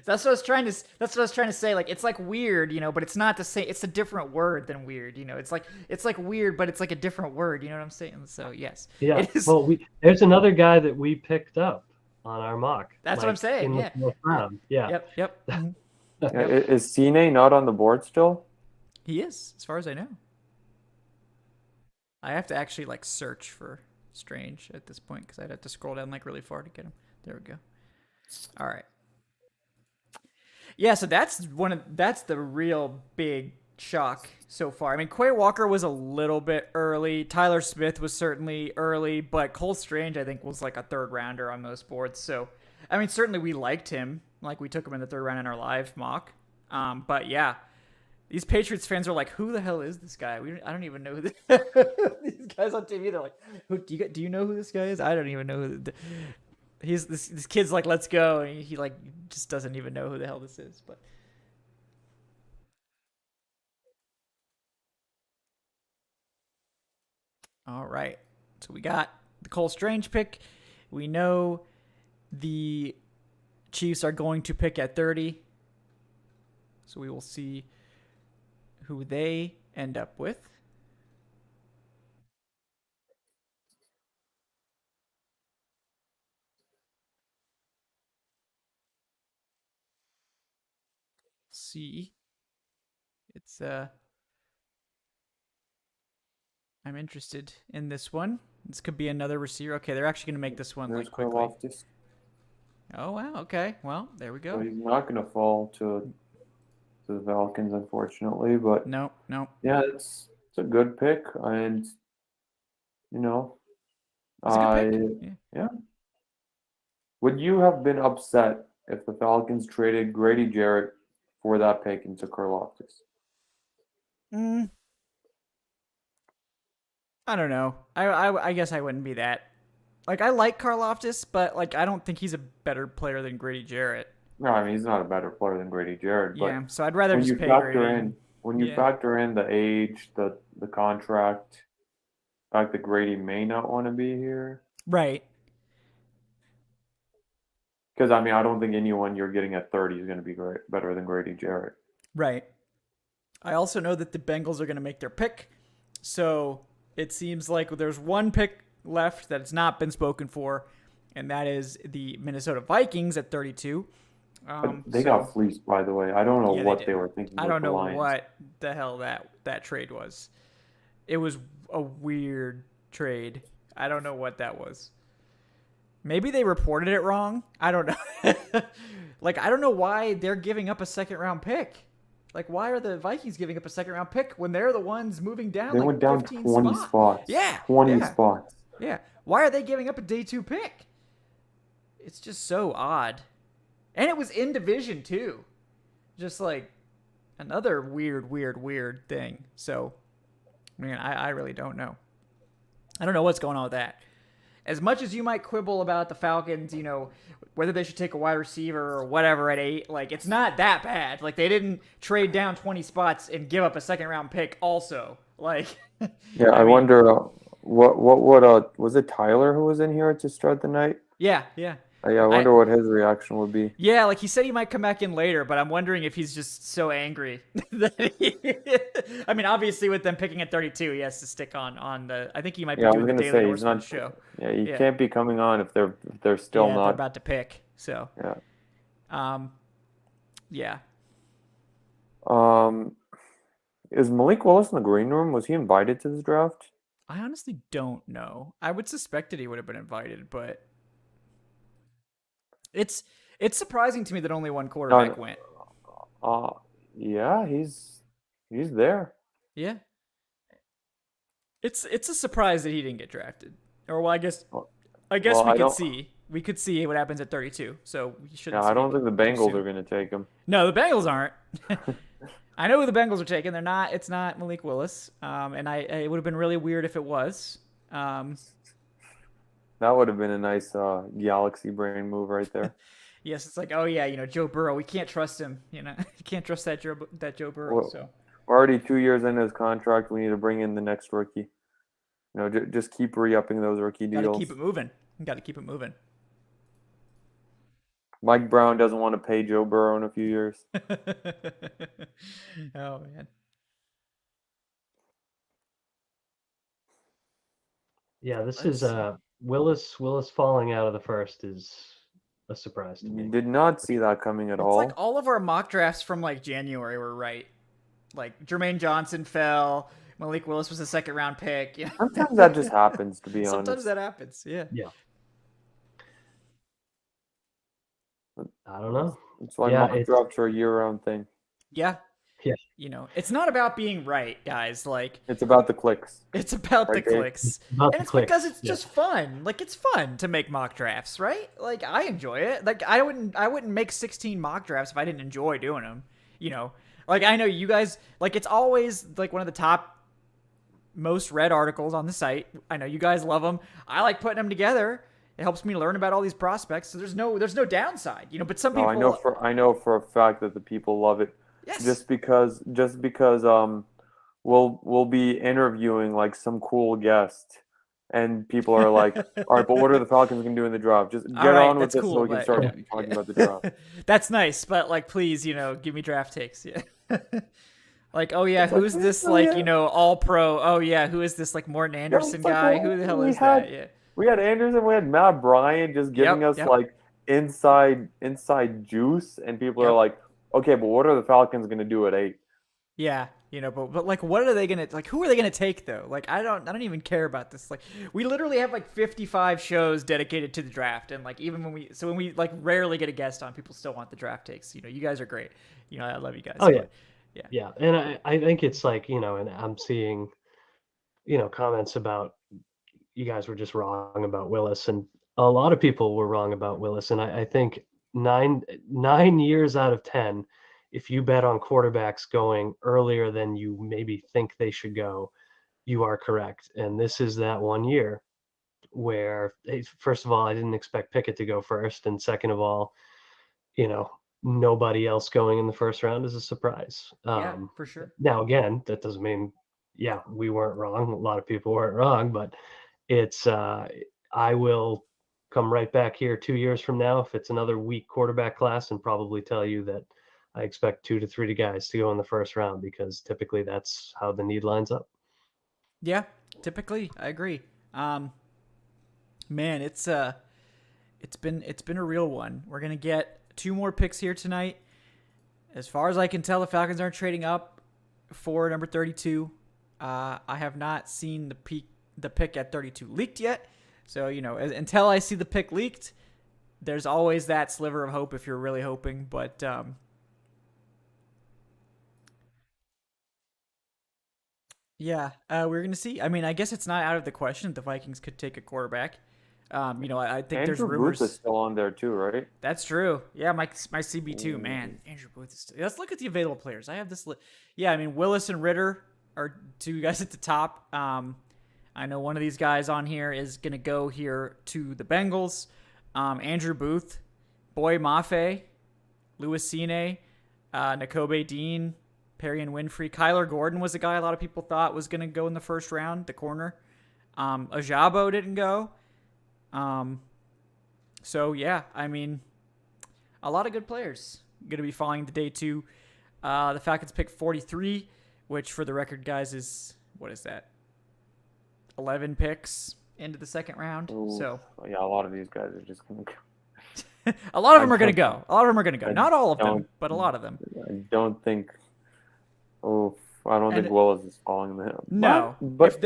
That's what I was trying to say. Like, it's like weird, but it's not the same. It's a different word than weird. It's like weird, but it's like a different word. You know what I'm saying? So yes. Yeah. Well, there's another guy that we picked up on our mock. That's what I'm saying. Yeah. Yeah. Yep. Is Cine not on the board still? He is, as far as I know. I have to actually like search for Strange at this point because I'd have to scroll down like really far to get him. There we go. All right. Yeah, so that's the real big shock so far. I mean, Quay Walker was a little bit early. Tyler Smith was certainly early, but Cole Strange, I think, was like a 3rd rounder on most boards. So, I mean, certainly we liked him. Like, we took him in the 3rd round in our live mock. But yeah, these Patriots fans are like, who the hell is this guy? I don't even know who these guys on TV. They're like, do you know who this guy is? I don't even know who he's this kid's like, let's go, and he like just doesn't even know who the hell this is. But all right, so we got the Cole Strange pick. We know the Chiefs are going to pick at 30, so we will see who they end up with. See, it's I'm interested in this one. This could be another receiver. Okay, they're actually going to make this one like quickly. Oh wow. Okay. Well, there we go. So he's not going to fall to the Falcons, unfortunately. But no. Yeah, it's a good pick, and it's a good pick. Yeah. Would you have been upset if the Falcons traded Grady Jarrett for that pick into Karlaftis? I don't know. I guess I wouldn't be that. Like, I like Karlaftis, but like I don't think he's a better player than Grady Jarrett. No, I mean he's not a better player than Grady Jarrett. But Yeah, so I'd rather when just you pay factor Grady. in when you factor in the age, the contract, the fact that Grady may not want to be here. Right. Because I mean, I don't think anyone you're getting at 30 is going to be better than Grady Jarrett. Right. I also know that the Bengals are going to make their pick, so it seems like there's one pick left that's not been spoken for, and that is the Minnesota Vikings at 32. They got fleeced, by the way. I don't know what did. they were thinking. I don't know Lions. what the hell that trade was. It was a weird trade. I don't know what that was. Maybe they reported it wrong. I don't know. Like, I don't know why they're giving up a second-round pick. Like, why are the Vikings giving up a second-round pick when they're the ones moving down? They like went down 20 spots. Yeah, 20 spots. Yeah. Why are they giving up a day 2 pick? It's just so odd. And it was in division, too. Just like another weird thing. So, man, I really don't know. I don't know what's going on with that. As much as you might quibble about the Falcons, you know, whether they should take a wide receiver or whatever at 8, like, it's not that bad. Like, they didn't trade down 20 spots and give up a second-round pick also. Like, yeah, I wonder what was it Tyler who was in here to start the night? Yeah. I wonder what his reaction would be. Yeah, like he said he might come back in later, but I'm wondering if he's just so angry. I mean, obviously with them picking at 32, he has to stick on the. I think he might be doing the Daily Norseman show. Yeah, he can't be coming on if they're still not they're about to pick. So yeah. Is Malik Willis in the green room? Was he invited to this draft? I honestly don't know. I would suspect that he would have been invited, but. It's surprising to me that only one quarterback went. Yeah, he's there. Yeah. It's a surprise that he didn't get drafted. Or well, I guess we could see what happens at 32. So we shouldn't. Yeah, I don't think the Bengals are going to take him. No, the Bengals aren't. I know who the Bengals are taking. They're not. It's not Malik Willis. And it would have been really weird if it was. That would have been a nice galaxy brain move right there. Yes, it's like, oh yeah, you know, Joe Burrow. We can't trust him. You know, you can't trust that Joe Burrow. Well, so we're already 2 years into his contract. We need to bring in the next rookie. You know, just keep re-upping those rookie deals. Got to keep it moving. Mike Brown doesn't want to pay Joe Burrow in a few years. Oh man. Yeah, this is Willis falling out of the first is a surprise to me. Did not see that coming at all. It's like all of our mock drafts from like January were right. Like Jermaine Johnson fell. Malik Willis was a second round pick. Yeah. Sometimes that just happens, to be honest. Sometimes that happens. Yeah. Yeah. I don't know. It's why mock drafts are a year-round thing. Yeah. Yeah. You know, it's not about being right, guys. Like it's about the clicks. It's about the clicks. Because it's just fun. Like it's fun to make mock drafts, right? Like I enjoy it. Like I wouldn't make 16 mock drafts if I didn't enjoy doing them. You know, like I know you guys like it's always like one of the top most read articles on the site. I know you guys love them. I like putting them together. It helps me learn about all these prospects. So there's no downside, you know. But some people, I know for a fact that the people love it. Yes. Just because we'll be interviewing like some cool guest, and people are like, all right, but what are the Falcons going to do in the draft? Just get on with this so we can start talking about the draft. That's nice, but like, please, you know, give me draft takes. Yeah. Like, oh yeah, who's this like, you know, all pro? Oh yeah, who is this like Morton Anderson guy? Who the hell is that? Yeah. We had Anderson, we had Matt Bryant just giving us like inside juice, and people are like, okay, but what are the Falcons going to do at 8? Yeah, you know, but like, what are they going to, like, who are they going to take, though? Like, I don't even care about this. Like, we literally have, like, 55 shows dedicated to the draft, and, like, even when we, like, rarely get a guest on, people still want the draft takes. You know, you guys are great. You know, I love you guys. Oh, yeah. Yeah, and I think it's, like, you know, and I'm seeing, you know, comments about you guys were just wrong about Willis, and a lot of people were wrong about Willis, and I think nine years out of 10, if you bet on quarterbacks going earlier than you maybe think they should go, you are correct. And this is that one year where, first of all, I didn't expect Pickett to go first. And second of all, nobody else going in the first round is a surprise. Yeah, for sure. Now, again, that doesn't mean, we weren't wrong. A lot of people weren't wrong, but it's, I will come right back here 2 years from now if it's another weak quarterback class and probably tell you that I expect 2 to 3 guys to go in the first round, because typically that's how the need lines up. Yeah, typically, I agree. Man, it's been a real one. We're gonna get 2 more picks here tonight. As far as I can tell, the Falcons aren't trading up for number 32. I have not seen the pick at 32 leaked yet. So, until I see the pick leaked, there's always that sliver of hope if you're really hoping. But yeah, we're going to see. I mean, I guess it's not out of the question that the Vikings could take a quarterback. I think there's rumors. Booth is still on there too, right? That's true. Yeah, my CB2, man. Andrew Booth is still. Let's look at the available players. I have this list. Yeah, I mean, Willis and Ritter are 2 guys at the top. I know one of these guys on here is going to go here to the Bengals. Andrew Booth, Boy Mafe, Louis Cine, Nakobe Dean, Perry and Winfrey. Kyler Gordon was a guy a lot of people thought was going to go in the first round, the corner. Ajabo didn't go. So, yeah, I mean, a lot of good players going to be falling to day 2. The Falcons pick 43, which for the record, guys, is, what is that? 11 picks into the second round. Ooh, so yeah, a lot of these guys are just going to go. A lot of them are going to go. Not all of them, but a lot of them. I don't think. I don't think Willis is falling there. No, but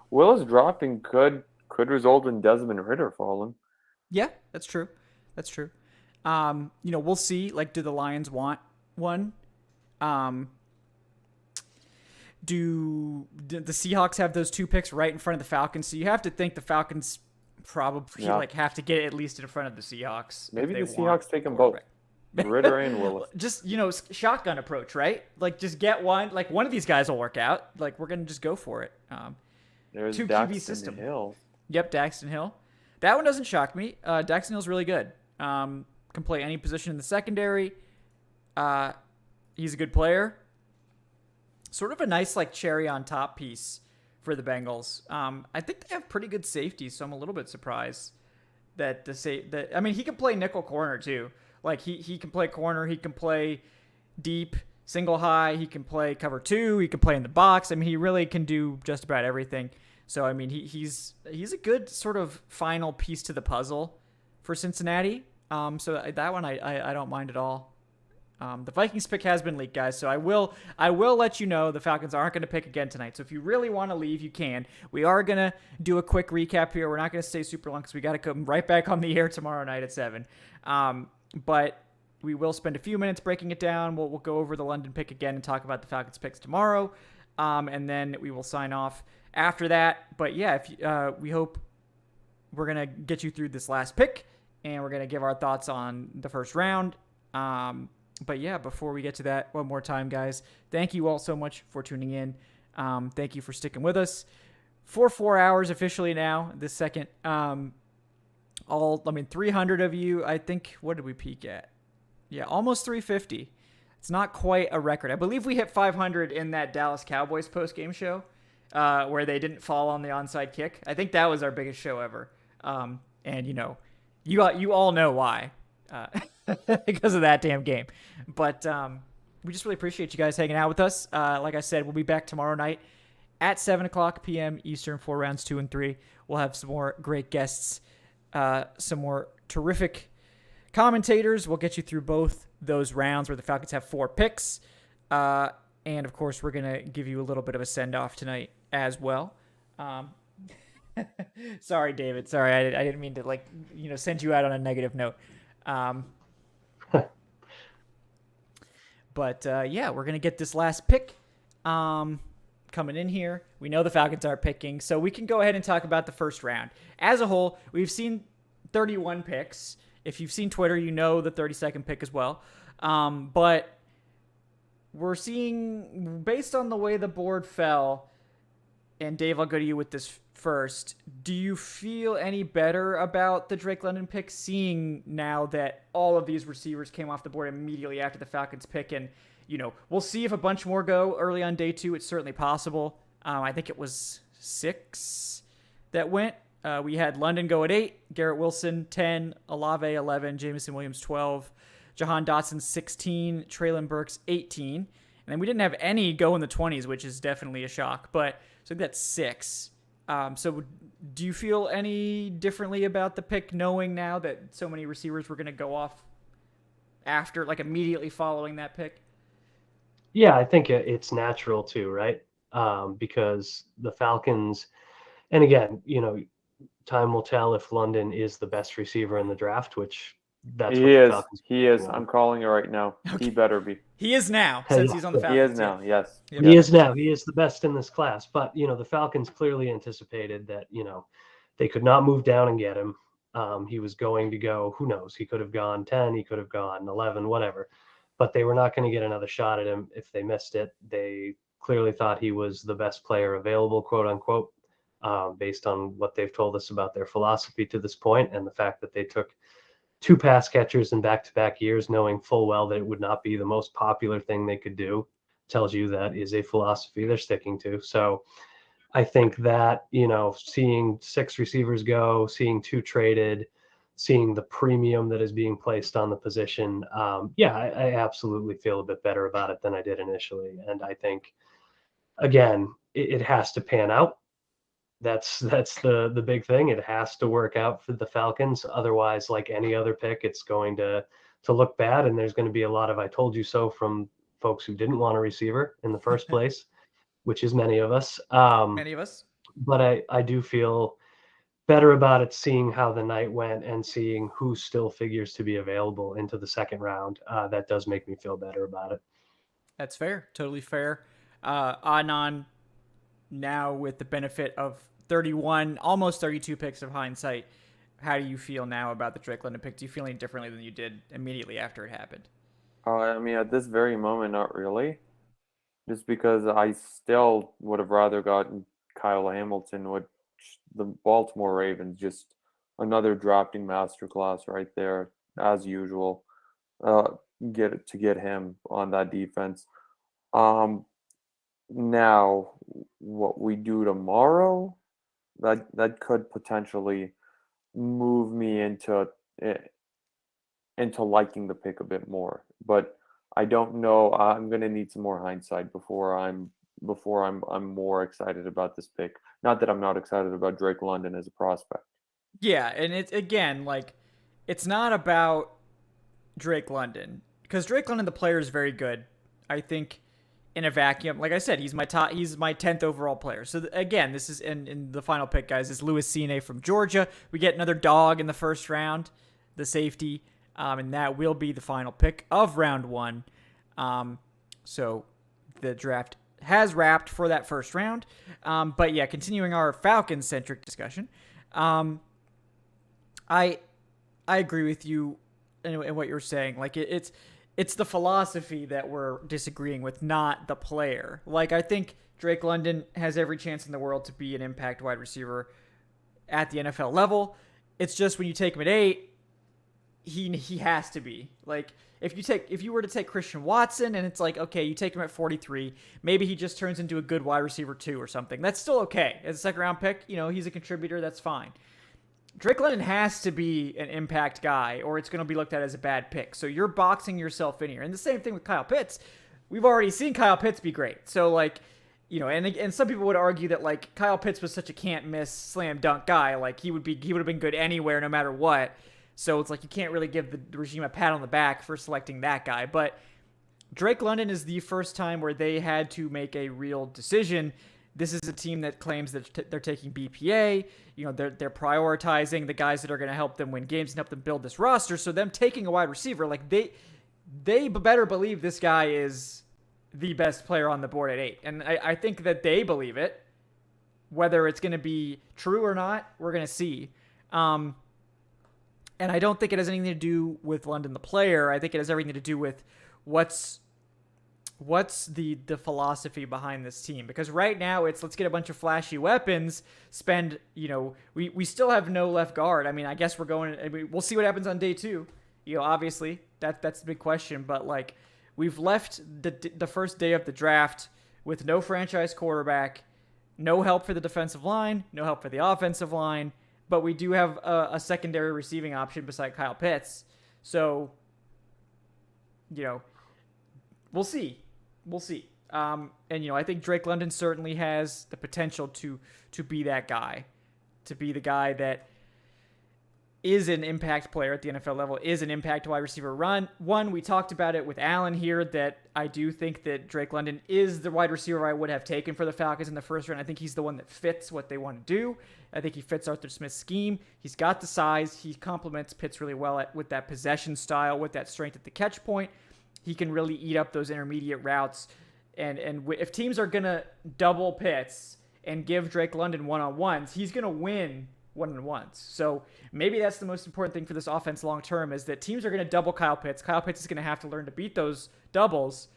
Willis dropping could result in Desmond Ritter falling. Yeah, that's true. We'll see. Like, do the Lions want one? Do the Seahawks have those 2 picks right in front of the Falcons? So you have to think the Falcons probably have to get at least in front of the Seahawks. Maybe the Seahawks take them both, Ritter and Willis. Just shotgun approach, right? Like, just get one. Like, one of these guys will work out. Like, we're gonna just go for it. There's 2 Daxton QB system. Hill. Yep, Daxton Hill. That one doesn't shock me. Daxton Hill's really good. Can play any position in the secondary. He's a good player. Sort of a nice cherry on top piece for the Bengals. I think they have pretty good safety, so I'm a little bit surprised that he can play nickel corner too. Like he can play corner, he can play deep, single high, he can play cover 2, he can play in the box. I mean, he really can do just about everything. So I mean, he's a good sort of final piece to the puzzle for Cincinnati. So that one I don't mind at all. The Vikings pick has been leaked, guys, so I will let you know the Falcons aren't going to pick again tonight. So if you really want to leave, you can. We are going to do a quick recap here. We're not going to stay super long because we got to come right back on the air tomorrow night at 7. But we will spend a few minutes breaking it down. We'll go over the London pick again and talk about the Falcons picks tomorrow, and then we will sign off after that. But yeah, we hope we're going to get you through this last pick, and we're going to give our thoughts on the first round. But yeah, before we get to that, one more time, guys, thank you all so much for tuning in. Thank you for sticking with us for 4 hours officially now, this second. 300 of you, I think, what did we peak at? Yeah, almost 350. It's not quite a record. I believe we hit 500 in that Dallas Cowboys post-game show where they didn't fall on the onside kick. I think that was our biggest show ever. And, you all know why. Because of that damn game. But we just really appreciate you guys hanging out with us. Like I said, we'll be back tomorrow night at 7 o'clock p.m. Eastern for rounds 2 and 3. We'll have some more great guests, some more terrific commentators. We'll get you through both those rounds where the Falcons have 4 picks. And, of course, we're going to give you a little bit of a send-off tonight as well. Sorry, David. Sorry, I didn't mean to, send you out on a negative note. But yeah, we're going to get this last pick coming in here. We know the Falcons are picking, so we can go ahead and talk about the first round. As a whole, we've seen 31 picks. If you've seen Twitter, you know the 32nd pick as well. But we're seeing, based on the way the board fell, and Dave, I'll go to you with this first. Do you feel any better about the Drake London pick, seeing now that all of these receivers came off the board immediately after the Falcons pick? And, we'll see if a bunch more go early on day 2. It's certainly possible. I think it was 6 that went. We had London go at 8, Garrett Wilson 10, Olave 11, Jameson Williams 12, Jahan Dotson 16, Treylon Burks 18. And then we didn't have any go in the 20s, which is definitely a shock. But so that's 6. So do you feel any differently about the pick, knowing now that so many receivers were going to go off after, like immediately following that pick? Yeah, I think it's natural too, right? Because the Falcons, and again, time will tell if London is the best receiver in the draft, which that's he is. Falcons He is. I'm calling it right now. Okay. He better be. He is now, since he's on the Falcons. He is now. Yes. Yep. He is now. He is the best in this class. But the Falcons clearly anticipated that they could not move down and get him. He was going to go. Who knows? He could have gone 10. He could have gone 11. Whatever. But they were not going to get another shot at him if they missed it. They clearly thought he was the best player available, quote unquote, based on what they've told us about their philosophy to this point, and the fact that they took 2 pass catchers in back-to-back years, knowing full well that it would not be the most popular thing they could do, tells you that is a philosophy they're sticking to. So I think that, seeing 6 receivers go, seeing 2 traded, seeing the premium that is being placed on the position, I absolutely feel a bit better about it than I did initially. And I think, again, it has to pan out. That's the big thing. It has to work out for the Falcons. Otherwise, like any other pick, it's going to look bad, and there's going to be a lot of "I told you so" from folks who didn't want a receiver in the first place, which is many of us. Many of us. But I do feel better about it, seeing how the night went and seeing who still figures to be available into the second round. That does make me feel better about it. That's fair. Totally fair. Adnan, now with the benefit of 31, almost 32 picks of hindsight, how do you feel now about the Drake London pick? Do you feel any differently than you did immediately after it happened? I mean, at this very moment, not really. Just because I still would have rather gotten Kyle Hamilton, with the Baltimore Ravens, just another drafting masterclass right there, as usual. Get him on that defense. Now, what we do tomorrow, that could potentially move me into liking the pick a bit more. But I don't know. I'm going to need some more hindsight before I'm more excited about this pick. Not that I'm not excited about Drake London as a prospect. Yeah, and it's, again, it's not about Drake London, because Drake London, the player, is very good. I think in a vacuum, like I said, he's my 10th overall player. So again, this is in the final pick, guys, is Louis Cine from Georgia. We get another dog in the first round, the safety, and that will be the final pick of round 1. So the draft has wrapped for that first round. But yeah, continuing our Falcons-centric discussion, I agree with you in what you're saying. It's the philosophy that we're disagreeing with, not the player. I think Drake London has every chance in the world to be an impact wide receiver at the NFL level. It's just when you take him at 8, he has to be. If you were to take Christian Watson and it's okay, you take him at 43, maybe he just turns into a good wide receiver 2 or something. That's still okay. As a second round pick, he's a contributor, that's fine. Drake London has to be an impact guy, or it's going to be looked at as a bad pick. So you're boxing yourself in here. And the same thing with Kyle Pitts. We've already seen Kyle Pitts be great. So and some people would argue that Kyle Pitts was such a can't miss slam dunk guy. He would have been good anywhere, no matter what. So it's you can't really give the regime a pat on the back for selecting that guy. But Drake London is the first time where they had to make a real decision. This is a team that claims that they're taking BPA. They're prioritizing the guys that are going to help them win games and help them build this roster. So them taking a wide receiver, they better believe this guy is the best player on the board at 8. And I think that they believe it. Whether it's going to be true or not, we're going to see. And I don't think it has anything to do with London the player. I think it has everything to do with what's the philosophy behind this team. Because right now it's let's get a bunch of flashy weapons, spend, we still have no left guard. I mean, I guess we'll see what happens on day 2. Obviously that's the big question, but like we've left the first day of the draft with no franchise quarterback, no help for the defensive line, no help for the offensive line, but we do have a secondary receiving option beside Kyle Pitts. So, we'll see. And, I think Drake London certainly has the potential to be that guy, to be the guy that is an impact player at the NFL level, is an impact wide receiver one. We talked about it with Alan here that I do think that Drake London is the wide receiver I would have taken for the Falcons in the first round. I think he's the one that fits what they want to do. I think he fits Arthur Smith's scheme. He's got the size. He complements Pitts really well with that possession style, with that strength at the catch point. He can really eat up those intermediate routes. And if teams are going to double Pitts and give Drake London one-on-ones, he's going to win one-on-ones. So maybe that's the most important thing for this offense long-term is that teams are going to double Kyle Pitts. Kyle Pitts is going to have to learn to beat those doubles,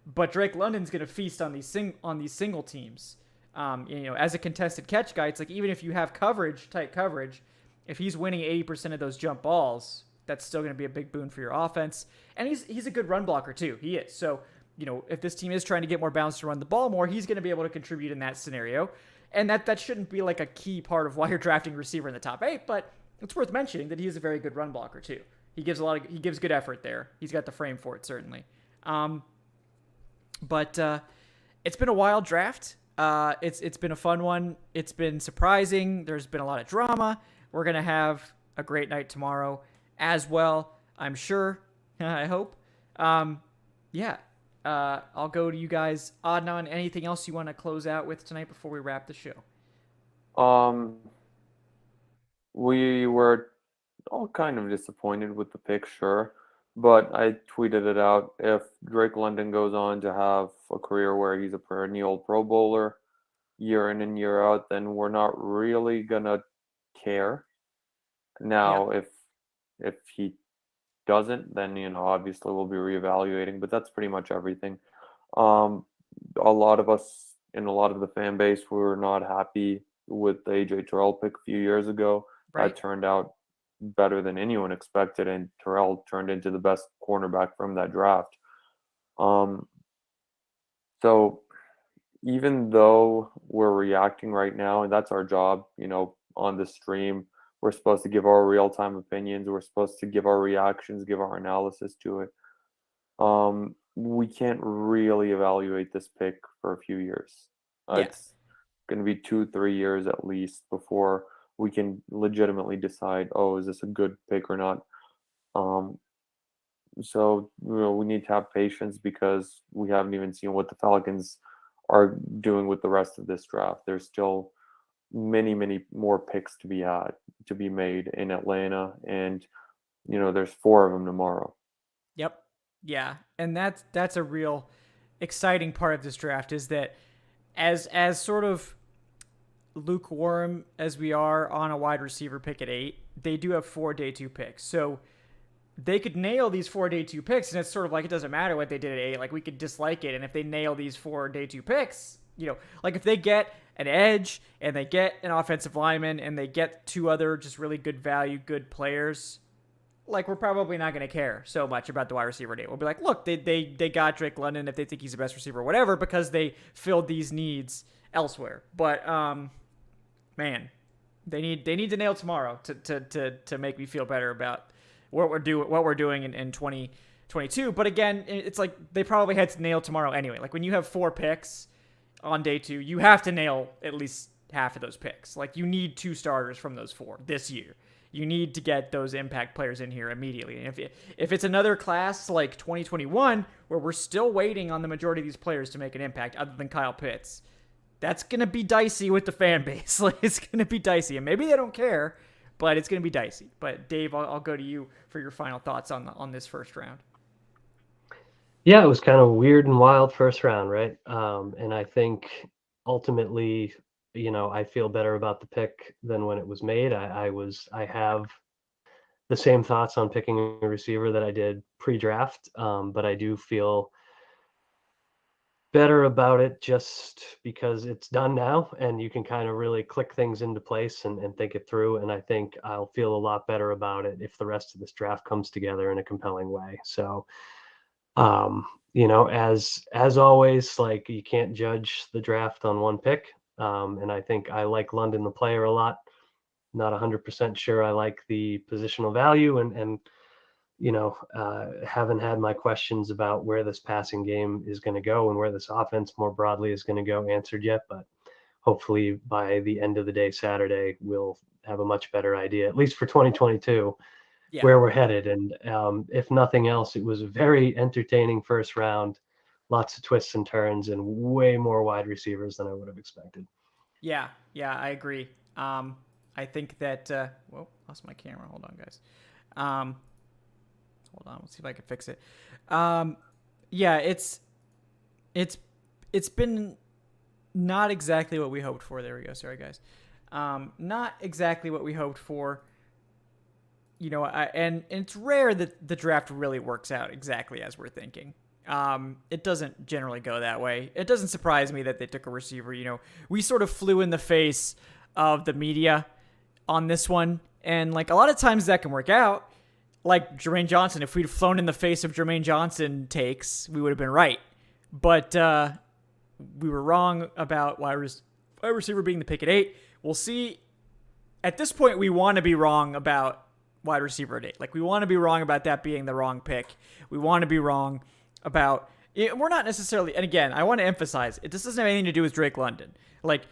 but Drake London's going to feast on these single teams. As a contested catch guy, it's like even if you have tight coverage, if he's winning 80% of those jump balls, that's still going to be a big boon for your offense. And he's a good run blocker too. He is. So, if this team is trying to get more balance to run the ball more, he's going to be able to contribute in that scenario. And that shouldn't be like a key part of why you're drafting a receiver in the top 8, but it's worth mentioning that he is a very good run blocker too. He gives good effort there. He's got the frame for it, certainly. But it's been a wild draft. It's been a fun one. It's been surprising. There's been a lot of drama. We're going to have a great night tomorrow as well, I'm sure. I hope. I'll go to you guys. Adnan, anything else you want to close out with tonight before we wrap the show? We were all kind of disappointed with the pick, sure, but I tweeted it out. If Drake London goes on to have a career where he's a perennial Pro Bowler year in and year out, then we're not really gonna care. Now, if he doesn't, then obviously we'll be reevaluating, but that's pretty much everything. A lot of us in a lot of the fan base were not happy with the AJ Terrell pick a few years ago. Right. That turned out better than anyone expected, and Terrell turned into the best cornerback from that draft. So even though we're reacting right now, and that's our job, on the stream, we're supposed to give our real-time opinions. We're supposed to give our reactions, give our analysis to it. We can't really evaluate this pick for a few years. It's going to be 2-3 years at least before we can legitimately decide, is this a good pick or not? So we need to have patience because we haven't even seen what the Falcons are doing with the rest of this draft. There's still many more picks to be made in Atlanta, and there's 4 of them tomorrow. Yep. Yeah, and that's a real exciting part of this draft is that as sort of lukewarm as we are on a wide receiver pick at 8, they do have 4 day 2 picks. So they could nail these 4 day 2 picks, and it's sort of like it doesn't matter what they did at 8. Like we could dislike it, and if they nail these 4 day 2 picks, like if they get an edge and they get an offensive lineman and they get 2 other just really good value, good players, like we're probably not going to care so much about the wide receiver day. We'll be like, look, they got Drake London if they think he's the best receiver or whatever because they filled these needs elsewhere. But man, they need to nail tomorrow to make me feel better about what we're doing in 2022. But again, it's like they probably had to nail tomorrow anyway. Like when you have 4 picks on day 2, you have to nail at least half of those picks. Like you need 2 starters from those 4 this year. You need to get those impact players in here immediately. And if it's another class like 2021 where we're still waiting on the majority of these players to make an impact other than Kyle Pitts, that's going to be dicey with the fan base. Like it's going to be dicey. And maybe they don't care, but it's going to be dicey. But Dave, I'll go to you for your final thoughts on this first round. Yeah, it was kind of a weird and wild first round, right? And I think ultimately, I feel better about the pick than when it was made. I have the same thoughts on picking a receiver that I did pre-draft, but I do feel better about it just because it's done now and you can kind of really click things into place and think it through. And I think I'll feel a lot better about it if the rest of this draft comes together in a compelling way. So, as always, like, you can't judge the draft on one pick. And I think I like London, the player, a lot. Not 100% sure I like the positional value and haven't had my questions about where this passing game is going to go and where this offense more broadly is going to go answered yet. But hopefully by the end of the day, Saturday, we'll have a much better idea, at least for 2022, where we're headed. And if nothing else, it was a very entertaining first round, lots of twists and turns and way more wide receivers than I would have expected. Yeah, I agree. I think that, lost my camera. Hold on, guys. Hold on, let's see if I can fix it. It's been not exactly what we hoped for. There we go. Sorry, guys. Not exactly what we hoped for. And it's rare that the draft really works out exactly as we're thinking. It doesn't generally go that way. It doesn't surprise me that they took a receiver. We sort of flew in the face of the media on this one, and like a lot of times that can work out. Like Jermaine Johnson, if we'd flown in the face of Jermaine Johnson takes, we would have been right. But we were wrong about wide receiver being the pick at 8. We'll see. At this point, we want to be wrong about wide receiver at 8. Like, we want to be wrong about that being the wrong pick. We want to be wrong about it. We're not necessarily, and again, I want to emphasize, this doesn't have anything to do with Drake London. Like,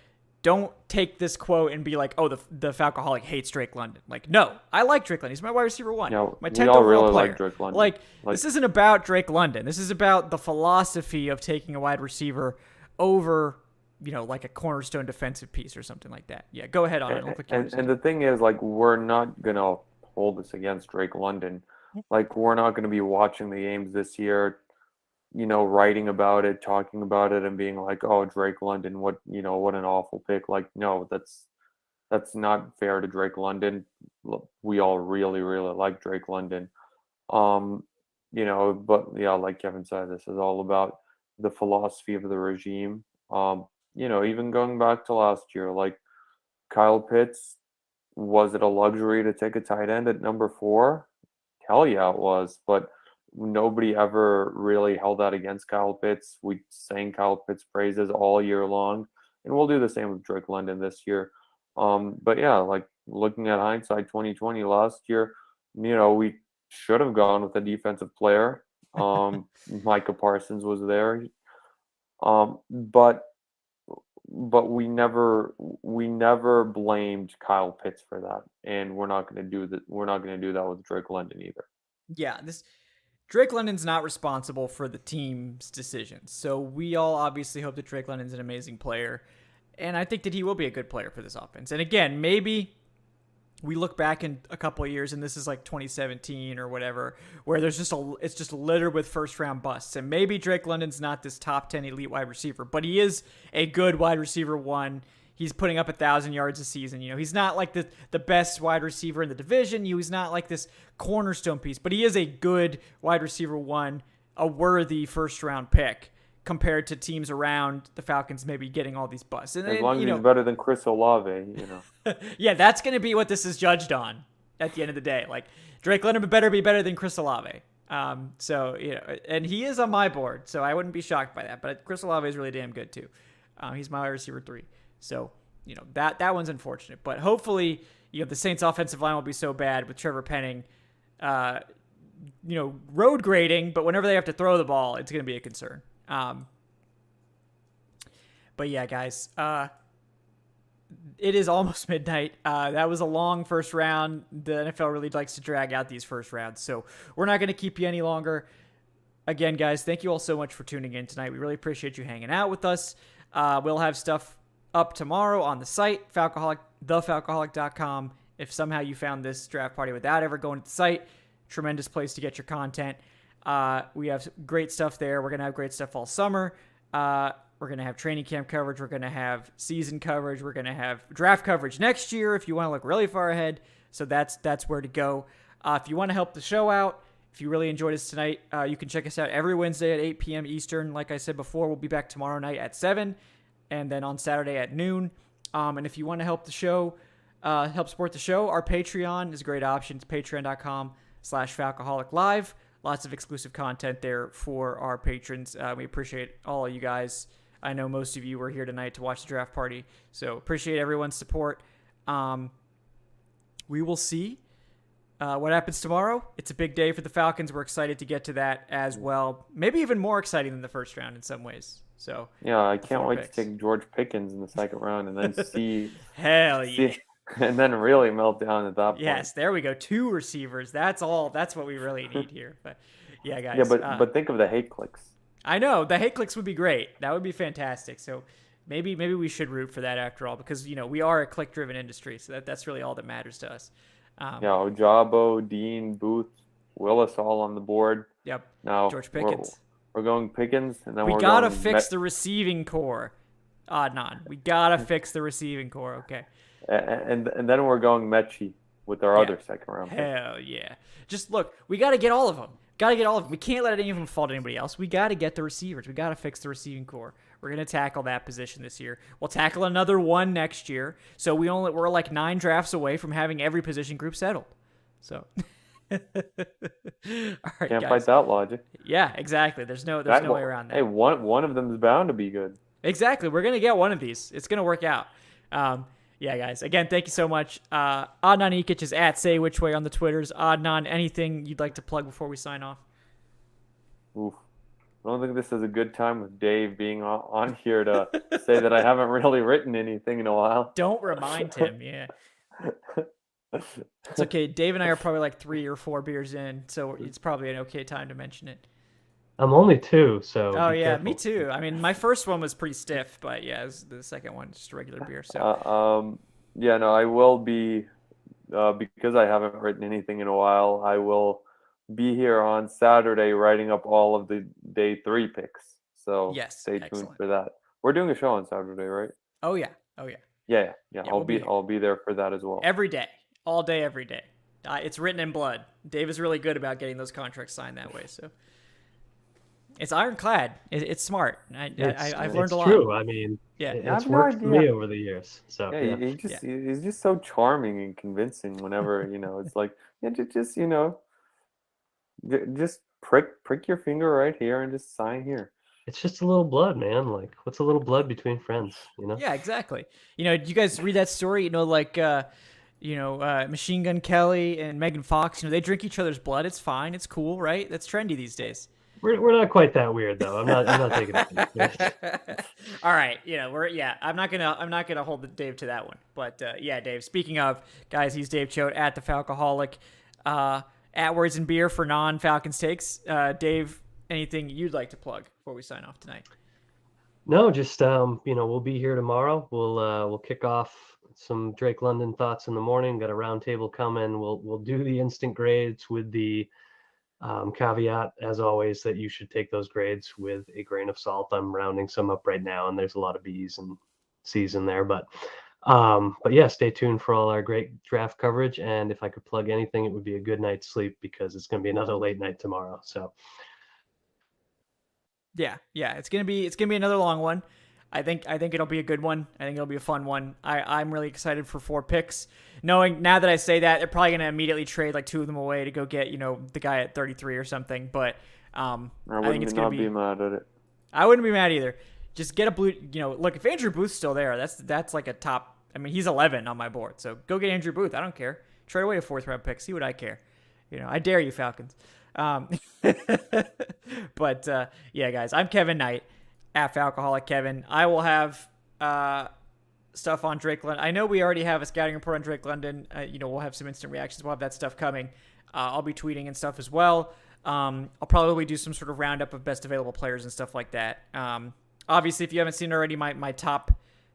don't take this quote and be like, oh, the Falcoholic hates Drake London. Like, no, I like Drake London. He's my wide receiver 1. No, my 10th we all overall really player. like Drake London. Like, this isn't about Drake London. This is about the philosophy of taking a wide receiver over, like a cornerstone defensive piece or something like that. Yeah, go ahead on it. And the thing is, like, we're not going to hold this against Drake London. Like, we're not going to be watching the games this year, writing about it, talking about it, and being like, oh, Drake London, what an awful pick. Like, no, that's not fair to Drake London. We all really, really like Drake London. But yeah, like Kevin said, this is all about the philosophy of the regime. Even going back to last year, like Kyle Pitts, was it a luxury to take a tight end at number 4? Hell yeah, it was. But nobody ever really held that against Kyle Pitts. We sang Kyle Pitts' praises all year long, and we'll do the same with Drake London this year. But yeah, like looking at hindsight, 2020 last year, we should have gone with a defensive player. Micah Parsons was there, but we never blamed Kyle Pitts for that, and we're not going to do that. We're not going to do that with Drake London either. Yeah, Drake London's not responsible for the team's decisions. So we all obviously hope that Drake London's an amazing player. And I think that he will be a good player for this offense. And again, maybe we look back in a couple of years, and this is like 2017 or whatever, where it's just littered with first round busts. And maybe Drake London's not this top 10 elite wide receiver, but he is a good wide receiver 1. He's putting up 1,000 yards a season. He's not like the best wide receiver in the division. He's not like this cornerstone piece, but he is a good wide receiver 1, a worthy first round pick compared to teams around the Falcons maybe getting all these busts. And as long as he's better than Chris Olave, Yeah, that's going to be what this is judged on at the end of the day. Like, Drake London better be better than Chris Olave. And he is on my board, so I wouldn't be shocked by that. But Chris Olave is really damn good too. He's my wide receiver 3. So, that one's unfortunate. But hopefully, the Saints' offensive line will be so bad with Trevor Penning, road grading, but whenever they have to throw the ball, it's going to be a concern. But yeah, guys, it is almost midnight. That was a long first round. The NFL really likes to drag out these first rounds, so we're not going to keep you any longer. Again, guys, thank you all so much for tuning in tonight. We really appreciate you hanging out with us. We'll have stuff up tomorrow on the site, Falcoholic, thefalcoholic.com. If somehow you found this draft party without ever going to the site, tremendous place to get your content. We have great stuff there. We're going to have great stuff all summer. We're going to have training camp coverage. We're going to have season coverage. We're going to have draft coverage next year if you want to look really far ahead. So that's where to go. If you want to help the show out, if you really enjoyed us tonight, you can check us out every Wednesday at 8 p.m. Eastern. Like I said before, we'll be back tomorrow night at 7, and then on Saturday at noon. And if you want to help the show, help support the show, our Patreon is a great option. It's patreon.com/Falcoholic Live. Lots of exclusive content there for our patrons. We appreciate all of you guys. I know most of you were here tonight to watch the draft party, so appreciate everyone's support. We will see what happens tomorrow. It's a big day for the Falcons. We're excited to get to that as well. Maybe even more exciting than the first round in some ways. So yeah, I can't wait picks. to take George Pickens in the second round and then see. Hell yeah. And then really melt down at that point. Yes, there we go. 2 receivers. That's all. That's what we really need here. But yeah, guys. Yeah, but think of the hate clicks. I know the hate clicks would be great. That would be fantastic. So maybe we should root for that after all, because we are a click-driven industry. So that's really all that matters to us. Ojabo, Dean, Booth, Willis, all on the board. Yep. Now George Pickens. We're going Pickens, and then we we're gotta going fix the receiving core. Adnan, we gotta fix the receiving core. Okay. And then we're going Mechie with our other second round pick. Hell yeah! Just look, we gotta get all of them. We can't let any of them fall to anybody else. We gotta get the receivers. We gotta fix the receiving core. We're gonna tackle that position this year. We'll tackle another one next year. So we're like 9 drafts away from having every position group settled. So. All right, Can't guys. fight that logic. Yeah, exactly. There's no way around that. Hey, one of them is bound to be good. Exactly. We're gonna get one of these. It's gonna work out. Yeah, guys. Again, thank you so much. Adnan Ikic is at Say Which Way on the Twitters. Adnan, anything you'd like to plug before we sign off? Oof. I don't think this is a good time with Dave being on here to say that I haven't really written anything in a while. Don't remind him. Yeah. It's okay. Dave and I are probably like 3 or 4 beers in, so it's probably an okay time to mention it. I'm only 2, so. Oh yeah, careful. me too. I mean, my first one was pretty stiff, but yeah, the second one just a regular beer. So. Yeah, no, I will be because I haven't written anything in a while. I will be here on Saturday writing up all of the day 3 picks. So yes, stay tuned excellent. for that. We're doing a show on Saturday, right? Oh yeah. Yeah. We'll I'll be there for that as well. Every day, all day, every day. It's written in blood. Dave is really good about getting those contracts signed that way. So it's ironclad. It's smart. I've learned a lot. It's true. I mean, yeah, it's worked for me over the years. So yeah, he's just so charming and convincing. Whenever it's like just prick your finger right here and just sign here. It's just a little blood, man. Like, what's a little blood between friends? Yeah, exactly. Do you guys read that story? Machine Gun Kelly and Megan Fox. They drink each other's blood. It's fine. It's cool, right? That's trendy these days. We're not quite that weird though. I'm not taking it. All right, I'm not gonna hold Dave to that one. But Dave. Speaking of guys, he's Dave Choate at the Falcoholic, at Words and Beer for non-Falcons takes. Dave, anything you'd like to plug before we sign off tonight? No, just we'll be here tomorrow. We'll kick off some Drake London thoughts in the morning. Got a roundtable coming. We'll do the instant grades with the caveat, as always, that you should take those grades with a grain of salt. I'm rounding some up right now, and there's a lot of B's and C's in there. But yeah, stay tuned for all our great draft coverage. And if I could plug anything, it would be a good night's sleep, because it's going to be another late night tomorrow. So yeah, it's gonna be another long one. I think it'll be a good one. I think it'll be a fun one. I'm really excited for 4 picks. Knowing now that I say that, they're probably gonna immediately trade like 2 of them away to go get the guy at 33 or something. But I think it's gonna be mad at it. I wouldn't be mad either. Just get a blue. Look, if Andrew Booth's still there, that's like a top. I mean, he's 11 on my board. So go get Andrew Booth. I don't care. Trade away a 4th round pick. See what I care. I dare you, Falcons. But yeah, guys, I'm Kevin Knight at Falcoholic Kevin. I will have stuff on Drake London. I know we already have a scouting report on Drake London. We'll have some instant reactions. We'll have that stuff coming. I'll be tweeting and stuff as well. I'll probably do some sort of roundup of best available players and stuff like that. Obviously, if you haven't seen it already, my top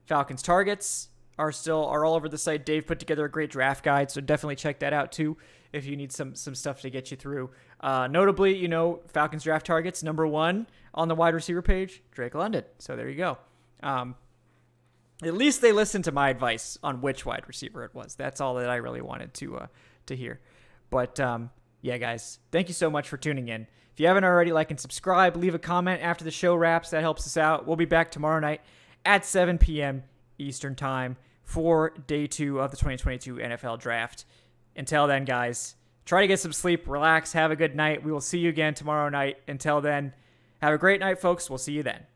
Falcons targets are all over the site. Dave put together a great draft guide, so definitely check that out too if you need some stuff to get you through. Notably, Falcons draft targets, number 1 on the wide receiver page, Drake London. So there you go. At least they listened to my advice on which wide receiver it was. That's all that I really wanted to hear. But yeah, guys, thank you so much for tuning in. If you haven't already, like and subscribe, leave a comment after the show wraps. That helps us out. We'll be back tomorrow night at 7 p.m. Eastern Time for day 2 of the 2022 NFL Draft. Until then, guys, try to get some sleep, relax, have a good night. We will see you again tomorrow night. Until then, have a great night, folks. We'll see you then.